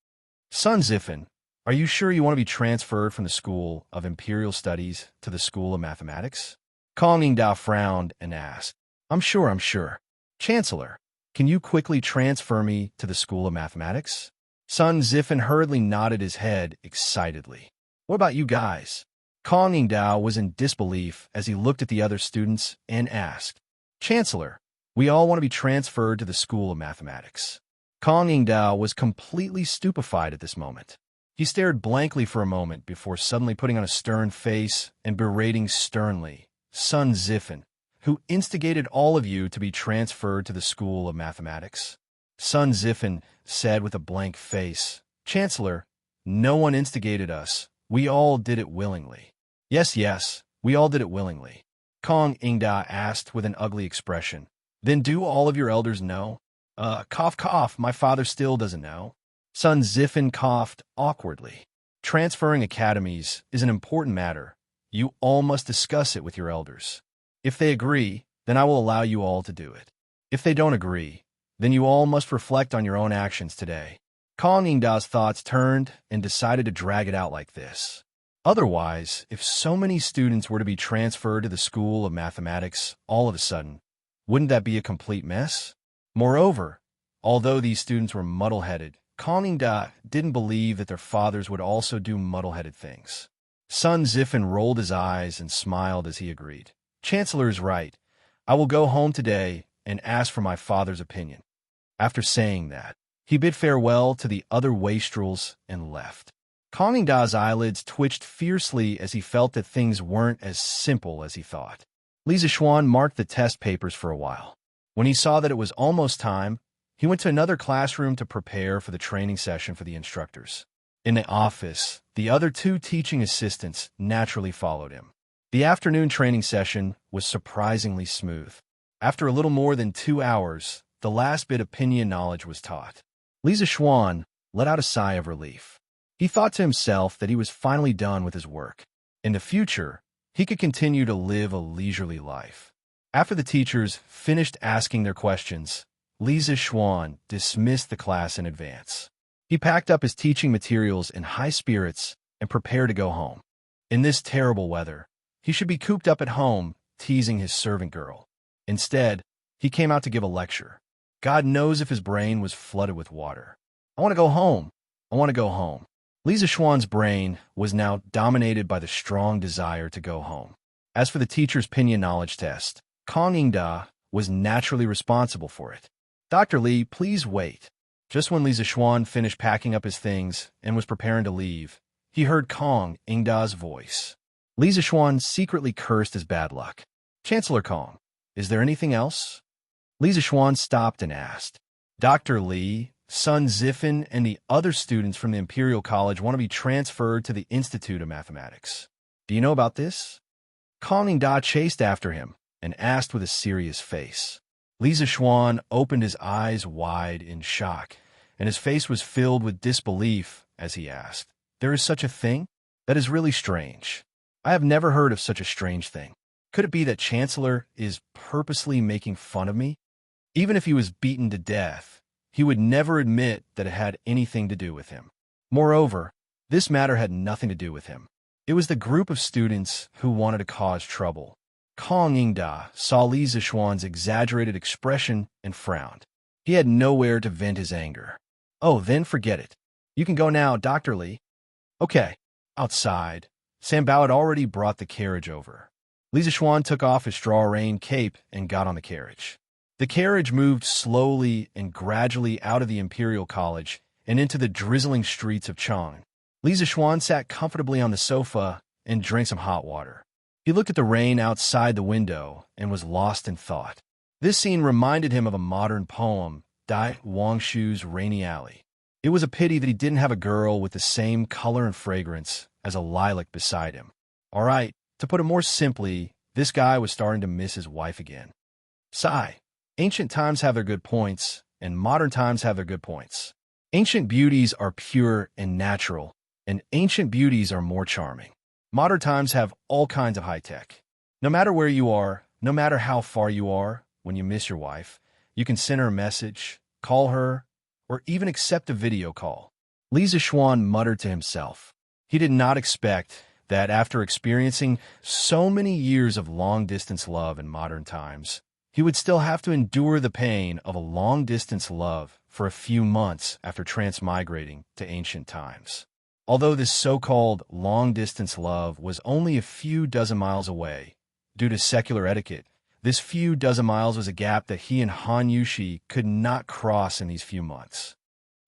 Sun Zifen, are you sure you want to be transferred from the School of Imperial Studies to the School of Mathematics? Kong Ingda frowned and asked, I'm sure. Chancellor, can you quickly transfer me to the School of Mathematics? Sun Zifen hurriedly nodded his head excitedly. What about you guys? Kong Ingda was in disbelief as he looked at the other students and asked, Chancellor, we all want to be transferred to the School of Mathematics. Kong Ingda was completely stupefied at this moment. He stared blankly for a moment before suddenly putting on a stern face and berating sternly Sun Zifen, who instigated all of you to be transferred to the School of Mathematics. Sun Zifen said with a blank face, Chancellor, no one instigated us. We all did it willingly. Yes, we all did it willingly. Kong Ingda asked with an ugly expression. Then do all of your elders know? Cough, my father still doesn't know. Sun Zifen coughed awkwardly. Transferring academies is an important matter. You all must discuss it with your elders. If they agree, then I will allow you all to do it. If they don't agree, then you all must reflect on your own actions today. Kong Ingda's thoughts turned and decided to drag it out like this. Otherwise, if so many students were to be transferred to the School of Mathematics all of a sudden, wouldn't that be a complete mess? Moreover, although these students were muddle-headed, Kong Ingda didn't believe that their fathers would also do muddle-headed things. Sun Zifen rolled his eyes and smiled as he agreed. Chancellor is right. I will go home today and ask for my father's opinion. After saying that, he bid farewell to the other wastrels and left. Kong Ingda's eyelids twitched fiercely as he felt that things weren't as simple as he thought. Li Zixuan marked the test papers for a while. When he saw that it was almost time, he went to another classroom to prepare for the training session for the instructors. In the office, the other 2 teaching assistants naturally followed him. The afternoon training session was surprisingly smooth. After a little more than 2 hours, the last bit of pinyin knowledge was taught. Li Zixuan let out a sigh of relief. He thought to himself that he was finally done with his work. In the future, he could continue to live a leisurely life. After the teachers finished asking their questions, Li Zixuan dismissed the class in advance. He packed up his teaching materials in high spirits and prepared to go home. In this terrible weather, he should be cooped up at home, teasing his servant girl. Instead, he came out to give a lecture. God knows if his brain was flooded with water. I want to go home. Li Zixuan's brain was now dominated by the strong desire to go home. As for the teacher's pinyin knowledge test, Kong Ingda was naturally responsible for it. Dr. Li, please wait. Just when Li Zixuan finished packing up his things and was preparing to leave, he heard Kong Ingda's voice. Li Zixuan secretly cursed his bad luck. Chancellor Kong, is there anything else? Li Zixuan stopped and asked. Dr. Li, Sun Zifen, and the other students from the Imperial College want to be transferred to the Institute of Mathematics. Do you know about this? Kong Ingda chased after him and asked with a serious face. Li Zixuan opened his eyes wide in shock, and his face was filled with disbelief as he asked, There is such a thing? That is really strange. I have never heard of such a strange thing. Could it be that Chancellor is purposely making fun of me? Even if he was beaten to death, he would never admit that it had anything to do with him. Moreover, this matter had nothing to do with him. It was the group of students who wanted to cause trouble. Kong Ingda saw Li Zixuan's exaggerated expression and frowned. He had nowhere to vent his anger. Oh, then forget it. You can go now, Dr. Li. Okay. Outside, Sambao had already brought the carriage over. Li Zixuan took off his straw rain cape and got on the carriage. The carriage moved slowly and gradually out of the Imperial College and into the drizzling streets of Chang. Li Zixuan sat comfortably on the sofa and drank some hot water. He looked at the rain outside the window and was lost in thought. This scene reminded him of a modern poem, Dai Wangshu's Rainy Alley. It was a pity that he didn't have a girl with the same color and fragrance as a lilac beside him. All right, to put it more simply, this guy was starting to miss his wife again. Sigh. Ancient times have their good points, and modern times have their good points. Ancient beauties are pure and natural, and ancient beauties are more charming. Modern times have all kinds of high tech. No matter where you are, no matter how far you are, when you miss your wife, you can send her a message, call her, or even accept a video call. Li Zixuan muttered to himself. He did not expect that after experiencing so many years of long-distance love in modern times, he would still have to endure the pain of a long-distance love for a few months after transmigrating to ancient times. Although this so-called long-distance love was only a few dozen miles away, due to secular etiquette, this few dozen miles was a gap that he and Han Yushi could not cross in these few months.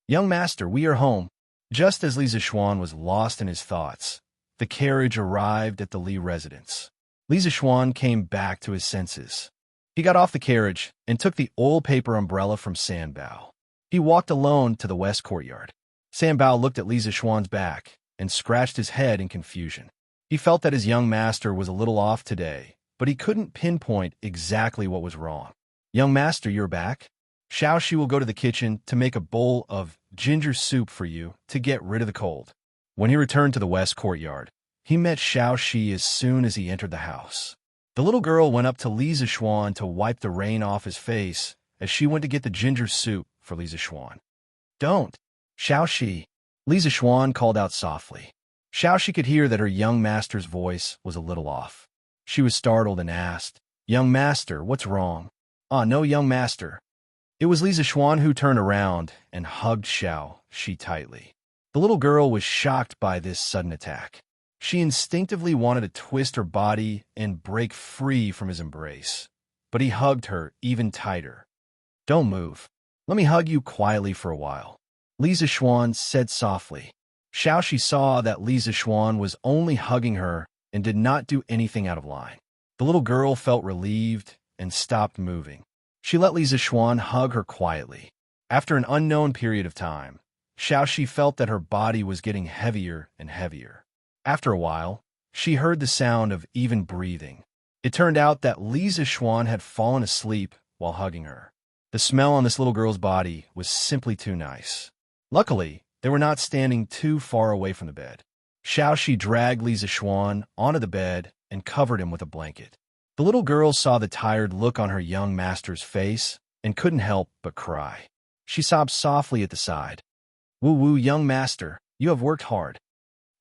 Young master, we are home. Just as Li Zixuan was lost in his thoughts, the carriage arrived at the Li residence. Li Zixuan came back to his senses. He got off the carriage and took the oil paper umbrella from Sanbao. He walked alone to the west courtyard. Sanbao looked at Li Zixuan's back and scratched his head in confusion. He felt that his young master was a little off today, but he couldn't pinpoint exactly what was wrong. Young master, you're back? Xiaoxi will go to the kitchen to make a bowl of ginger soup for you to get rid of the cold. When he returned to the west courtyard, he met Xiaoxi as soon as he entered the house. The little girl went up to Li Zixuan to wipe the rain off his face as she went to get the ginger soup for Li Zixuan. Don't! Xiaoxi! Li Zixuan called out softly. Xiaoxi could hear that her young master's voice was a little off. She was startled and asked, Young master, what's wrong? Ah, no, young master. It was Li Zixuan who turned around and hugged Xiaoxi tightly. The little girl was shocked by this sudden attack. She instinctively wanted to twist her body and break free from his embrace, but he hugged her even tighter. Don't move. Let me hug you quietly for a while. Li Zixuan said softly. Xiaoxi saw that Li Zixuan was only hugging her and did not do anything out of line. The little girl felt relieved and stopped moving. She let Li Zixuan hug her quietly. After an unknown period of time, Xiaoxi felt that her body was getting heavier and heavier. After a while, she heard the sound of even breathing. It turned out that Li Zixuan had fallen asleep while hugging her. The smell on this little girl's body was simply too nice. Luckily, they were not standing too far away from the bed. Xiaoxi dragged Li Zixuan onto the bed and covered him with a blanket. The little girl saw the tired look on her young master's face and couldn't help but cry. She sobbed softly at the side. Woo-woo, young master, you have worked hard.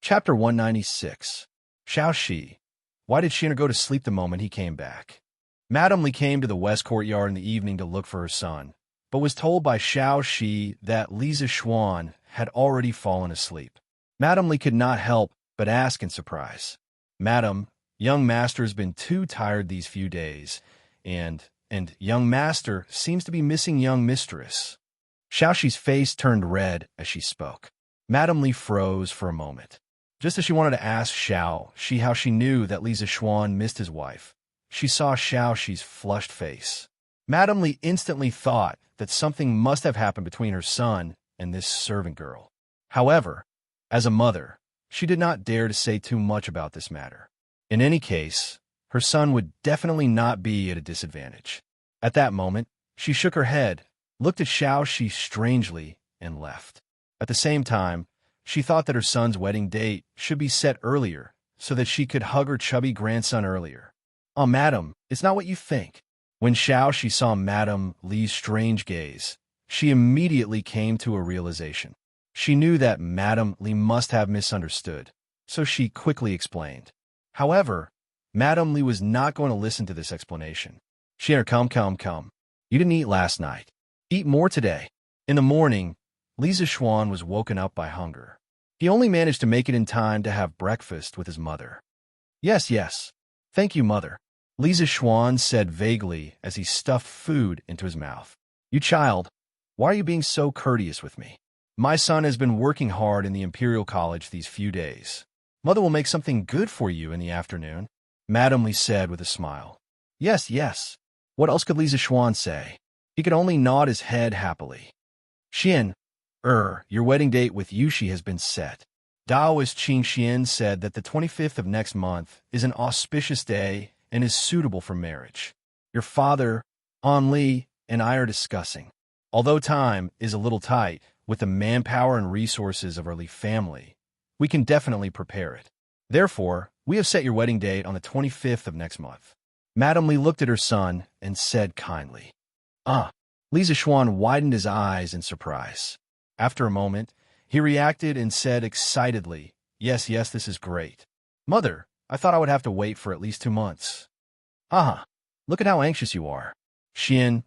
Chapter 196. Xiaoxi. Why did Shina go to sleep the moment he came back? Madame Li came to the west courtyard in the evening to look for her son, but was told by Xiaoxi that Li Zixuan had already fallen asleep. Madame Li could not help but ask in surprise. Madam, young master has been too tired these few days, and young master seems to be missing young mistress. Xiaoxi's face turned red as she spoke. Madame Li froze for a moment. Just as she wanted to ask Xiaoxi how she knew that Li Zixuan missed his wife, she saw Xiaoxi's flushed face. Madame Li instantly thought that something must have happened between her son and this servant girl. However, as a mother, she did not dare to say too much about this matter. In any case, her son would definitely not be at a disadvantage. At that moment, she shook her head, looked at Xiaoxi strangely, and left. At the same time, she thought that her son's wedding date should be set earlier so that she could hug her chubby grandson earlier. Oh, madam, it's not what you think. When Xiaoxi saw Madame Li's strange gaze, she immediately came to a realization. She knew that Madame Li must have misunderstood, so she quickly explained. However, Madame Li was not going to listen to this explanation. Shiner, come. You didn't eat last night. Eat more today. In the morning, Li Zixuan was woken up by hunger. He only managed to make it in time to have breakfast with his mother. Yes. Thank you, mother. Li Zixuan said vaguely as he stuffed food into his mouth. You child, why are you being so courteous with me? My son has been working hard in the Imperial College these few days. Mother will make something good for you in the afternoon. Madame Li said with a smile. Yes, yes. What else could Li Zishuan say? He could only nod his head happily. Xian, your wedding date with Yushi has been set. Daoist Qin Xian said that the 25th of next month is an auspicious day and is suitable for marriage. Your father, An Li, and I are discussing. Although time is a little tight, with the manpower and resources of our Li family, we can definitely prepare it. Therefore, we have set your wedding date on the 25th of next month. Madame Li looked at her son and said kindly. Li Zishuan widened his eyes in surprise. After a moment, he reacted and said excitedly, Yes, yes, this is great. Mother, I thought I would have to wait for at least 2 months. Look at how anxious you are. Xian,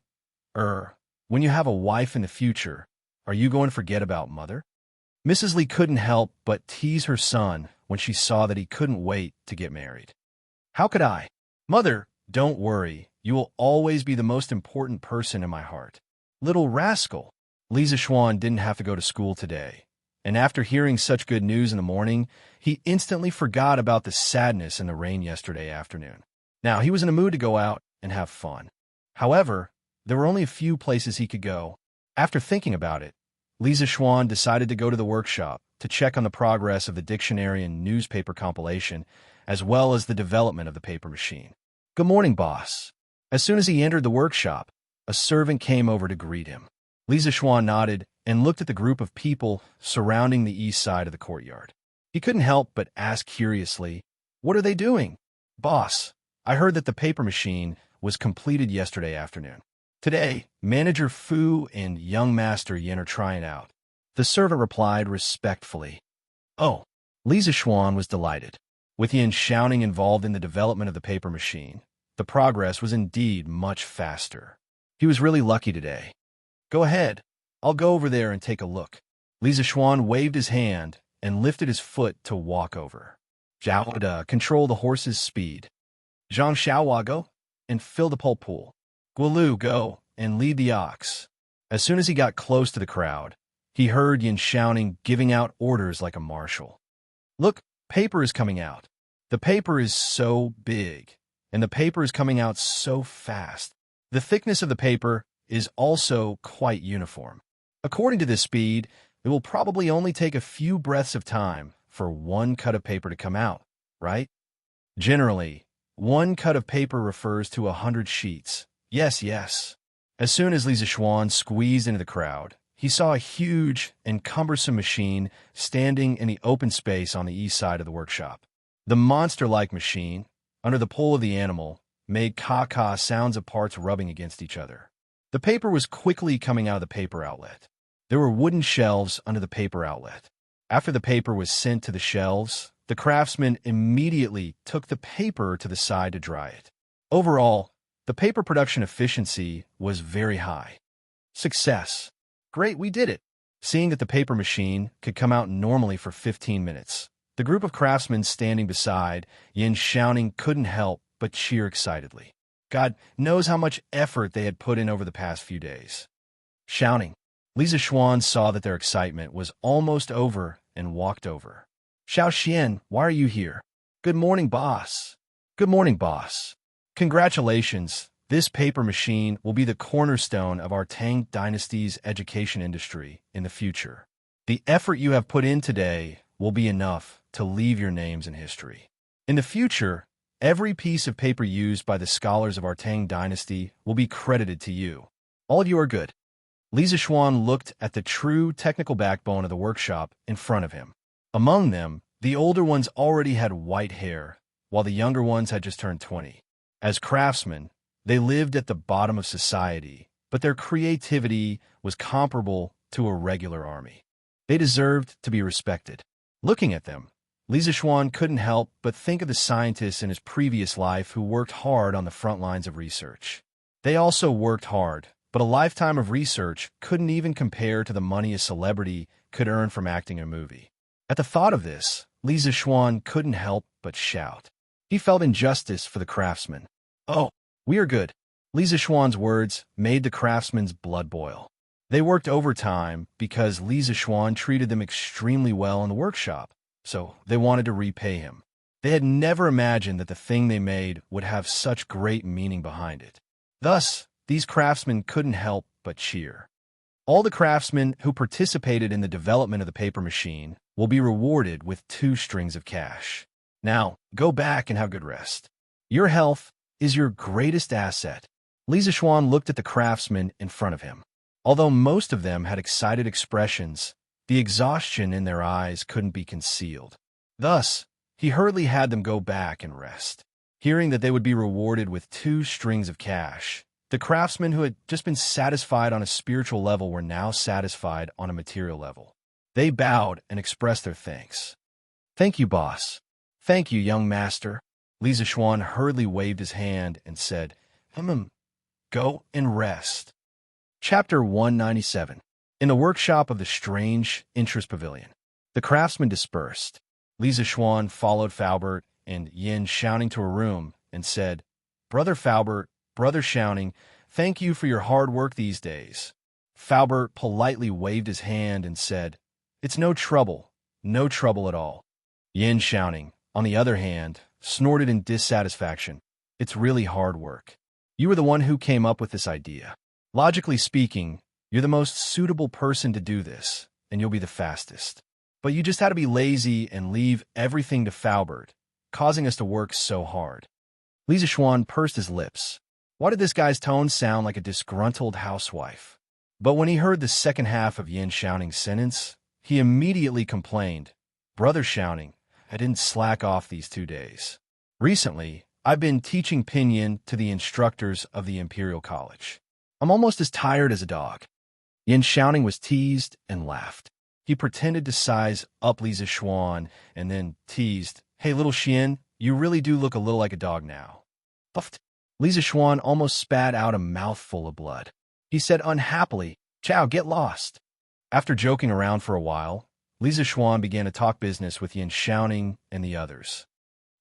when you have a wife in the future, are you going to forget about mother? Mrs. Li couldn't help but tease her son when she saw that he couldn't wait to get married. How could I? Mother, don't worry. You will always be the most important person in my heart. Little rascal. Li Zishuan didn't have to go to school today, and after hearing such good news in the morning, he instantly forgot about the sadness and the rain yesterday afternoon. Now he was in a mood to go out and have fun. However, there were only a few places he could go. After thinking about it, Li Zishuan decided to go to the workshop to check on the progress of the dictionary and newspaper compilation, as well as the development of the paper machine. Good morning, boss. As soon as he entered the workshop, a servant came over to greet him. Li Zishuan nodded and looked at the group of people surrounding the east side of the courtyard. He couldn't help but ask curiously, What are they doing? Boss, I heard that the paper machine was completed yesterday afternoon. Today, Manager Fu and young Master Yin are trying out. The servant replied respectfully. Oh, Li Zishuan was delighted. With Yin Xiaoning involved in the development of the paper machine, the progress was indeed much faster. He was really lucky today. Go ahead. I'll go over there and take a look. Li Zishuan waved his hand and lifted his foot to walk over. Zhao De, control the horse's speed. Zhang Xiaohua, go and fill the pulp pool. Guolu, go and lead the ox. As soon as he got close to the crowd, he heard Yin Xiaoning giving out orders like a marshal. Look, paper is coming out. The paper is so big, and the paper is coming out so fast. The thickness of the paper is also quite uniform. According to this speed, it will probably only take a few breaths of time for one cut of paper to come out, right? Generally, one cut of paper refers to 100 sheets. Yes, yes. As soon as Li Zishuan squeezed into the crowd, he saw a huge and cumbersome machine standing in the open space on the east side of the workshop. The monster-like machine, under the pull of the animal, made caw-caw sounds of parts rubbing against each other. The paper was quickly coming out of the paper outlet. There were wooden shelves under the paper outlet. After the paper was sent to the shelves, the craftsman immediately took the paper to the side to dry it. Overall, the paper production efficiency was very high. Success. Great, we did it. Seeing that the paper machine could come out normally for 15 minutes, the group of craftsmen standing beside Yin Xiaoning couldn't help but cheer excitedly. God knows how much effort they had put in over the past few days. Xiaoning. Li Zishuan saw that their excitement was almost over and walked over. Xiao Xian, why are you here? Good morning, boss. Good morning, boss. Congratulations. This paper machine will be the cornerstone of our Tang Dynasty's education industry in the future. The effort you have put in today will be enough to leave your names in history. In the future, every piece of paper used by the scholars of our Tang Dynasty will be credited to you. All of you are good. Li Zishuan looked at the true technical backbone of the workshop in front of him. Among them, the older ones already had white hair, while the younger ones had just turned 20. As craftsmen, they lived at the bottom of society, but their creativity was comparable to a regular army. They deserved to be respected. Looking at them, Li Zishuan couldn't help but think of the scientists in his previous life who worked hard on the front lines of research. They also worked hard, but a lifetime of research couldn't even compare to the money a celebrity could earn from acting in a movie. At the thought of this, Li Zishuan couldn't help but shout. He felt injustice for the craftsmen. Oh, we are good. Li Zishuan's words made the craftsmen's blood boil. They worked overtime because Li Zishuan treated them extremely well in the workshop, so they wanted to repay him. They had never imagined that the thing they made would have such great meaning behind it. Thus, these craftsmen couldn't help but cheer. All the craftsmen who participated in the development of the paper machine will be rewarded with 2 strings of cash. Now, go back and have good rest. Your health is your greatest asset. Li Zishuan looked at the craftsmen in front of him. Although most of them had excited expressions, the exhaustion in their eyes couldn't be concealed. Thus, he hurriedly had them go back and rest. Hearing that they would be rewarded with 2 strings of cash, the craftsmen who had just been satisfied on a spiritual level were now satisfied on a material level. They bowed and expressed their thanks. "Thank you, boss. Thank you, young master." Li Zishuan hurriedly waved his hand and said, Go and rest." Chapter 197. In the workshop of the strange interest pavilion, the craftsmen dispersed. Li Zishuan followed Faubert and Yin Shouting to a room and said, "Brother Faubert, Brother Shouting, thank you for your hard work these days." Faubert politely waved his hand and said, "It's no trouble at all." Yin Shouting, on the other hand, snorted in dissatisfaction. "It's really hard work. You were the one who came up with this idea. Logically speaking, you're the most suitable person to do this, and you'll be the fastest. But you just had to be lazy and leave everything to Faubert, causing us to work so hard." Li Zishuan pursed his lips. Why did this guy's tone sound like a disgruntled housewife? But when he heard the second half of Yin Shouting's sentence, he immediately complained, "Brother Shouting, I didn't slack off these 2 days. Recently, I've been teaching pinyin to the instructors of the Imperial College. I'm almost as tired as a dog." Yin Shouting was teased and laughed. He pretended to size up Li Zishuan and then teased, "Hey, little Xian, you really do look a little like a dog now." Puffed. Li Zishuan almost spat out a mouthful of blood. He said unhappily, "Chow, get lost." After joking around for a while, Li Zishuan began to talk business with Yin Shouting and the others.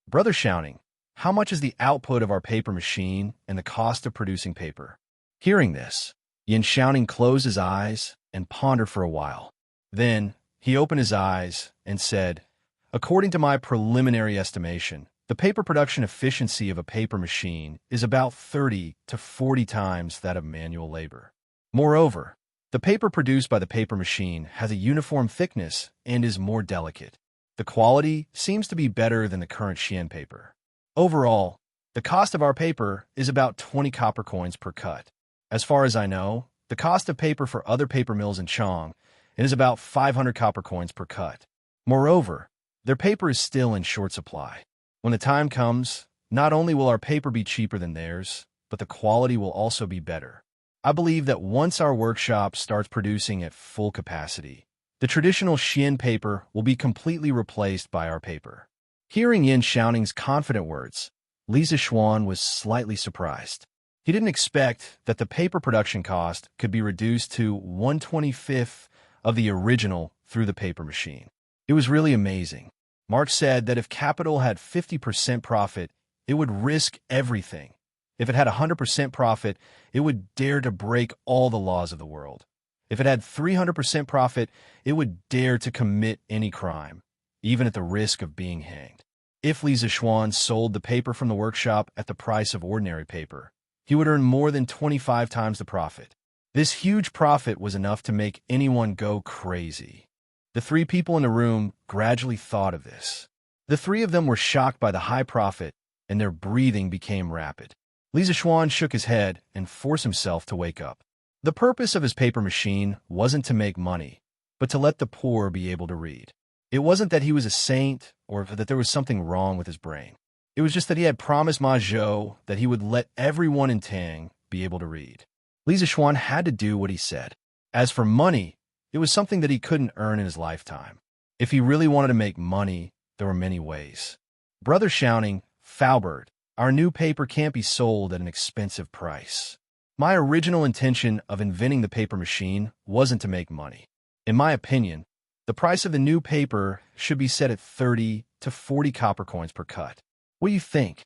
"Brother Shouting, how much is the output of our paper machine and the cost of producing paper?" Hearing this, Yin Shouting closed his eyes and pondered for a while. Then he opened his eyes and said, "According to my preliminary estimation, the paper production efficiency of a paper machine is about 30 to 40 times that of manual labor. Moreover, the paper produced by the paper machine has a uniform thickness and is more delicate. The quality seems to be better than the current Xian paper. Overall, the cost of our paper is about 20 copper coins per cut. As far as I know, the cost of paper for other paper mills in Chong is about 500 copper coins per cut. Moreover, their paper is still in short supply. When the time comes, not only will our paper be cheaper than theirs, but the quality will also be better. I believe that once our workshop starts producing at full capacity, the traditional Xian paper will be completely replaced by our paper." Hearing Yin Shouting's confident words, Li Zishuan was slightly surprised. He didn't expect that the paper production cost could be reduced to 1/25 of the original through the paper machine. It was really amazing. Mark said that if capital had 50% profit, it would risk everything. If it had 100% profit, it would dare to break all the laws of the world. If it had 300% profit, it would dare to commit any crime, even at the risk of being hanged. If Li Zishuan sold the paper from the workshop at the price of ordinary paper, he would earn more than 25 times the profit. This huge profit was enough to make anyone go crazy. The 3 people in the room gradually thought of this. The 3 of them were shocked by the high profit, and their breathing became rapid. Li Zishuan shook his head and forced himself to wake up. The purpose of his paper machine wasn't to make money, but to let the poor be able to read. It wasn't that he was a saint or that there was something wrong with his brain. It was just that he had promised Ma Zhou that he would let everyone in Tang be able to read. Li Zishuan had to do what he said. As for money, it was something that he couldn't earn in his lifetime. If he really wanted to make money, there were many ways. Brother Shouting, Faubert, our new paper can't be sold at an expensive price. My original intention of inventing the paper machine wasn't to make money. In my opinion, the price of the new paper should be set at 30 to 40 copper coins per cut. What do you think?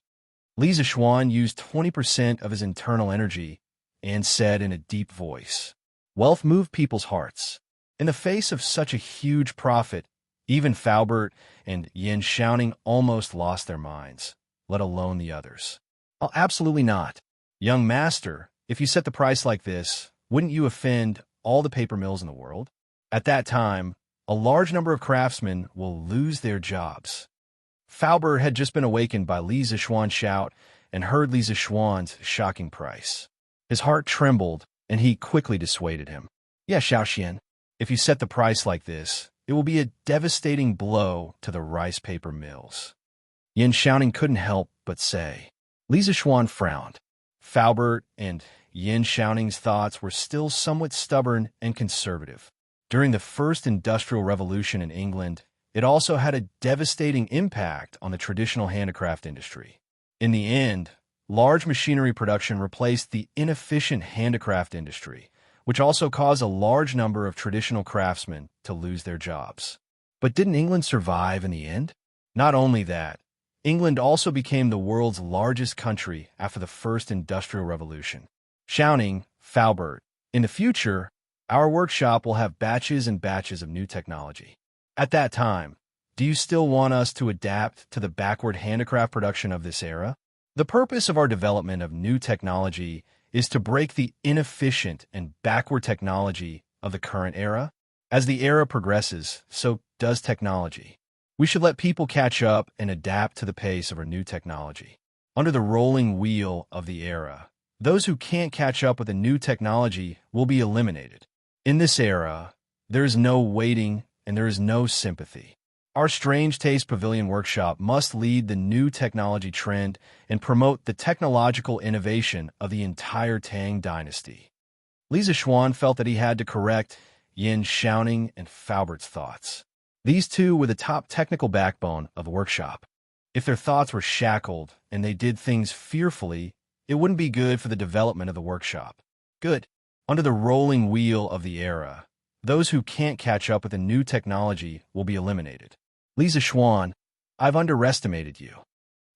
Li Zishuan used 20% of his internal energy and said in a deep voice, "Wealth moved people's hearts. In the face of such a huge profit, Even Faubert and Yin Xiaoning almost lost their minds, let alone the others. Oh, absolutely not. Young master, if you set the price like this, wouldn't you offend all the paper mills in the world? At that time, a large number of craftsmen will lose their jobs. Faubert had just been awakened by Li Zixuan's shout and heard Li Zixuan's shocking price. His heart trembled, and he quickly dissuaded him. Yeah, Xiaoxian, if you set the price like this, it will be a devastating blow to the rice paper mills. Yin Xiaoning couldn't help but say. Li Zixuan frowned. Faubert and Yin Xiaoning's thoughts were still somewhat stubborn and conservative. During the First Industrial Revolution in England, it also had a devastating impact on the traditional handicraft industry. In the end, large machinery production replaced the inefficient handicraft industry, which also caused a large number of traditional craftsmen to lose their jobs. But didn't England survive in the end? Not only that, England also became the world's largest country after the First Industrial Revolution. Xiaoning, Faubert, in the future, our workshop will have batches and batches of new technology. At that time, do you still want us to adapt to the backward handicraft production of this era? The purpose of our development of new technology is to break the inefficient and backward technology of the current era. As the era progresses, so does technology. We should let people catch up and adapt to the pace of our new technology. Under the rolling wheel of the era, those who can't catch up with the new technology will be eliminated. In this era, there is no waiting and there is no sympathy. Our Strange Taste Pavilion Workshop must lead the new technology trend and promote the technological innovation of the entire Tang dynasty. Li Zixuan felt that he had to correct Yin Xiaoning and Faubert's thoughts. These two were the top technical backbone of the workshop. If their thoughts were shackled and they did things fearfully, it wouldn't be good for the development of the workshop. Good. Under the rolling wheel of the era, those who can't catch up with the new technology will be eliminated. Li Zixuan, I've underestimated you.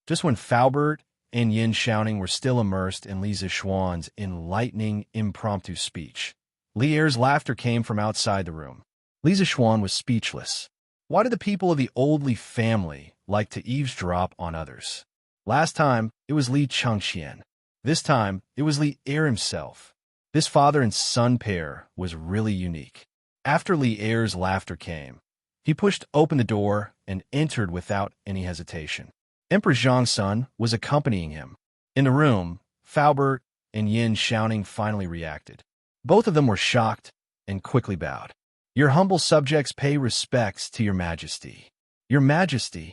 Just when Faubert and Yin Xiaoning were still immersed in Li Zixuan's enlightening impromptu speech, Li Er's laughter came from outside the room. Li Zixuan was speechless. Why do the people of the old Li family like to eavesdrop on others? Last time, it was Li Changqian. This time, it was Li Er himself. This father and son pair was really unique. After Li Er's laughter came, he pushed open the door and entered without any hesitation. Empress Zhang's son was accompanying him. In the room, Faubert and Yin Xiaoning finally reacted. Both of them were shocked and quickly bowed. Your humble subjects pay respects to your majesty. Your majesty.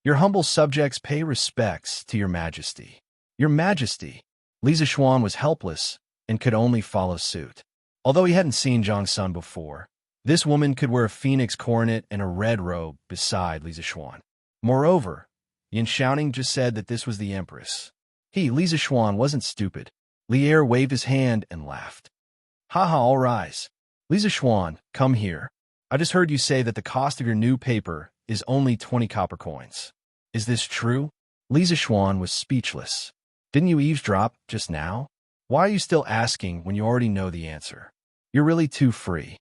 Your humble subjects pay respects to your majesty. Your majesty. Li Zixuan was helpless and could only follow suit. Although he hadn't seen Zhang's son before, this woman could wear a phoenix coronet and a red robe beside Li Zixuan. Moreover, Yin Xiaoning just said that this was the empress. He, Li Zixuan, wasn't stupid. Li Er waved his hand and laughed. Haha, all rise. Li Zixuan, come here. I just heard you say that the cost of your new paper is only 20 copper coins. Is this true? Li Zixuan was speechless. Didn't you eavesdrop just now? Why are you still asking when you already know the answer? You're really too free.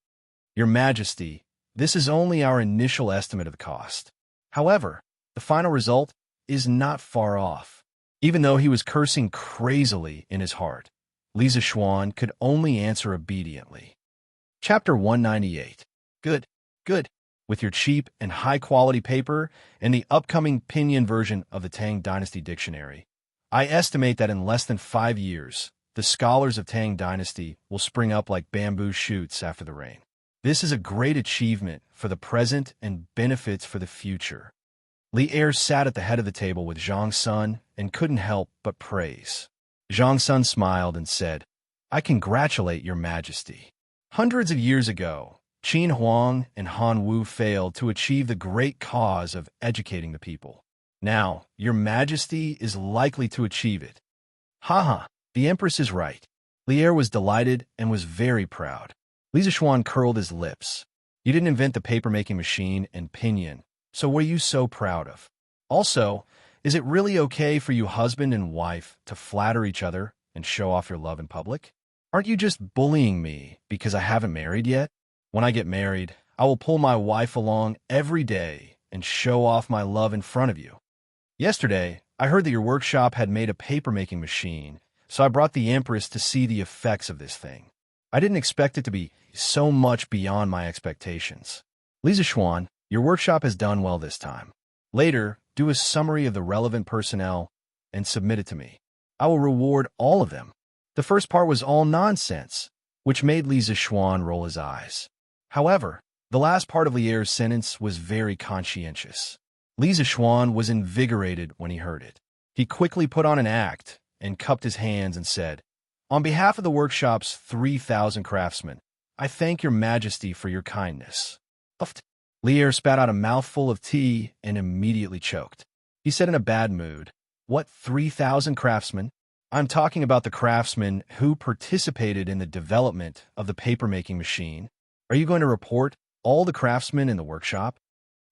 Your Majesty, this is only our initial estimate of the cost. However, the final result is not far off. Even though he was cursing crazily in his heart, Li Zixuan could only answer obediently. Chapter 198. Good, good. With your cheap and high-quality paper and the upcoming Pinyin version of the Tang Dynasty Dictionary, I estimate that in less than 5 years, the scholars of Tang Dynasty will spring up like bamboo shoots after the rain. This is a great achievement for the present and benefits for the future. Li Er sat at the head of the table with Zhang's son and couldn't help but praise. Zhang's son smiled and said, I congratulate your majesty. Hundreds of years ago, Qin Huang and Han Wu failed to achieve the great cause of educating the people. Now, your majesty is likely to achieve it. Haha, the empress is right. Li Er was delighted and was very proud. Li Zixuan curled his lips. You didn't invent the paper-making machine and Pinyin, so what are you so proud of? Also, is it really okay for you husband and wife to flatter each other and show off your love in public? Aren't you just bullying me because I haven't married yet? When I get married, I will pull my wife along every day and show off my love in front of you. Yesterday, I heard that your workshop had made a paper-making machine, so I brought the Empress to see the effects of this thing. I didn't expect it to be so much beyond my expectations. Lisa Schwan, your workshop has done well this time. Later, do a summary of the relevant personnel and submit it to me. I will reward all of them. The first part was all nonsense, which made Lisa Schwan roll his eyes. However, the last part of Lier's sentence was very conscientious. Lisa Schwan was invigorated when he heard it. He quickly put on an act and cupped his hands and said, "On behalf of the workshop's 3,000 craftsmen, I thank your majesty for your kindness." Lier spat out a mouthful of tea and immediately choked. He said in a bad mood, "What 3,000 craftsmen? I'm talking about the craftsmen who participated in the development of the paper-making machine. Are you going to report all the craftsmen in the workshop?"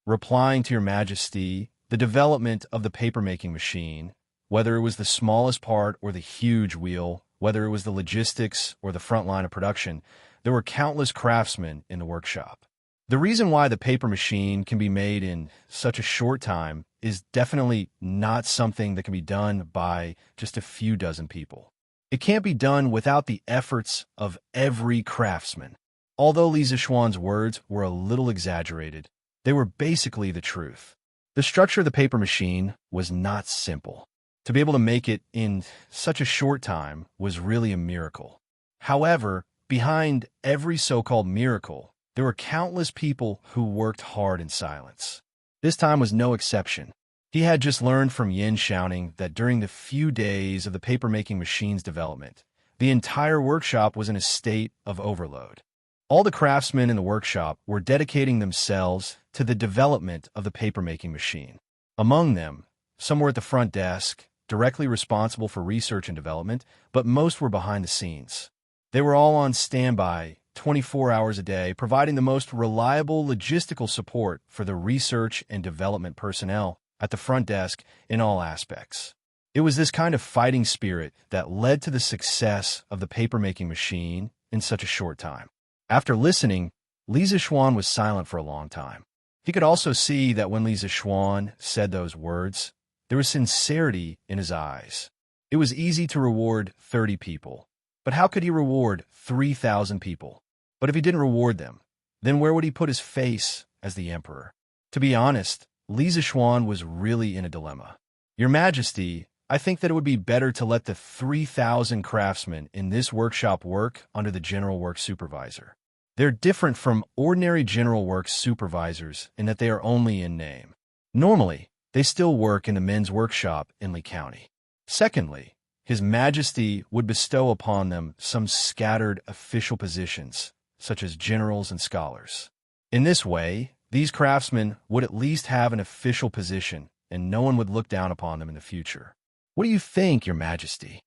Replying to your majesty, the development of the paper-making machine, whether it was the smallest part or the huge wheel, whether it was the logistics or the front line of production, there were countless craftsmen in the workshop. The reason why the paper machine can be made in such a short time is definitely not something that can be done by just a few dozen people. It can't be done without the efforts of every craftsman. Although Lisa Schwan's words were a little exaggerated, they were basically the truth. The structure of the paper machine was not simple. To be able to make it in such a short time was really a miracle. However, behind every so-called miracle, there were countless people who worked hard in silence. This time was no exception. He had just learned from enchanting that during the few days of the paper-making machine's development, the entire workshop was in a state of overload. All the craftsmen in the workshop were dedicating themselves to the development of the paper-making machine. Among them, some were at the front desk, directly responsible for research and development, but most were behind the scenes. They were all on standby 24 hours a day, providing the most reliable logistical support for the research and development personnel at the front desk in all aspects. It was this kind of fighting spirit that led to the success of the paper-making machine in such a short time. After listening, Lisa Schwan was silent for a long time. He could also see that when Lisa Schwan said those words, there was sincerity in his eyes. It was easy to reward 30 people, but how could he reward 3,000 people? But if he didn't reward them, then where would he put his face as the emperor? To be honest, Lisa Schwan was really in a dilemma. Your Majesty, I think that it would be better to let the 3,000 craftsmen in this workshop work under the general work supervisor. They're different from ordinary general work supervisors in that they are only in name. Normally, they still work in the men's workshop in Lee County. Secondly, His Majesty would bestow upon them some scattered official positions, such as generals and scholars. In this way, these craftsmen would at least have an official position, and no one would look down upon them in the future. What do you think, Your Majesty?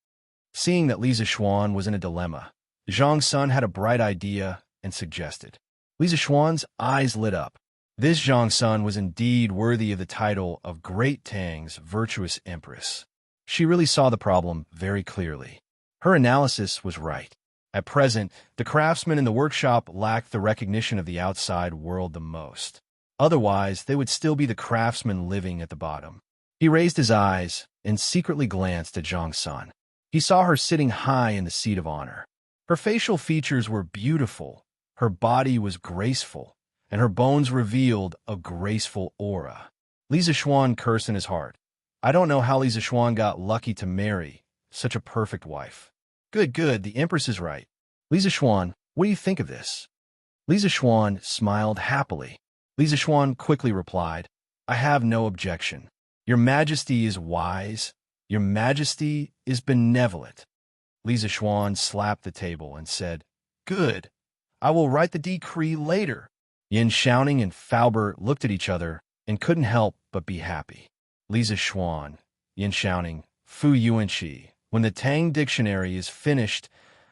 Seeing that Lisa Schwan was in a dilemma, Zhang Sun had a bright idea and suggested. Lisa Schwan's eyes lit up. This Zhang Sun was indeed worthy of the title of Great Tang's virtuous empress. She really saw the problem very clearly. Her analysis was right. At present, the craftsmen in the workshop lacked the recognition of the outside world the most. Otherwise, they would still be the craftsmen living at the bottom. He raised his eyes and secretly glanced at Zhang Sun. He saw her sitting high in the seat of honor. Her facial features were beautiful, her body was graceful, and her bones revealed a graceful aura. Lisa Schwan cursed in his heart. I don't know how Lisa Schwan got lucky to marry such a perfect wife. Good, the Empress is right. Lisa Schwan, what do you think of this? Lisa Schwan smiled happily. Lisa Schwan quickly replied, I have no objection. Your Majesty is wise. Your Majesty is benevolent. Lisa Schwan slapped the table and said, Good. I will write the decree later. Yin Xiaoning and Faubert looked at each other and couldn't help but be happy. Lisa Schwan, Yin Xiaoning, Fu Yuanqi, when the Tang dictionary is finished,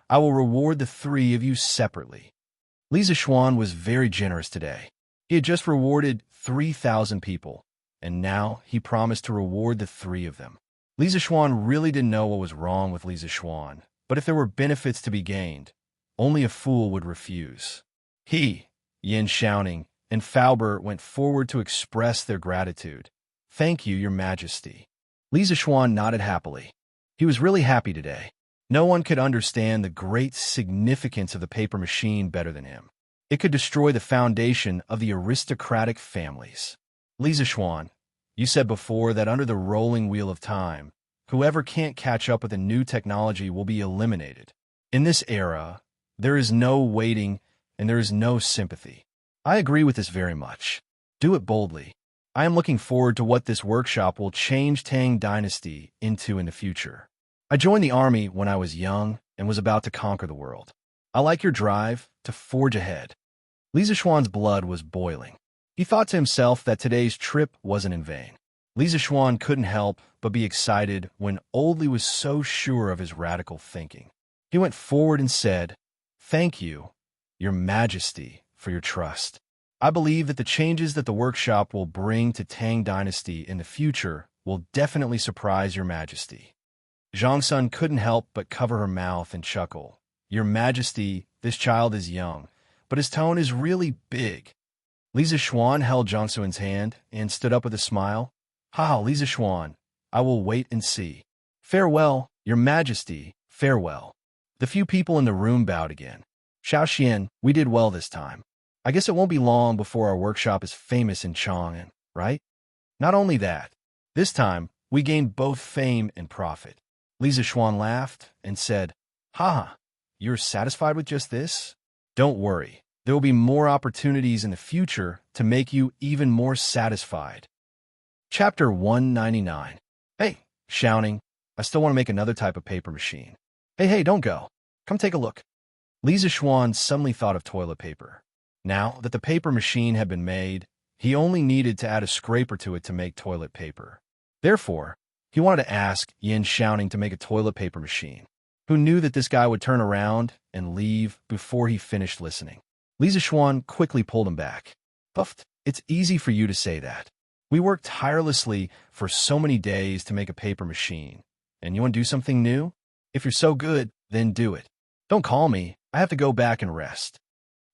I will reward the three of you separately. Lisa Schwan was very generous today. He had just rewarded 3,000 people, and now he promised to reward the three of them. Lisa Schwan really didn't know what was wrong with Lisa Schwan, but if there were benefits to be gained, only a fool would refuse. He, Yin shouting, and Faubert went forward to express their gratitude. "Thank you, Your Majesty." Li Zixuan nodded happily. He was really happy today. No one could understand the great significance of the paper machine better than him. It could destroy the foundation of the aristocratic families. Li Zixuan, you said before that under the rolling wheel of time, whoever can't catch up with a new technology will be eliminated. In this era, there is no waiting and there is no sympathy. I agree with this very much. Do it boldly. I am looking forward to what this workshop will change Tang Dynasty into in the future. I joined the army when I was young and was about to conquer the world. I like your drive to forge ahead. Li Zixuan's blood was boiling. He thought to himself that today's trip wasn't in vain. Li Zixuan couldn't help but be excited when Old Li was so sure of his radical thinking. He went forward and said, "Thank you, Your Majesty, for your trust. I believe that the changes that the workshop will bring to Tang Dynasty in the future will definitely surprise Your Majesty." Zhang Sun couldn't help but cover her mouth and chuckle. "Your Majesty, this child is young, but his tone is really big." Li Zixuan held Zhang Sun's hand and stood up with a smile. "Ha, Li Zixuan, I will wait and see. Farewell, Your Majesty, farewell." The few people in the room bowed again. "Xiao Xian, we did well this time. I guess it won't be long before our workshop is famous in Chang'an, right?" "Not only that, this time we gained both fame and profit." Li Zixuan laughed and said, "Ha, you're satisfied with just this? Don't worry, there will be more opportunities in the future to make you even more satisfied." Chapter 199. "Hey, shouting, I still want to make another type of paper machine." Hey, don't go. Come take a look." Li Zixuan suddenly thought of toilet paper. Now that the paper machine had been made, he only needed to add a scraper to it to make toilet paper. Therefore, he wanted to ask Yin Shouting to make a toilet paper machine. Who knew that this guy would turn around and leave before he finished listening? Li Zixuan quickly pulled him back. "Puffed, it's easy for you to say that. We worked tirelessly for so many days to make a paper machine. And you want to do something new? If you're so good, then do it. Don't call me. I have to go back and rest."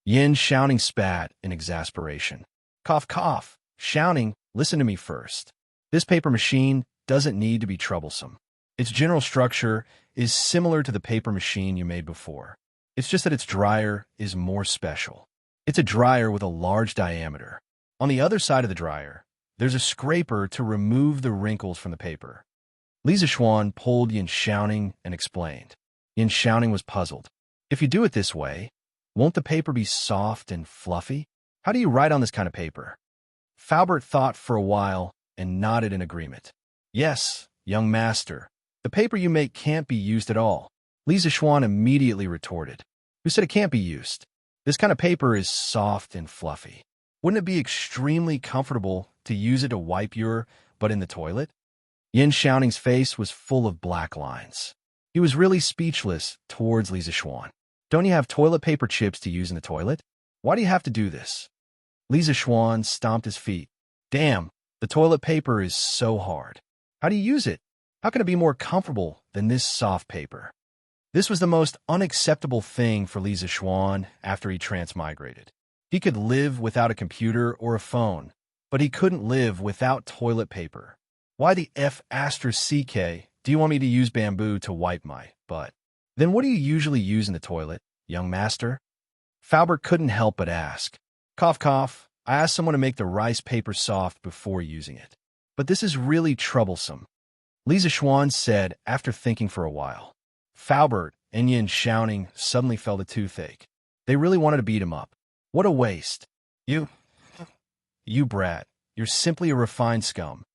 Yin Shouting spat in exasperation. "Cough, cough. Shouting, listen to me first. This paper machine doesn't need to be troublesome. Its general structure is similar to the paper machine you made before. It's just that its dryer is more special. It's a dryer with a large diameter. On the other side of the dryer, there's a scraper to remove the wrinkles from the paper." Li Zixuan pulled Yin Shouting and explained. Yin Shouting was puzzled. "If you do it this way, won't the paper be soft and fluffy? How do you write on this kind of paper?" Faubert thought for a while and nodded in agreement. "Yes, young master. The paper you make can't be used at all." Li Zixuan immediately retorted. "Who said it can't be used? This kind of paper is soft and fluffy. Wouldn't it be extremely comfortable to use it to wipe your butt in the toilet?" Yin Shouting's face was full of black lines. He was really speechless towards Li Zixuan. "Don't you have toilet paper chips to use in the toilet? Why do you have to do this?" Li Zixuan stomped his feet. "Damn, the toilet paper is so hard. How do you use it? How can it be more comfortable than this soft paper?" This was the most unacceptable thing for Li Zixuan after he transmigrated. He could live without a computer or a phone, but he couldn't live without toilet paper. "Why the F***CK do you want me to use bamboo to wipe my butt? Then what do you usually use in the toilet, young master?" Faubert couldn't help but ask. "Cough, cough. I asked someone to make the rice paper soft before using it. But this is really troublesome," Li Zixuan said after thinking for a while. Faubert and Yin Shouting suddenly felt a toothache. They really wanted to beat him up. What a waste. You brat. You're simply a refined scum."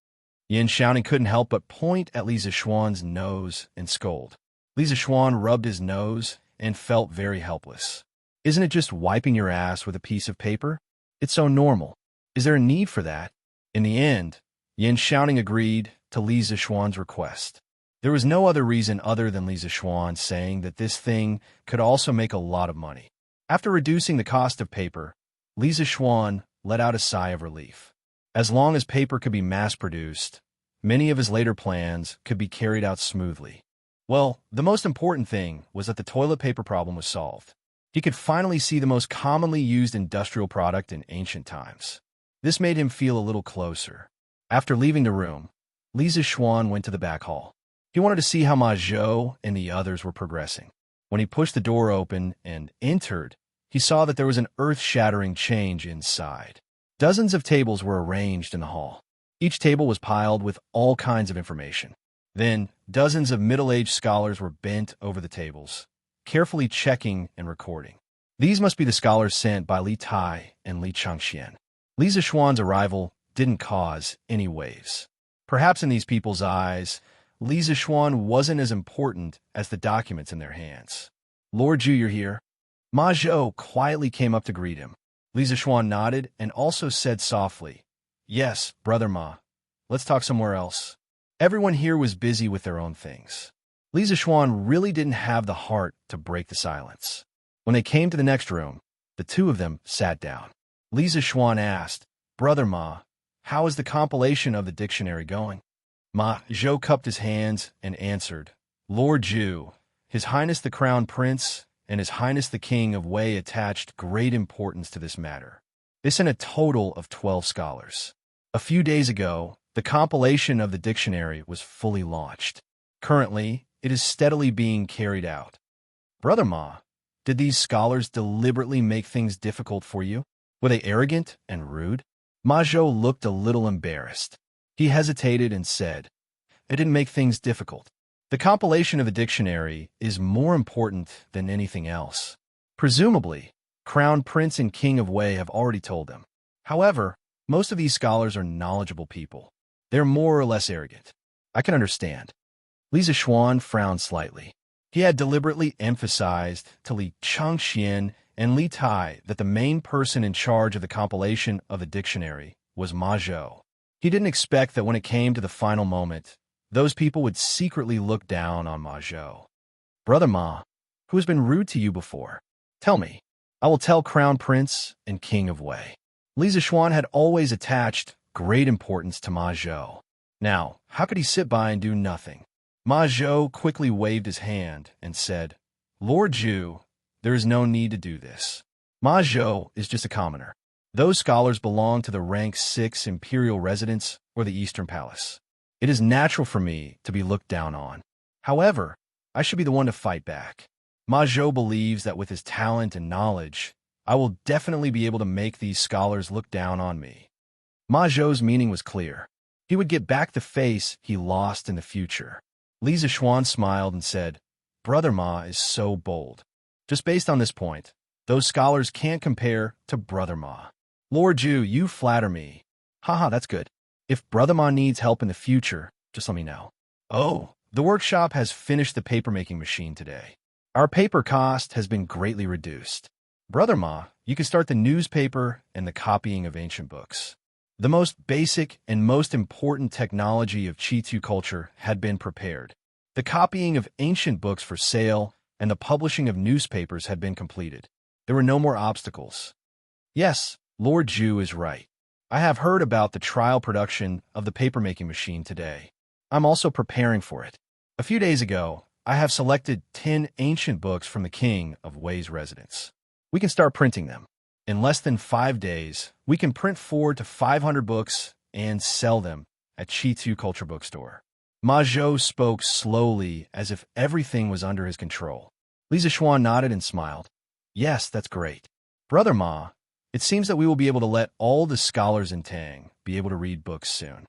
Yin Shouting couldn't help but point at Li Zixuan's nose and scold. Li Zixuan rubbed his nose and felt very helpless. "Isn't it just wiping your ass with a piece of paper? It's so normal. Is there a need for that?" In the end, Yin Shouting agreed to Li Zixuan's request. There was no other reason other than Li Zixuan saying that this thing could also make a lot of money. After reducing the cost of paper, Li Zixuan let out a sigh of relief. As long as paper could be mass-produced, many of his later plans could be carried out smoothly. Well, the most important thing was that the toilet paper problem was solved. He could finally see the most commonly used industrial product in ancient times. This made him feel a little closer. After leaving the room, Li Zishuan went to the back hall. He wanted to see how Ma Zhou and the others were progressing. When he pushed the door open and entered, he saw that there was an earth-shattering change inside. Dozens of tables were arranged in the hall. Each table was piled with all kinds of information. Then, dozens of middle-aged scholars were bent over the tables, carefully checking and recording. These must be the scholars sent by Li Tai and Li Changxian. Li Zishuan's arrival didn't cause any waves. Perhaps in these people's eyes, Li Zishuan wasn't as important as the documents in their hands. "Lord Zhu, you're here?" Ma Zhou quietly came up to greet him. Li Zishuan nodded and also said softly, "Yes, Brother Ma. Let's talk somewhere else." Everyone here was busy with their own things. Li Zishuan really didn't have the heart to break the silence. When they came to the next room, the two of them sat down. Li Zishuan asked, "Brother Ma, how is the compilation of the dictionary going?" Ma Zhou cupped his hands and answered, "Lord Zhu, His Highness the Crown Prince and His Highness the King of Wei attached great importance to this matter. They sent a total of 12 scholars. A few days ago, the compilation of the dictionary was fully launched. Currently, it is steadily being carried out." "Brother Ma, did these scholars deliberately make things difficult for you? Were they arrogant and rude?" Ma Zhou looked a little embarrassed. He hesitated and said, "It didn't make things difficult. The compilation of the dictionary is more important than anything else. Presumably, Crown Prince and King of Wei have already told them. However, most of these scholars are knowledgeable people. They're more or less arrogant. I can understand." Li Zishuan frowned slightly. He had deliberately emphasized to Li Changxian and Li Tai that the main person in charge of the compilation of the dictionary was Ma Zhou. He didn't expect that when it came to the final moment, those people would secretly look down on Ma Zhou. "Brother Ma, who has been rude to you before? Tell me. I will tell Crown Prince and King of Wei." Li Zishuan had always attached great importance to Ma Zhou. Now, how could he sit by and do nothing? Ma Zhou quickly waved his hand and said, "Lord Zhu, there is no need to do this. Ma Zhou is just a commoner. Those scholars belong to the rank 6 imperial residence or the Eastern Palace. It is natural for me to be looked down on. However, I should be the one to fight back. Ma Zhou believes that with his talent and knowledge, I will definitely be able to make these scholars look down on me." Ma Zhou's meaning was clear. He would get back the face he lost in the future. Li Zishuan smiled and said, "Brother Ma is so bold. Just based on this point, those scholars can't compare to Brother Ma. Lord Zhu, you flatter me. Haha, that's good. If Brother Ma needs help in the future, just let me know." "Oh, the workshop has finished the paper-making machine today. Our paper cost has been greatly reduced. Brother Ma, you can start the newspaper and the copying of ancient books." The most basic and most important technology of Qitu culture had been prepared. The copying of ancient books for sale and the publishing of newspapers had been completed. There were no more obstacles. "Yes, Lord Zhu is right. I have heard about the trial production of the paper-making machine today. I'm also preparing for it. A few days ago, I have selected 10 ancient books from the King of Wei's residence. We can start printing them. In less than 5 days, we can print 400 to 500 books and sell them at Qitu Culture Bookstore." Ma Zhou spoke slowly as if everything was under his control. Li Zishuan nodded and smiled. "Yes, that's great. Brother Ma, it seems that we will be able to let all the scholars in Tang be able to read books soon."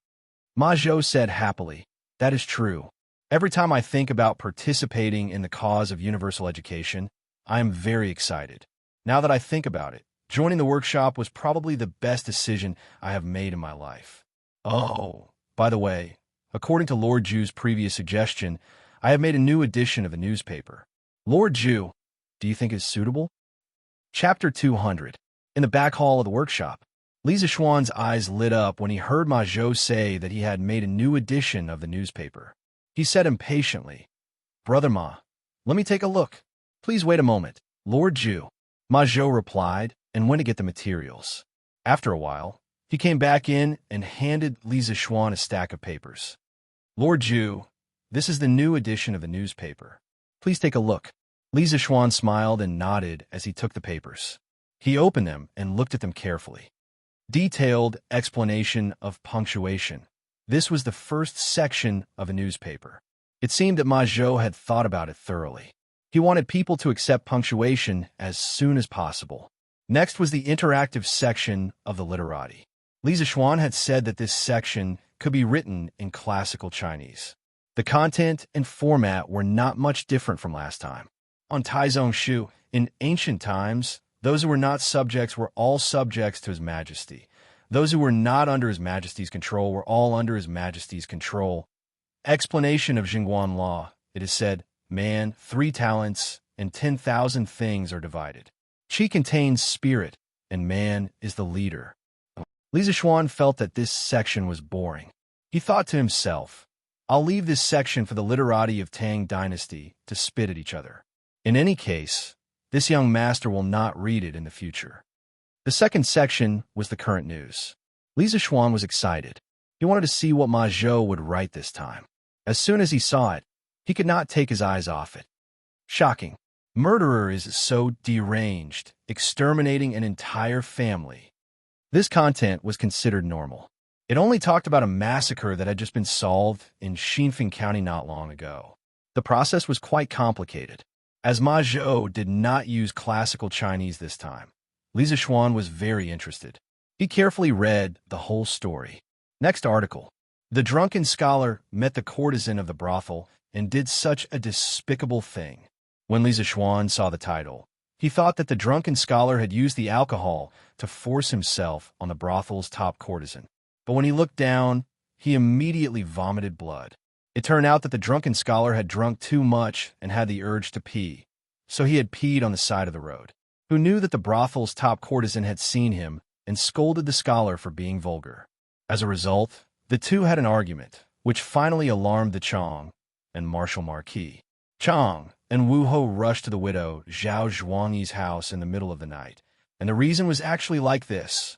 Ma Zhou said happily, "That is true. Every time I think about participating in the cause of universal education, I am very excited. Now that I think about it, joining the workshop was probably the best decision I have made in my life. Oh, by the way, according to Lord Zhu's previous suggestion, I have made a new edition of the newspaper. Lord Zhu, do you think it's suitable?" Chapter 200. In the back hall of the workshop, Li Zishuan's eyes lit up when he heard Ma Zhou say that he had made a new edition of the newspaper. He said impatiently, "Brother Ma, let me take a look. Please wait a moment, Lord Zhu." Ma Zhou replied and went to get the materials. After a while, he came back in and handed Li Zishuan a stack of papers. "Lord Zhu, this is the new edition of the newspaper. Please take a look." Li Zixuan smiled and nodded as he took the papers. He opened them and looked at them carefully. Detailed explanation of punctuation. This was the first section of a newspaper. It seemed that Ma Zhou had thought about it thoroughly. He wanted people to accept punctuation as soon as possible. Next was the interactive section of the literati. Li Zixuan had said that this section could be written in classical Chinese. The content and format were not much different from last time. On Taizong Shu, in ancient times, those who were not subjects were all subjects to His Majesty. Those who were not under His Majesty's control were all under His Majesty's control. Explanation of Jingguan law. It is said, man, 3 talents, and 10,000 things are divided. Qi contains spirit, and man is the leader. Li Zixuan felt that this section was boring. He thought to himself, I'll leave this section for the literati of Tang Dynasty to spit at each other. In any case, this young master will not read it in the future. The second section was the current news. Li Zixuan was excited. He wanted to see what Ma Zhou would write this time. As soon as he saw it, he could not take his eyes off it. Shocking. Murderer is so deranged, exterminating an entire family. This content was considered normal. It only talked about a massacre that had just been solved in Xinfeng County not long ago. The process was quite complicated. As Ma Zhou did not use classical Chinese this time, Li Zixuan was very interested. He carefully read the whole story. Next article. The drunken scholar met the courtesan of the brothel and did such a despicable thing. When Li Zixuan saw the title, he thought that the drunken scholar had used the alcohol to force himself on the brothel's top courtesan. But when he looked down, he immediately vomited blood. It turned out that the drunken scholar had drunk too much and had the urge to pee, so he had peed on the side of the road. Who knew that the brothel's top courtesan had seen him and scolded the scholar for being vulgar. As a result, the two had an argument, which finally alarmed the Chong and Marshal Marquis. Chong and Wu Ho rushed to the widow Zhao Zhuangyi's house in the middle of the night, and the reason was actually like this.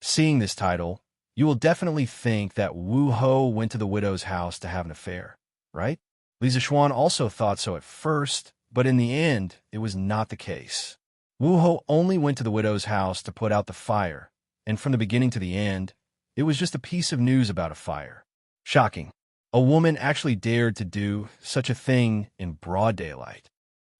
Seeing this title, you will definitely think that Wu Ho went to the widow's house to have an affair, right? Li Zixuan also thought so at first, but in the end, it was not the case. Wu Ho only went to the widow's house to put out the fire, and from the beginning to the end, it was just a piece of news about a fire. Shocking. A woman actually dared to do such a thing in broad daylight.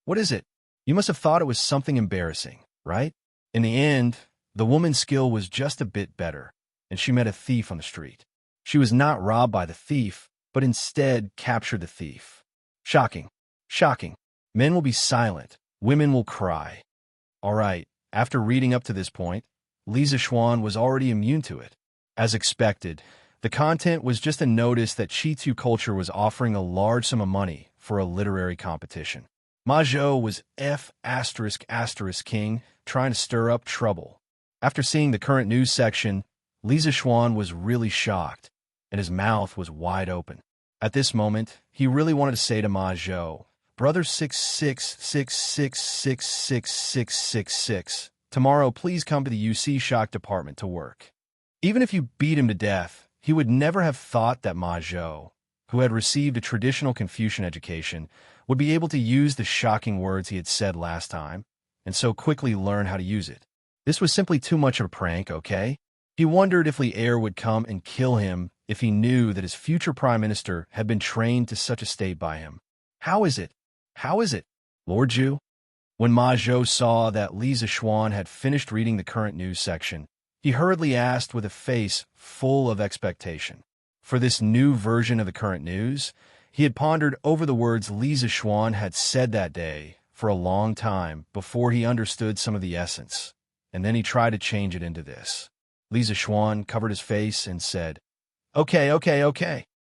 What is it? You must have thought it was something embarrassing, right? In the end, the woman's skill was just a bit better, and she met a thief on the street. She was not robbed by the thief, but instead captured the thief. Shocking. Shocking. Men will be silent. Women will cry. All right, after reading up to this point, Li Zixuan was already immune to it. As expected, the content was just a notice that Qitu culture was offering a large sum of money for a literary competition. Ma Zhou was F***king trying to stir up trouble. After seeing the current news section, Li Zixuan was really shocked, and his mouth was wide open. At this moment, he really wanted to say to Ma Zhou, Brother 666666666, tomorrow please come to the UC Shock department to work. Even if you beat him to death, he would never have thought that Ma Zhou, who had received a traditional Confucian education, would be able to use the shocking words he had said last time, and so quickly learn how to use it. This was simply too much of a prank, okay? He wondered if Li Er would come and kill him if he knew that his future prime minister had been trained to such a state by him. How is it? How is it, Lord Zhu? When Ma Zhou saw that Li Zixuan had finished reading the current news section, he hurriedly asked with a face full of expectation. For this new version of the current news, he had pondered over the words Li Zixuan had said that day for a long time before he understood some of the essence, and then he tried to change it into this. Li Zixuan covered his face and said, Okay.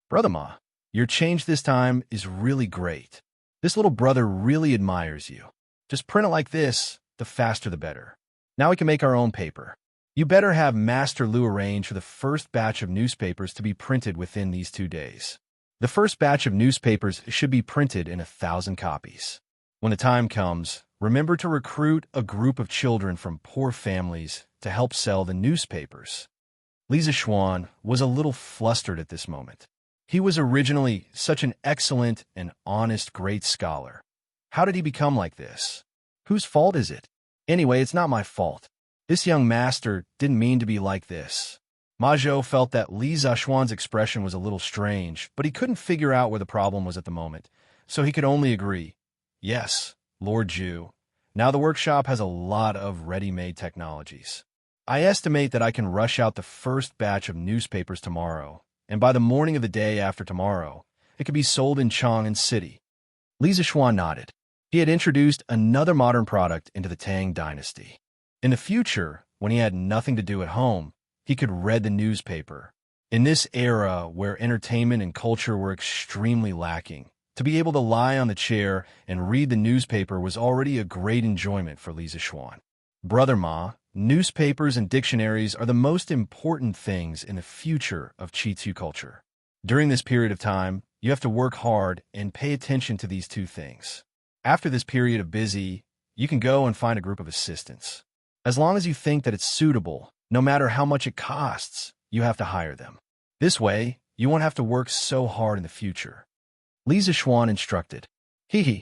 Brother Ma, your change this time is really great. This little brother really admires you. Just print it like this, the faster the better. Now we can make our own paper. You better have Master Lu arrange for the first batch of newspapers to be printed within these 2 days. The first batch of newspapers should be printed in 1,000 copies. When the time comes, remember to recruit a group of children from poor families to help sell the newspapers. Li Zixuan was a little flustered at this moment. He was originally such an excellent and honest great scholar. How did he become like this? Whose fault is it? Anyway, it's not my fault. This young master didn't mean to be like this. Ma Zhou felt that Li Zishuan's expression was a little strange, but he couldn't figure out where the problem was at the moment, so he could only agree. Yes, Lord Zhu. Now the workshop has a lot of ready-made technologies. I estimate that I can rush out the first batch of newspapers tomorrow, and by the morning of the day after tomorrow, it could be sold in Chang'an City. Li Zishuan nodded. He had introduced another modern product into the Tang dynasty. In the future, when he had nothing to do at home, he could read the newspaper. In this era where entertainment and culture were extremely lacking, to be able to lie on the chair and read the newspaper was already a great enjoyment for Li Zishuan. Brother Ma, newspapers and dictionaries are the most important things in the future of Qitu culture. During this period of time, you have to work hard and pay attention to these two things. After this period of busy, you can go and find a group of assistants. As long as you think that it's suitable, no matter how much it costs, you have to hire them. This way, you won't have to work so hard in the future. Li Zishuan instructed. Hee.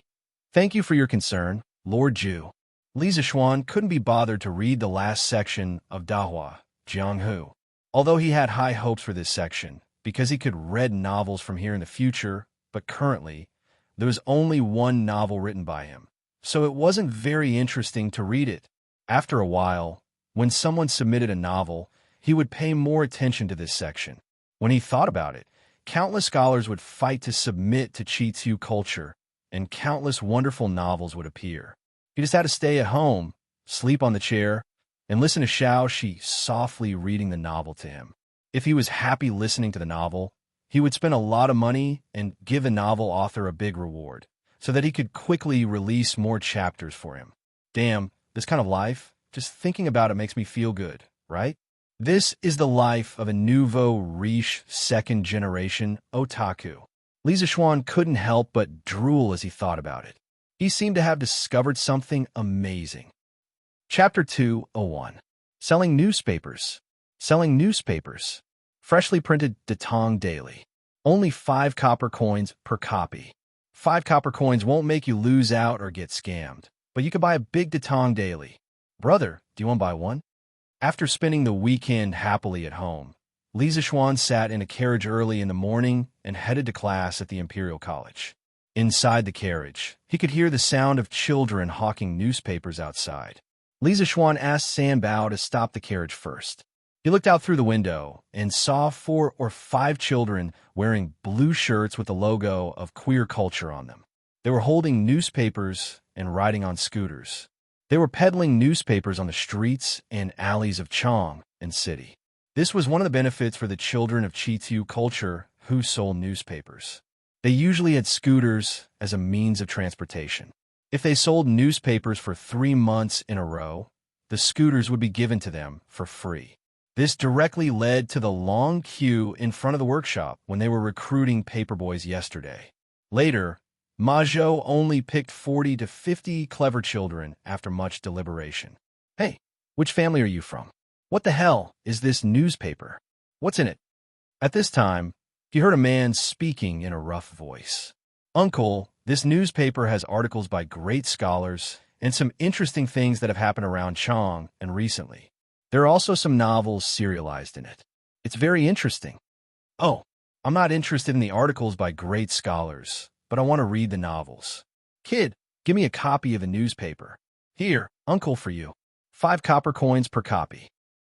Thank you for your concern, Lord Zhu. Li Zishuan couldn't be bothered to read the last section of Dahua, Jianghu. Although he had high hopes for this section, because he could read novels from here in the future, but currently, there was only one novel written by him, so it wasn't very interesting to read it. After a while, when someone submitted a novel, he would pay more attention to this section. When he thought about it, countless scholars would fight to submit to Qitu culture, and countless wonderful novels would appear. He just had to stay at home, sleep on the chair, and listen to Xiao Shi softly reading the novel to him. If he was happy listening to the novel, he would spend a lot of money and give the novel author a big reward, so that he could quickly release more chapters for him. Damn, this kind of life, just thinking about it makes me feel good, right? This is the life of a nouveau riche second-generation otaku. Li Zishuan couldn't help but drool as he thought about it. He seemed to have discovered something amazing. Chapter 201. Selling Newspapers. Selling newspapers. Freshly printed Datong Daily. Only 5 copper coins per copy. 5 copper coins won't make you lose out or get scammed, but you could buy a big Datong Daily. Brother, do you want to buy one? After spending the weekend happily at home, Li Zishuan sat in a carriage early in the morning and headed to class at the Imperial College. Inside the carriage, he could hear the sound of children hawking newspapers outside. Li Zishuan asked San Bao to stop the carriage first. He looked out through the window and saw 4 or 5 children wearing blue shirts with the logo of queer culture on them. They were holding newspapers and riding on scooters. They were peddling newspapers on the streets and alleys of Chang'an City. This was one of the benefits for the children of Qitu culture who sold newspapers. They usually had scooters as a means of transportation. If they sold newspapers for 3 months in a row, the scooters would be given to them for free. This directly led to the long queue in front of the workshop when they were recruiting paperboys yesterday. Later, Ma Zhou only picked 40 to 50 clever children after much deliberation. Hey, which family are you from? What the hell is this newspaper? What's in it? At this time, he heard a man speaking in a rough voice. Uncle, this newspaper has articles by great scholars and some interesting things that have happened around Chang'an and recently. There are also some novels serialized in it. It's very interesting. Oh, I'm not interested in the articles by great scholars, but I want to read the novels. Kid, give me a copy of the newspaper. Here, uncle for you. 5 copper coins per copy.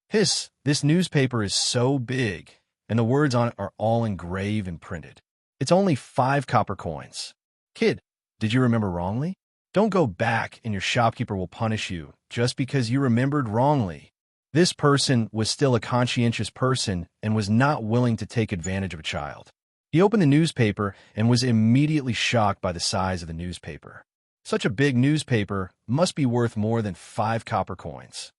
This newspaper is so big, and the words on it are all engraved and printed. It's only 5 copper coins. Kid, did you remember wrongly? Don't go back and your shopkeeper will punish you just because you remembered wrongly. This person was still a conscientious person and was not willing to take advantage of a child. He opened the newspaper and was immediately shocked by the size of the newspaper. Such a big newspaper must be worth more than 5 copper coins.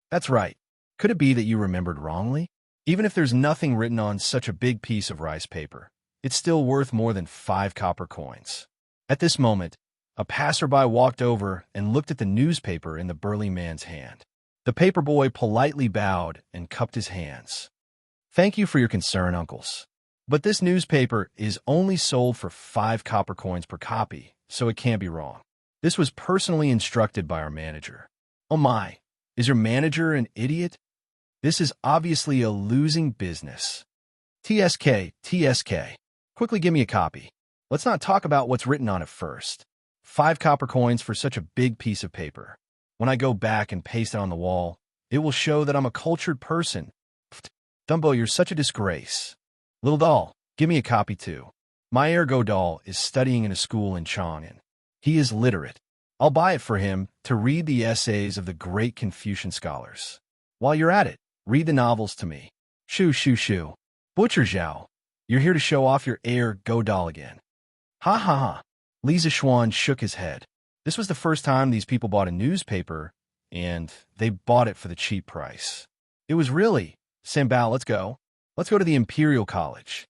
That's right. Could it be that you remembered wrongly? Even if there's nothing written on such a big piece of rice paper, it's still worth more than 5 copper coins. At this moment, a passerby walked over and looked at the newspaper in the burly man's hand. The paperboy politely bowed and cupped his hands. Thank you for your concern, uncles. But this newspaper is only sold for 5 copper coins per copy, so it can't be wrong. This was personally instructed by our manager. Oh my, is your manager an idiot? This is obviously a losing business. TSK. Quickly give me a copy. Let's not talk about what's written on it first. 5 copper coins for such a big piece of paper. When I go back and paste it on the wall, it will show that I'm a cultured person. Pfft, Dumbo, you're such a disgrace. Little doll, give me a copy too. My ergo doll is studying in a school in Chang'an. He is literate. I'll buy it for him to read the essays of the great Confucian scholars. While you're at it, read the novels to me. Shoo. Butcher Zhao, you're here to show off your ergo doll again. Ha ha ha. Li Zishuan shook his head. This was the first time these people bought a newspaper, and they bought it for the cheap price. It was really, Sambao, let's go. Let's go to the Imperial College.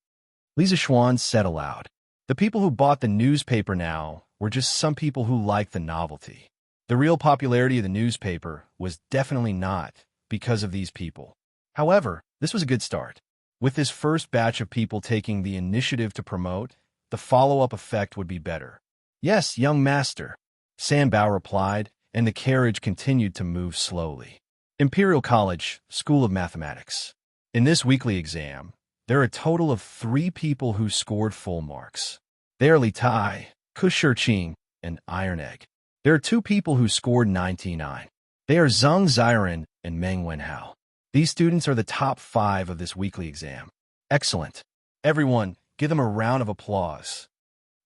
Li Zishuan said aloud. The people who bought the newspaper now were just some people who liked the novelty. The real popularity of the newspaper was definitely not because of these people. However, this was a good start. With this first batch of people taking the initiative to promote, the follow-up effect would be better. Yes, young master, Sambao replied, and the carriage continued to move slowly. Imperial College, School of Mathematics. In this weekly exam, there are a total of 3 people who scored full marks. They are Li Tai, Kushirqing, and Iron Egg. There are 2 people who scored 99. They are Zheng Ziren and Meng Wenhao. These students are the top 5 of this weekly exam. Excellent. Everyone, give them a round of applause.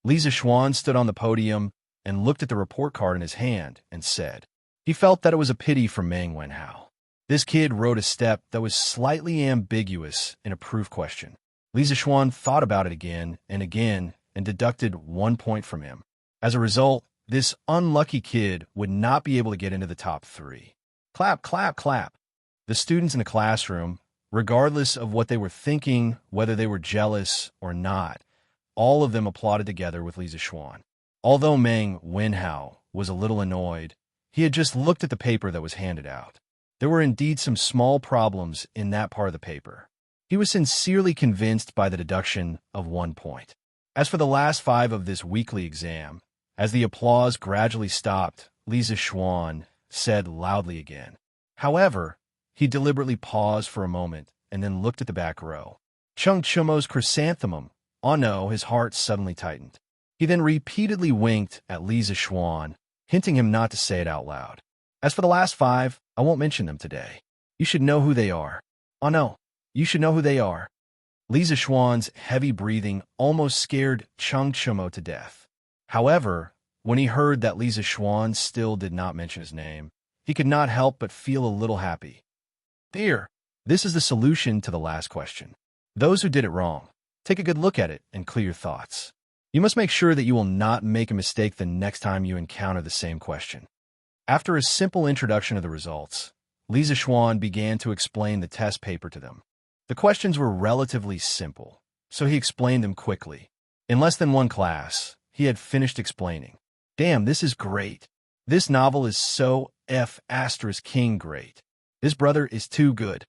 Li Zishuan stood on the podium and looked at the report card in his hand and said, he felt that it was a pity for Meng Wenhao. This kid wrote a step that was slightly ambiguous in a proof question. Li Zishuan thought about it again and deducted 1 point from him. As a result, this unlucky kid would not be able to get into the top 3. Clap, clap, clap. The students in the classroom, regardless of what they were thinking, whether they were jealous or not, all of them applauded together with Li Zishuan. Although Meng Wenhao was a little annoyed, he had just looked at the paper that was handed out. There were indeed some small problems in that part of the paper. He was sincerely convinced by the deduction of 1 point. As for the last 5 of this weekly exam, as the applause gradually stopped, Li Zishuan said loudly again. However, he deliberately paused for a moment and then looked at the back row. Chung Chumo's chrysanthemum. Oh no, his heart suddenly tightened. He then repeatedly winked at Li Zishuan, hinting him not to say it out loud. As for the last 5, I won't mention them today. You should know who they are. Oh no, you should know who they are. Li Zishuan's heavy breathing almost scared Chung Chumo to death. However, when he heard that Li Zishuan still did not mention his name, he could not help but feel a little happy. There, this is the solution to the last question. Those who did it wrong, take a good look at it and clear your thoughts. You must make sure that you will not make a mistake the next time you encounter the same question. After a simple introduction of the results, Li Zishuan began to explain the test paper to them. The questions were relatively simple, so he explained them quickly. In less than 1 class, he had finished explaining. Damn, this is great. This novel is so F***ing great. This brother is too good.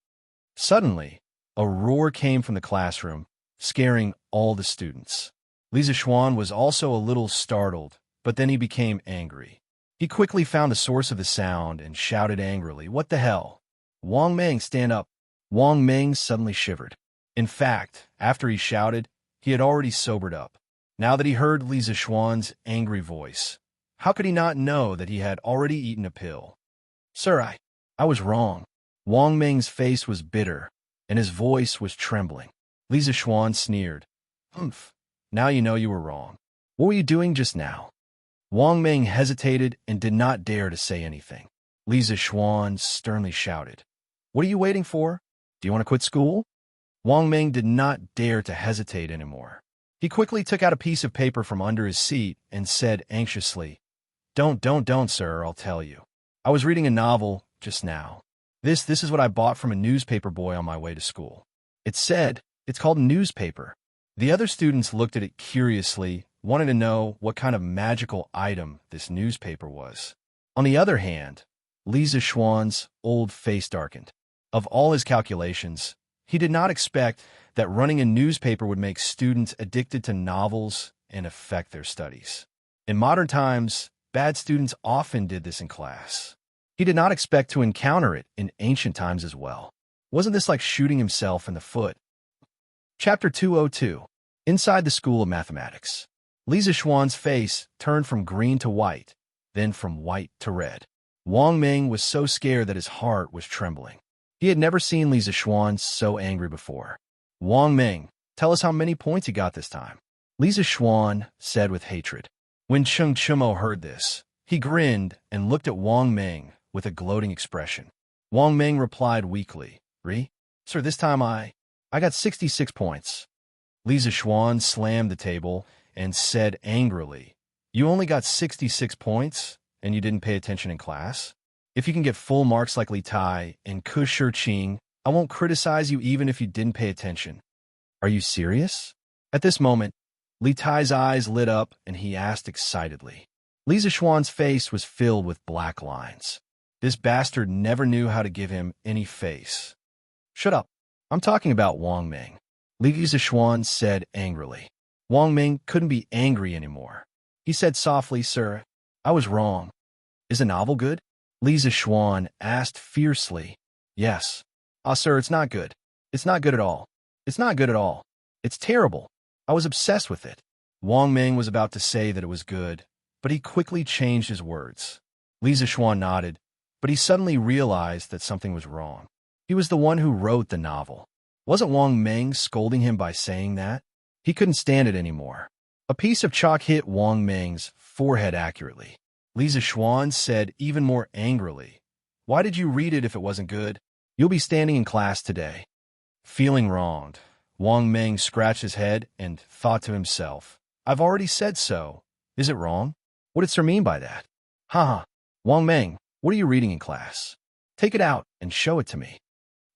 Suddenly, a roar came from the classroom, scaring all the students. Li Zishuan was also a little startled, but then he became angry. He quickly found the source of the sound and shouted angrily, "What the hell? Wang Meng, stand up!" Wang Meng suddenly shivered. In fact, after he shouted, he had already sobered up. Now that he heard Li Zishuan's angry voice, how could he not know that he had already eaten a pill? Sir, I was wrong. Wang Meng's face was bitter, and his voice was trembling. Li Zishuan sneered. Humph, now you know you were wrong. What were you doing just now? Wang Meng hesitated and did not dare to say anything. Li Zishuan sternly shouted, "What are you waiting for? Do you want to quit school?" Wang Meng did not dare to hesitate anymore. He quickly took out a piece of paper from under his seat and said anxiously, Don't, sir, I'll tell you. I was reading a novel just now. This is what I bought from a newspaper boy on my way to school. It's called a newspaper. The other students looked at it curiously, wanting to know what kind of magical item this newspaper was. On the other hand, Li Zishuan's old face darkened. Of all his calculations, he did not expect that running a newspaper would make students addicted to novels and affect their studies. In modern times, Bad students often did this in class. He did not expect to encounter it in ancient times as well. Wasn't this like shooting himself in the foot? Chapter 202. Inside the School of Mathematics. Lisa Xuan's face turned from green to white, then from white to red. Wang Ming was so scared that his heart was trembling. He had never seen Lisa Xuan so angry before. Wang Ming, tell us how many points you got this time. Lisa Xuan said with hatred. When Cheng Chimo heard this, he grinned and looked at Wang Ming with a gloating expression. Wang Ming replied weakly, Sir, this time I got 66 points. Lisa Xuan slammed the table and said angrily, You only got 66 points and you didn't pay attention in class? If you can get full marks like Li Tai and Ku Shirqing, I won't criticize you even if you didn't pay attention. Are you serious? At this moment, Li Tai's eyes lit up and he asked excitedly. Lisa Xuan's face was filled with black lines. This bastard never knew how to give him any face. Shut up. I'm talking about Wang Ming. Lisa Xuan said angrily. Wang Ming couldn't be angry anymore. He said softly, Sir, I was wrong. Is the novel good? Lisa Xuan asked fiercely. Yes. Sir, it's not good. It's not good at all. It's not good at all. It's terrible. I was obsessed with it. Wang Ming was about to say that it was good, but he quickly changed his words. Lisa Xuan nodded, but he suddenly realized that something was wrong. He was the one who wrote the novel. Wasn't Wang Ming scolding him by saying that? He couldn't stand it anymore. A piece of chalk hit Wang Ming's forehead accurately. Lisa Xuan said even more angrily, Why did you read it if it wasn't good? You'll be standing in class today. Feeling wronged, Wang Ming scratched his head and thought to himself, I've already said so. Is it wrong? What did Sir mean by that? Haha. Wang Ming, what are you reading in class? Take it out and show it to me.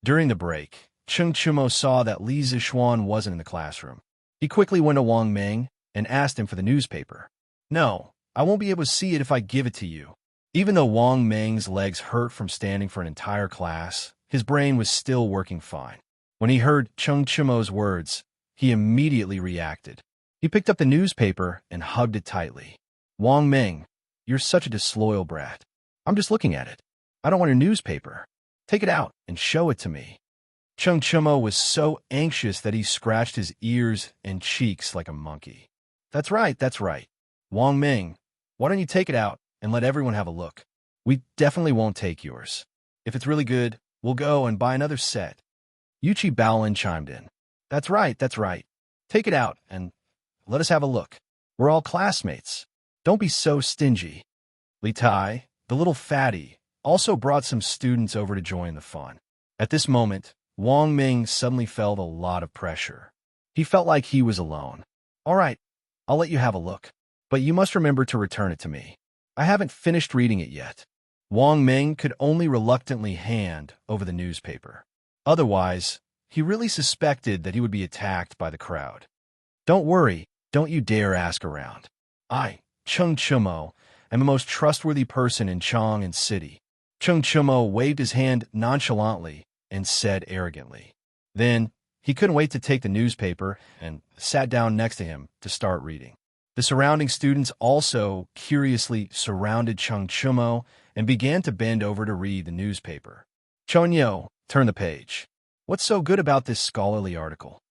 During the break, Cheng Chumo saw that Li Zixuan wasn't in the classroom. He quickly went to Wang Ming and asked him for the newspaper. No, I won't be able to see it if I give it to you. Even though Wang Ming's legs hurt from standing for an entire class, his brain was still working fine. When he heard Cheng Chumo's words, he immediately reacted. He picked up the newspaper and hugged it tightly. Wang Ming, you're such a disloyal brat. I'm just looking at it. I don't want a newspaper. Take it out and show it to me. Cheng Chumo was so anxious that he scratched his ears and cheeks like a monkey. That's right, that's right. Wang Ming, why don't you take it out and let everyone have a look? We definitely won't take yours. If it's really good, we'll go and buy another set. Yuchi Baolin chimed in. That's right, that's right. Take it out and let us have a look. We're all classmates. Don't be so stingy. Li Tai, the little fatty, also brought some students over to join the fun. At this moment, Wang Ming suddenly felt a lot of pressure. He felt like he was alone. All right, I'll let you have a look, but you must remember to return it to me. I haven't finished reading it yet. Wang Ming could only reluctantly hand over the newspaper. Otherwise, he really suspected that he would be attacked by the crowd. Don't worry, don't you dare ask around. I, Cheng Chumo, am the most trustworthy person in Chang'an City. Cheng Chumo waved his hand nonchalantly and said arrogantly. Then, he couldn't wait to take the newspaper and sat down next to him to start reading. The surrounding students also curiously surrounded Cheng Chumo and began to bend over to read the newspaper. Chonyo, turn the page. What's so good about this scholarly article?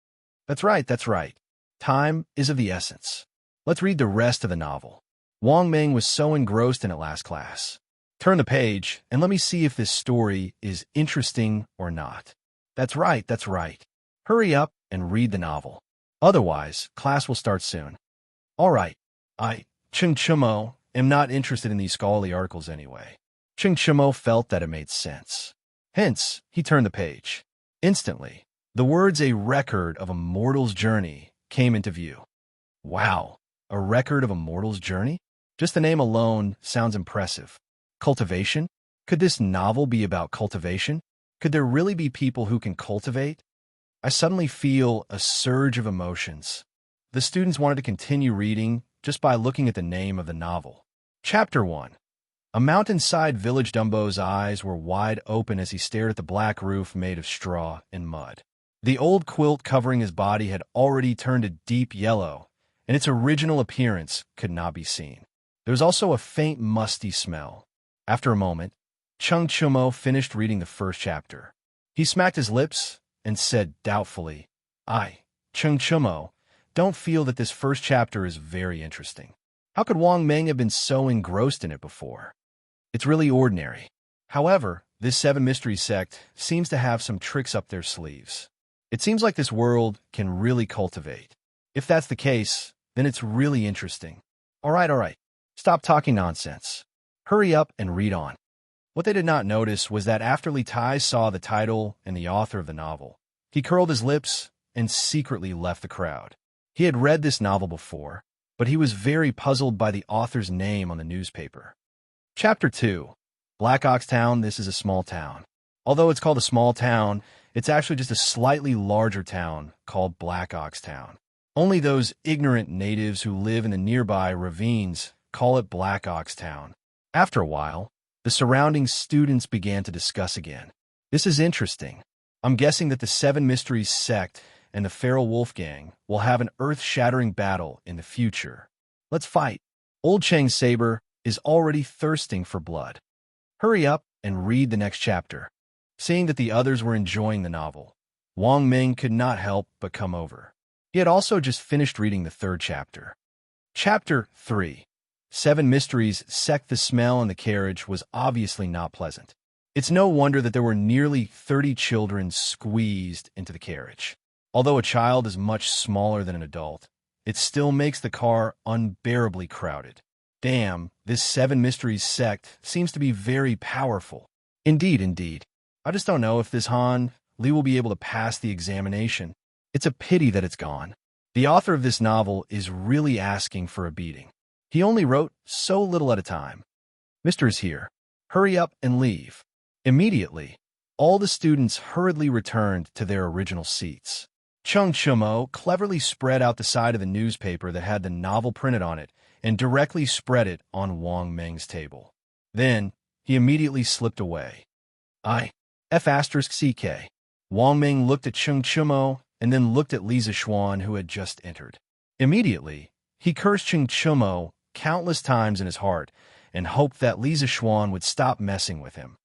That's right, that's right. Time is of the essence. Let's read the rest of the novel. Wang Ming was so engrossed in it last class. Turn the page and let me see if this story is interesting or not. That's right, that's right. Hurry up and read the novel. Otherwise, class will start soon. All right, I, Cheng Chumo, am not interested in these scholarly articles anyway. Cheng Chumo felt that it made sense. Hence, he turned the page. Instantly, the words "a record of a mortal's journey" came into view. Wow, a record of a mortal's journey? Just the name alone sounds impressive. Cultivation? Could this novel be about cultivation? Could there really be people who can cultivate? I suddenly feel a surge of emotions. The students wanted to continue reading just by looking at the name of the novel. Chapter 1. A mountainside village. Dumbo's eyes were wide open as he stared at the black roof made of straw and mud. The old quilt covering his body had already turned a deep yellow, and its original appearance could not be seen. There was also a faint musty smell. After a moment, Chung Chumo finished reading the first chapter. He smacked his lips and said doubtfully, I, Chung Chumo, don't feel that this first chapter is very interesting. How could Wang Meng have been so engrossed in it before? It's really ordinary. However, this Seven Mysteries sect seems to have some tricks up their sleeves. It seems like this world can really cultivate. If that's the case, then it's really interesting. All right. Stop talking nonsense. Hurry up and read on. What they did not notice was that after Li Tai saw the title and the author of the novel, he curled his lips and secretly left the crowd. He had read this novel before, but he was very puzzled by the author's name on the newspaper. Chapter 2. Black Ox Town. This is a small town. Although it's called a small town, it's actually just a slightly larger town called Black Ox Town. Only those ignorant natives who live in the nearby ravines call it Black Ox Town. After a while, the surrounding students began to discuss again. This is interesting. I'm guessing that the Seven Mysteries sect and the Feral Wolf Gang will have an earth-shattering battle in the future. Let's fight. Old Chang's saber is already thirsting for blood. Hurry up and read the next chapter. Seeing that the others were enjoying the novel, Wang Ming could not help but come over. He had also just finished reading the third chapter. Chapter 3. Seven Mysteries sect. The smell in the carriage was obviously not pleasant. It's no wonder that there were nearly 30 children squeezed into the carriage. Although a child is much smaller than an adult, it still makes the car unbearably crowded. Damn, this Seven Mysteries sect seems to be very powerful. Indeed. I just don't know if this Han Li will be able to pass the examination. It's a pity that it's gone. The author of this novel is really asking for a beating. He only wrote so little at a time. Mr. is here. Hurry up and leave. Immediately, all the students hurriedly returned to their original seats. Chung Chumo cleverly spread out the side of the newspaper that had the novel printed on it and directly spread it on Wang Meng's table. Then, he immediately slipped away. F***CK. Wang Meng looked at Chung Chumo and then looked at Li Zixuan, who had just entered. Immediately, he cursed Chung Chumo countless times in his heart and hoped that Li Zixuan would stop messing with him.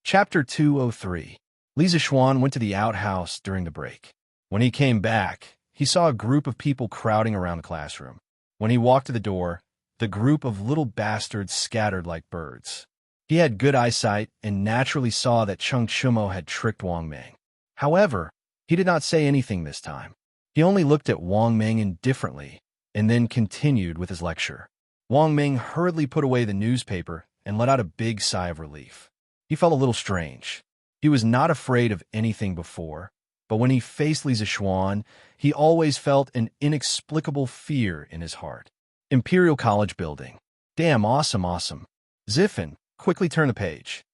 Chapter 203. Li Zixuan went to the outhouse during the break. When he came back, he saw a group of people crowding around the classroom. When he walked to the door, the group of little bastards scattered like birds. He had good eyesight and naturally saw that Chung Chumo had tricked Wang Meng. However, he did not say anything this time. He only looked at Wang Meng indifferently and then continued with his lecture. Wang Meng hurriedly put away the newspaper and let out a big sigh of relief. He felt a little strange. He was not afraid of anything before, but when he faced Li Zixuan, he always felt an inexplicable fear in his heart. Imperial College Building. Damn, awesome. Ziffin quickly turned the page.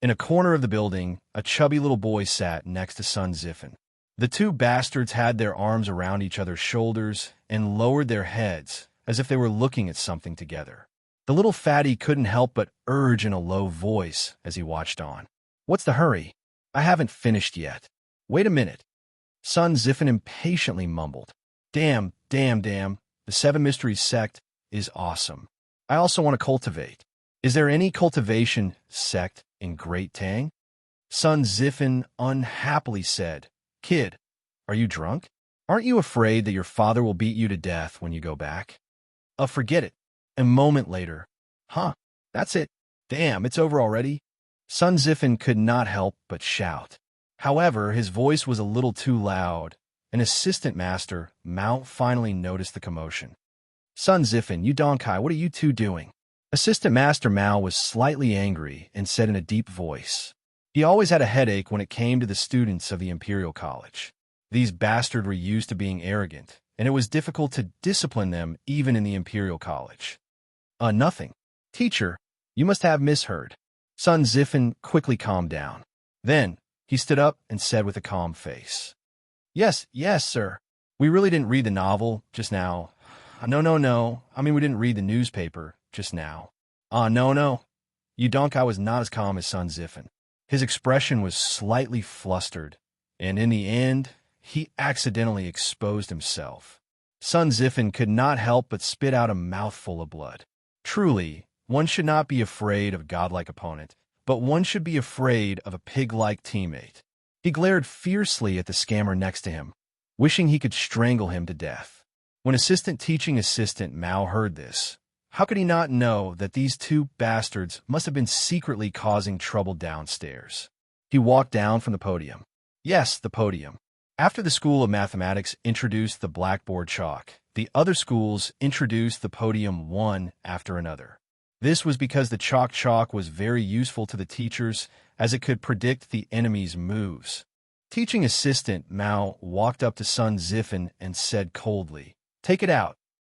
In a corner of the building, a chubby little boy sat next to Sun Ziffin. The two bastards had their arms around each other's shoulders and lowered their heads as if they were looking at something together. The little fatty couldn't help but urge in a low voice as he watched on. What's the hurry? I haven't finished yet. Wait a minute. Sun Ziffin impatiently mumbled. Damn. The Seven Mysteries sect is awesome. I also want to cultivate. Is there any cultivation sect in Great Tang? Sun Ziffin unhappily said, Kid, are you drunk? Aren't you afraid that your father will beat you to death when you go back? Forget it. A moment later. That's it. Damn, it's over already? Sun Ziffin could not help but shout. However, his voice was a little too loud. An assistant master, Mao, finally noticed the commotion. Sun Ziffin, you Donkai, what are you two doing? Assistant Master Mao was slightly angry and said in a deep voice. He always had a headache when it came to the students of the Imperial College. These bastards were used to being arrogant, and it was difficult to discipline them even in the Imperial College. Nothing. Teacher, you must have misheard. Sun Ziffin quickly calmed down. Then, he stood up and said with a calm face. Yes, sir. We really didn't read the novel just now. No. I mean, we didn't read the newspaper just now. No. Udonkai was not as calm as Sun Ziffin. His expression was slightly flustered, and in the end, he accidentally exposed himself. Sun Ziffin could not help but spit out a mouthful of blood. Truly, one should not be afraid of a godlike opponent, but one should be afraid of a pig-like teammate. He glared fiercely at the scammer next to him, wishing he could strangle him to death. When assistant teaching assistant Mao heard this, how could he not know that these two bastards must have been secretly causing trouble downstairs? He walked down from the podium. Yes, the podium. After the School of Mathematics introduced the blackboard chalk, the other schools introduced the podium one after another. This was because the chalk was very useful to the teachers as it could predict the enemy's moves. Teaching assistant Mao walked up to Sun Zifen and said coldly, "Take it out."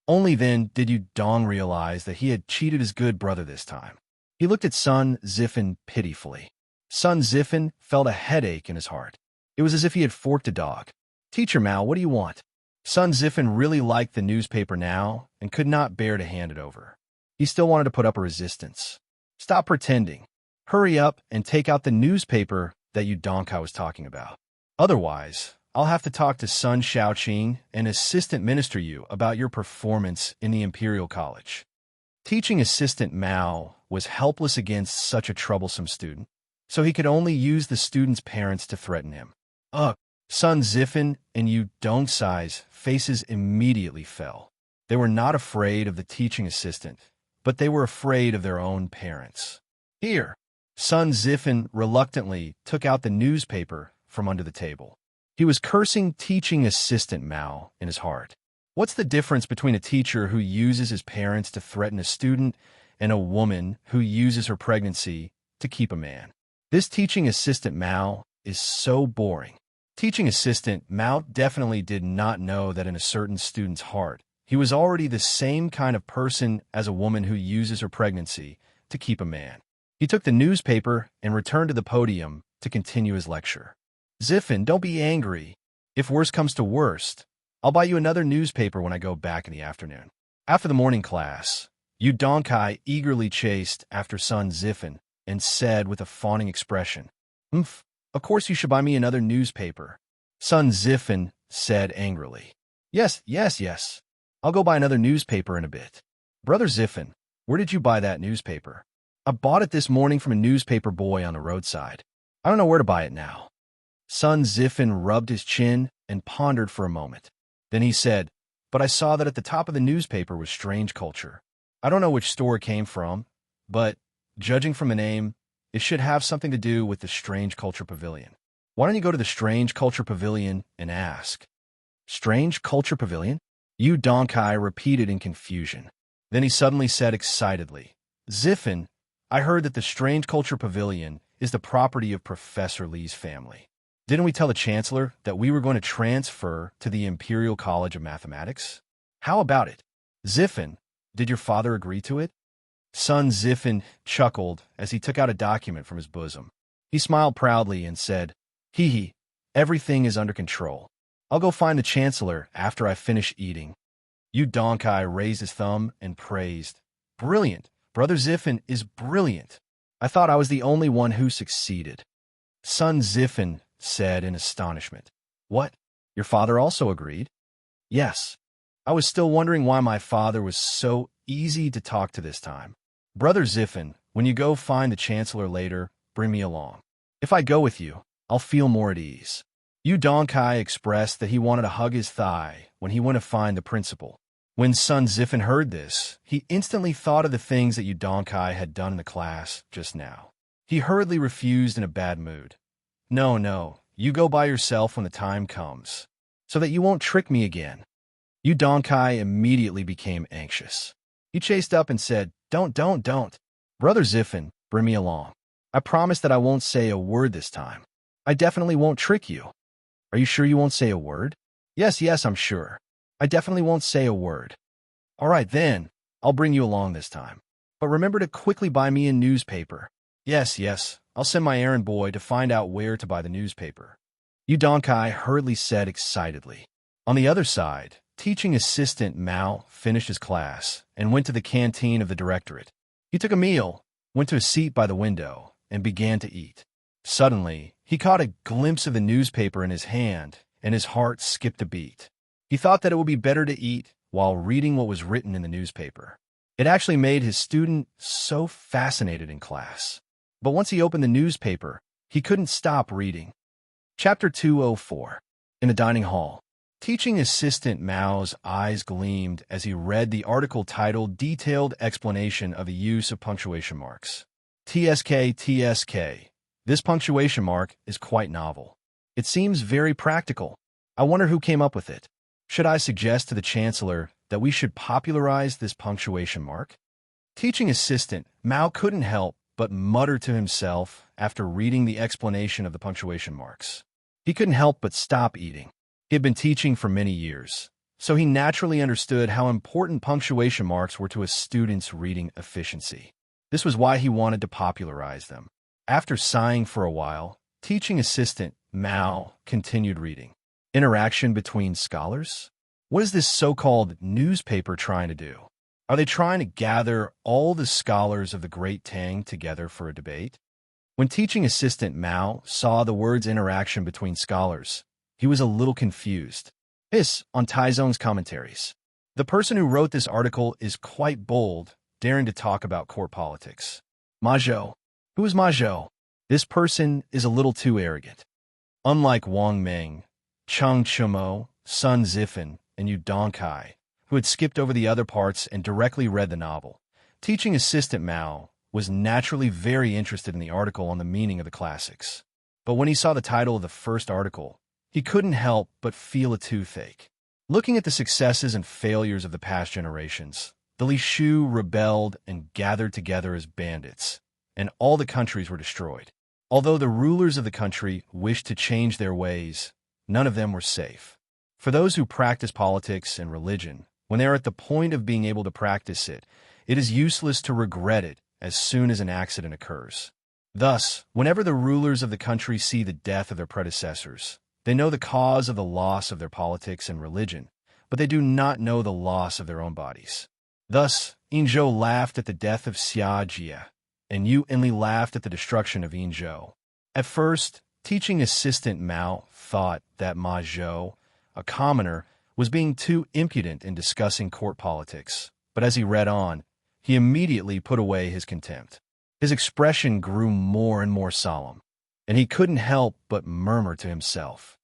Only then did Yu Dong realize that he had cheated his good brother this time. He looked at Sun Zifen pitifully. Sun Zifen felt a headache in his heart. It was as if he had forked a dog. "Teacher Mao, what do you want?" Sun Zifen really liked the newspaper now and could not bear to hand it over. He still wanted to put up a resistance. "Stop pretending. Hurry up and take out the newspaper that Yu Dongkai was talking about. Otherwise, I'll have to talk to Sun Shaoqing and Assistant Minister Yu about your performance in the Imperial College." Teaching assistant Mao was helpless against such a troublesome student, so he could only use the student's parents to threaten him. Ugh! Sun Zifen and Yu Dongcai's faces immediately fell. They were not afraid of the teaching assistant, but they were afraid of their own parents. "Here!" Sun Zifen reluctantly took out the newspaper from under the table. He was cursing teaching assistant Mao in his heart. What's the difference between a teacher who uses his parents to threaten a student and a woman who uses her pregnancy to keep a man? This teaching assistant Mao is so boring. Teaching assistant Mao definitely did not know that in a certain student's heart, he was already the same kind of person as a woman who uses her pregnancy to keep a man. He took the newspaper and returned to the podium to continue his lecture. "Zifen, don't be angry. If worst comes to worst, I'll buy you another newspaper when I go back in the afternoon." After the morning class, Yu Dongkai eagerly chased after Sun Zifen and said with a fawning expression, "Of course you should buy me another newspaper." Sun Zifen said angrily, Yes. I'll go buy another newspaper in a bit." "Brother Zifen, where did you buy that newspaper?" "I bought it this morning from a newspaper boy on the roadside. I don't know where to buy it now." Sun Zifen rubbed his chin and pondered for a moment. Then he said, "But I saw that at the top of the newspaper was Strange Culture. I don't know which store it came from, but, judging from the name, it should have something to do with the Strange Culture Pavilion. Why don't you go to the Strange Culture Pavilion and ask?" "Strange Culture Pavilion?" Yu Dongkai repeated in confusion. Then he suddenly said excitedly, "Zifen, I heard that the Strange Culture Pavilion is the property of Professor Li's family. Didn't we tell the Chancellor that we were going to transfer to the Imperial College of Mathematics? How about it? Zifen, did your father agree to it?" Sun Zifen chuckled as he took out a document from his bosom. He smiled proudly and said, "Hee, everything is under control. I'll go find the Chancellor after I finish eating." Yu Dongkai raised his thumb and praised, "Brilliant! Brother Zifen is brilliant. I thought I was the only one who succeeded." Sun Zifen said in astonishment, "What? Your father also agreed?" "Yes. I was still wondering why my father was so easy to talk to this time. Brother Zifen, when you go find the Chancellor later, bring me along. If I go with you, I'll feel more at ease." Yu Dongkai expressed that he wanted to hug his thigh when he went to find the principal. When Sun Zifen heard this, he instantly thought of the things that Yu Dongkai had done in the class just now. He hurriedly refused in a bad mood. No, you go by yourself when the time comes, so that you won't trick me again." Yu Dongkai immediately became anxious. He chased up and said, Don't. Brother Zifen, bring me along. I promise that I won't say a word this time. I definitely won't trick you." "Are you sure you won't say a word?" Yes, I'm sure. I definitely won't say a word." "All right, then. I'll bring you along this time. But remember to quickly buy me a newspaper." Yes. I'll send my errand boy to find out where to buy the newspaper." Yu Dongkai hurriedly said excitedly. On the other side, teaching assistant Mao finished his class and went to the canteen of the directorate. He took a meal, went to a seat by the window, and began to eat. Suddenly, he caught a glimpse of the newspaper in his hand, and his heart skipped a beat. He thought that it would be better to eat while reading what was written in the newspaper. It actually made his student so fascinated in class. But once he opened the newspaper, he couldn't stop reading. Chapter 204. In the dining hall. Teaching assistant Mao's eyes gleamed as he read the article titled Detailed Explanation of the Use of Punctuation Marks. TSK. This punctuation mark is quite novel. It seems very practical. I wonder who came up with it. Should I suggest to the Chancellor that we should popularize this punctuation mark? Teaching assistant Mao couldn't help but mutter to himself after reading the explanation of the punctuation marks. He couldn't help but stop eating. He had been teaching for many years, so he naturally understood how important punctuation marks were to a student's reading efficiency. This was why he wanted to popularize them. After sighing for a while, teaching assistant Mao continued reading. Interaction between scholars? What is this so-called newspaper trying to do? Are they trying to gather all the scholars of the Great Tang together for a debate? When teaching assistant Mao saw the words interaction between scholars, he was a little confused. This on Taizong's commentaries. The person who wrote this article is quite bold, daring to talk about court politics. Ma Zhou. Who is Ma Zhou? This person is a little too arrogant. Unlike Wang Ming, Cheng Chumo, Sun Zifan, and Yu Dongkai, who had skipped over the other parts and directly read the novel, teaching assistant Mao was naturally very interested in the article on the meaning of the classics. But when he saw the title of the first article, he couldn't help but feel a toothache. Looking at the successes and failures of the past generations, the Li Shu rebelled and gathered together as bandits, and all the countries were destroyed. Although the rulers of the country wished to change their ways, none of them were safe. For those who practice politics and religion, when they are at the point of being able to practice it, it is useless to regret it as soon as an accident occurs. Thus, whenever the rulers of the country see the death of their predecessors, they know the cause of the loss of their politics and religion, but they do not know the loss of their own bodies. Thus, Yinzhou laughed at the death of Xia Jia, and Yu Enli laughed at the destruction of Yinzhou. At first, teaching assistant Mao thought that Ma Zhou, a commoner, was being too impudent in discussing court politics, but as he read on, he immediately put away his contempt. His expression grew more and more solemn, and he couldn't help but murmur to himself.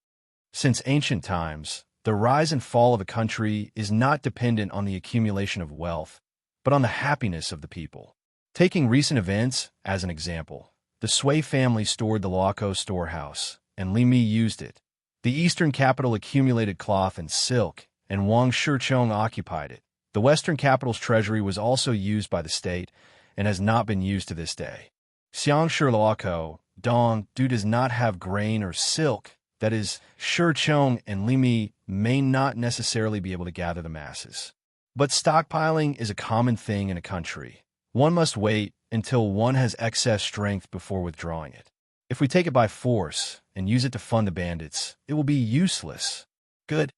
Since ancient times, the rise and fall of a country is not dependent on the accumulation of wealth, but on the happiness of the people. Taking recent events as an example, the Sui family stored the Luokou storehouse, and Li Mi used it. The eastern capital accumulated cloth and silk, and Wang Shichong occupied it. The western capital's treasury was also used by the state and has not been used to this day. Xiang Luokou, Dong, Du does not have grain or silk. That is, Shichong and Li Mi may not necessarily be able to gather the masses. But stockpiling is a common thing in a country. One must wait until one has excess strength before withdrawing it. If we take it by force and use it to fund the bandits, it will be useless. Good.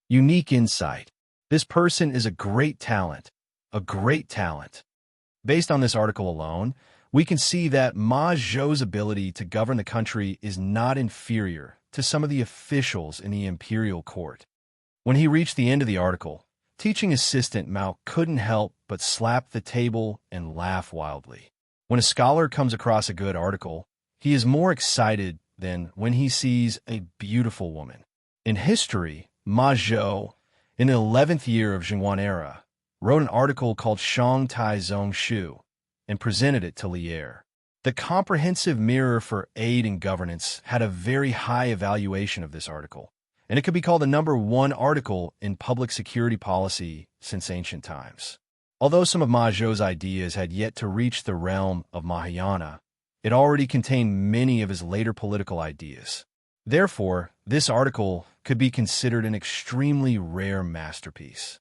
Unique insight. This person is a great talent. Based on this article alone, we can see that Ma Zhou's ability to govern the country is not inferior to some of the officials in the imperial court. When he reached the end of the article, teaching assistant Mao couldn't help but slap the table and laugh wildly. When a scholar comes across a good article, he is more excited than when he sees a beautiful woman. In history, Ma Zhou, in the 11th year of Zhenguan era, wrote an article called Shang Tai Zong Shu and presented it to Lier. The comprehensive mirror for aid and governance had a very high evaluation of this article, and it could be called the #1 article in public security policy since ancient times. Although some of Ma Zhou's ideas had yet to reach the realm of Mahayana, it already contained many of his later political ideas. Therefore, this article could be considered an extremely rare masterpiece.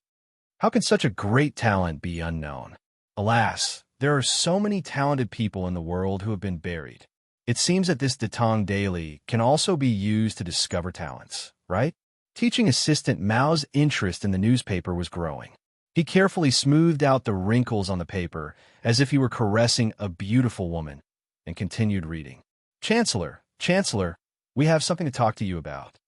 How can such a great talent be unknown? Alas, there are so many talented people in the world who have been buried. It seems that this Datang Daily can also be used to discover talents, right? Teaching assistant Mao's interest in the newspaper was growing. He carefully smoothed out the wrinkles on the paper as if he were caressing a beautiful woman, and continued reading. Chancellor, we have something to talk to you about.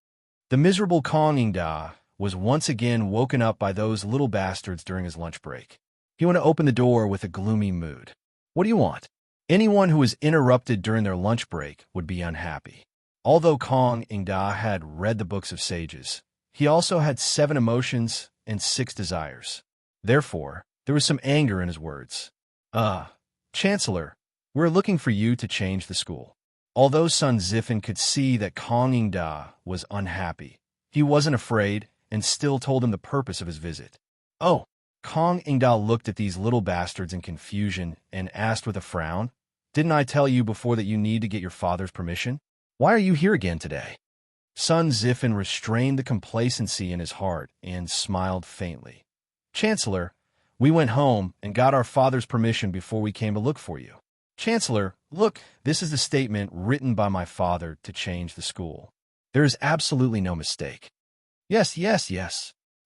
The miserable Kong Ingda was once again woken up by those little bastards during his lunch break. He went to open the door with a gloomy mood. What do you want? Anyone who was interrupted during their lunch break would be unhappy. Although Kong Ingda had read the books of sages, he also had 7 emotions and 6 desires. Therefore, there was some anger in his words. Chancellor, we're looking for you to change the school. Although Sun Zifan could see that Kong Ingda was unhappy, he wasn't afraid and still told him the purpose of his visit. Oh, Kong Ingda looked at these little bastards in confusion and asked with a frown, "Didn't I tell you before that you need to get your father's permission? Why are you here again today?" Sun Zifan restrained the complacency in his heart and smiled faintly. "Chancellor, we went home and got our father's permission before we came to look for you. Chancellor, look, this is the statement written by my father to change the school. There is absolutely no mistake." Yes.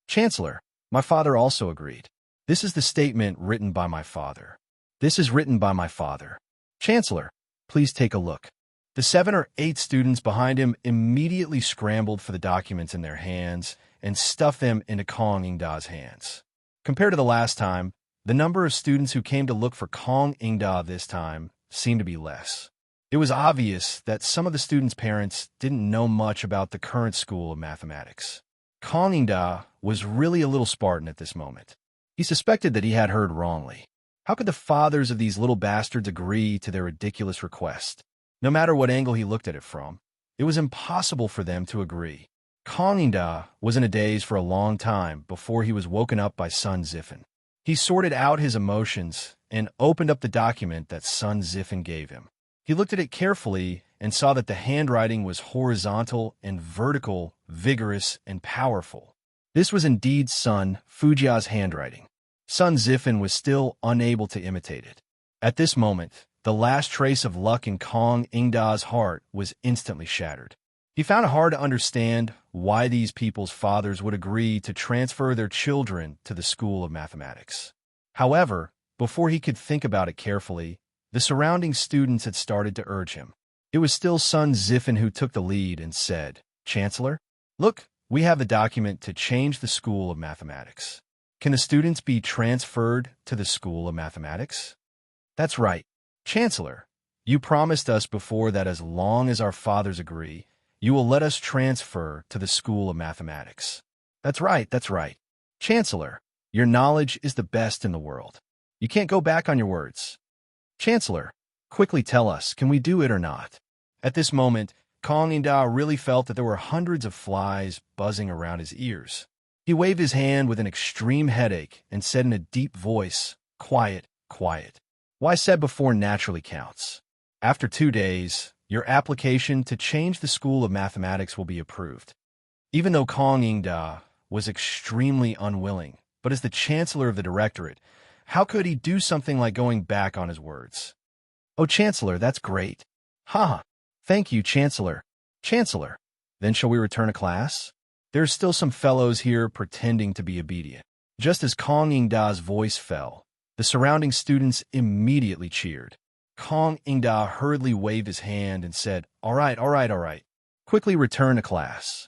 Chancellor, my father also agreed. This is the statement written by my father. This is written by my father. Chancellor, please take a look. The 7 or 8 students behind him immediately scrambled for the documents in their hands and stuffed them into Kong Ingda's hands. Compared to the last time, the number of students who came to look for Kong Ingda this time seemed to be less. It was obvious that some of the students' parents didn't know much about the current school of mathematics. Kong Ingda was really a little Spartan at this moment. He suspected that he had heard wrongly. How could the fathers of these little bastards agree to their ridiculous request? No matter what angle he looked at it from, it was impossible for them to agree. Kong Ingda was in a daze for a long time before he was woken up by Sun Zifan. He sorted out his emotions and opened up the document that Sun Zifan gave him. He looked at it carefully and saw that the handwriting was horizontal and vertical, vigorous and powerful. This was indeed Sun Fujia's handwriting. Sun Zifan was still unable to imitate it. At this moment, the last trace of luck in Kong Ingda's heart was instantly shattered. He found it hard to understand why these people's fathers would agree to transfer their children to the school of mathematics. However, before he could think about it carefully, the surrounding students had started to urge him. It was still Sun Zifan who took the lead and said, "Chancellor, look, we have the document to change the school of mathematics. Can the students be transferred to the school of mathematics?" "That's right. Chancellor, you promised us before that as long as our fathers agree, you will let us transfer to the school of mathematics." That's right. Chancellor, your knowledge is the best in the world. You can't go back on your words. Chancellor, quickly tell us, can we do it or not? At this moment, Kong Ingda really felt that there were hundreds of flies buzzing around his ears. He waved his hand with an extreme headache and said in a deep voice, "Quiet. Why said before naturally counts. After 2 days, your application to change the school of mathematics will be approved." Even though Kong Ingda was extremely unwilling, but as the chancellor of the directorate, how could he do something like going back on his words? "Oh, Chancellor, that's great." "Ha! Thank you, Chancellor." "Chancellor, then shall we return to class? There's still some fellows here pretending to be obedient." Just as Kong Ingda's voice fell, the surrounding students immediately cheered. Kong Ingda hurriedly waved his hand and said, All right. Quickly return to class."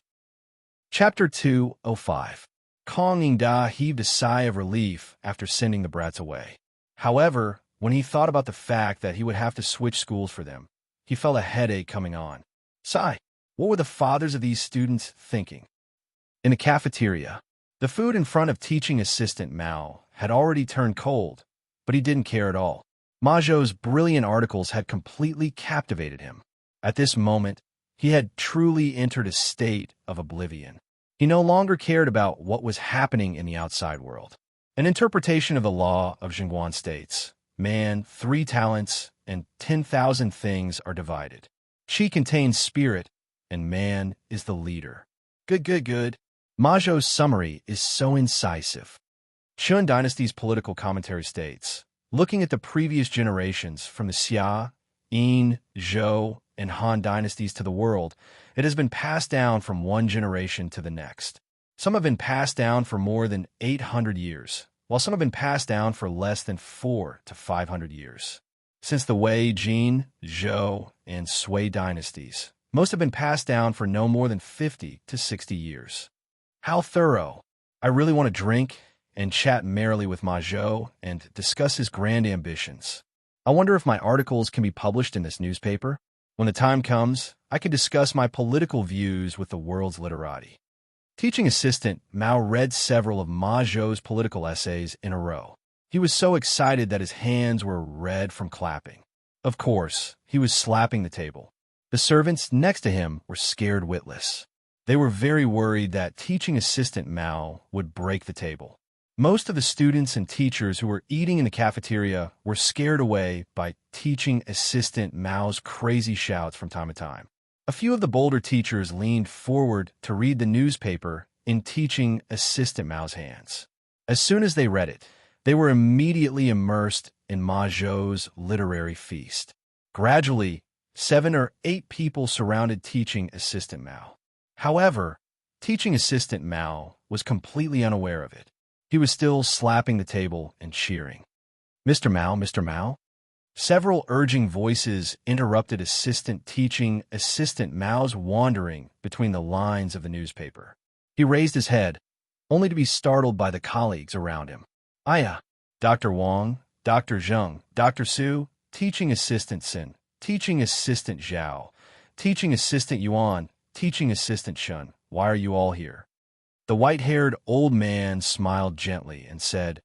Chapter 205. Kong Ingda heaved a sigh of relief after sending the brats away. However, when he thought about the fact that he would have to switch schools for them, he felt a headache coming on. Sigh, what were the fathers of these students thinking? In the cafeteria, the food in front of teaching assistant Mao had already turned cold, but he didn't care at all. Ma Zhou's brilliant articles had completely captivated him. At this moment, he had truly entered a state of oblivion. He no longer cared about what was happening in the outside world. An interpretation of the law of Zhengguan states, man, 3 talents, and 10,000 things are divided. Qi contains spirit, and man is the leader. Good. Ma Zhou's summary is so incisive. Shun Dynasty's political commentary states, looking at the previous generations from the Xia, Yin, Zhou, and Han dynasties to the world, it has been passed down from one generation to the next. Some have been passed down for more than 800 years, while some have been passed down for less than 400 to 500 years. Since the Wei, Jin, Zhou, and Sui dynasties, most have been passed down for no more than 50 to 60 years. How thorough! I really want to drink and chat merrily with Ma Zhou and discuss his grand ambitions. I wonder if my articles can be published in this newspaper. When the time comes, I can discuss my political views with the world's literati. Teaching assistant Mao read several of Ma Zhou's political essays in a row. He was so excited that his hands were red from clapping. Of course, he was slapping the table. The servants next to him were scared witless. They were very worried that teaching assistant Mao would break the table. Most of the students and teachers who were eating in the cafeteria were scared away by teaching assistant Mao's crazy shouts from time to time. A few of the bolder teachers leaned forward to read the newspaper in teaching assistant Mao's hands. As soon as they read it, they were immediately immersed in Ma Zhou's literary feast. Gradually, 7 or 8 people surrounded teaching assistant Mao. However, teaching assistant Mao was completely unaware of it. He was still slapping the table and cheering. "Mr. Mao, Mr. Mao?" Several urging voices interrupted teaching assistant Mao's wandering between the lines of the newspaper. He raised his head, only to be startled by the colleagues around him. "Aya, Dr. Wang, Dr. Zheng, Dr. Su, teaching assistant Sin, teaching assistant Zhao, teaching assistant Yuan, teaching assistant Shun, why are you all here?" The white-haired old man smiled gently and said,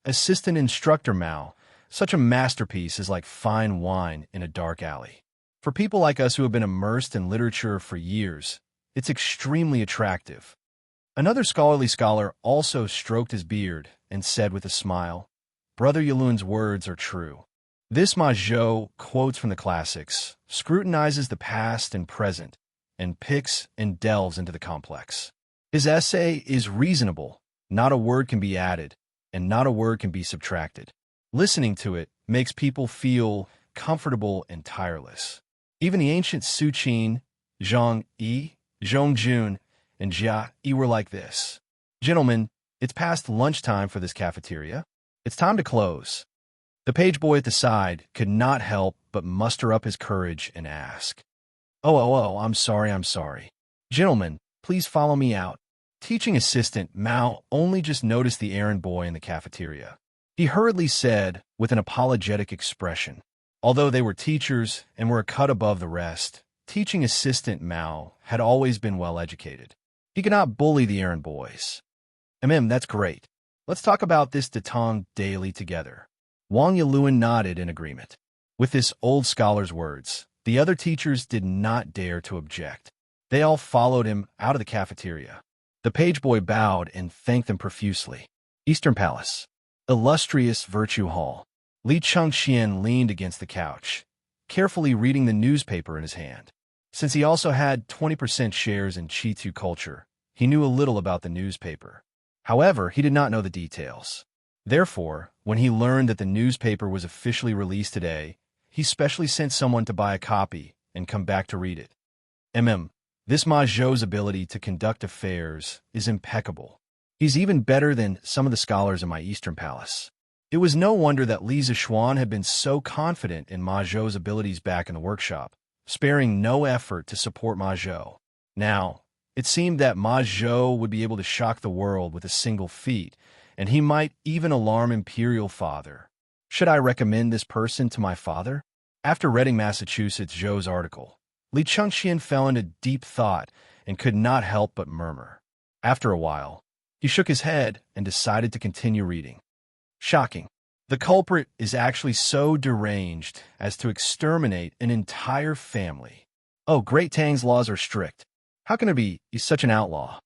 "Assistant Instructor Mao, such a masterpiece is like fine wine in a dark alley. For people like us who have been immersed in literature for years, it's extremely attractive." Another scholarly scholar also stroked his beard and said with a smile, "Brother Yalun's words are true." This Ma Zhou quotes from the classics, scrutinizes the past and present, and picks and delves into the complex. His essay is reasonable, not a word can be added, and not a word can be subtracted. Listening to it makes people feel comfortable and tireless. Even the ancient Su Qin, Zhang Yi, Zhong Jun, and Jia Yi were like this. "Gentlemen, it's past lunchtime for this cafeteria. It's time to close." The page boy at the side could not help but muster up his courage and ask, Oh, I'm sorry. Gentlemen, please follow me out." Teaching assistant Mao only just noticed the errand boy in the cafeteria. He hurriedly said with an apologetic expression, although they were teachers and were a cut above the rest, teaching assistant Mao had always been well educated. He could not bully the errand boys. That's great. Let's talk about this Datong daily together." Wang Yalun nodded in agreement. With this old scholar's words, the other teachers did not dare to object. They all followed him out of the cafeteria. The page boy bowed and thanked them profusely. Eastern Palace. Illustrious Virtue Hall. Li Chengxian leaned against the couch, carefully reading the newspaper in his hand. Since he also had 20% shares in Qitu culture, he knew a little about the newspaper. However, he did not know the details. Therefore, when he learned that the newspaper was officially released today, he specially sent someone to buy a copy and come back to read it. This Ma Zhou's ability to conduct affairs is impeccable. He's even better than some of the scholars in my Eastern Palace. It was no wonder that Li Zishuan had been so confident in Ma Zhou's abilities back in the workshop, sparing no effort to support Ma Zhou. Now, it seemed that Ma Zhou would be able to shock the world with a single feat, and he might even alarm Imperial Father. Should I recommend this person to my father? After reading Massachusetts Zhou's article, Li Chengxian fell into deep thought and could not help but murmur. After a while, he shook his head and decided to continue reading. Shocking. The culprit is actually so deranged as to exterminate an entire family. Oh, Great Tang's laws are strict. How can it be he's such an outlaw?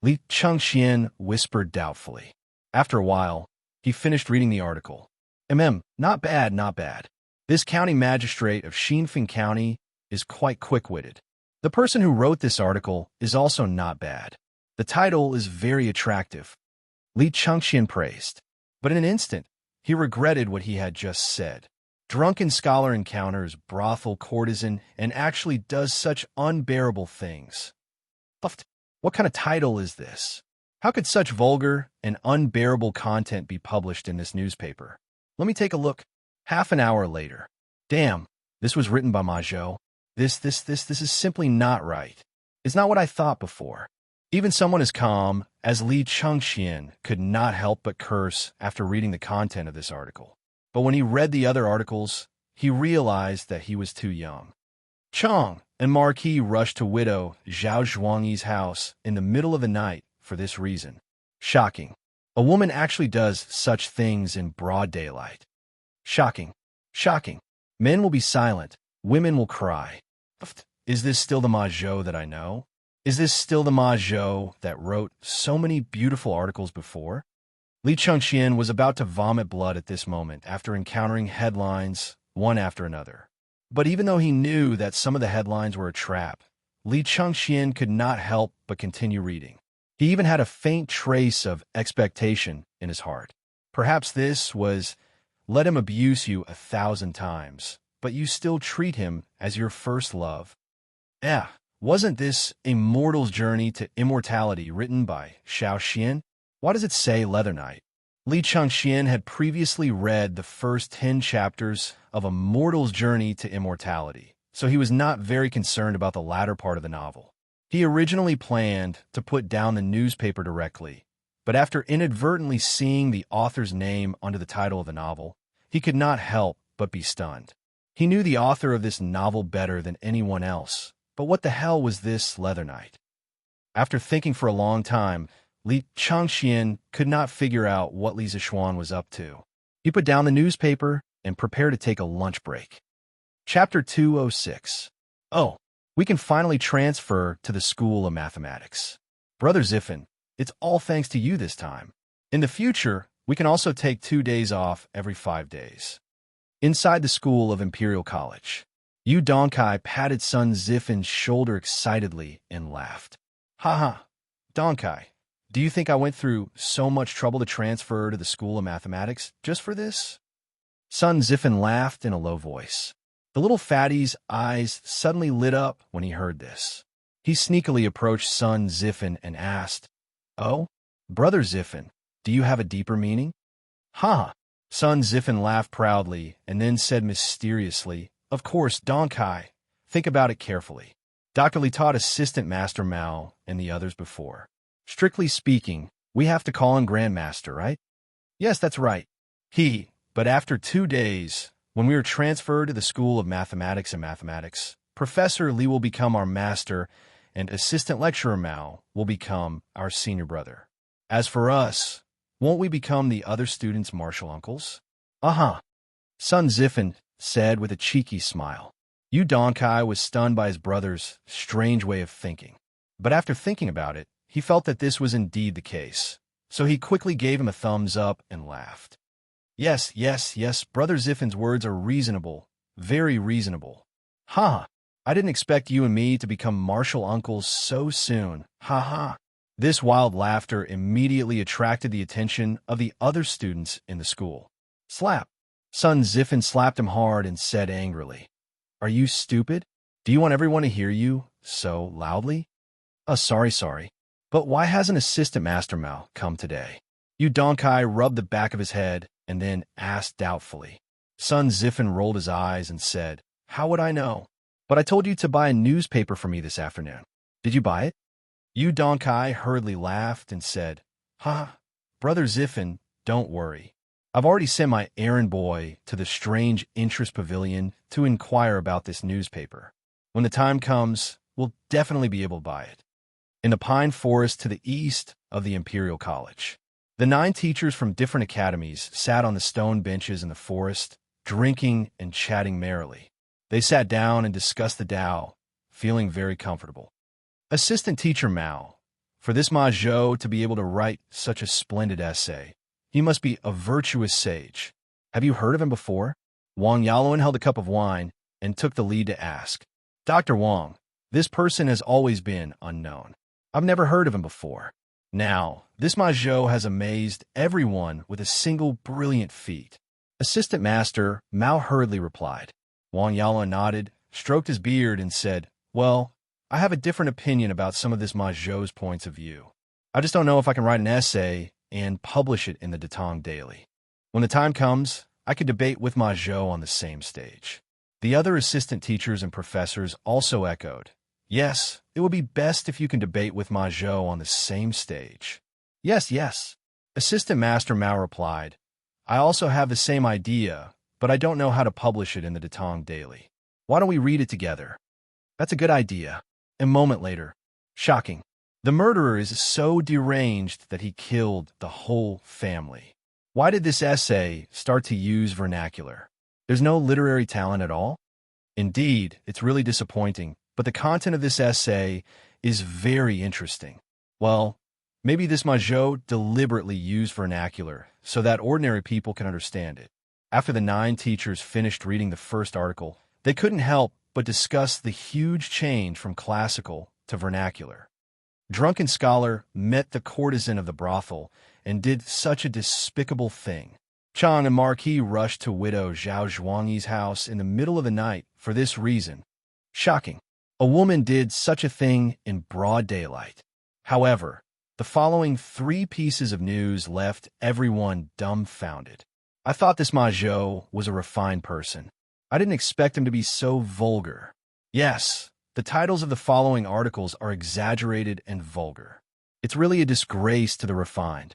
Li Chengxian whispered doubtfully. After a while, he finished reading the article. Not bad. This county magistrate of Xinfeng County is quite quick-witted. The person who wrote this article is also not bad. The title is very attractive. Li Chengxian praised. But in an instant, he regretted what he had just said. Drunken scholar encounters brothel courtesan and actually does such unbearable things. What kind of title is this? How could such vulgar and unbearable content be published in this newspaper? Let me take a look. Half an hour later. Damn, this was written by Ma Zhou. This is simply not right. It's not what I thought before. Even someone as calm as Li Chengxian could not help but curse after reading the content of this article. But when he read the other articles, he realized that he was too young. Chang and Marquis rushed to widow Zhao Zhuangyi's house in the middle of the night for this reason. Shocking. A woman actually does such things in broad daylight. Shocking. Shocking. Men will be silent. Women will cry. Is this still the Ma Zhou that I know? Is this still the Ma Zhou that wrote so many beautiful articles before? Li Chengxian was about to vomit blood at this moment after encountering headlines one after another. But even though he knew that some of the headlines were a trap, Li Chengxian could not help but continue reading. He even had a faint trace of expectation in his heart. Perhaps this was, let him abuse you 1,000 times, but you still treat him as your first love. Wasn't this A Mortal's Journey to Immortality written by Xiao Xian? Why does it say Leather Knight? Li Chengxian had previously read the first 10 chapters of A Mortal's Journey to Immortality, so he was not very concerned about the latter part of the novel. He originally planned to put down the newspaper directly, but after inadvertently seeing the author's name under the title of the novel, he could not help but be stunned. He knew the author of this novel better than anyone else, but what the hell was this Leather Knight? After thinking for a long time, Li Chengxian could not figure out what Li Zishuan was up to. He put down the newspaper and prepared to take a lunch break. Chapter 206. Oh, we can finally transfer to the School of Mathematics. Brother Ziffin, it's all thanks to you this time. In the future, we can also take 2 days off every 5 days. Inside the School of Imperial College, Yu Donkai patted son Ziffin's shoulder excitedly and laughed. Haha, Donkai. Do you think I went through so much trouble to transfer to the School of Mathematics just for this? Son Ziffin laughed in a low voice. The little fatty's eyes suddenly lit up when he heard this. He sneakily approached son Ziffin and asked, Oh, Brother Ziffin, do you have a deeper meaning? Ha! Son Ziffin laughed proudly and then said mysteriously, Of course, Donkai. Think about it carefully. Dr. Li taught Assistant Master Mao and the others before. Strictly speaking, we have to call him Grandmaster, right? Yes, that's right. But after 2 days, when we are transferred to the School of Mathematics and Mathematics, Professor Li will become our master and Assistant Lecturer Mao will become our senior brother. As for us, won't we become the other students' martial uncles? Son Ziffin said with a cheeky smile. Yu Donkai was stunned by his brother's strange way of thinking. But after thinking about it, he felt that this was indeed the case, so he quickly gave him a thumbs up and laughed. Yes, Brother Ziffin's words are reasonable, very reasonable. I didn't expect you and me to become martial uncles so soon. This wild laughter immediately attracted the attention of the other students in the school. Slap! Son Ziffin slapped him hard and said angrily, Are you stupid? Do you want everyone to hear you so loudly? Sorry. But why hasn't Assistant Master Mao come today? Yu Donkai rubbed the back of his head and then asked doubtfully. Son Ziffin rolled his eyes and said, How would I know? But I told you to buy a newspaper for me this afternoon. Did you buy it? Yu Donkai hurriedly laughed and said, Brother Ziffin, don't worry. I've already sent my errand boy to the Strange Interest Pavilion to inquire about this newspaper. When the time comes, we'll definitely be able to buy it. In the pine forest to the east of the Imperial College, the 9 teachers from different academies sat on the stone benches in the forest, drinking and chatting merrily. They sat down and discussed the Tao, feeling very comfortable. Assistant Teacher Mao, for this Ma Zhou to be able to write such a splendid essay, he must be a virtuous sage. Have you heard of him before? Wang Yaluan held a cup of wine and took the lead to ask. Dr. Wang, this person has always been unknown. I've never heard of him before. Now, this Ma Zhou has amazed everyone with a single brilliant feat. Assistant Master Mao hurriedly replied. Wang Yaluan nodded, stroked his beard, and said, Well, I have a different opinion about some of this Ma Zhou's points of view. I just don't know if I can write an essay and publish it in the Datong Daily. When the time comes, I could debate with Ma Zhou on the same stage. The other assistant teachers and professors also echoed, Yes, it would be best if you can debate with Ma Zhou on the same stage. Yes, yes. Assistant Master Mao replied, I also have the same idea, but I don't know how to publish it in the Datong Daily. Why don't we read it together? That's a good idea. A moment later, shocking. The murderer is so deranged that he killed the whole family. Why did this essay start to use vernacular? There's no literary talent at all? Indeed, it's really disappointing, but the content of this essay is very interesting. Well, maybe this Ma Zhou deliberately used vernacular so that ordinary people can understand it. After the 9 teachers finished reading the first article, they couldn't help but discuss the huge change from classical to vernacular. Drunken scholar met the courtesan of the brothel and did such a despicable thing. Chang and Marquis rushed to widow Zhao Zhuangyi's house in the middle of the night for this reason. Shocking. A woman did such a thing in broad daylight. However, the following 3 pieces of news left everyone dumbfounded. I thought this Ma Zhou was a refined person. I didn't expect him to be so vulgar. Yes, the titles of the following articles are exaggerated and vulgar. It's really a disgrace to the refined.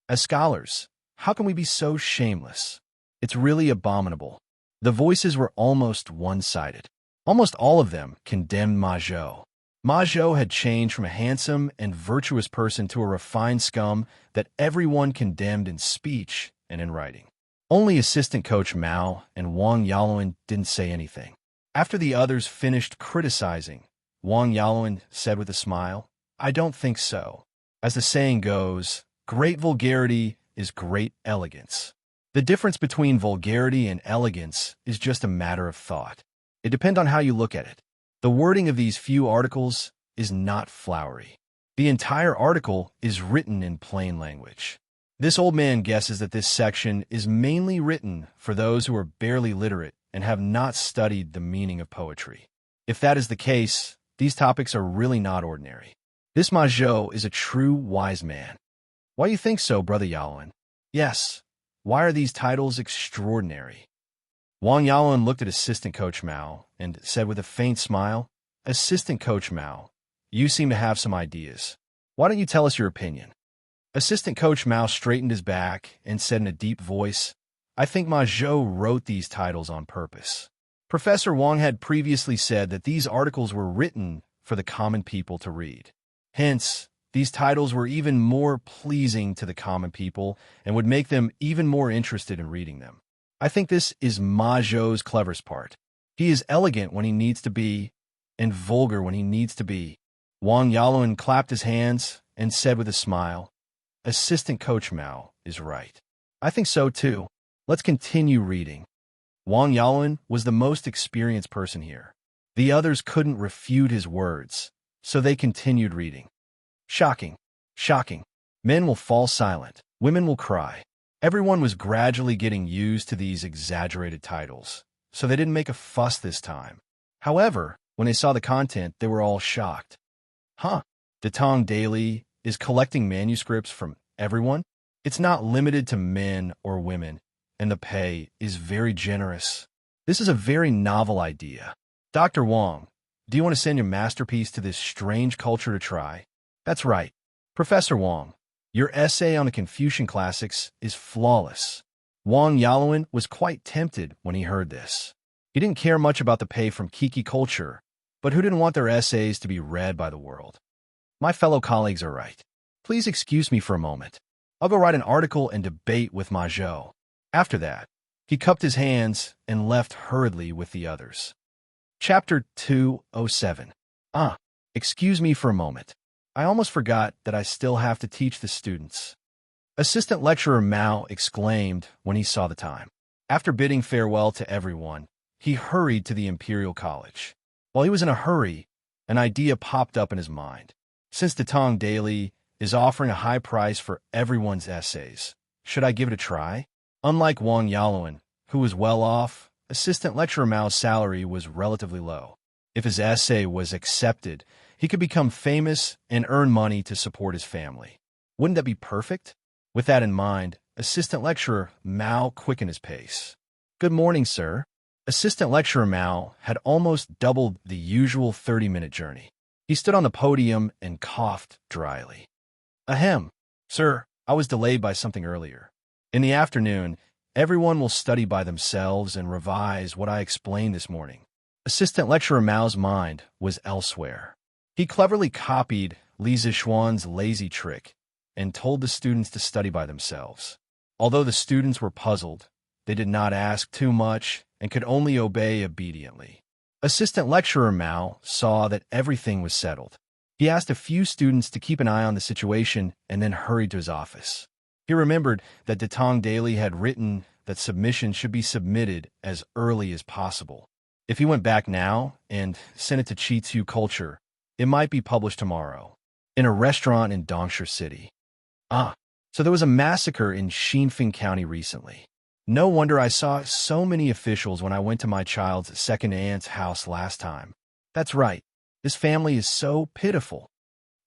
As scholars, how can we be so shameless? It's really abominable. The voices were almost one-sided. Almost all of them condemned Ma Zhou. Ma Zhou had changed from a handsome and virtuous person to a refined scum that everyone condemned in speech and in writing. Only assistant coach Mao and Wang Yaluan didn't say anything. After the others finished criticizing, Wang Yaluan said with a smile, I don't think so. As the saying goes, great vulgarity is great elegance. The difference between vulgarity and elegance is just a matter of thought. It depends on how you look at it. The wording of these few articles is not flowery. The entire article is written in plain language. This old man guesses that this section is mainly written for those who are barely literate and have not studied the meaning of poetry. If that is the case, these topics are really not ordinary. This Ma Zhou is a true wise man. Why do you think so, Brother Yaluan? Yes, why are these titles extraordinary? Wang Yaluan looked at Assistant Coach Mao and said with a faint smile, Assistant Coach Mao, you seem to have some ideas. Why don't you tell us your opinion? Assistant Coach Mao straightened his back and said in a deep voice, I think Ma Zhou wrote these titles on purpose. Professor Wang had previously said that these articles were written for the common people to read. Hence, these titles were even more pleasing to the common people and would make them even more interested in reading them. I think this is Ma Zhou's cleverest part. He is elegant when he needs to be, and vulgar when he needs to be. Wang Yaluan clapped his hands and said with a smile, Assistant Coach Mao is right. I think so too. Let's continue reading. Wang Yaluan was the most experienced person here. The others couldn't refute his words, so they continued reading. Shocking. Shocking. Men will fall silent. Women will cry. Everyone was gradually getting used to these exaggerated titles, so they didn't make a fuss this time. However, when they saw the content, they were all shocked. Huh? Datong Daily is collecting manuscripts from everyone? It's not limited to men or women, and the pay is very generous. This is a very novel idea. Dr. Wang, do you want to send your masterpiece to this strange culture to try? That's right. Professor Wang, your essay on the Confucian classics is flawless. Wang Yaluan was quite tempted when he heard this. He didn't care much about the pay from Kiki culture, but who didn't want their essays to be read by the world? My fellow colleagues are right. Please excuse me for a moment. I'll go write an article and debate with Ma Zhou. After that, he cupped his hands and left hurriedly with the others. Chapter 207. Excuse me for a moment. I almost forgot that I still have to teach the students. Assistant Lecturer Mao exclaimed when he saw the time. After bidding farewell to everyone, he hurried to the Imperial College. While he was in a hurry, an idea popped up in his mind. Since the Tong Daily is offering a high price for everyone's essays, should I give it a try? Unlike Wang Yaluan, who was well off, Assistant Lecturer Mao's salary was relatively low. If his essay was accepted, he could become famous and earn money to support his family. Wouldn't that be perfect? With that in mind, Assistant Lecturer Mao quickened his pace. Good morning, sir. Assistant Lecturer Mao had almost doubled the usual 30-minute journey. He stood on the podium and coughed dryly. Ahem. Sir, I was delayed by something earlier. In the afternoon, everyone will study by themselves and revise what I explained this morning. Assistant Lecturer Mao's mind was elsewhere. He cleverly copied Li Zixuan's lazy trick and told the students to study by themselves. Although the students were puzzled, they did not ask too much and could only obey obediently. Assistant Lecturer Mao saw that everything was settled. He asked a few students to keep an eye on the situation and then hurried to his office. He remembered that Datong Daily had written that submissions should be submitted as early as possible. If he went back now and sent it to Chi-Tzu Culture, it might be published tomorrow. In a restaurant in Dongsha City. So there was a massacre in Xinfeng County recently. No wonder I saw so many officials when I went to my child's second aunt's house last time. That's right. This family is so pitiful.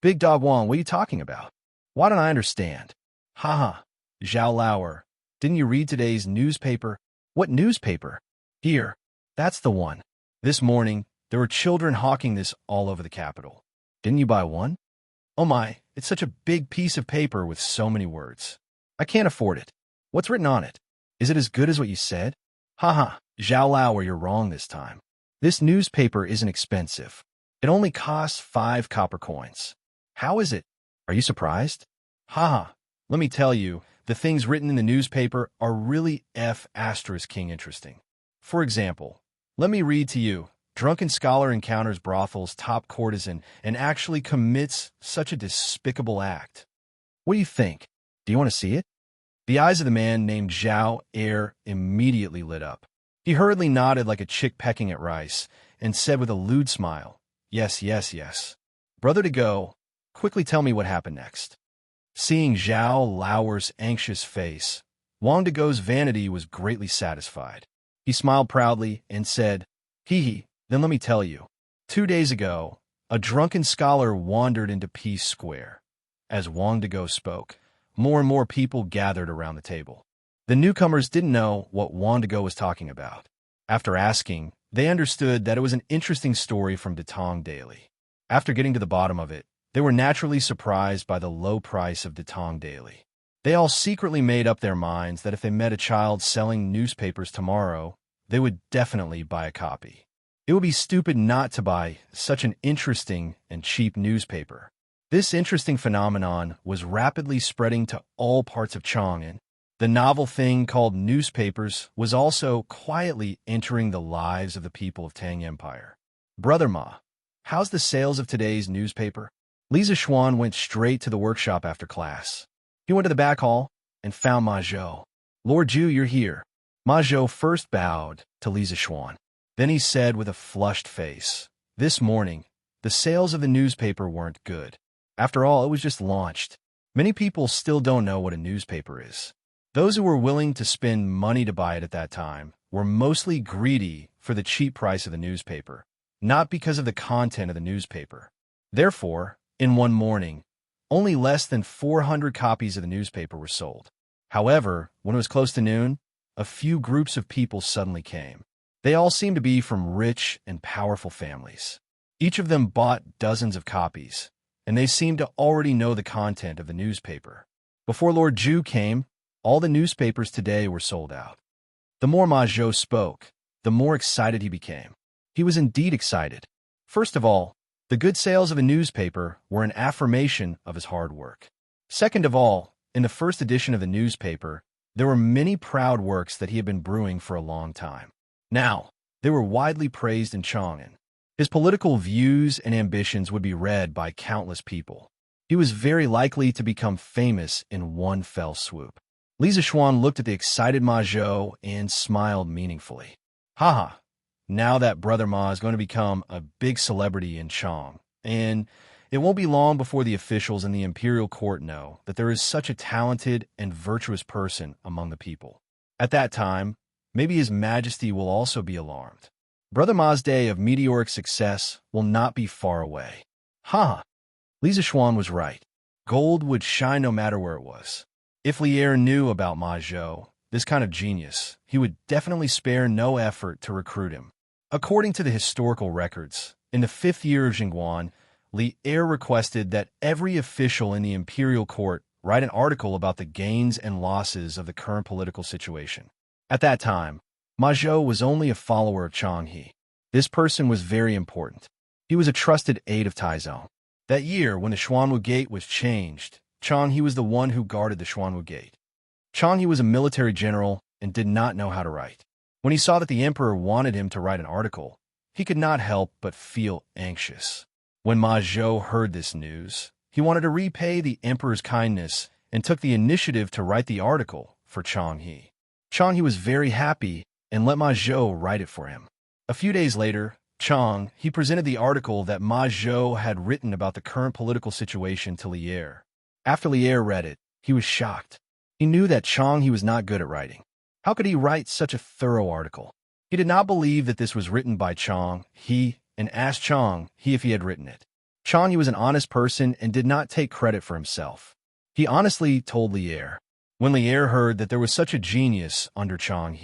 Big Dog Wong, what are you talking about? Why don't I understand? Haha. Zhao Lauer, didn't you read today's newspaper? What newspaper? Here. That's the one. This morning, there were children hawking this all over the capital. Didn't you buy one? Oh my, it's such a big piece of paper with so many words. I can't afford it. What's written on it? Is it as good as what you said? Haha, Zhao Lauer, you're wrong this time. This newspaper isn't expensive. It only costs 5 copper coins. How is it? Are you surprised? Haha, let me tell you, the things written in the newspaper are really King interesting. For example, let me read to you. Drunken scholar encounters brothel's top courtesan and actually commits such a despicable act. What do you think? Do you want to see it? The eyes of the man named Zhao Er immediately lit up. He hurriedly nodded like a chick pecking at rice and said with a lewd smile, Yes, yes, yes. Brother to go, quickly tell me what happened next. Seeing Zhao Lauer's anxious face, Wang Dago's vanity was greatly satisfied. He smiled proudly and said, Hee, then let me tell you. 2 days ago, a drunken scholar wandered into Peace Square. As Wang Dago spoke, more and more people gathered around the table. The newcomers didn't know what Wang Dago was talking about. After asking, they understood that it was an interesting story from Datong Daily. After getting to the bottom of it, they were naturally surprised by the low price of Datong Daily. They all secretly made up their minds that if they met a child selling newspapers tomorrow, they would definitely buy a copy. It would be stupid not to buy such an interesting and cheap newspaper. This interesting phenomenon was rapidly spreading to all parts of Chang'an. The novel thing called newspapers was also quietly entering the lives of the people of Tang Empire. Brother Ma, how's the sales of today's newspaper? Li Zixuan went straight to the workshop after class. He went to the back hall and found Ma Zhou. Lord Zhu, you're here. Ma Zhou first bowed to Li Zixuan. Then he said with a flushed face, This morning, the sales of the newspaper weren't good. After all, it was just launched. Many people still don't know what a newspaper is. Those who were willing to spend money to buy it at that time were mostly greedy for the cheap price of the newspaper, not because of the content of the newspaper. Therefore, in one morning, only less than 400 copies of the newspaper were sold. However, when it was close to noon, a few groups of people suddenly came. They all seemed to be from rich and powerful families. Each of them bought dozens of copies, and they seemed to already know the content of the newspaper. Before Lord Zhu came, all the newspapers today were sold out. The more Ma Zhou spoke, the more excited he became. He was indeed excited. First of all, the good sales of a newspaper were an affirmation of his hard work. Second of all, in the first edition of the newspaper, there were many proud works that he had been brewing for a long time. Now, they were widely praised in Chang'an. His political views and ambitions would be read by countless people. He was very likely to become famous in one fell swoop. Li Zixuan looked at the excited Ma Zhou and smiled meaningfully. Haha, now that Brother Ma is going to become a big celebrity in Chang, and it won't be long before the officials in the imperial court know that there is such a talented and virtuous person among the people. At that time, maybe His Majesty will also be alarmed. Brother Ma's day of meteoric success will not be far away. Li Zixuan was right. Gold would shine no matter where it was. If Li Er knew about Ma Zhou, this kind of genius, he would definitely spare no effort to recruit him. According to the historical records, in the 5th year of Jingguan, Li Er requested that every official in the imperial court write an article about the gains and losses of the current political situation. At that time, Ma Zhou was only a follower of Chang He. This person was very important. He was a trusted aide of Taizong. That year, when the Xuanwu Gate was changed, Chang He was the one who guarded the Xuanwu Gate. Chang He was a military general and did not know how to write. When he saw that the emperor wanted him to write an article, he could not help but feel anxious. When Ma Zhou heard this news, he wanted to repay the emperor's kindness and took the initiative to write the article for Chang He. Chang He was very happy and let Ma Zhou write it for him. A few days later, Chang He presented the article that Ma Zhou had written about the current political situation to Li Er. After Li Er read it, he was shocked. He knew that Chang He was not good at writing. How could he write such a thorough article? He did not believe that this was written by Chang He and asked Chang He if he had written it. Chang He was an honest person and did not take credit for himself. He honestly told Li Er. When Li Er heard that there was such a genius under Chang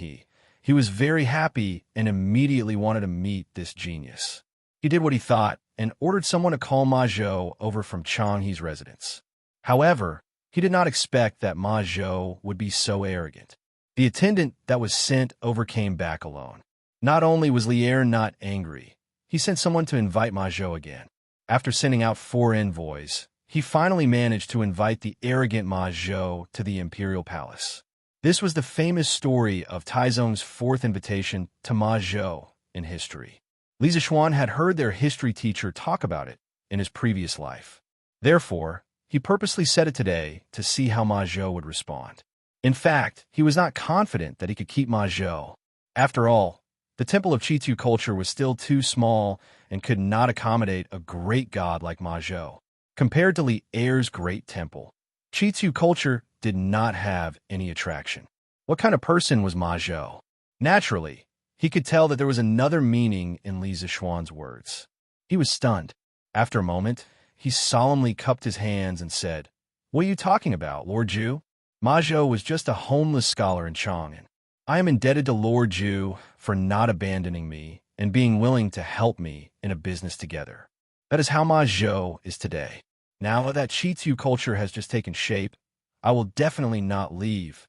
he was very happy and immediately wanted to meet this genius. He did what he thought and ordered someone to call Ma Zhou over from Chang He's residence. However, he did not expect that Ma Zhou would be so arrogant. The attendant that was sent over came back alone. Not only was Li Er not angry, he sent someone to invite Ma Zhou again. After sending out 4 envoys, he finally managed to invite the arrogant Ma Zhou to the imperial palace. This was the famous story of Taizong's 4th invitation to Ma Zhou in history. Li Zixuan had heard their history teacher talk about it in his previous life. Therefore, he purposely said it today to see how Ma Zhou would respond. In fact, he was not confident that he could keep Ma Zhou. After all, the temple of Qitu culture was still too small and could not accommodate a great god like Ma Zhou. Compared to Li Er's great temple, Qitu culture did not have any attraction. What kind of person was Ma Zhou? Naturally, he could tell that there was another meaning in Li Zixuan's words. He was stunned. After a moment, he solemnly cupped his hands and said, "What are you talking about, Lord Zhu? Ma Zhou was just a homeless scholar in Chang'an. I am indebted to Lord Zhu for not abandoning me and being willing to help me in a business together. That is how Ma Zhou is today. Now that Qitu culture has just taken shape, I will definitely not leave."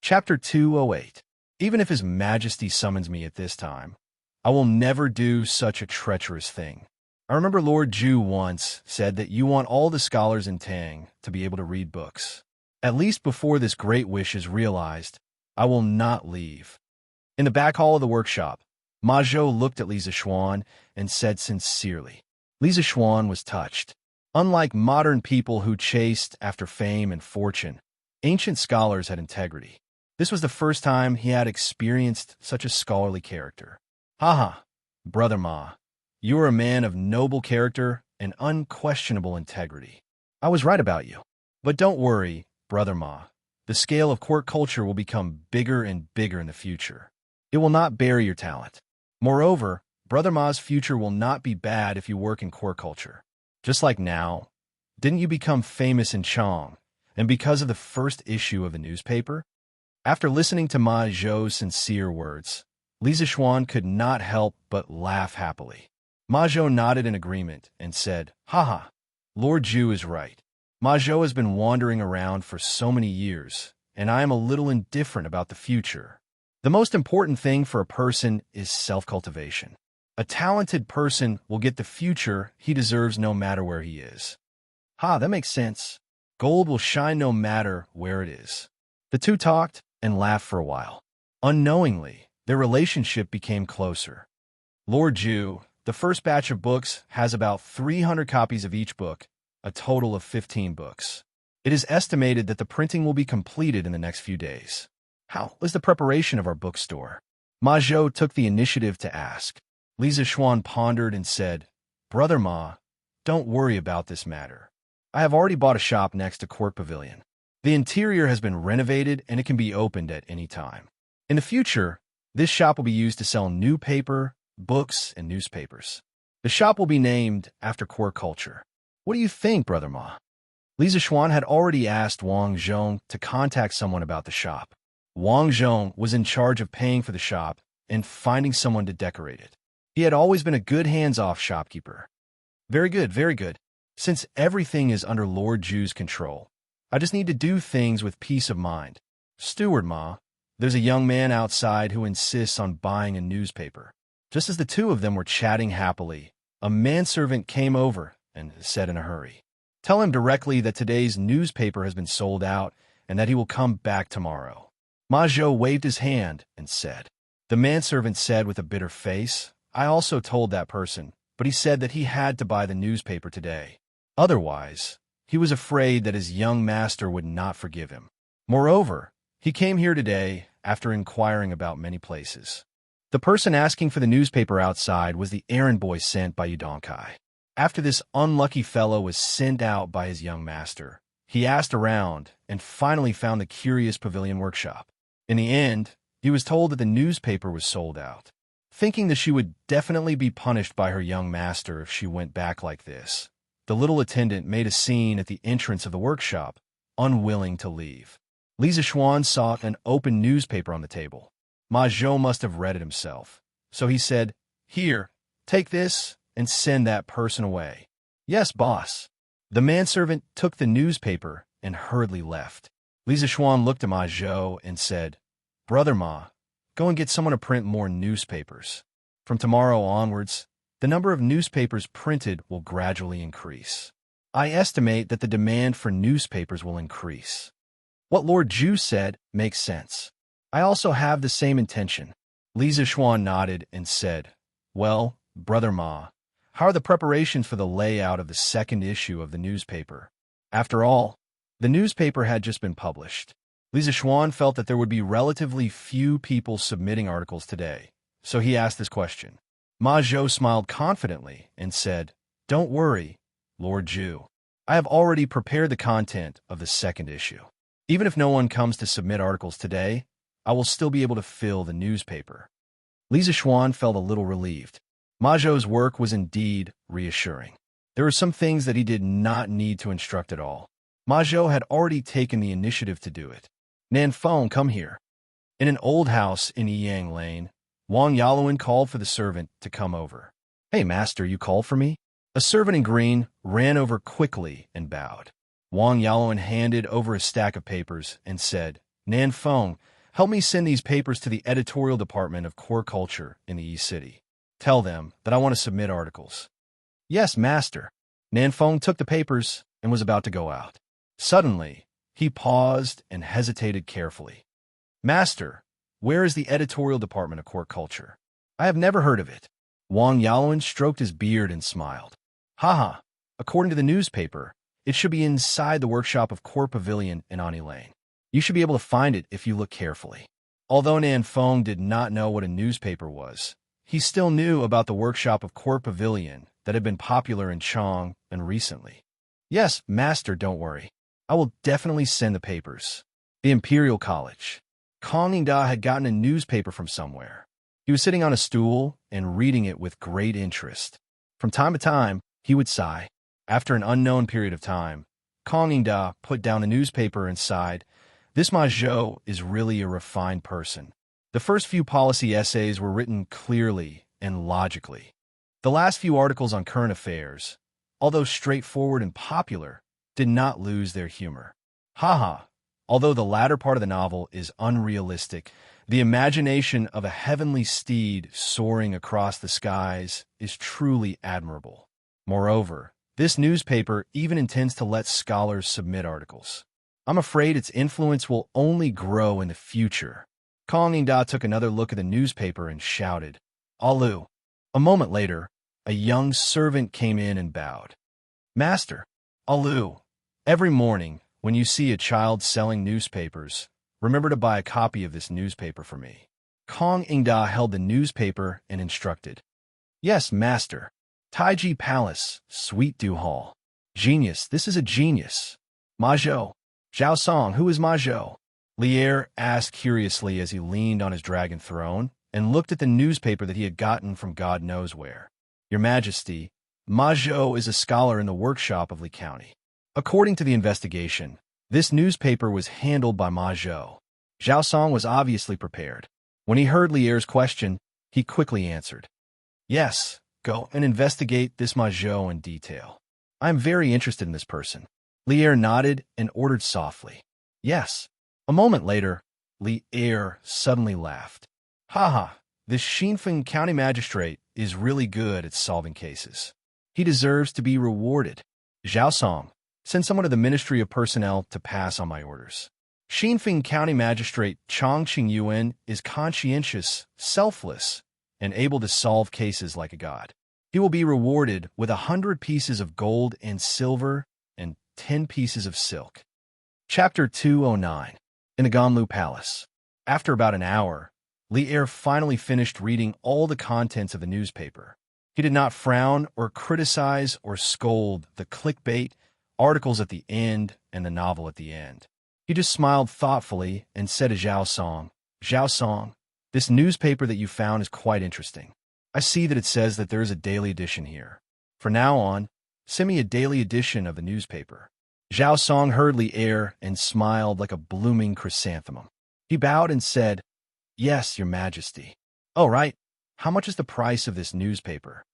Chapter 208. Even if His Majesty summons me at this time, I will never do such a treacherous thing. I remember Lord Zhu once said that you want all the scholars in Tang to be able to read books. At least before this great wish is realized, I will not leave. In the back hall of the workshop, Ma Zhou looked at Li Zixuan and said sincerely. Li Zixuan was touched. Unlike modern people who chased after fame and fortune, ancient scholars had integrity. This was the first time he had experienced such a scholarly character. Haha, Brother Ma, you are a man of noble character and unquestionable integrity. I was right about you. But don't worry, Brother Ma. The scale of court culture will become bigger and bigger in the future. It will not bury your talent. Moreover, Brother Ma's future will not be bad if you work in court culture. Just like now, didn't you become famous in Chang, and because of the first issue of the newspaper? After listening to Ma Zhou's sincere words, Li Zixuan could not help but laugh happily. Ma Zhou nodded in agreement and said, "Haha, Lord Zhu is right. Ma Zhou has been wandering around for so many years, and I am a little indifferent about the future. The most important thing for a person is self-cultivation. A talented person will get the future he deserves no matter where he is." That makes sense. Gold will shine no matter where it is. The two talked and laughed for a while. Unknowingly, their relationship became closer. Lord Zhu, the first batch of books has about 300 copies of each book, a total of 15 books. It is estimated that the printing will be completed in the next few days. How is the preparation of our bookstore? Ma Zhou took the initiative to ask. Li Zixuan pondered and said, "Brother Ma, don't worry about this matter. I have already bought a shop next to Court Pavilion. The interior has been renovated and it can be opened at any time. In the future, this shop will be used to sell new paper, books, and newspapers. The shop will be named after court culture. What do you think, Brother Ma?" Li Zixuan had already asked Wang Zhong to contact someone about the shop. Wang Zhong was in charge of paying for the shop and finding someone to decorate it. He had always been a good hands-off shopkeeper. Very good, very good. Since everything is under Lord Ju's control, I just need to do things with peace of mind. Steward Ma, there's a young man outside who insists on buying a newspaper. Just as the two of them were chatting happily, a manservant came over and said in a hurry, "Tell him directly that today's newspaper has been sold out and that he will come back tomorrow." Ma Zhou waved his hand and said. The manservant said with a bitter face, "I also told that person, but he said that he had to buy the newspaper today. Otherwise, he was afraid that his young master would not forgive him. Moreover, he came here today after inquiring about many places." The person asking for the newspaper outside was the errand boy sent by Yudongkai. After this unlucky fellow was sent out by his young master, he asked around and finally found the curious pavilion workshop. In the end, he was told that the newspaper was sold out. Thinking that she would definitely be punished by her young master if she went back like this, the little attendant made a scene at the entrance of the workshop, unwilling to leave. Li Zixuan saw an open newspaper on the table. Ma Zhou must have read it himself, so he said, "Here, take this and send that person away." "Yes, boss." The manservant took the newspaper and hurriedly left. Li Zixuan looked at Ma Zhou and said, "Brother Ma, go and get someone to print more newspapers. From tomorrow onwards, the number of newspapers printed will gradually increase. I estimate that the demand for newspapers will increase." What Lord Ju said makes sense. I also have the same intention. Li Zixuan nodded and said, "Well, Brother Ma, how are the preparations for the layout of the second issue of the newspaper?" After all, the newspaper had just been published. Li Zixuan felt that there would be relatively few people submitting articles today, so he asked this question. Ma Zhou smiled confidently and said, "Don't worry, Lord Ju. I have already prepared the content of the second issue. Even if no one comes to submit articles today, I will still be able to fill the newspaper." Li Zixuan felt a little relieved. Ma Zhou's work was indeed reassuring. There were some things that he did not need to instruct at all. Ma Zhou had already taken the initiative to do it. "Nan Feng, come here." In an old house in Yiyang Lane, Wang Yaluan called for the servant to come over. "Hey, master, you called for me?" A servant in green ran over quickly and bowed. Wang Yaluan handed over a stack of papers and said, "Nan Feng, help me send these papers to the editorial department of Core Culture in the East City. Tell them that I want to submit articles." "Yes, master." Nan Feng took the papers and was about to go out. Suddenly, he paused and hesitated carefully. "Master, where is the editorial department of Core Culture? I have never heard of it." Wang Yaluan stroked his beard and smiled. "Haha, according to the newspaper, it should be inside the workshop of Core Pavilion in Ani Lane. You should be able to find it if you look carefully." Although Nan Feng did not know what a newspaper was, he still knew about the workshop of Core Pavilion that had been popular in Chong and recently. "Yes, master, don't worry. I will definitely send the papers." The Imperial College. Kong Yingda had gotten a newspaper from somewhere. He was sitting on a stool and reading it with great interest. From time to time, he would sigh. After an unknown period of time, Kong Yingda put down the newspaper and sighed, "This Ma Zhou is really a refined person." The first few policy essays were written clearly and logically. The last few articles on current affairs, although straightforward and popular, did not lose their humor. Haha, although the latter part of the novel is unrealistic, the imagination of a heavenly steed soaring across the skies is truly admirable. Moreover, this newspaper even intends to let scholars submit articles. I'm afraid its influence will only grow in the future. Kong Yingda took another look at the newspaper and shouted, "Alu." A moment later, a young servant came in and bowed. "Master, Alu, every morning when you see a child selling newspapers, remember to buy a copy of this newspaper for me." Kong Yingda held the newspaper and instructed. "Yes, master. Taiji Palace, Sweet Dew Hall. Genius, this is a genius." "Ma Zhou. Zhao Song, who is Ma Zhou?" Lier asked curiously as he leaned on his dragon throne and looked at the newspaper that he had gotten from God knows where. "Your Majesty, Ma Zhou is a scholar in the workshop of Li County. According to the investigation, this newspaper was handled by Ma Zhou. Zhao Song was obviously prepared. When he heard Li Er's question, he quickly answered, "Yes, go and investigate this Ma Zhou in detail. I am very interested in this person." Li Er nodded and ordered softly, "Yes." A moment later, Li Er suddenly laughed. "Haha, this Xinfeng County Magistrate is really good at solving cases. He deserves to be rewarded. Zhao Song, send someone to the Ministry of Personnel to pass on my orders. Xinfeng County Magistrate Chong Qingyuan is conscientious, selfless, and able to solve cases like a god. He will be rewarded with 100 pieces of gold and silver and 10 pieces of silk." Chapter 209. In the Ganlu Palace. After about an hour, Li Er finally finished reading all the contents of the newspaper. He did not frown or criticize or scold the clickbait, articles at the end, and the novel at the end. He just smiled thoughtfully and said to Zhao Song, "Zhao Song, this newspaper that you found is quite interesting. I see that it says that there is a daily edition here. From now on, send me a daily edition of the newspaper." Zhao Song heard Li Er and smiled like a blooming chrysanthemum. He bowed and said, "Yes, Your Majesty." "Oh, right. How much is the price of this newspaper?"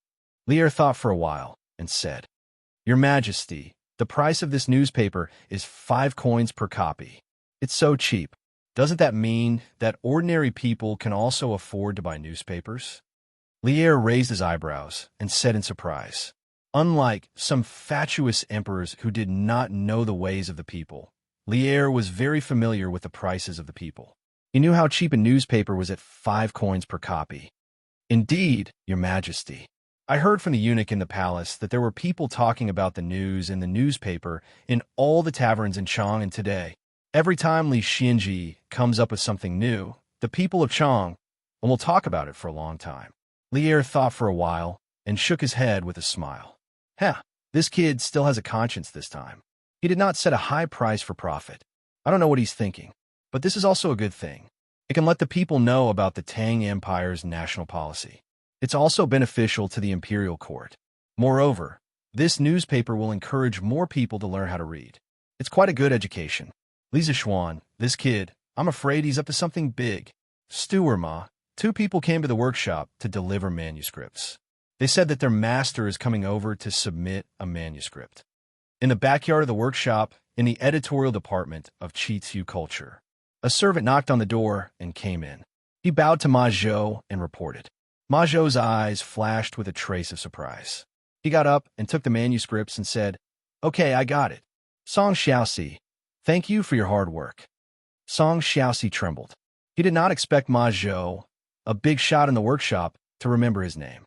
Li Er thought for a while and said, "Your Majesty, the price of this newspaper is 5 coins per copy. It's so cheap. Doesn't that mean that ordinary people can also afford to buy newspapers?" Li Er raised his eyebrows and said in surprise, "Unlike some fatuous emperors who did not know the ways of the people, Li Er was very familiar with the prices of the people. He knew how cheap a newspaper was at 5 coins per copy." "Indeed, Your Majesty. I heard from the eunuch in the palace that there were people talking about the news in the newspaper in all the taverns in Chang today. Every time Li Xianji comes up with something new, the people of Chang will talk about it for a long time." Li Er thought for a while and shook his head with a smile. This kid still has a conscience this time. He did not set a high price for profit. I don't know what he's thinking, but this is also a good thing. It can let the people know about the Tang Empire's national policy. It's also beneficial to the imperial court. Moreover, this newspaper will encourage more people to learn how to read. It's quite a good education. Li Zixuan, this kid, I'm afraid he's up to something big. Steward Ma, 2 people came to the workshop to deliver manuscripts. They said that their master is coming over to submit a manuscript. In the backyard of the workshop, in the editorial department of Qitsu Culture, a servant knocked on the door and came in. He bowed to Ma Zhou and reported. Ma Zhou's eyes flashed with a trace of surprise. He got up and took the manuscripts and said, "Okay, I got it. Song Xiaoxi, thank you for your hard work." Song Xiaoxi trembled. He did not expect Ma Zhou, a big shot in the workshop, to remember his name.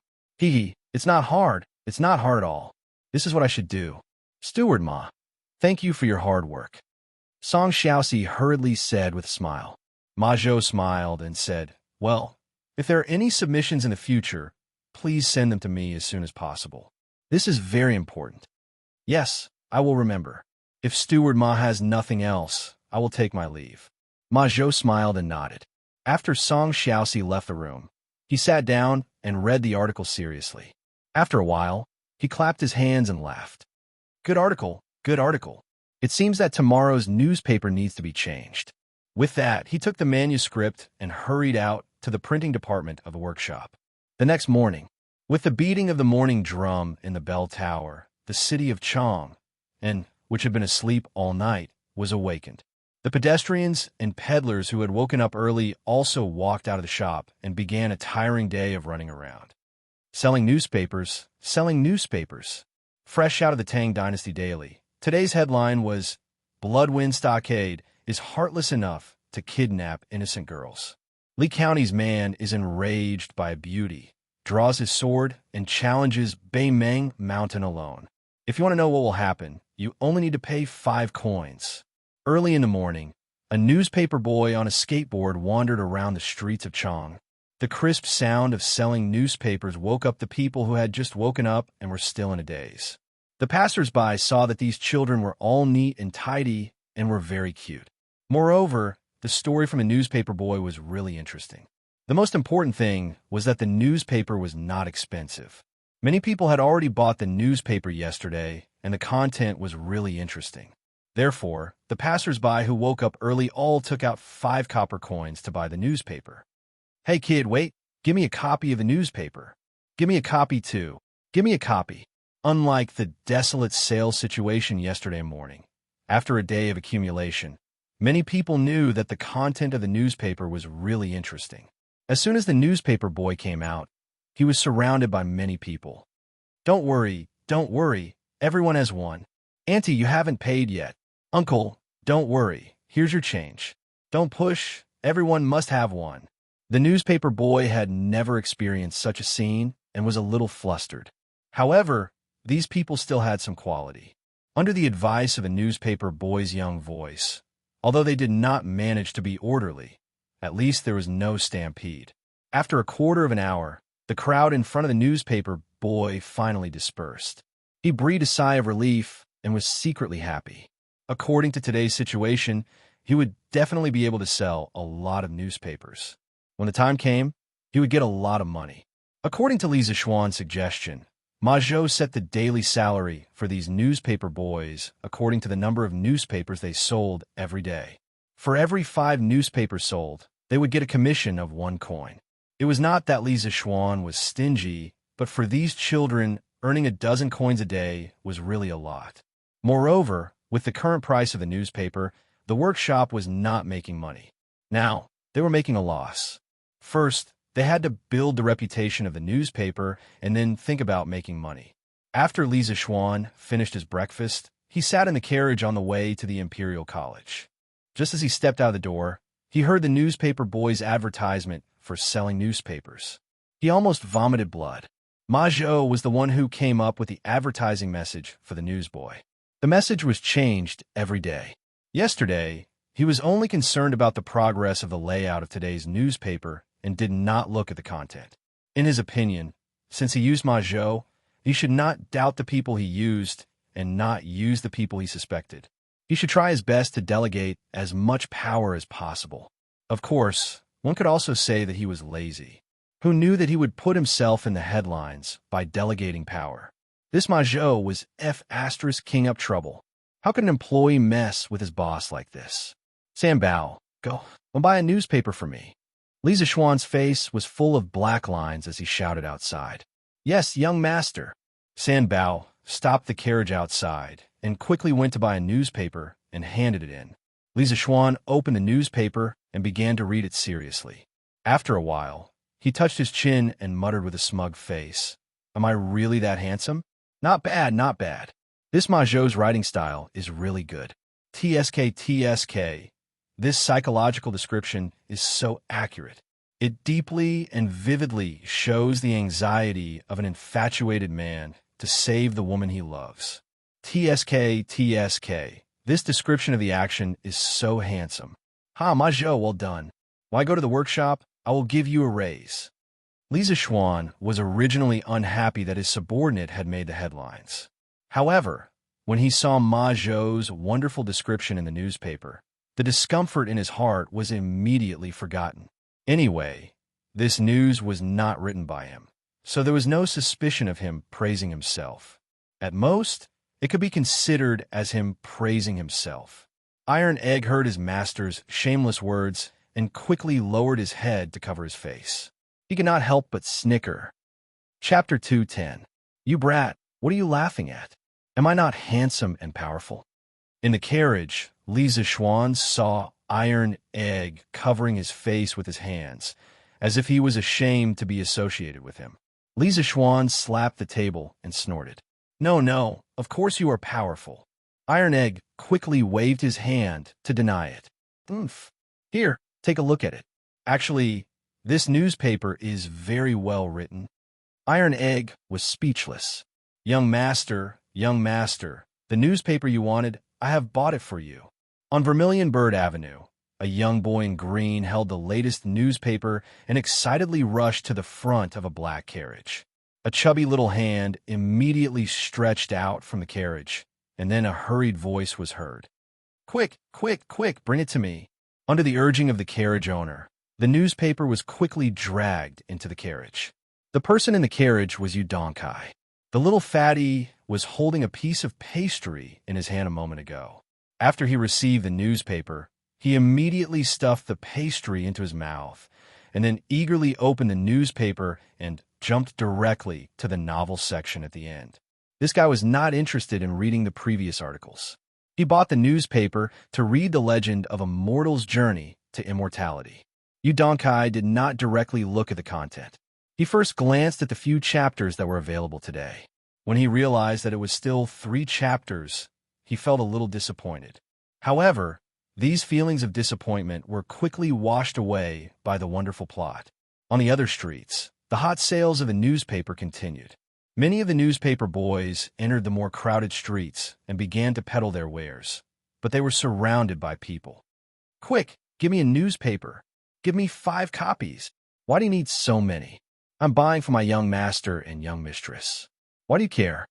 It's not hard. It's not hard at all. This is what I should do. Steward Ma, thank you for your hard work." Song Xiaoxi hurriedly said with a smile. Ma Zhou smiled and said, "Well, if there are any submissions in the future, please send them to me as soon as possible. This is very important." "Yes, I will remember. If Steward Ma has nothing else, I will take my leave." Ma Zhou smiled and nodded. After Song Xiaoxi left the room, he sat down and read the article seriously. After a while, he clapped his hands and laughed. "Good article, good article. It seems that tomorrow's newspaper needs to be changed." With that, he took the manuscript and hurried out to the printing department of the workshop. The next morning, with the beating of the morning drum in the bell tower, the city of Chang, which had been asleep all night, was awakened. The pedestrians and peddlers who had woken up early also walked out of the shop and began a tiring day of running around. Selling newspapers, fresh out of the Tang Dynasty Daily. Today's headline was, "Bloodwind Stockade is heartless enough to kidnap innocent girls." Li County's man is enraged by a beauty, draws his sword, and challenges Beimeng Mountain alone. If you want to know what will happen, you only need to pay 5 coins. Early in the morning, a newspaper boy on a skateboard wandered around the streets of Chang. The crisp sound of selling newspapers woke up the people who had just woken up and were still in a daze. The passers-by saw that these children were all neat and tidy and were very cute. Moreover, the story from the newspaper boy was really interesting. The most important thing was that the newspaper was not expensive. Many people had already bought the newspaper yesterday, and the content was really interesting. Therefore, the passers-by who woke up early all took out 5 copper coins to buy the newspaper. "Hey kid, wait, give me a copy of the newspaper. Give me a copy too. Give me a copy." Unlike the desolate sales situation yesterday morning, after a day of accumulation, many people knew that the content of the newspaper was really interesting. As soon as the newspaper boy came out, he was surrounded by many people. Don't worry, everyone has one. Auntie, you haven't paid yet. Uncle, don't worry, here's your change. Don't push, everyone must have one." The newspaper boy had never experienced such a scene and was a little flustered. However, these people still had some quality. Under the advice of a newspaper boy's young voice, although they did not manage to be orderly, at least there was no stampede. After a quarter of an hour, the crowd in front of the newspaper boy finally dispersed. He breathed a sigh of relief and was secretly happy. According to today's situation, he would definitely be able to sell a lot of newspapers. When the time came, he would get a lot of money. According to Lisa Schwann's suggestion, Majot set the daily salary for these newspaper boys according to the number of newspapers they sold every day. For every 5 newspapers sold, they would get a commission of 1 coin. It was not that Lisa Schwann was stingy, but for these children, earning a dozen coins a day was really a lot. Moreover, with the current price of the newspaper, the workshop was not making money. Now, they were making a loss. First, they had to build the reputation of the newspaper and then think about making money. After Lisa Schwann finished his breakfast, he sat in the carriage on the way to the Imperial College. Just as he stepped out of the door, he heard the newspaper boy's advertisement for selling newspapers. He almost vomited blood. Majot was the one who came up with the advertising message for the newsboy. The message was changed every day. Yesterday, he was only concerned about the progress of the layout of today's newspaper and did not look at the content. In his opinion, since he used Majot, he should not doubt the people he used and not use the people he suspected. He should try his best to delegate as much power as possible. Of course, one could also say that he was lazy. Who knew that he would put himself in the headlines by delegating power? This Majot was King up trouble. How could an employee mess with his boss like this? "Sambao, go and buy a newspaper for me." Lisa Schwann's face was full of black lines as he shouted outside. "Yes, young master." Sambao stopped the carriage outside and quickly went to buy a newspaper and handed it in. Lisa Schwann opened the newspaper and began to read it seriously. After a while, he touched his chin and muttered with a smug face, "Am I really that handsome? Not bad, not bad. This Majot's writing style is really good. TSK. This psychological description is so accurate. It deeply and vividly shows the anxiety of an infatuated man to save the woman he loves. TSK. This description of the action is so handsome. Ha, Majot, well done. Why go to the workshop? I will give you a raise." Lisa Schwann was originally unhappy that his subordinate had made the headlines. However, when he saw Majot's wonderful description in the newspaper, the discomfort in his heart was immediately forgotten. Anyway, this news was not written by him, so there was no suspicion of him praising himself. At most, it could be considered as him praising himself. Iron Egg heard his master's shameless words and quickly lowered his head to cover his face. He could not help but snicker. Chapter 2:10. "You brat, what are you laughing at? Am I not handsome and powerful?" In the carriage, Lisa Schwann saw Iron Egg covering his face with his hands, as if he was ashamed to be associated with him. Lisa Schwann slapped the table and snorted. No, of course you are powerful." Iron Egg quickly waved his hand to deny it. Here, take a look at it. Actually, this newspaper is very well written." Iron Egg was speechless. Young master, the newspaper you wanted, I have bought it for you." On Vermilion Bird Avenue, a young boy in green held the latest newspaper and excitedly rushed to the front of a black carriage. A chubby little hand immediately stretched out from the carriage, and then a hurried voice was heard. Quick, bring it to me." Under the urging of the carriage owner, the newspaper was quickly dragged into the carriage. The person in the carriage was Udonkai. The little fatty was holding a piece of pastry in his hand a moment ago. After he received the newspaper, he immediately stuffed the pastry into his mouth, and then eagerly opened the newspaper and jumped directly to the novel section at the end. This guy was not interested in reading the previous articles. He bought the newspaper to read the legend of a mortal's journey to immortality. Yu Donkai did not directly look at the content. He first glanced at the few chapters that were available today. When he realized that it was still 3 chapters, he felt a little disappointed. However, these feelings of disappointment were quickly washed away by the wonderful plot. On the other streets, the hot sales of the newspaper continued. Many of the newspaper boys entered the more crowded streets and began to peddle their wares, but they were surrounded by people. "Quick, give me a newspaper. Give me 5 copies. Why do you need so many? I'm buying for my young master and young mistress. Why do you care?"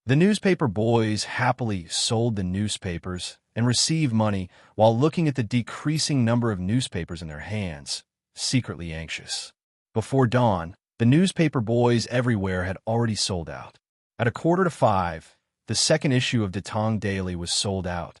The newspaper boys happily sold the newspapers and received money while looking at the decreasing number of newspapers in their hands, secretly anxious. Before dawn, the newspaper boys everywhere had already sold out. At 4:45, the second issue of Datong Daily was sold out.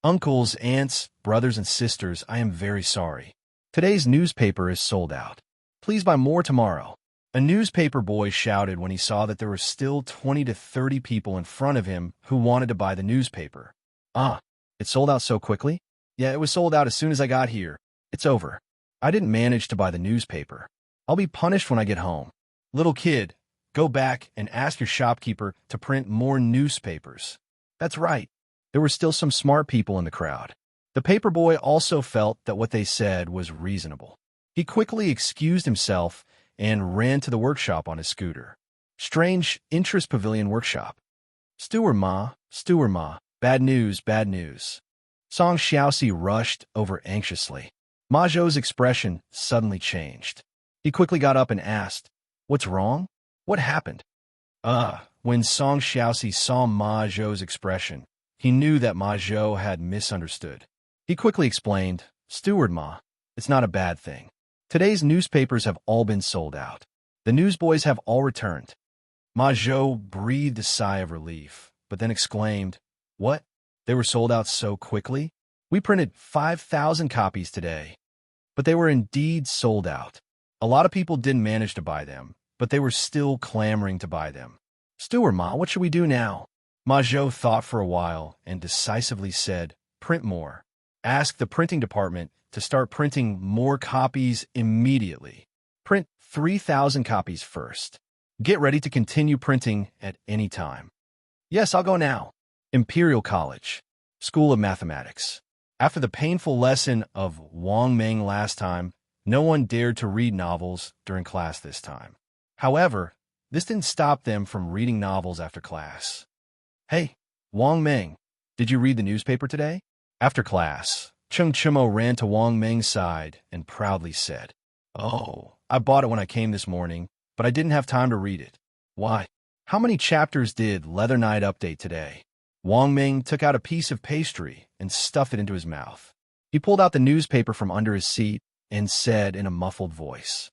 "Uncles, aunts, brothers, and sisters, I am very sorry. Today's newspaper is sold out. Please buy more tomorrow." A newspaper boy shouted when he saw that there were still 20 to 30 people in front of him who wanted to buy the newspaper. "Ah, it sold out so quickly?" "Yeah, it was sold out as soon as I got here. It's over. I didn't manage to buy the newspaper. I'll be punished when I get home." "Little kid, go back and ask your shopkeeper to print more newspapers." That's right. There were still some smart people in the crowd. The paper boy also felt that what they said was reasonable. He quickly excused himself and ran to the workshop on his scooter. Strange Interest Pavilion Workshop. Steward Ma, bad news, bad news." Song Xiaoxi rushed over anxiously. Ma Zhou's expression suddenly changed. He quickly got up and asked, "What's wrong? What happened?" When Song Xiaoxi saw Ma Zhou's expression, he knew that Ma Zhou had misunderstood. He quickly explained, "Steward Ma, it's not a bad thing. Today's newspapers have all been sold out. The newsboys have all returned." Ma Zhou breathed a sigh of relief, but then exclaimed, "What? They were sold out so quickly? We printed 5,000 copies today." But they were indeed sold out. A lot of people didn't manage to buy them, but they were still clamoring to buy them. "Steward Ma, what should we do now?" Ma Zhou thought for a while and decisively said, "Print more. Ask the printing department to start printing more copies immediately. Print 3,000 copies first. Get ready to continue printing at any time." "Yes, I'll go now." Imperial College, School of Mathematics. After the painful lesson of Wang Meng last time, no one dared to read novels during class this time. However, this didn't stop them from reading novels after class. "Hey, Wang Meng, did you read the newspaper today?" After class, Cheng Chimo ran to Wang Meng's side and proudly said, "Oh, I bought it when I came this morning, but I didn't have time to read it." "Why? How many chapters did Leather Knight update today?" Wang Meng took out a piece of pastry and stuffed it into his mouth. He pulled out the newspaper from under his seat and said in a muffled voice,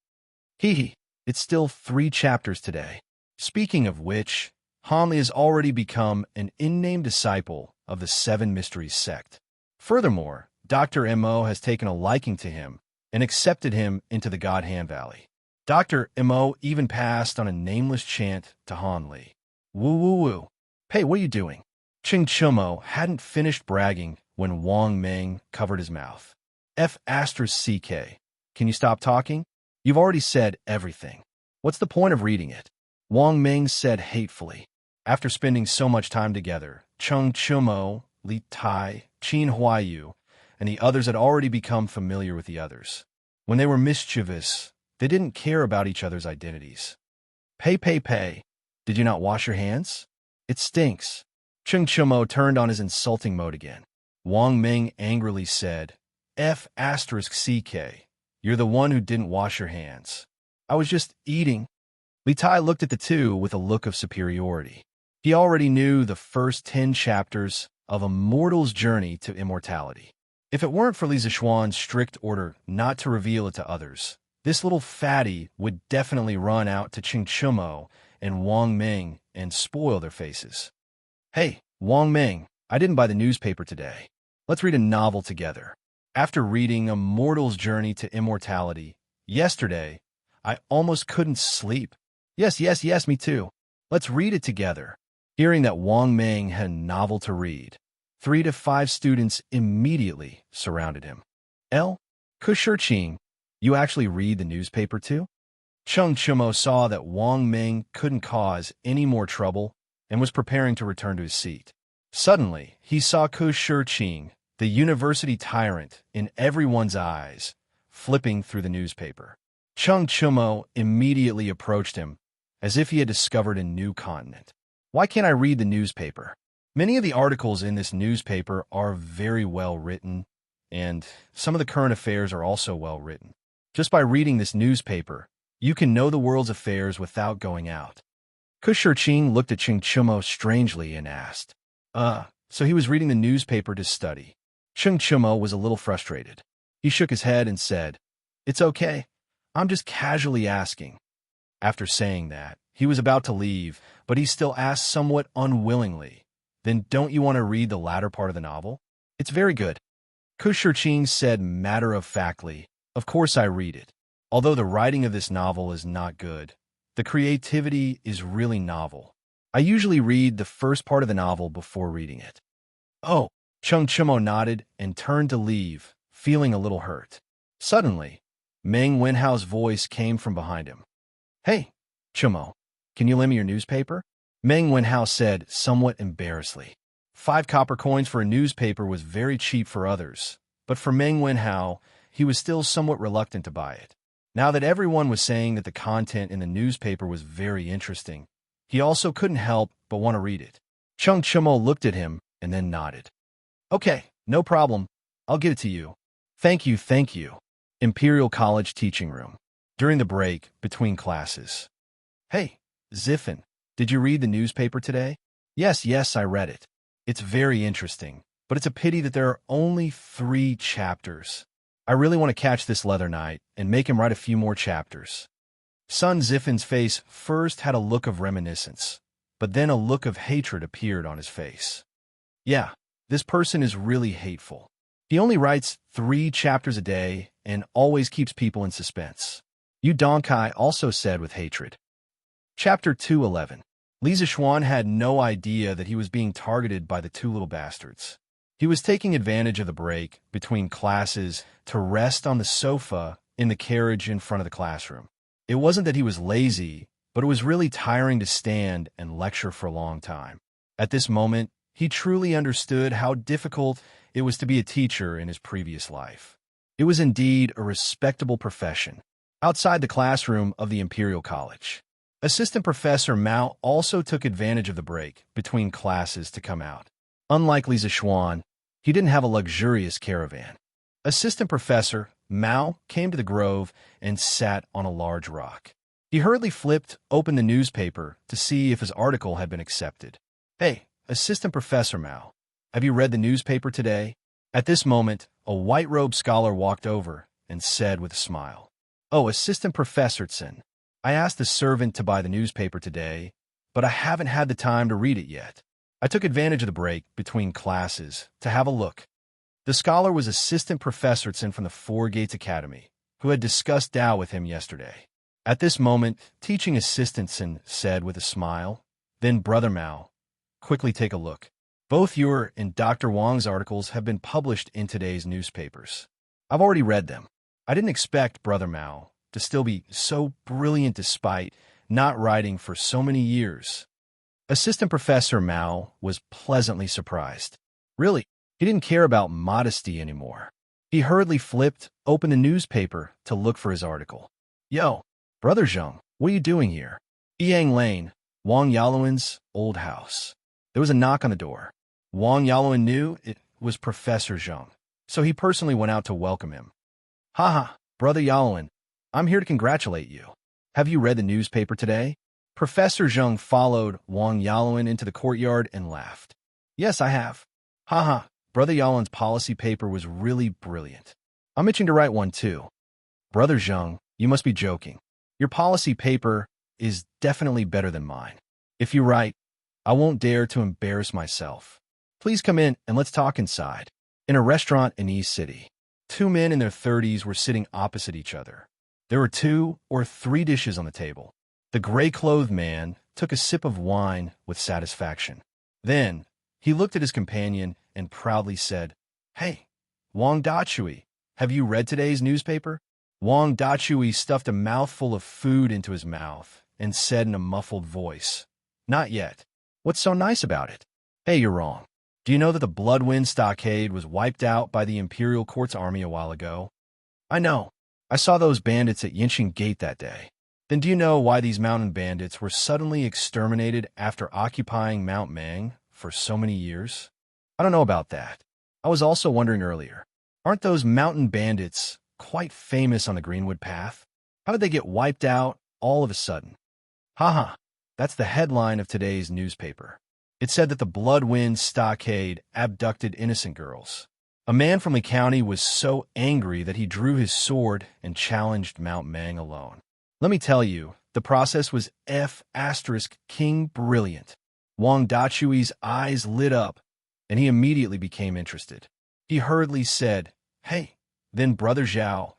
"Hee, it's still 3 chapters today." Speaking of which, Hanli has already become an unnamed disciple of the 7 Mysteries sect. Furthermore, Dr. Mo has taken a liking to him and accepted him into the God Hand Valley. Dr. Mo even passed on a nameless chant to Hanli. "Woo woo woo. Hey, what are you doing?" Ching Chumo hadn't finished bragging when Wang Meng covered his mouth. "F***CK. Can you stop talking? You've already said everything. What's the point of reading it?" Wang Meng said hatefully. After spending so much time together, Cheng Chumo, Li Tai, Qin Huayu, and the others had already become familiar with the others. When they were mischievous, they didn't care about each other's identities. Pay. Did you not wash your hands? It stinks." Cheng Chumo turned on his insulting mode again. Wang Meng angrily said, F***CK. You're the one who didn't wash your hands. I was just eating." Li Tai looked at the two with a look of superiority. He already knew the first 10 chapters of a mortal's journey to immortality. If it weren't for Li Zishuan's strict order not to reveal it to others, this little fatty would definitely run out to Ching Chumo and Wang Meng and spoil their faces. "Hey, Wang Meng, I didn't buy the newspaper today. Let's read a novel together. After reading A Mortal's Journey to Immortality yesterday, I almost couldn't sleep. Yes, yes, yes, me too. Let's read it together. Hearing that Wang Ming had a novel to read, 3 to 5 students immediately surrounded him. Kushirqing, you actually read the newspaper too? Cheng Chumo saw that Wang Ming couldn't cause any more trouble and was preparing to return to his seat. Suddenly, he saw Kushirqing, the university tyrant, in everyone's eyes, flipping through the newspaper. Cheng Chumo immediately approached him, as if he had discovered a new continent. Why can't I read the newspaper? Many of the articles in this newspaper are very well written, and some of the current affairs are also well written. Just by reading this newspaper, you can know the world's affairs without going out. Kushirqing looked at Cheng Chumo strangely and asked, so he was reading the newspaper to study. Cheng Chumo was a little frustrated. He shook his head and said, "It's okay. I'm just casually asking." After saying that, he was about to leave, but he still asked somewhat unwillingly, "Then don't you want to read the latter part of the novel? It's very good." Kushirqing said matter-of-factly, "Of course I read it. Although the writing of this novel is not good, the creativity is really novel. I usually read the first part of the novel before reading it." "Oh." Cheng Chumo nodded and turned to leave, feeling a little hurt. Suddenly, Meng Wenhao's voice came from behind him. "Hey, Chumo, can you lend me your newspaper?" Meng Wenhao said, somewhat embarrassedly. 5 copper coins for a newspaper was very cheap for others, but for Meng Wenhao, he was still somewhat reluctant to buy it. Now that everyone was saying that the content in the newspaper was very interesting, he also couldn't help but want to read it. Cheng Chumo looked at him and then nodded. "Okay, no problem. I'll give it to you." Thank you, thank you." Imperial College teaching room. During the break between classes. "Hey, Ziffin, did you read the newspaper today?" Yes, I read it. It's very interesting, but it's a pity that there are only 3 chapters. I really want to catch this Leather Knight and make him write a few more chapters." Sun Ziffin's face first had a look of reminiscence, but then a look of hatred appeared on his face. Yeah, this person is really hateful. He only writes 3 chapters a day and always keeps people in suspense. Yu Donkai also said with hatred. Chapter 211. Li Zixuan had no idea that he was being targeted by the 2 little bastards. He was taking advantage of the break between classes to rest on the sofa in the carriage in front of the classroom. It wasn't that he was lazy, but it was really tiring to stand and lecture for a long time. At this moment, he truly understood how difficult it was to be a teacher in his previous life. It was indeed a respectable profession. Outside the classroom of the Imperial College, Assistant Professor Mao also took advantage of the break between classes to come out. Unlike Li Zixuan, he didn't have a luxurious caravan. Assistant Professor Mao came to the grove and sat on a large rock. He hurriedly flipped open the newspaper to see if his article had been accepted. "Hey, Assistant Professor Mao, have you read the newspaper today?" At this moment, a white-robed scholar walked over and said with a smile, "Oh, Assistant Professor Tsin, I asked the servant to buy the newspaper today, but I haven't had the time to read it yet. I took advantage of the break between classes to have a look." The scholar was Assistant Professor Tsin from the Four Gates Academy, who had discussed Tao with him yesterday. At this moment, Teaching Assistant Tsin said with a smile, "Then, Brother Mao, quickly take a look. Both your and Dr. Wang's articles have been published in today's newspapers. I've already read them. I didn't expect Brother Mao to still be so brilliant despite not writing for so many years." Assistant Professor Mao was pleasantly surprised. Really, he didn't care about modesty anymore. He hurriedly flipped open the newspaper to look for his article. "Yo, Brother Zheng, what are you doing here?" Yang Lane, Wang Yaluan's old house. There was a knock on the door. Wang Yaluan knew it was Professor Zheng, so he personally went out to welcome him. "Haha, Brother Yaluan, I'm here to congratulate you. Have you read the newspaper today?" Professor Zheng followed Wang Yaluan into the courtyard and laughed. "Yes, I have. Haha, Brother Yaluan's policy paper was really brilliant. I'm itching to write one too." "Brother Zheng, you must be joking. Your policy paper is definitely better than mine. If you write, I won't dare to embarrass myself. Please come in and let's talk inside." In a restaurant in East City, two men in their 30s were sitting opposite each other. There were 2 or 3 dishes on the table. The gray-clothed man took a sip of wine with satisfaction. Then, he looked at his companion and proudly said, "Hey, Wang Dachui, have you read today's newspaper?" Wang Dachui stuffed a mouthful of food into his mouth and said in a muffled voice, "Not yet. What's so nice about it?" "Hey, you're wrong. Do you know that the Bloodwind Stockade was wiped out by the Imperial Court's army a while ago?" "I know. I saw those bandits at Yinqing Gate that day." "Then do you know why these mountain bandits were suddenly exterminated after occupying Mount Mang for so many years?" "I don't know about that. I was also wondering earlier. Aren't those mountain bandits quite famous on the Greenwood Path? How did they get wiped out all of a sudden?" Haha, that's the headline of today's newspaper. It said that the Bloodwind Stockade abducted innocent girls. A man from Lee County was so angry that he drew his sword and challenged Mount Mang alone. Let me tell you, the process was King brilliant. Wang Dachui's eyes lit up, and he immediately became interested. He hurriedly said, "Hey, then Brother Zhao,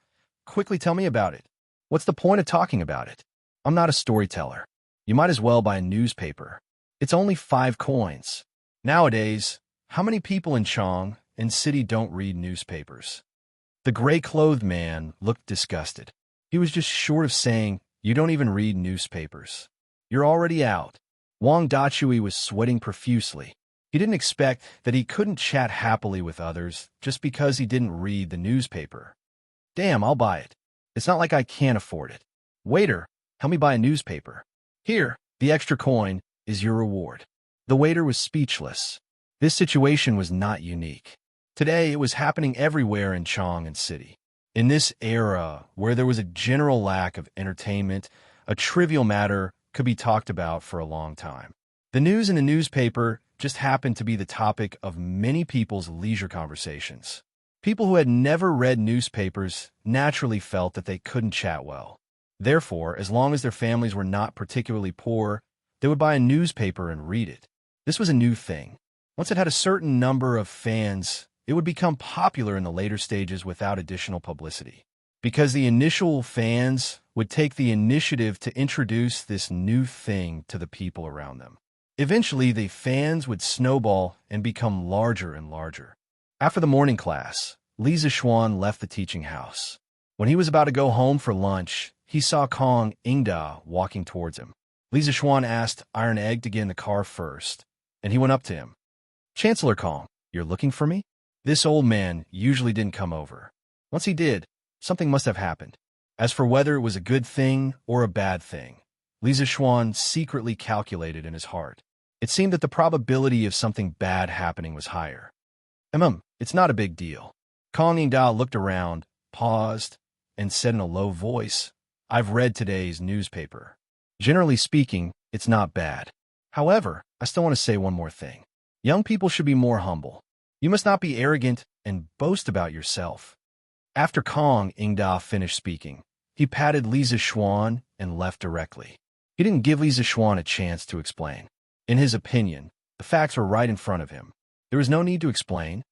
quickly tell me about it. What's the point of talking about it? I'm not a storyteller. You might as well buy a newspaper. It's only 5 coins. Nowadays, how many people in Chong and City don't read newspapers?" The gray-clothed man looked disgusted. He was just short of saying, "You don't even read newspapers. You're already out." Wang Dachui was sweating profusely. He didn't expect that he couldn't chat happily with others just because he didn't read the newspaper. "Damn, I'll buy it. It's not like I can't afford it. Waiter, help me buy a newspaper. Here, the extra coin is your reward." The waiter was speechless. This situation was not unique. Today, it was happening everywhere in Chong and City. In this era, where there was a general lack of entertainment, a trivial matter could be talked about for a long time. The news in the newspaper just happened to be the topic of many people's leisure conversations. People who had never read newspapers naturally felt that they couldn't chat well. Therefore, as long as their families were not particularly poor, they would buy a newspaper and read it. This was a new thing. Once it had a certain number of fans, it would become popular in the later stages without additional publicity. Because the initial fans would take the initiative to introduce this new thing to the people around them. Eventually, the fans would snowball and become larger and larger. After the morning class, Li Zixuan left the teaching house. When he was about to go home for lunch, he saw Kong Ingda walking towards him. Li Zixuan asked Iron Egg to get in the car first, and he went up to him. "Chancellor Kong, you're looking for me?" This old man usually didn't come over. Once he did, something must have happened. As for whether it was a good thing or a bad thing, Li Zixuan secretly calculated in his heart. It seemed that the probability of something bad happening was higher. It's not a big deal." Kong Ingda looked around, paused, and said in a low voice, "I've read today's newspaper. Generally speaking, it's not bad. However, I still want to say one more thing. Young people should be more humble. You must not be arrogant and boast about yourself." After Kong Ingda finished speaking, he patted Li Zixuan and left directly. He didn't give Li Zixuan a chance to explain. In his opinion, the facts were right in front of him. There was no need to explain.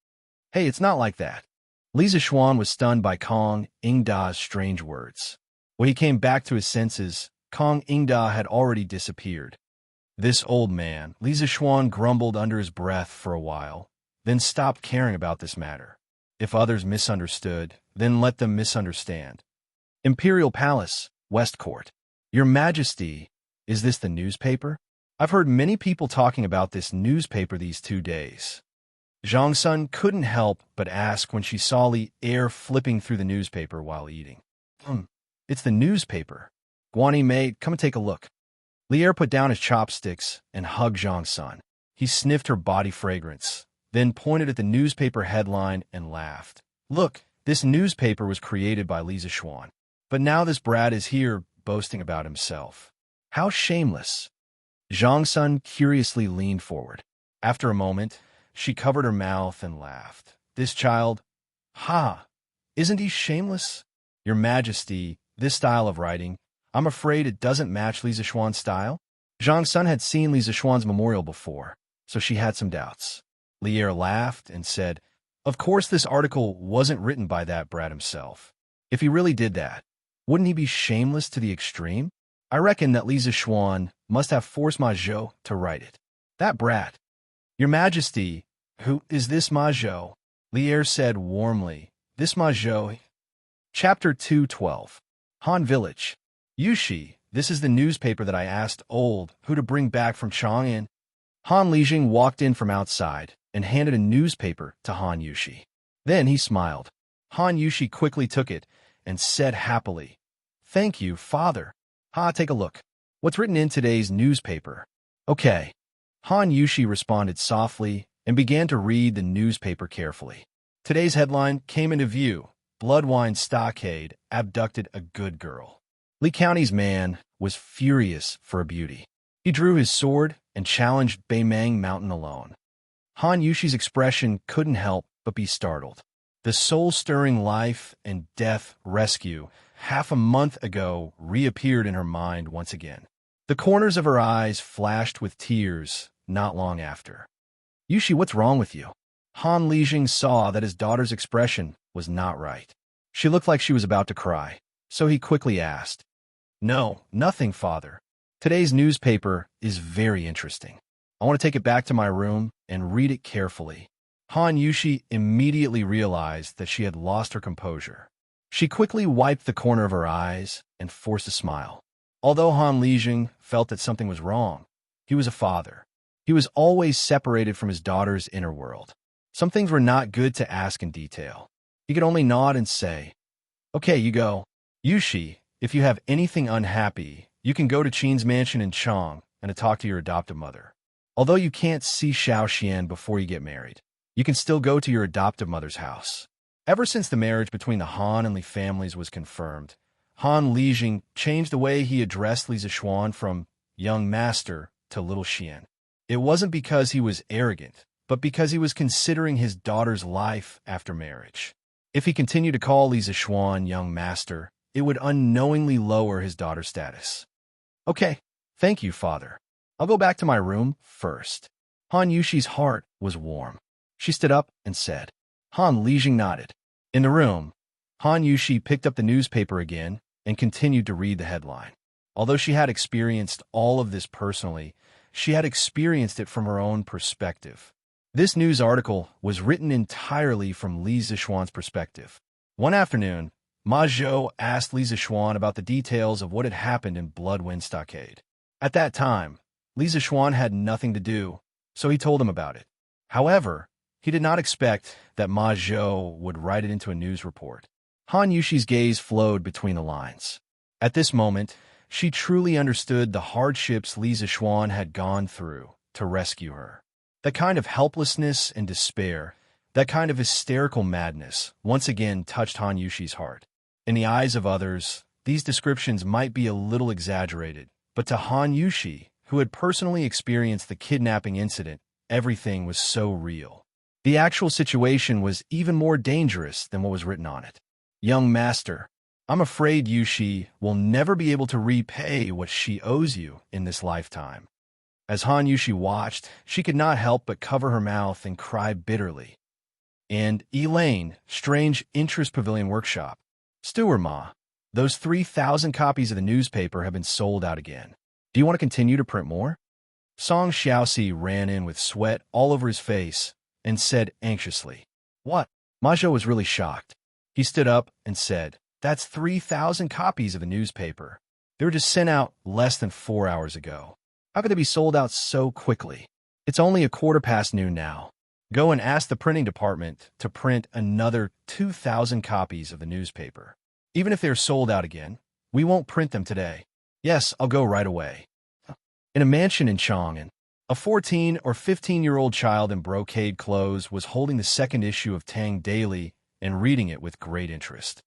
"Hey, it's not like that." Li Zixuan was stunned by Kong Ingda's strange words. When he came back to his senses, Kong Ingda had already disappeared. This old man, Li Zixuan grumbled under his breath for a while, then stopped caring about this matter. If others misunderstood, then let them misunderstand. Imperial Palace, West Court. "Your Majesty, is this the newspaper? I've heard many people talking about this newspaper these 2 days." Zhang Sun couldn't help but ask when she saw Li Er flipping through the newspaper while eating. It's the newspaper. Guani maid, come and take a look." Li Er put down his chopsticks and hugged Zhang Sun. He sniffed her body fragrance, then pointed at the newspaper headline and laughed. "Look, this newspaper was created by Li Zixuan. But now this brat is here boasting about himself. How shameless." Zhang Sun curiously leaned forward. After a moment, she covered her mouth and laughed. "This child, isn't he shameless? Your Majesty, this style of writing, I'm afraid it doesn't match Li Zixuan's style." Zhang Sun had seen Li Zixuan's memorial before, so she had some doubts. Li Er laughed and said, Of course, this article wasn't written by that brat himself. If he really did that, wouldn't he be shameless to the extreme? I reckon that Lisa Schwann must have force majeure to write it. That brat. Your Majesty, who is this majeure? Lier said warmly. This majeure. Chapter 212. Han Village. Yushi, this is the newspaper that I asked old who to bring back from Chang'an. Han Lijing walked in from outside and handed a newspaper to Han Yushi. Then he smiled. Han Yushi quickly took it and said happily, "Thank you, father." "Ha, take a look. What's written in today's newspaper?" "Okay." Han Yushi responded softly and began to read the newspaper carefully. Today's headline came into view. Bloodwine Stockade abducted a good girl. Lee County's man was furious for a beauty. He drew his sword and challenged Beimang Mountain alone. Han Yushi's expression couldn't help but be startled. The soul-stirring life and death rescue half a month ago reappeared in her mind once again. The corners of her eyes flashed with tears not long after. "Yushi, what's wrong with you?" Han Lijing saw that his daughter's expression was not right. She looked like she was about to cry, so he quickly asked, "No, nothing, father. Today's newspaper is very interesting. I want to take it back to my room and read it carefully." Han Yushi immediately realized that she had lost her composure. She quickly wiped the corner of her eyes and forced a smile. Although Han Lijing felt that something was wrong, he was a father. He was always separated from his daughter's inner world. Some things were not good to ask in detail. He could only nod and say, "Okay, you go. Yushi, if you have anything unhappy, you can go to Qin's mansion in Chang and talk to your adoptive mother. Although you can't see Xiao Xian before you get married, you can still go to your adoptive mother's house." Ever since the marriage between the Han and Li families was confirmed, Han Lijing changed the way he addressed Li Zixuan from young master to little Xian. It wasn't because he was arrogant, but because he was considering his daughter's life after marriage. If he continued to call Li Zixuan young master, it would unknowingly lower his daughter's status. "Okay, thank you, father. I'll go back to my room first." Han Yushi's heart was warm. She stood up and said. Han Lijing nodded. In the room, Han Yushi picked up the newspaper again and continued to read the headline. Although she had experienced all of this personally, she had experienced it from her own perspective. This news article was written entirely from Li Zixuan's perspective. One afternoon, Ma Zhou asked Li Zixuan about the details of what had happened in Bloodwind Stockade. At that time, Li Zixuan had nothing to do, so he told him about it. However, he did not expect that Ma Zhou would write it into a news report. Han Yushi's gaze flowed between the lines. At this moment, she truly understood the hardships Li Zixuan had gone through to rescue her. That kind of helplessness and despair, that kind of hysterical madness, once again touched Han Yushi's heart. In the eyes of others, these descriptions might be a little exaggerated, but to Han Yushi, who had personally experienced the kidnapping incident, everything was so real. The actual situation was even more dangerous than what was written on it. "Young master, I'm afraid Yushi will never be able to repay what she owes you in this lifetime." As Han Yushi watched, she could not help but cover her mouth and cry bitterly. And Elaine, Strange Interest Pavilion Workshop. "Steward Ma, those 3,000 copies of the newspaper have been sold out again. Do you want to continue to print more?" Song Xiaoxi ran in with sweat all over his face and said anxiously, "What?" Ma Zhou was really shocked. He stood up and said, "That's 3,000 copies of the newspaper. They were just sent out less than 4 hours ago. How could they be sold out so quickly? It's only noon now. Go and ask the printing department to print another 2,000 copies of the newspaper. Even if they're sold out again, we won't print them today." "Yes, I'll go right away." In a mansion in Chang'an, a 14 or 15-year-old child in brocade clothes was holding the second issue of Tang Daily and reading it with great interest.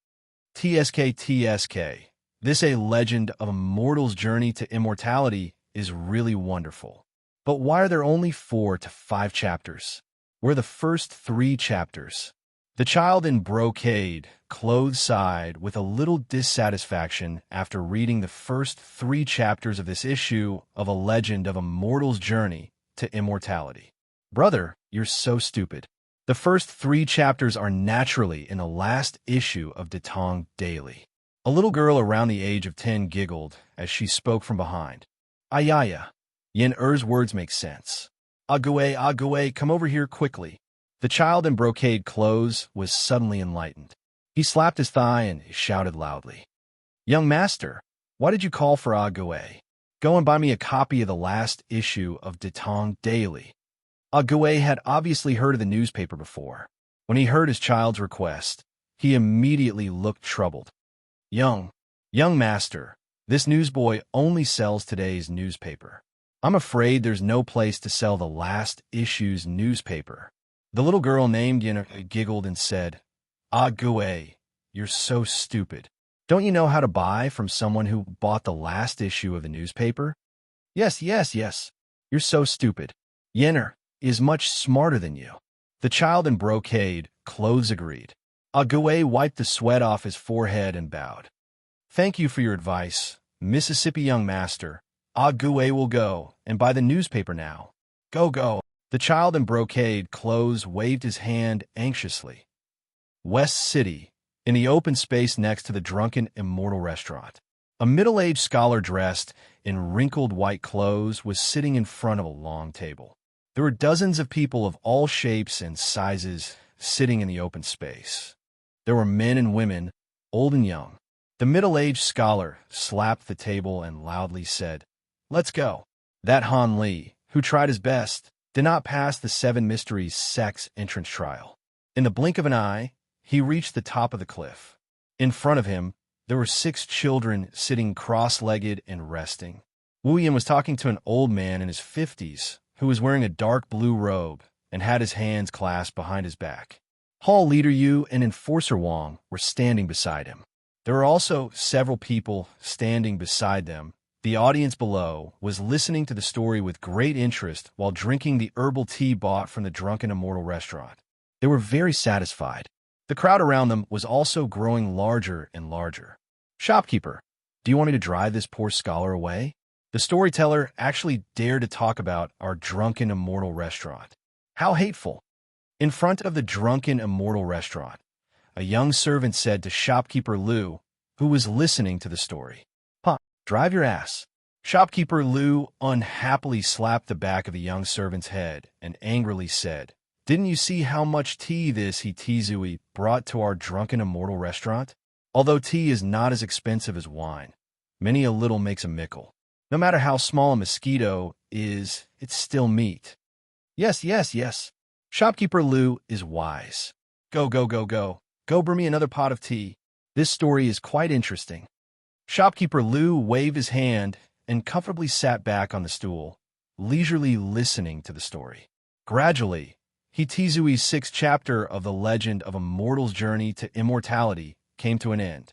TSK. This a legend of a mortal's journey to immortality is really wonderful. But why are there only 4 to 5 chapters? Where are the first 3 chapters? The child in brocade clothes sighed with a little dissatisfaction after reading the first 3 chapters of this issue of a legend of a mortal's journey to immortality. "Brother, you're so stupid. The first 3 chapters are naturally in the last issue of Datong Daily. A little girl around the age of 10 giggled as she spoke from behind. Ayaya. Yin Er's words make sense. Ague, come over here quickly. The child in brocade clothes was suddenly enlightened. He slapped his thigh and shouted loudly. Young master, why did you call for Ague? Go and buy me a copy of the last issue of Datong Daily. Ague had obviously heard of the newspaper before. When he heard his child's request, he immediately looked troubled. Young master, this newsboy only sells today's newspaper. I'm afraid there's no place to sell the last issue's newspaper. The little girl named Yin giggled and said, Ague, you're so stupid. Don't you know how to buy from someone who bought the last issue of the newspaper? Yes. You're so stupid. Yenner is much smarter than you. The child in brocade clothes agreed. Ague wiped the sweat off his forehead and bowed. Thank you for your advice, Mississippi young master. Ague will go and buy the newspaper now. Go. The child in brocade clothes waved his hand anxiously. West City, in the open space next to the Drunken Immortal restaurant. A middle-aged scholar dressed in wrinkled white clothes was sitting in front of a long table. There were dozens of people of all shapes and sizes sitting in the open space. There were men and women, old and young. The middle-aged scholar slapped the table and loudly said, Let's go. That Han Li, who tried his best, did not pass the 7 Mysteries sex entrance trial. In the blink of an eye, he reached the top of the cliff. In front of him, there were 6 children sitting cross-legged and resting. Wu Yan was talking to an old man in his 50s who was wearing a dark blue robe and had his hands clasped behind his back. Hall Leader Yu and Enforcer Wang were standing beside him. There were also several people standing beside them. The audience below was listening to the story with great interest while drinking the herbal tea bought from the Drunken Immortal restaurant. They were very satisfied. The crowd around them was also growing larger and larger. Shopkeeper, do you want me to drive this poor scholar away? The storyteller actually dared to talk about our Drunken Immortal restaurant. How hateful! In front of the Drunken Immortal restaurant, a young servant said to Shopkeeper Liu, who was listening to the story, Drive your ass. Shopkeeper Liu unhappily slapped the back of the young servant's head and angrily said, Didn't you see how much tea this Hitizui brought to our Drunken Immortal restaurant? Although tea is not as expensive as wine, many a little makes a mickle. No matter how small a mosquito is, it's still meat. Yes. Shopkeeper Liu is wise. Go. Go bring me another pot of tea. This story is quite interesting. Shopkeeper Liu waved his hand and comfortably sat back on the stool, leisurely listening to the story. Gradually, Hitizui's 6th chapter of the legend of a mortal's journey to immortality came to an end.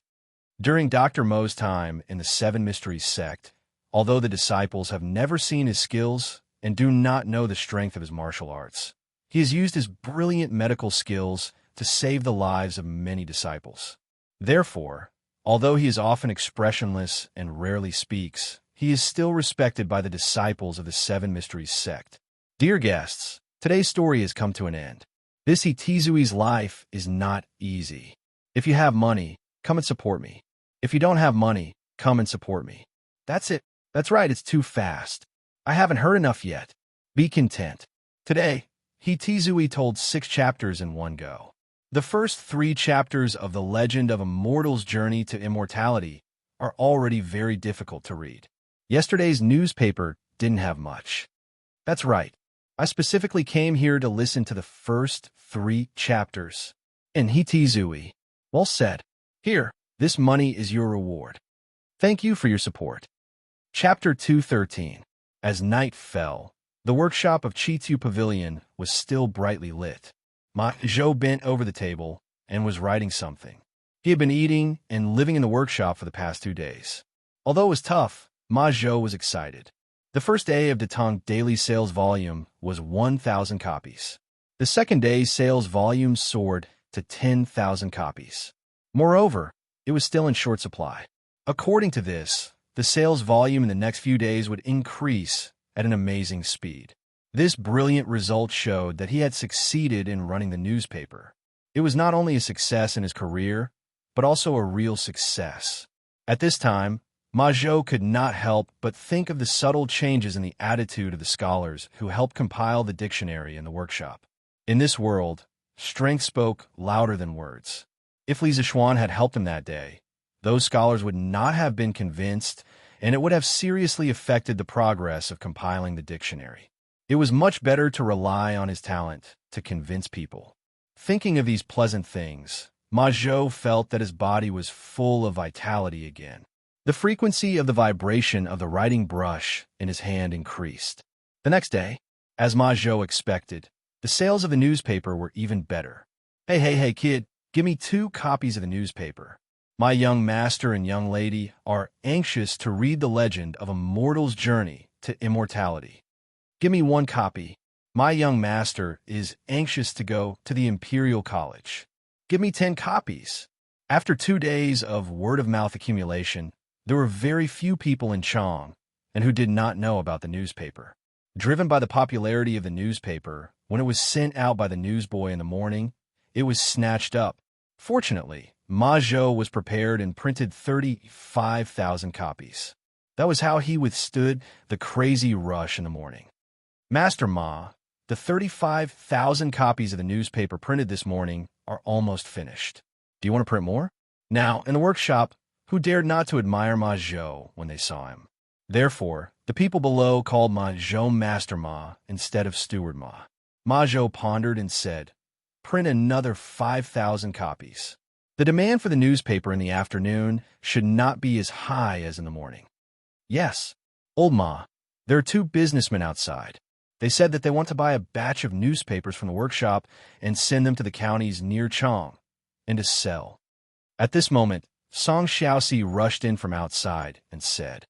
During Dr. Mo's time in the 7 Mysteries sect, although the disciples have never seen his skills and do not know the strength of his martial arts, he has used his brilliant medical skills to save the lives of many disciples. Therefore, although he is often expressionless and rarely speaks, he is still respected by the disciples of the 7 Mysteries sect. Dear guests, today's story has come to an end. This Hitizui's life is not easy. If you have money, come and support me. If you don't have money, come and support me. That's it. That's right, it's too fast. I haven't heard enough yet. Be content. Today, Hitizui told 6 chapters in one go. The first 3 chapters of the legend of a mortal's journey to immortality are already very difficult to read. Yesterday's newspaper didn't have much. That's right. I specifically came here to listen to the first 3 chapters. And Hitizui, well said. Here, this money is your reward. Thank you for your support. Chapter 213. As night fell, the workshop of Chitu Pavilion was still brightly lit. Ma Zhou bent over the table and was writing something. He had been eating and living in the workshop for the past 2 days. Although it was tough, Ma Zhou was excited. The first day of Datong daily sales volume was 1,000 copies. The second day's sales volume soared to 10,000 copies. Moreover, it was still in short supply. According to this, the sales volume in the next few days would increase at an amazing speed. This brilliant result showed that he had succeeded in running the newspaper. It was not only a success in his career, but also a real success. At this time, Majot could not help but think of the subtle changes in the attitude of the scholars who helped compile the dictionary in the workshop. In this world, strength spoke louder than words. If Lisa Schwann had helped him that day, those scholars would not have been convinced, and it would have seriously affected the progress of compiling the dictionary. It was much better to rely on his talent to convince people. Thinking of these pleasant things, Majot felt that his body was full of vitality again. The frequency of the vibration of the writing brush in his hand increased. The next day, as Majot expected, the sales of the newspaper were even better. Hey, kid, give me 2 copies of the newspaper. My young master and young lady are anxious to read the legend of a mortal's journey to immortality. Give me 1 copy. My young master is anxious to go to the Imperial College. Give me 10 copies. After 2 days of word-of-mouth accumulation, there were very few people in Chang and who did not know about the newspaper. Driven by the popularity of the newspaper, when it was sent out by the newsboy in the morning, it was snatched up. Fortunately, Majot was prepared and printed 35,000 copies. That was how he withstood the crazy rush in the morning. Master Ma, the 35,000 copies of the newspaper printed this morning are almost finished. Do you want to print more? Now, in the workshop, who dared not to admire Majot when they saw him? Therefore, the people below called Majot Master Ma instead of Steward Ma. Majot pondered and said, "Print another 5,000 copies. The demand for the newspaper in the afternoon should not be as high as in the morning." "Yes, old Ma, there are 2 businessmen outside. They said that they want to buy a batch of newspapers from the workshop and send them to the counties near Chang and to sell." At this moment, Song Xiaoxi rushed in from outside and said,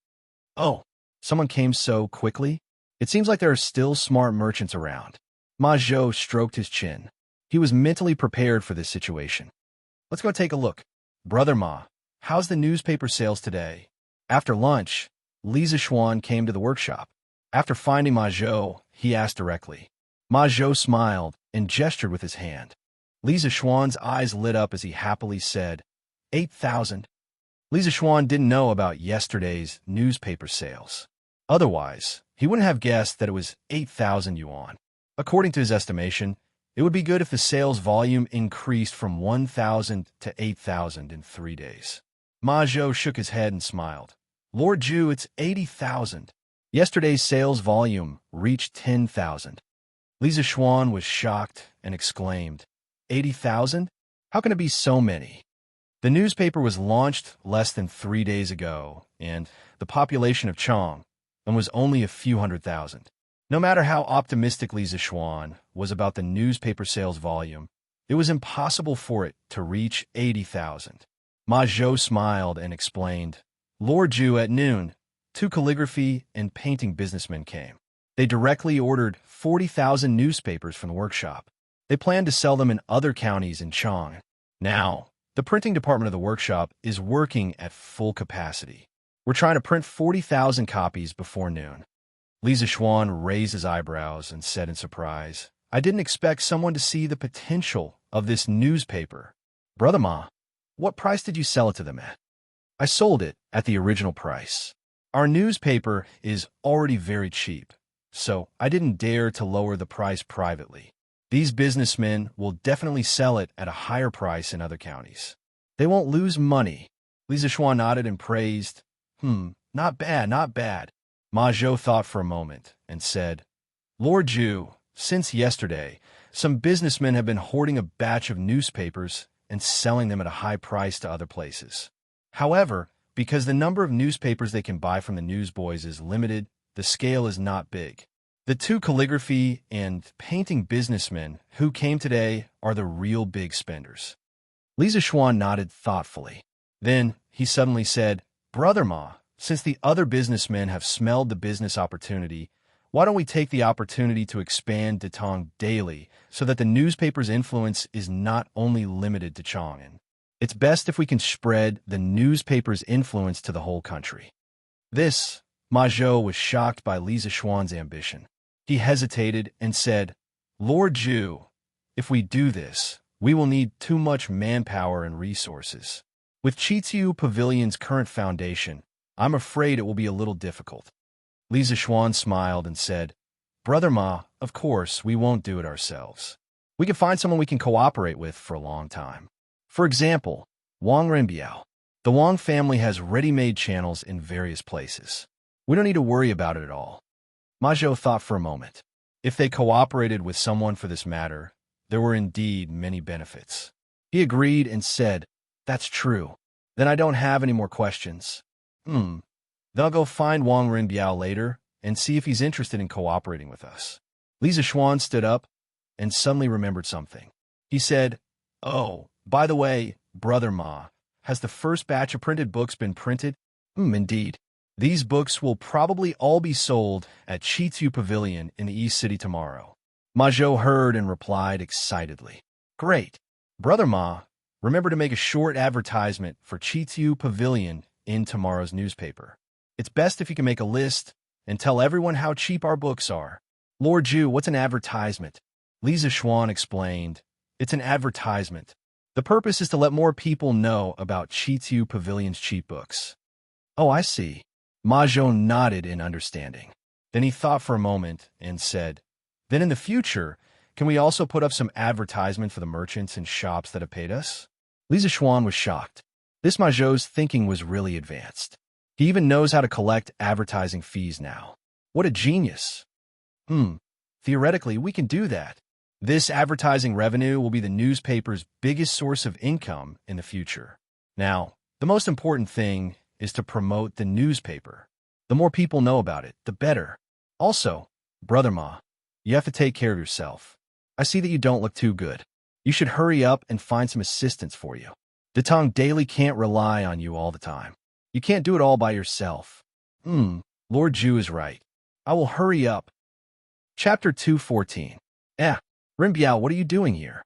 "Oh, someone came so quickly? It seems like there are still smart merchants around." Majot stroked his chin. He was mentally prepared for this situation. "Let's go take a look. Brother Ma, how's the newspaper sales today?" After lunch, Lisa Schwann came to the workshop. After finding Majot, he asked directly. Majot smiled and gestured with his hand. Lisa Schwann's eyes lit up as he happily said, 8,000. Lisa Schwann didn't know about yesterday's newspaper sales. Otherwise, he wouldn't have guessed that it was 8,000 yuan. According to his estimation, it would be good if the sales volume increased from 1,000 to 8,000 in 3 days. Majot shook his head and smiled. "Lord Ju, it's 80,000. Yesterday's sales volume reached 10,000. Lisa Schwann was shocked and exclaimed, 80,000? How can it be so many? The newspaper was launched less than 3 days ago, and the population of Chang was only a few 100,000. No matter how optimistic Lisa Schwann was about the newspaper sales volume, it was impossible for it to reach 80,000. Majot smiled and explained, "Lord Ju, at noon, 2 calligraphy and painting businessmen came. They directly ordered 40,000 newspapers from the workshop. They planned to sell them in other counties in Chang. Now, the printing department of the workshop is working at full capacity. We're trying to print 40,000 copies before noon." Lisa Schwann raised his eyebrows and said in surprise, "I didn't expect someone to see the potential of this newspaper. Brother Ma, what price did you sell it to them at?" "I sold it at the original price. Our newspaper is already very cheap, so I didn't dare to lower the price privately. These businessmen will definitely sell it at a higher price in other counties. They won't lose money." Lisa Schwann nodded and praised, Not bad, not bad." Majot thought for a moment and said, "Lord Ju, since yesterday, some businessmen have been hoarding a batch of newspapers and selling them at a high price to other places. However, because the number of newspapers they can buy from the newsboys is limited, the scale is not big. The 2 calligraphy and painting businessmen who came today are the real big spenders." Lisa Schwann nodded thoughtfully. Then he suddenly said, "Brother Ma, since the other businessmen have smelled the business opportunity, why don't we take the opportunity to expand Datong daily so that the newspaper's influence is not only limited to Chang'an? It's best if we can spread the newspaper's influence to the whole country." Majot was shocked by Lisa Schwann's ambition. He hesitated and said, Lord Zhu, if we do this, we will need too much manpower and resources. With Chitiu Pavilion's current foundation, I'm afraid it will be a little difficult. Li Zishuan smiled and said, Brother Ma, of course, we won't do it ourselves. We can find someone we can cooperate with for a long time. For example, Wang Renbiao. The Wang family has ready-made channels in various places. We don't need to worry about it at all. Ma Zhou thought for a moment. If they cooperated with someone for this matter, there were indeed many benefits. He agreed and said, That's true. Then I don't have any more questions. Then I'll go find Wang Renbiao later and see if he's interested in cooperating with us. Li Zishuan stood up and suddenly remembered something. He said, Oh, by the way, Brother Ma, has the first batch of printed books been printed? Indeed. These books will probably all be sold at Chitiu Pavilion in the East City tomorrow. Ma Zhou heard and replied excitedly. Great. Brother Ma, remember to make a short advertisement for Chitiu Pavilion in tomorrow's newspaper. It's best if you can make a list and tell everyone how cheap our books are. Lord Zhu, what's an advertisement? Li Zishuan explained. It's an advertisement. The purpose is to let more people know about Chitiu Pavilion's cheap books. Oh, I see. Ma Zhou nodded in understanding. Then he thought for a moment and said, Then in the future, can we also put up some advertisement for the merchants and shops that have paid us? Li Zishuan was shocked. This Ma Zhou's thinking was really advanced. He even knows how to collect advertising fees now. What a genius. Theoretically, we can do that. This advertising revenue will be the newspaper's biggest source of income in the future. Now, the most important thing is to promote the newspaper. The more people know about it, the better. Also, Brother Ma, you have to take care of yourself. I see that you don't look too good. You should hurry up and find some assistance for you. Detong Daily can't rely on you all the time. You can't do it all by yourself. Lord Zhu is right. I will hurry up. Chapter 214. Renbiao, what are you doing here?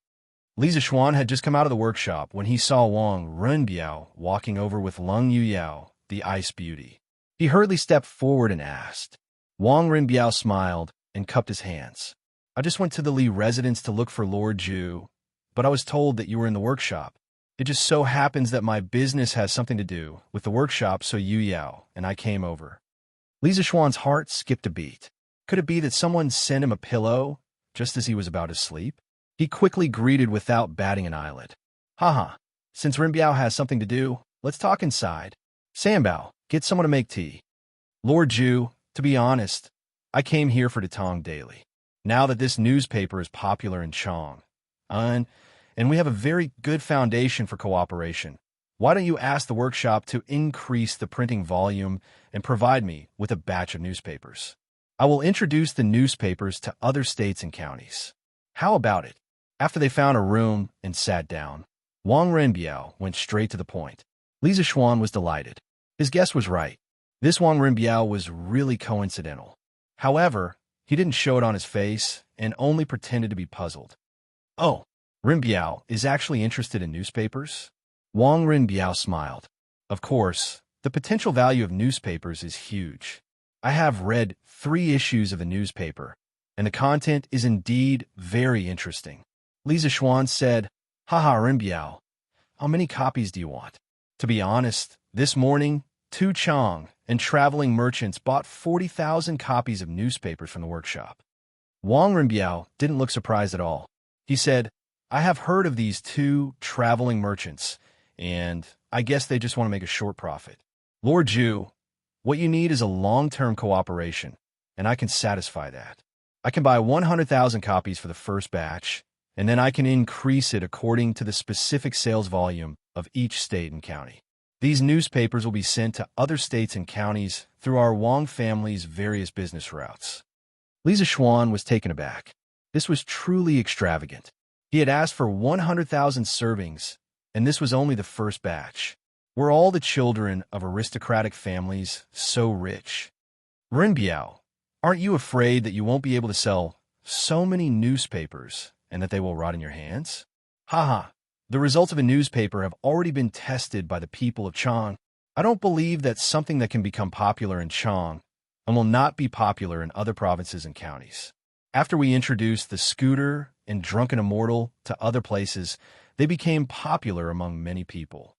Li Zishuan had just come out of the workshop when he saw Wang Renbiao walking over with Leng Yuyao, the ice beauty. He hurriedly stepped forward and asked. Wang Renbiao smiled and cupped his hands. I just went to the Li residence to look for Lord Zhu, but I was told that you were in the workshop. It just so happens that my business has something to do with the workshop, so Yuyao and I came over. Li Zishuan's heart skipped a beat. Could it be that someone sent him a pillow just as he was about to sleep? He quickly greeted without batting an eyelid. Since Renbiao has something to do, let's talk inside. Sambao, get someone to make tea. Lord Zhu, to be honest, I came here for Detong Daily. Now that this newspaper is popular in Chong, and we have a very good foundation for cooperation, why don't you ask the workshop to increase the printing volume and provide me with a batch of newspapers? I will introduce the newspapers to other states and counties. How about it? After they found a room and sat down, Wang Renbiao went straight to the point. Li Zishuan was delighted. His guess was right. This Wang Renbiao was really coincidental. However, he didn't show it on his face and only pretended to be puzzled. Oh, Renbiao is actually interested in newspapers? Wang Renbiao smiled. Of course, the potential value of newspapers is huge. I have read 3 issues of the newspaper, and the content is indeed very interesting. Li Zishuan said, Renbiao, how many copies do you want? To be honest, this morning, 2 Chong and traveling merchants bought 40,000 copies of newspapers from the workshop. Wang Renbiao didn't look surprised at all. He said, I have heard of these 2 traveling merchants, and I guess they just want to make a short profit. Lord Zhu, what you need is a long-term cooperation, and I can satisfy that. I can buy 100,000 copies for the first batch, and then I can increase it according to the specific sales volume of each state and county. These newspapers will be sent to other states and counties through our Wang family's various business routes. Li Zishuan was taken aback. This was truly extravagant. He had asked for 100,000 servings, and this was only the first batch. Were all the children of aristocratic families so rich? Renbiao, aren't you afraid that you won't be able to sell so many newspapers and that they will rot in your hands? The results of a newspaper have already been tested by the people of Chong. I don't believe that something that can become popular in Chong and will not be popular in other provinces and counties. After we introduced the scooter and drunken immortal to other places, they became popular among many people.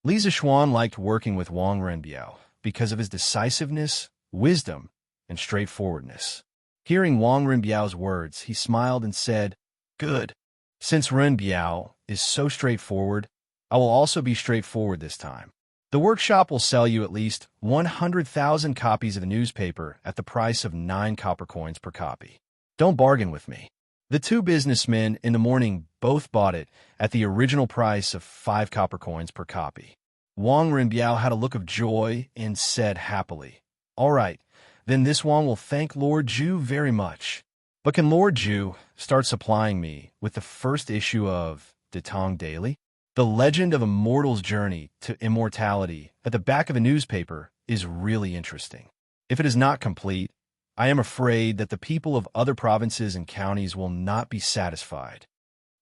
Li Zixuan liked working with Wang Renbiao because of his decisiveness, wisdom, and straightforwardness. Hearing Wang Renbiao's words, he smiled and said, "Good. Since Renbiao is so straightforward, I will also be straightforward this time. The workshop will sell you at least 100,000 copies of the newspaper at the price of 9 copper coins per copy. Don't bargain with me." The two businessmen in the morning both bought it at the original price of 5 copper coins per copy. Wang Renbiao had a look of joy and said happily, "All right, then this Wang will thank Lord Zhu very much. But can Lord Zhu start supplying me with the first issue of De Tong Daily? The Legend of a Mortal's Journey to Immortality at the back of a newspaper is really interesting. If it is not complete, I am afraid that the people of other provinces and counties will not be satisfied."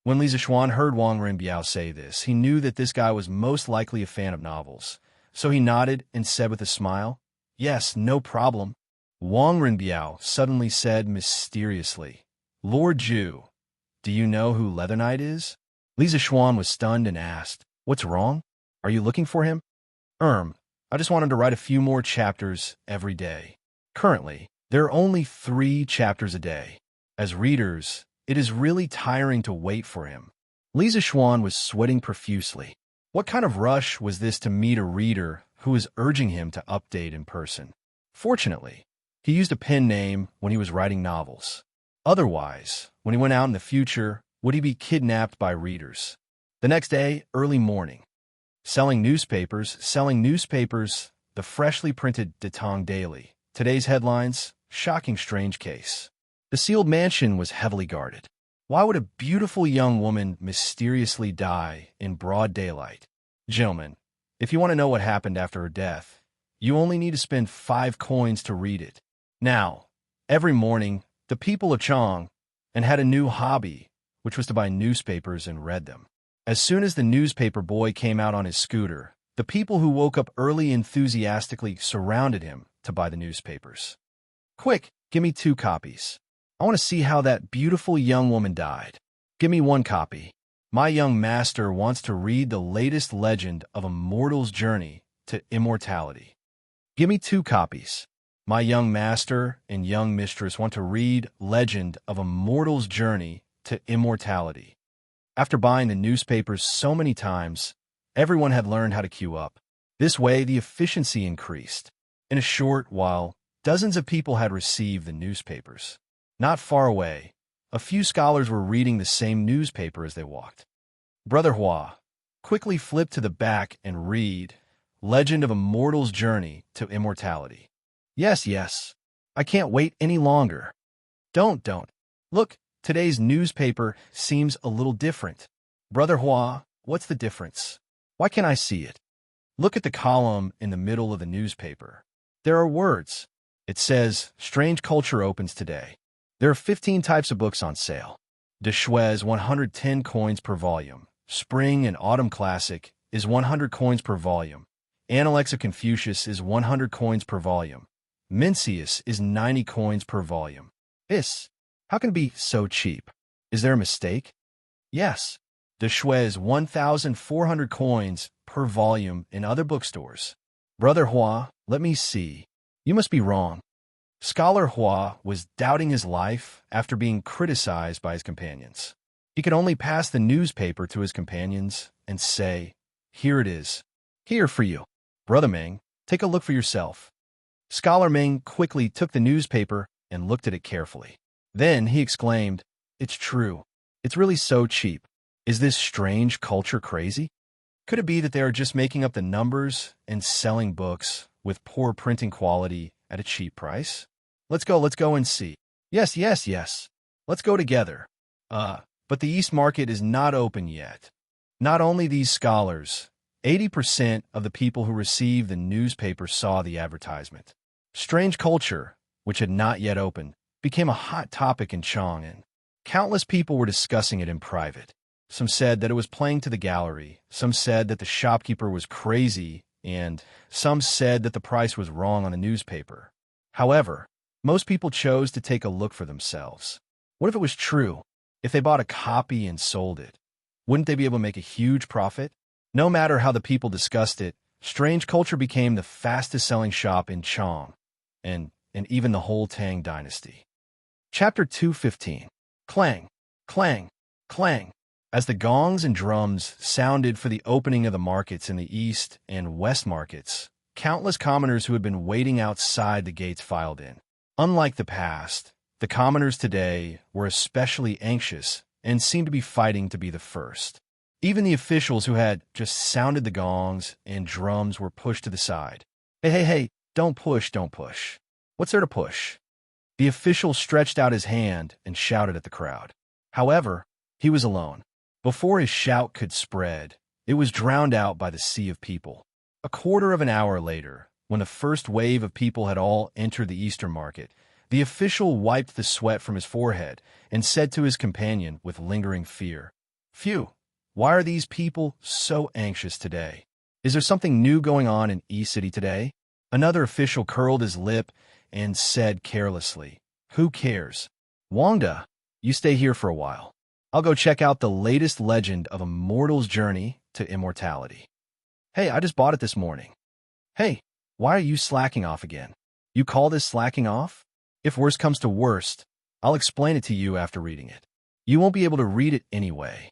When Li Zixuan heard Wang Renbiao say this, he knew that this guy was most likely a fan of novels. So he nodded and said with a smile, "Yes, no problem." Wang Renbiao suddenly said mysteriously, "Lord Zhu, do you know who Leather Knight is?" Li Zixuan was stunned and asked, "What's wrong? Are you looking for him?" I just wanted to write a few more chapters every day. Currently, there are only 3 chapters a day. As readers, it is really tiring to wait for him." Li Zixuan was sweating profusely. What kind of rush was this to meet a reader who was urging him to update in person? Fortunately, he used a pen name when he was writing novels. Otherwise, when he went out in the future, would he be kidnapped by readers? The next day, early morning. Selling newspapers, the freshly printed De Tong Daily. Today's headlines, shocking strange case. The sealed mansion was heavily guarded. Why would a beautiful young woman mysteriously die in broad daylight? Gentlemen, if you want to know what happened after her death, you only need to spend 5 coins to read it. Now, every morning, the people of Chong and had a new hobby, which was to buy newspapers and read them. As soon as the newspaper boy came out on his scooter, the people who woke up early enthusiastically surrounded him to buy the newspapers. "Quick, give me 2 copies. I want to see how that beautiful young woman died. Give me 1 copy. My young master wants to read the latest legend of a mortal's journey to immortality. Give me 2 copies. My young master and young mistress want to read Legend of a Mortal's Journey to Immortality." After buying the newspapers so many times, everyone had learned how to queue up. This way, the efficiency increased. In a short while, dozens of people had received the newspapers. Not far away, a few scholars were reading the same newspaper as they walked. Brother Hua, quickly flip to the back and read Legend of a Mortal's Journey to Immortality. Yes. I can't wait any longer. Don't. Look, today's newspaper seems a little different. Brother Hua, what's the difference? Why can't I see it? Look at the column in the middle of the newspaper. There are words. It says, "Strange Culture opens today." There are 15 types of books on sale. De Shui's 110 coins per volume. Spring and Autumn Classic is 100 coins per volume. Analects of Confucius is 100 coins per volume. Mencius is 90 coins per volume. How can it be so cheap? Is there a mistake? Yes. De Shui's 1,400 coins per volume in other bookstores. Brother Hua, let me see. You must be wrong. Scholar Hua was doubting his life after being criticized by his companions. He could only pass the newspaper to his companions and say, "Here it is. Here for you. Brother Meng, take a look for yourself." Scholar Meng quickly took the newspaper and looked at it carefully. Then he exclaimed, "It's true. It's really so cheap. Is this strange culture crazy? Could it be that they are just making up the numbers and selling books with poor printing quality at a cheap price? Let's go and see." Yes. Let's go together. But the East Market is not open yet. Not only these scholars, 80% of the people who received the newspaper saw the advertisement. Strange culture, which had not yet opened, became a hot topic in Chang'an. Countless people were discussing it in private. Some said that it was playing to the gallery, some said that the shopkeeper was crazy, and some said that the price was wrong on the newspaper. However, most people chose to take a look for themselves. What if it was true? If they bought a copy and sold it, wouldn't they be able to make a huge profit? No matter how the people discussed it, Strange Culture became the fastest-selling shop in Chong, and even the whole Tang dynasty. Chapter 215. Clang, clang, clang. As the gongs and drums sounded for the opening of the markets in the east and west markets, countless commoners who had been waiting outside the gates filed in. Unlike the past, the commoners today were especially anxious and seemed to be fighting to be the first. Even the officials who had just sounded the gongs and drums were pushed to the side. Hey, don't push, don't push. What's there to push? The official stretched out his hand and shouted at the crowd. However, he was alone. Before his shout could spread, it was drowned out by the sea of people. A quarter of an hour later, when the first wave of people had all entered the Eastern market, the official wiped the sweat from his forehead and said to his companion with lingering fear, "Phew, why are these people so anxious today? Is there something new going on in East City today?" Another official curled his lip and said carelessly, "Who cares? Wangda, you stay here for a while. I'll go check out the latest legend of a mortal's journey to immortality." "Hey, I just bought it this morning." "Hey, why are you slacking off again? You call this slacking off? If worst comes to worst, I'll explain it to you after reading it. You won't be able to read it anyway."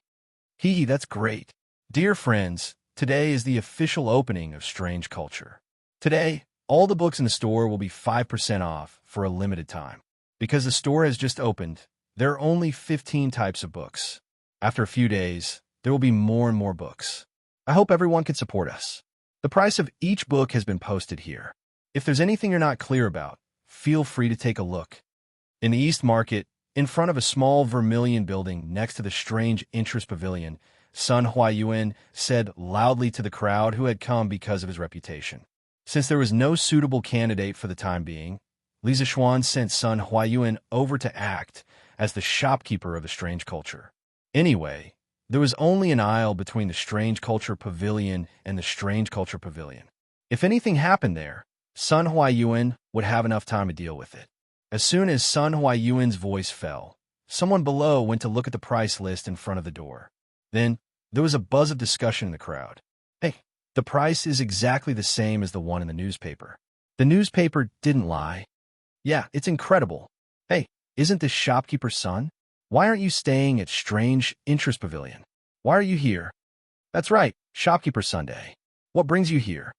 Hee, that's great. Dear friends, today is the official opening of Strange Culture. Today, all the books in the store will be 5% off for a limited time. Because the store has just opened, there are only 15 types of books. After a few days, there will be more and more books. I hope everyone can support us. The price of each book has been posted here. If there's anything you're not clear about, feel free to take a look. In the East Market, in front of a small vermilion building next to the Strange Interest Pavilion, Sun Huayuan said loudly to the crowd who had come because of his reputation. Since there was no suitable candidate for the time being, Li Zixuan sent Sun Huayuan over to act as the shopkeeper of the Strange Culture. Anyway, there was only an aisle between the Strange Culture Pavilion and the Strange Culture Pavilion. If anything happened there, Sun Huayuan would have enough time to deal with it. As soon as Sun Huayuan's voice fell, someone below went to look at the price list in front of the door. Then, there was a buzz of discussion in the crowd. "Hey, the price is exactly the same as the one in the newspaper." The newspaper didn't lie. "Yeah, it's incredible. Hey, isn't this shopkeeper's son? Why aren't you staying at Strange Interest Pavilion? Why are you here?" "That's right, Shopkeeper Sunday. What brings you here?"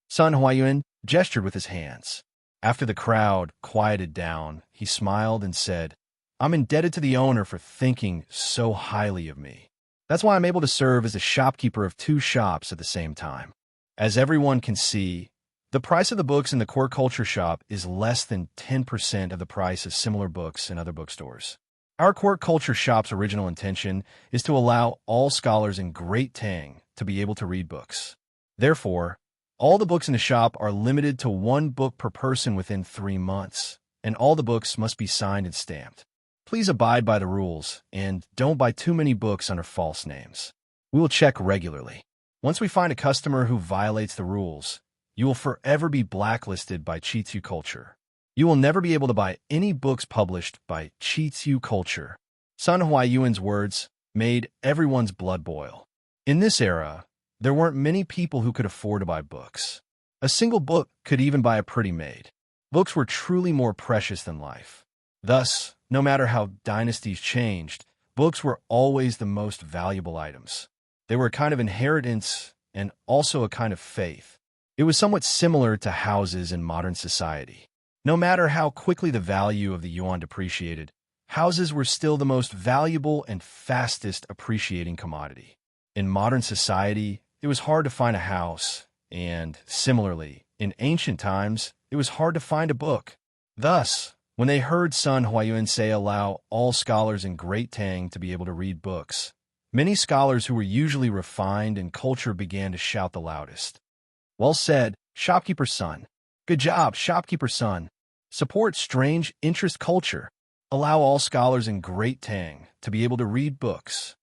Sun Huayuan gestured with his hands. After the crowd quieted down, he smiled and said, "I'm indebted to the owner for thinking so highly of me. That's why I'm able to serve as a shopkeeper of two shops at the same time." As everyone can see, the price of the books in the core culture shop is less than 10% of the price of similar books in other bookstores. Our core culture shop's original intention is to allow all scholars in Great Tang to be able to read books. Therefore, all the books in the shop are limited to one book per person within 3 months, and all the books must be signed and stamped. Please abide by the rules, and don't buy too many books under false names. We will check regularly. Once we find a customer who violates the rules, you will forever be blacklisted by Chitsu Culture. You will never be able to buy any books published by Chitsu Culture. Sun Huayuan's words made everyone's blood boil. In this era, there weren't many people who could afford to buy books. A single book could even buy a pretty maid. Books were truly more precious than life. Thus, no matter how dynasties changed, books were always the most valuable items. They were a kind of inheritance and also a kind of faith. It was somewhat similar to houses in modern society. No matter how quickly the value of the yuan depreciated, houses were still the most valuable and fastest appreciating commodity. In modern society, it was hard to find a house, and similarly, in ancient times, it was hard to find a book. Thus, when they heard Sun Huayuan say allow all scholars in Great Tang to be able to read books, many scholars who were usually refined in culture began to shout the loudest. "Well said, Shopkeeper's son. Good job, Shopkeeper's son. Support Strange Interest Culture. Allow all scholars in Great Tang to be able to read books.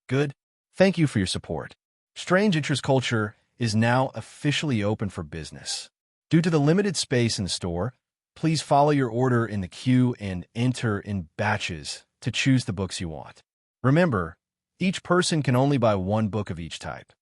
Good. Thank you for your support. Strange Interest Culture is now officially open for business. Due to the limited space in the store, please follow your order in the queue and enter in batches to choose the books you want. Remember, each person can only buy one book of each type.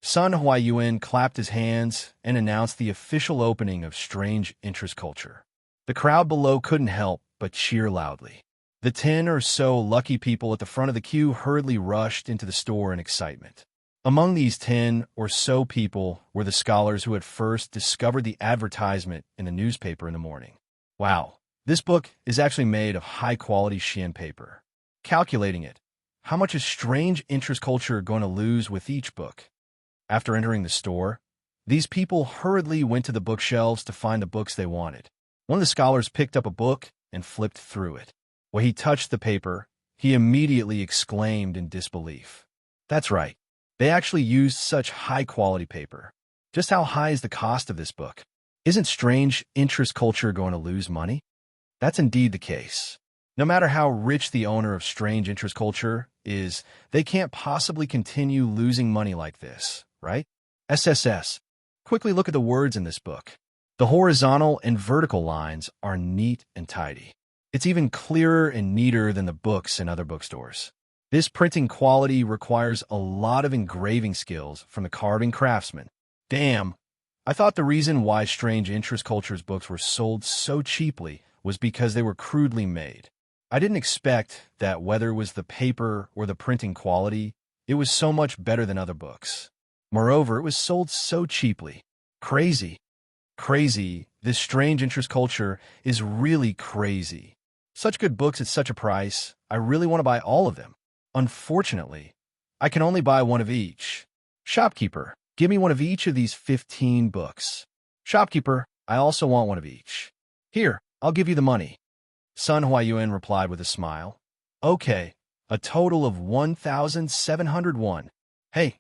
Sun Huayuan clapped his hands and announced the official opening of Strange Interest Culture. The crowd below couldn't help but cheer loudly. The 10 or so lucky people at the front of the queue hurriedly rushed into the store in excitement. Among these 10 or so people were the scholars who had first discovered the advertisement in the newspaper in the morning. Wow, this book is actually made of high-quality Xian paper. Calculating it, how much is Strange Interest Culture going to lose with each book? After entering the store, these people hurriedly went to the bookshelves to find the books they wanted. One of the scholars picked up a book and flipped through it. When he touched the paper, he immediately exclaimed in disbelief. That's right. They actually used such high-quality paper. Just how high is the cost of this book? Isn't Strange Interest Culture going to lose money? That's indeed the case. No matter how rich the owner of Strange Interest Culture is, they can't possibly continue losing money like this, right? SSS. Quickly look at the words in this book. The horizontal and vertical lines are neat and tidy. It's even clearer and neater than the books in other bookstores. This printing quality requires a lot of engraving skills from the carving craftsman. Damn, I thought the reason why Strange Interest Culture's books were sold so cheaply was because they were crudely made. I didn't expect that whether it was the paper or the printing quality, it was so much better than other books. Moreover, it was sold so cheaply. Crazy. Crazy. This Strange Interest Culture is really crazy. Such good books at such a price, I really want to buy all of them. Unfortunately, I can only buy one of each. Shopkeeper, give me one of each of these 15 books. Shopkeeper, I also want one of each. Here, I'll give you the money. Sun Huayuan replied with a smile. Okay, a total of 1,701. Hey,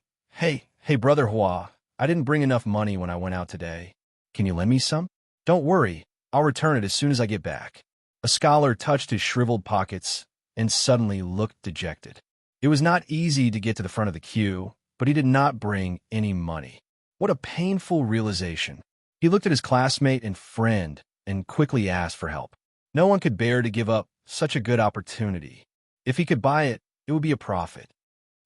Brother Hua, I didn't bring enough money when I went out today. Can you lend me some? Don't worry, I'll return it as soon as I get back. A scholar touched his shriveled pockets and suddenly looked dejected. It was not easy to get to the front of the queue, but he did not bring any money. What a painful realization. He looked at his classmate and friend and quickly asked for help. No one could bear to give up such a good opportunity. If he could buy it, it would be a profit.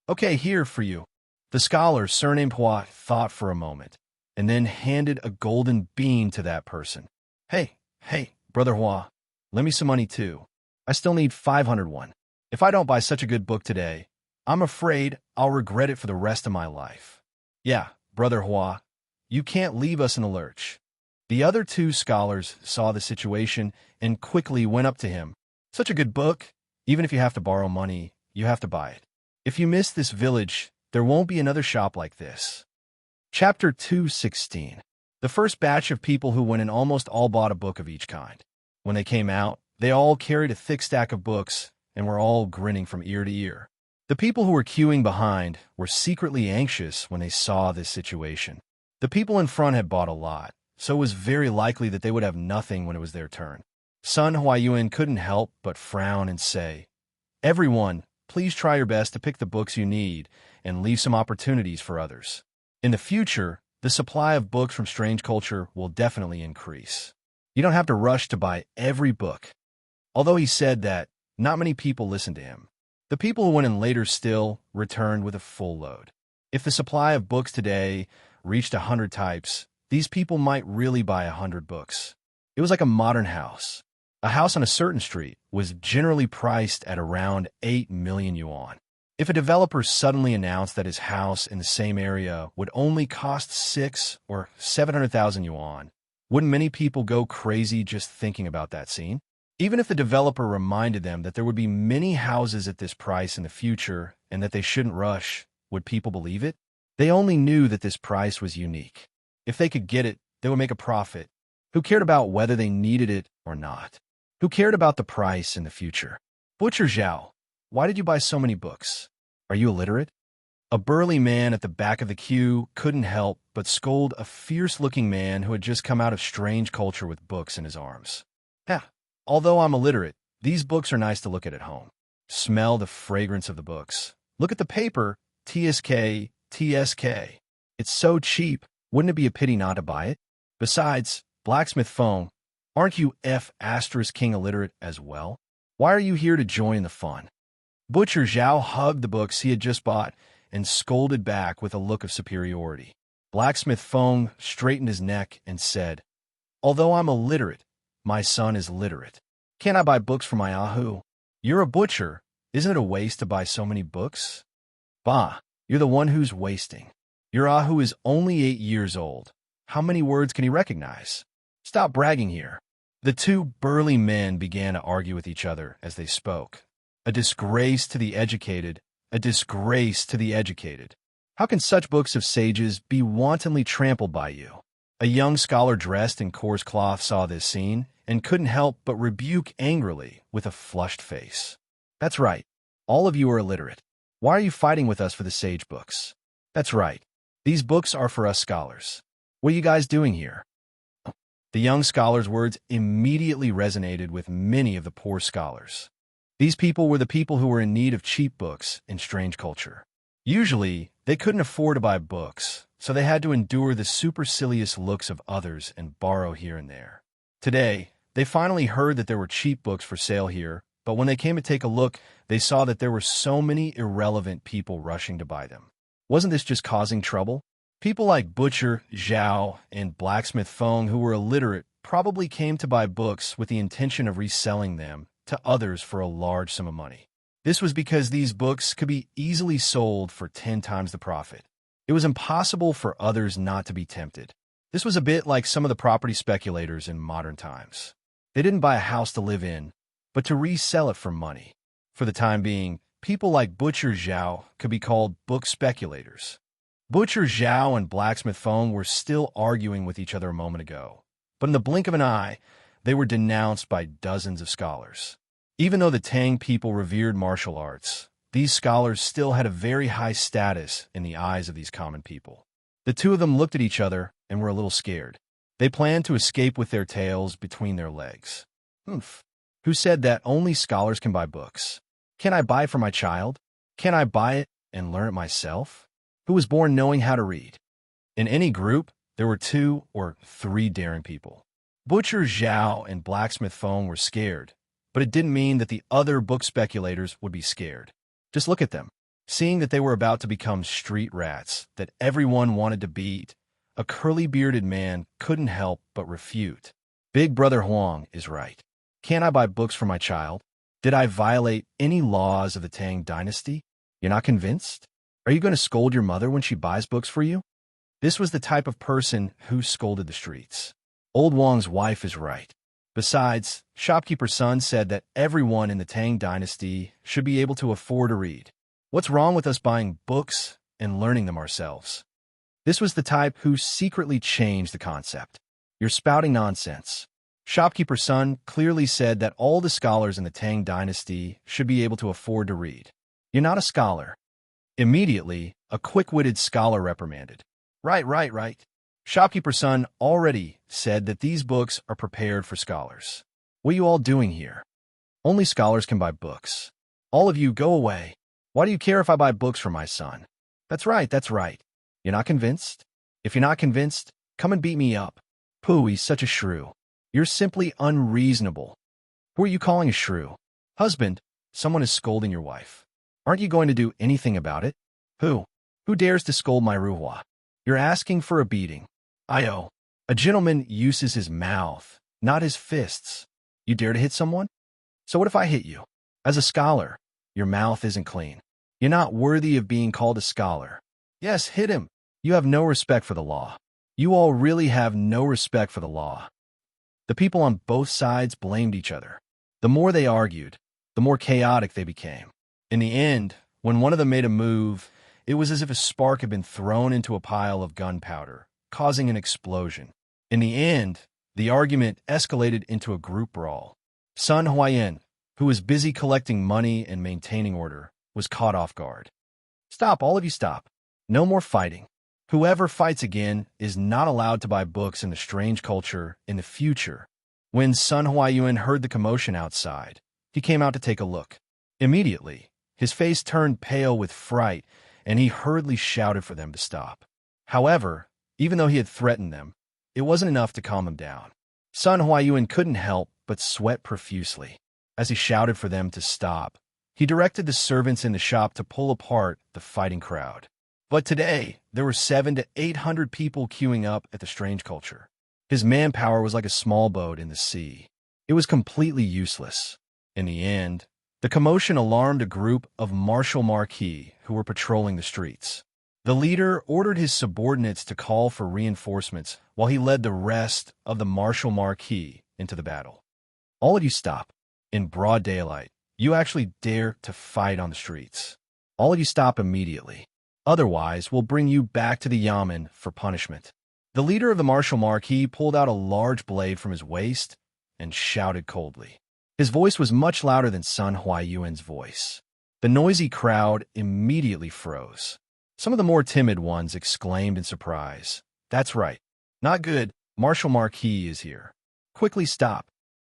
Okay, here for you. The scholar, surnamed Hua, thought for a moment, and then handed a golden bean to that person. Hey, Brother Hua, lend me some money too. I still need 501. If I don't buy such a good book today, I'm afraid I'll regret it for the rest of my life. Yeah, Brother Hua, you can't leave us in the lurch. The other two scholars saw the situation and quickly went up to him. Such a good book. Even if you have to borrow money, you have to buy it. If you miss this village, there won't be another shop like this. Chapter 216. The first batch of people who went in almost all bought a book of each kind. When they came out, they all carried a thick stack of books and were all grinning from ear to ear. The people who were queuing behind were secretly anxious when they saw this situation. The people in front had bought a lot, so it was very likely that they would have nothing when it was their turn. Sun Huayuan couldn't help but frown and say, "Everyone, please try your best to pick the books you need and leave some opportunities for others. In the future, the supply of books from Strange Culture will definitely increase. You don't have to rush to buy every book." Although he said that, not many people listened to him. The people who went in later still returned with a full load. If the supply of books today reached 100 types, these people might really buy 100 books. It was like a modern house. A house on a certain street was generally priced at around 8 million yuan. If a developer suddenly announced that his house in the same area would only cost 6 or 700,000 yuan, wouldn't many people go crazy just thinking about that scene? Even if the developer reminded them that there would be many houses at this price in the future and that they shouldn't rush, would people believe it? They only knew that this price was unique. If they could get it, they would make a profit. Who cared about whether they needed it or not? Who cared about the price in the future? Butcher Zhao, why did you buy so many books? Are you illiterate? A burly man at the back of the queue couldn't help but scold a fierce-looking man who had just come out of Strange Culture with books in his arms. Although I'm illiterate, these books are nice to look at home. Smell the fragrance of the books. Look at the paper, TSK. It's so cheap, wouldn't it be a pity not to buy it? Besides, blacksmith foam, Aren't you King illiterate as well? Why are you here to join the fun? Butcher Zhao hugged the books he had just bought and scolded back with a look of superiority. Blacksmith Feng straightened his neck and said, "Although I'm illiterate, my son is literate. Can't I buy books for my Ahu? You're a butcher. Isn't it a waste to buy so many books?" "Bah, you're the one who's wasting. Your Ahu is only 8 years old. How many words can he recognize? Stop bragging here." The two burly men began to argue with each other as they spoke. A disgrace to the educated, a disgrace to the educated. How can such books of sages be wantonly trampled by you? A young scholar dressed in coarse cloth saw this scene and couldn't help but rebuke angrily with a flushed face. "That's right. All of you are illiterate. Why are you fighting with us for the sage books? That's right. These books are for us scholars. What are you guys doing here?" The young scholar's words immediately resonated with many of the poor scholars. These people were the people who were in need of cheap books in strange culture. Usually, they couldn't afford to buy books, so they had to endure the supercilious looks of others and borrow here and there. Today, they finally heard that there were cheap books for sale here, but when they came to take a look, they saw that there were so many irrelevant people rushing to buy them. Wasn't this just causing trouble? People like Butcher Zhao and Blacksmith Feng, who were illiterate, probably came to buy books with the intention of reselling them to others for a large sum of money. This was because these books could be easily sold for 10 times the profit. It was impossible for others not to be tempted. This was a bit like some of the property speculators in modern times. They didn't buy a house to live in, but to resell it for money. For the time being, people like Butcher Zhao could be called book speculators. Butcher Zhao and Blacksmith Feng were still arguing with each other a moment ago, but in the blink of an eye, they were denounced by dozens of scholars. Even though the Tang people revered martial arts, these scholars still had a very high status in the eyes of these common people. The two of them looked at each other and were a little scared. They planned to escape with their tails between their legs. "Humph. Who said that only scholars can buy books? Can I buy for my child? Can I buy it and learn it myself? Who was born knowing how to read?" In any group, there were 2 or 3 daring people. Butcher Zhao and Blacksmith Feng were scared, but it didn't mean that the other book speculators would be scared. Just look at them. Seeing that they were about to become street rats that everyone wanted to beat, a curly-bearded man couldn't help but refute. "Big Brother Huang is right. Can't I buy books for my child? Did I violate any laws of the Tang dynasty? You're not convinced? Are you going to scold your mother when she buys books for you?" This was the type of person who scolded the streets. Old Wang's wife is right. Besides, shopkeeper's son said that everyone in the Tang dynasty should be able to afford to read. What's wrong with us buying books and learning them ourselves? This was the type who secretly changed the concept. "You're spouting nonsense." Shopkeeper's son clearly said that all the scholars in the Tang dynasty should be able to afford to read. "You're not a scholar." Immediately, a quick-witted scholar reprimanded. Right. Shopkeeper's son already said that these books are prepared for scholars. What are you all doing here? Only scholars can buy books. All of you go away. Why do you care if I buy books for my son? That's right. You're not convinced? If you're not convinced, come and beat me up. Pooh, he's such a shrew. You're simply unreasonable. Who are you calling a shrew? Husband, someone is scolding your wife. Aren't you going to do anything about it? Who? Who dares to scold my ruhua? You're asking for a beating. Io. A gentleman uses his mouth, not his fists. You dare to hit someone? So what if I hit you? As a scholar, your mouth isn't clean. You're not worthy of being called a scholar. Yes, hit him. You have no respect for the law. You all really have no respect for the law. The people on both sides blamed each other. The more they argued, the more chaotic they became. In the end, when one of them made a move, it was as if a spark had been thrown into a pile of gunpowder, causing an explosion. In the end, the argument escalated into a group brawl. Sun Huayan, who was busy collecting money and maintaining order, was caught off guard. Stop, all of you stop. No more fighting. Whoever fights again is not allowed to buy books in the strange culture in the future. When Sun Huayuan heard the commotion outside, he came out to take a look. Immediately, his face turned pale with fright, and he hurriedly shouted for them to stop. However, even though he had threatened them, it wasn't enough to calm them down. Sun Huayuan couldn't help but sweat profusely. As he shouted for them to stop, he directed the servants in the shop to pull apart the fighting crowd. But today, there were 700 to 800 people queuing up at the strange culture. His manpower was like a small boat in the sea. It was completely useless. In the end, the commotion alarmed a group of martial marquis who were patrolling the streets. The leader ordered his subordinates to call for reinforcements while he led the rest of the martial marquis into the battle. All of you stop. In broad daylight, you actually dare to fight on the streets. All of you stop immediately. Otherwise, we'll bring you back to the yamen for punishment. The leader of the martial marquis pulled out a large blade from his waist and shouted coldly. His voice was much louder than Sun Huayuan's voice. The noisy crowd immediately froze. Some of the more timid ones exclaimed in surprise. That's right. Not good. Martial Marquis is here. Quickly stop.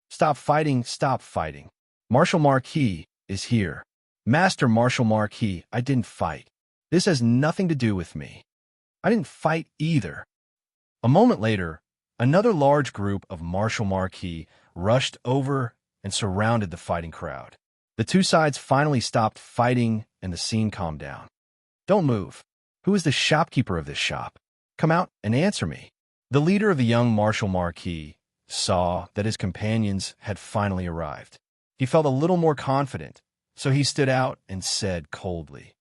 Stop fighting. Stop fighting. Martial Marquis is here. Master Martial Marquis, I didn't fight. This has nothing to do with me. I didn't fight either. A moment later, another large group of martial marquis rushed over and surrounded the fighting crowd. The two sides finally stopped fighting and the scene calmed down. Don't move. Who is the shopkeeper of this shop? Come out and answer me. The leader of the young martial marquis saw that his companions had finally arrived. He felt a little more confident, so he stood out and said coldly,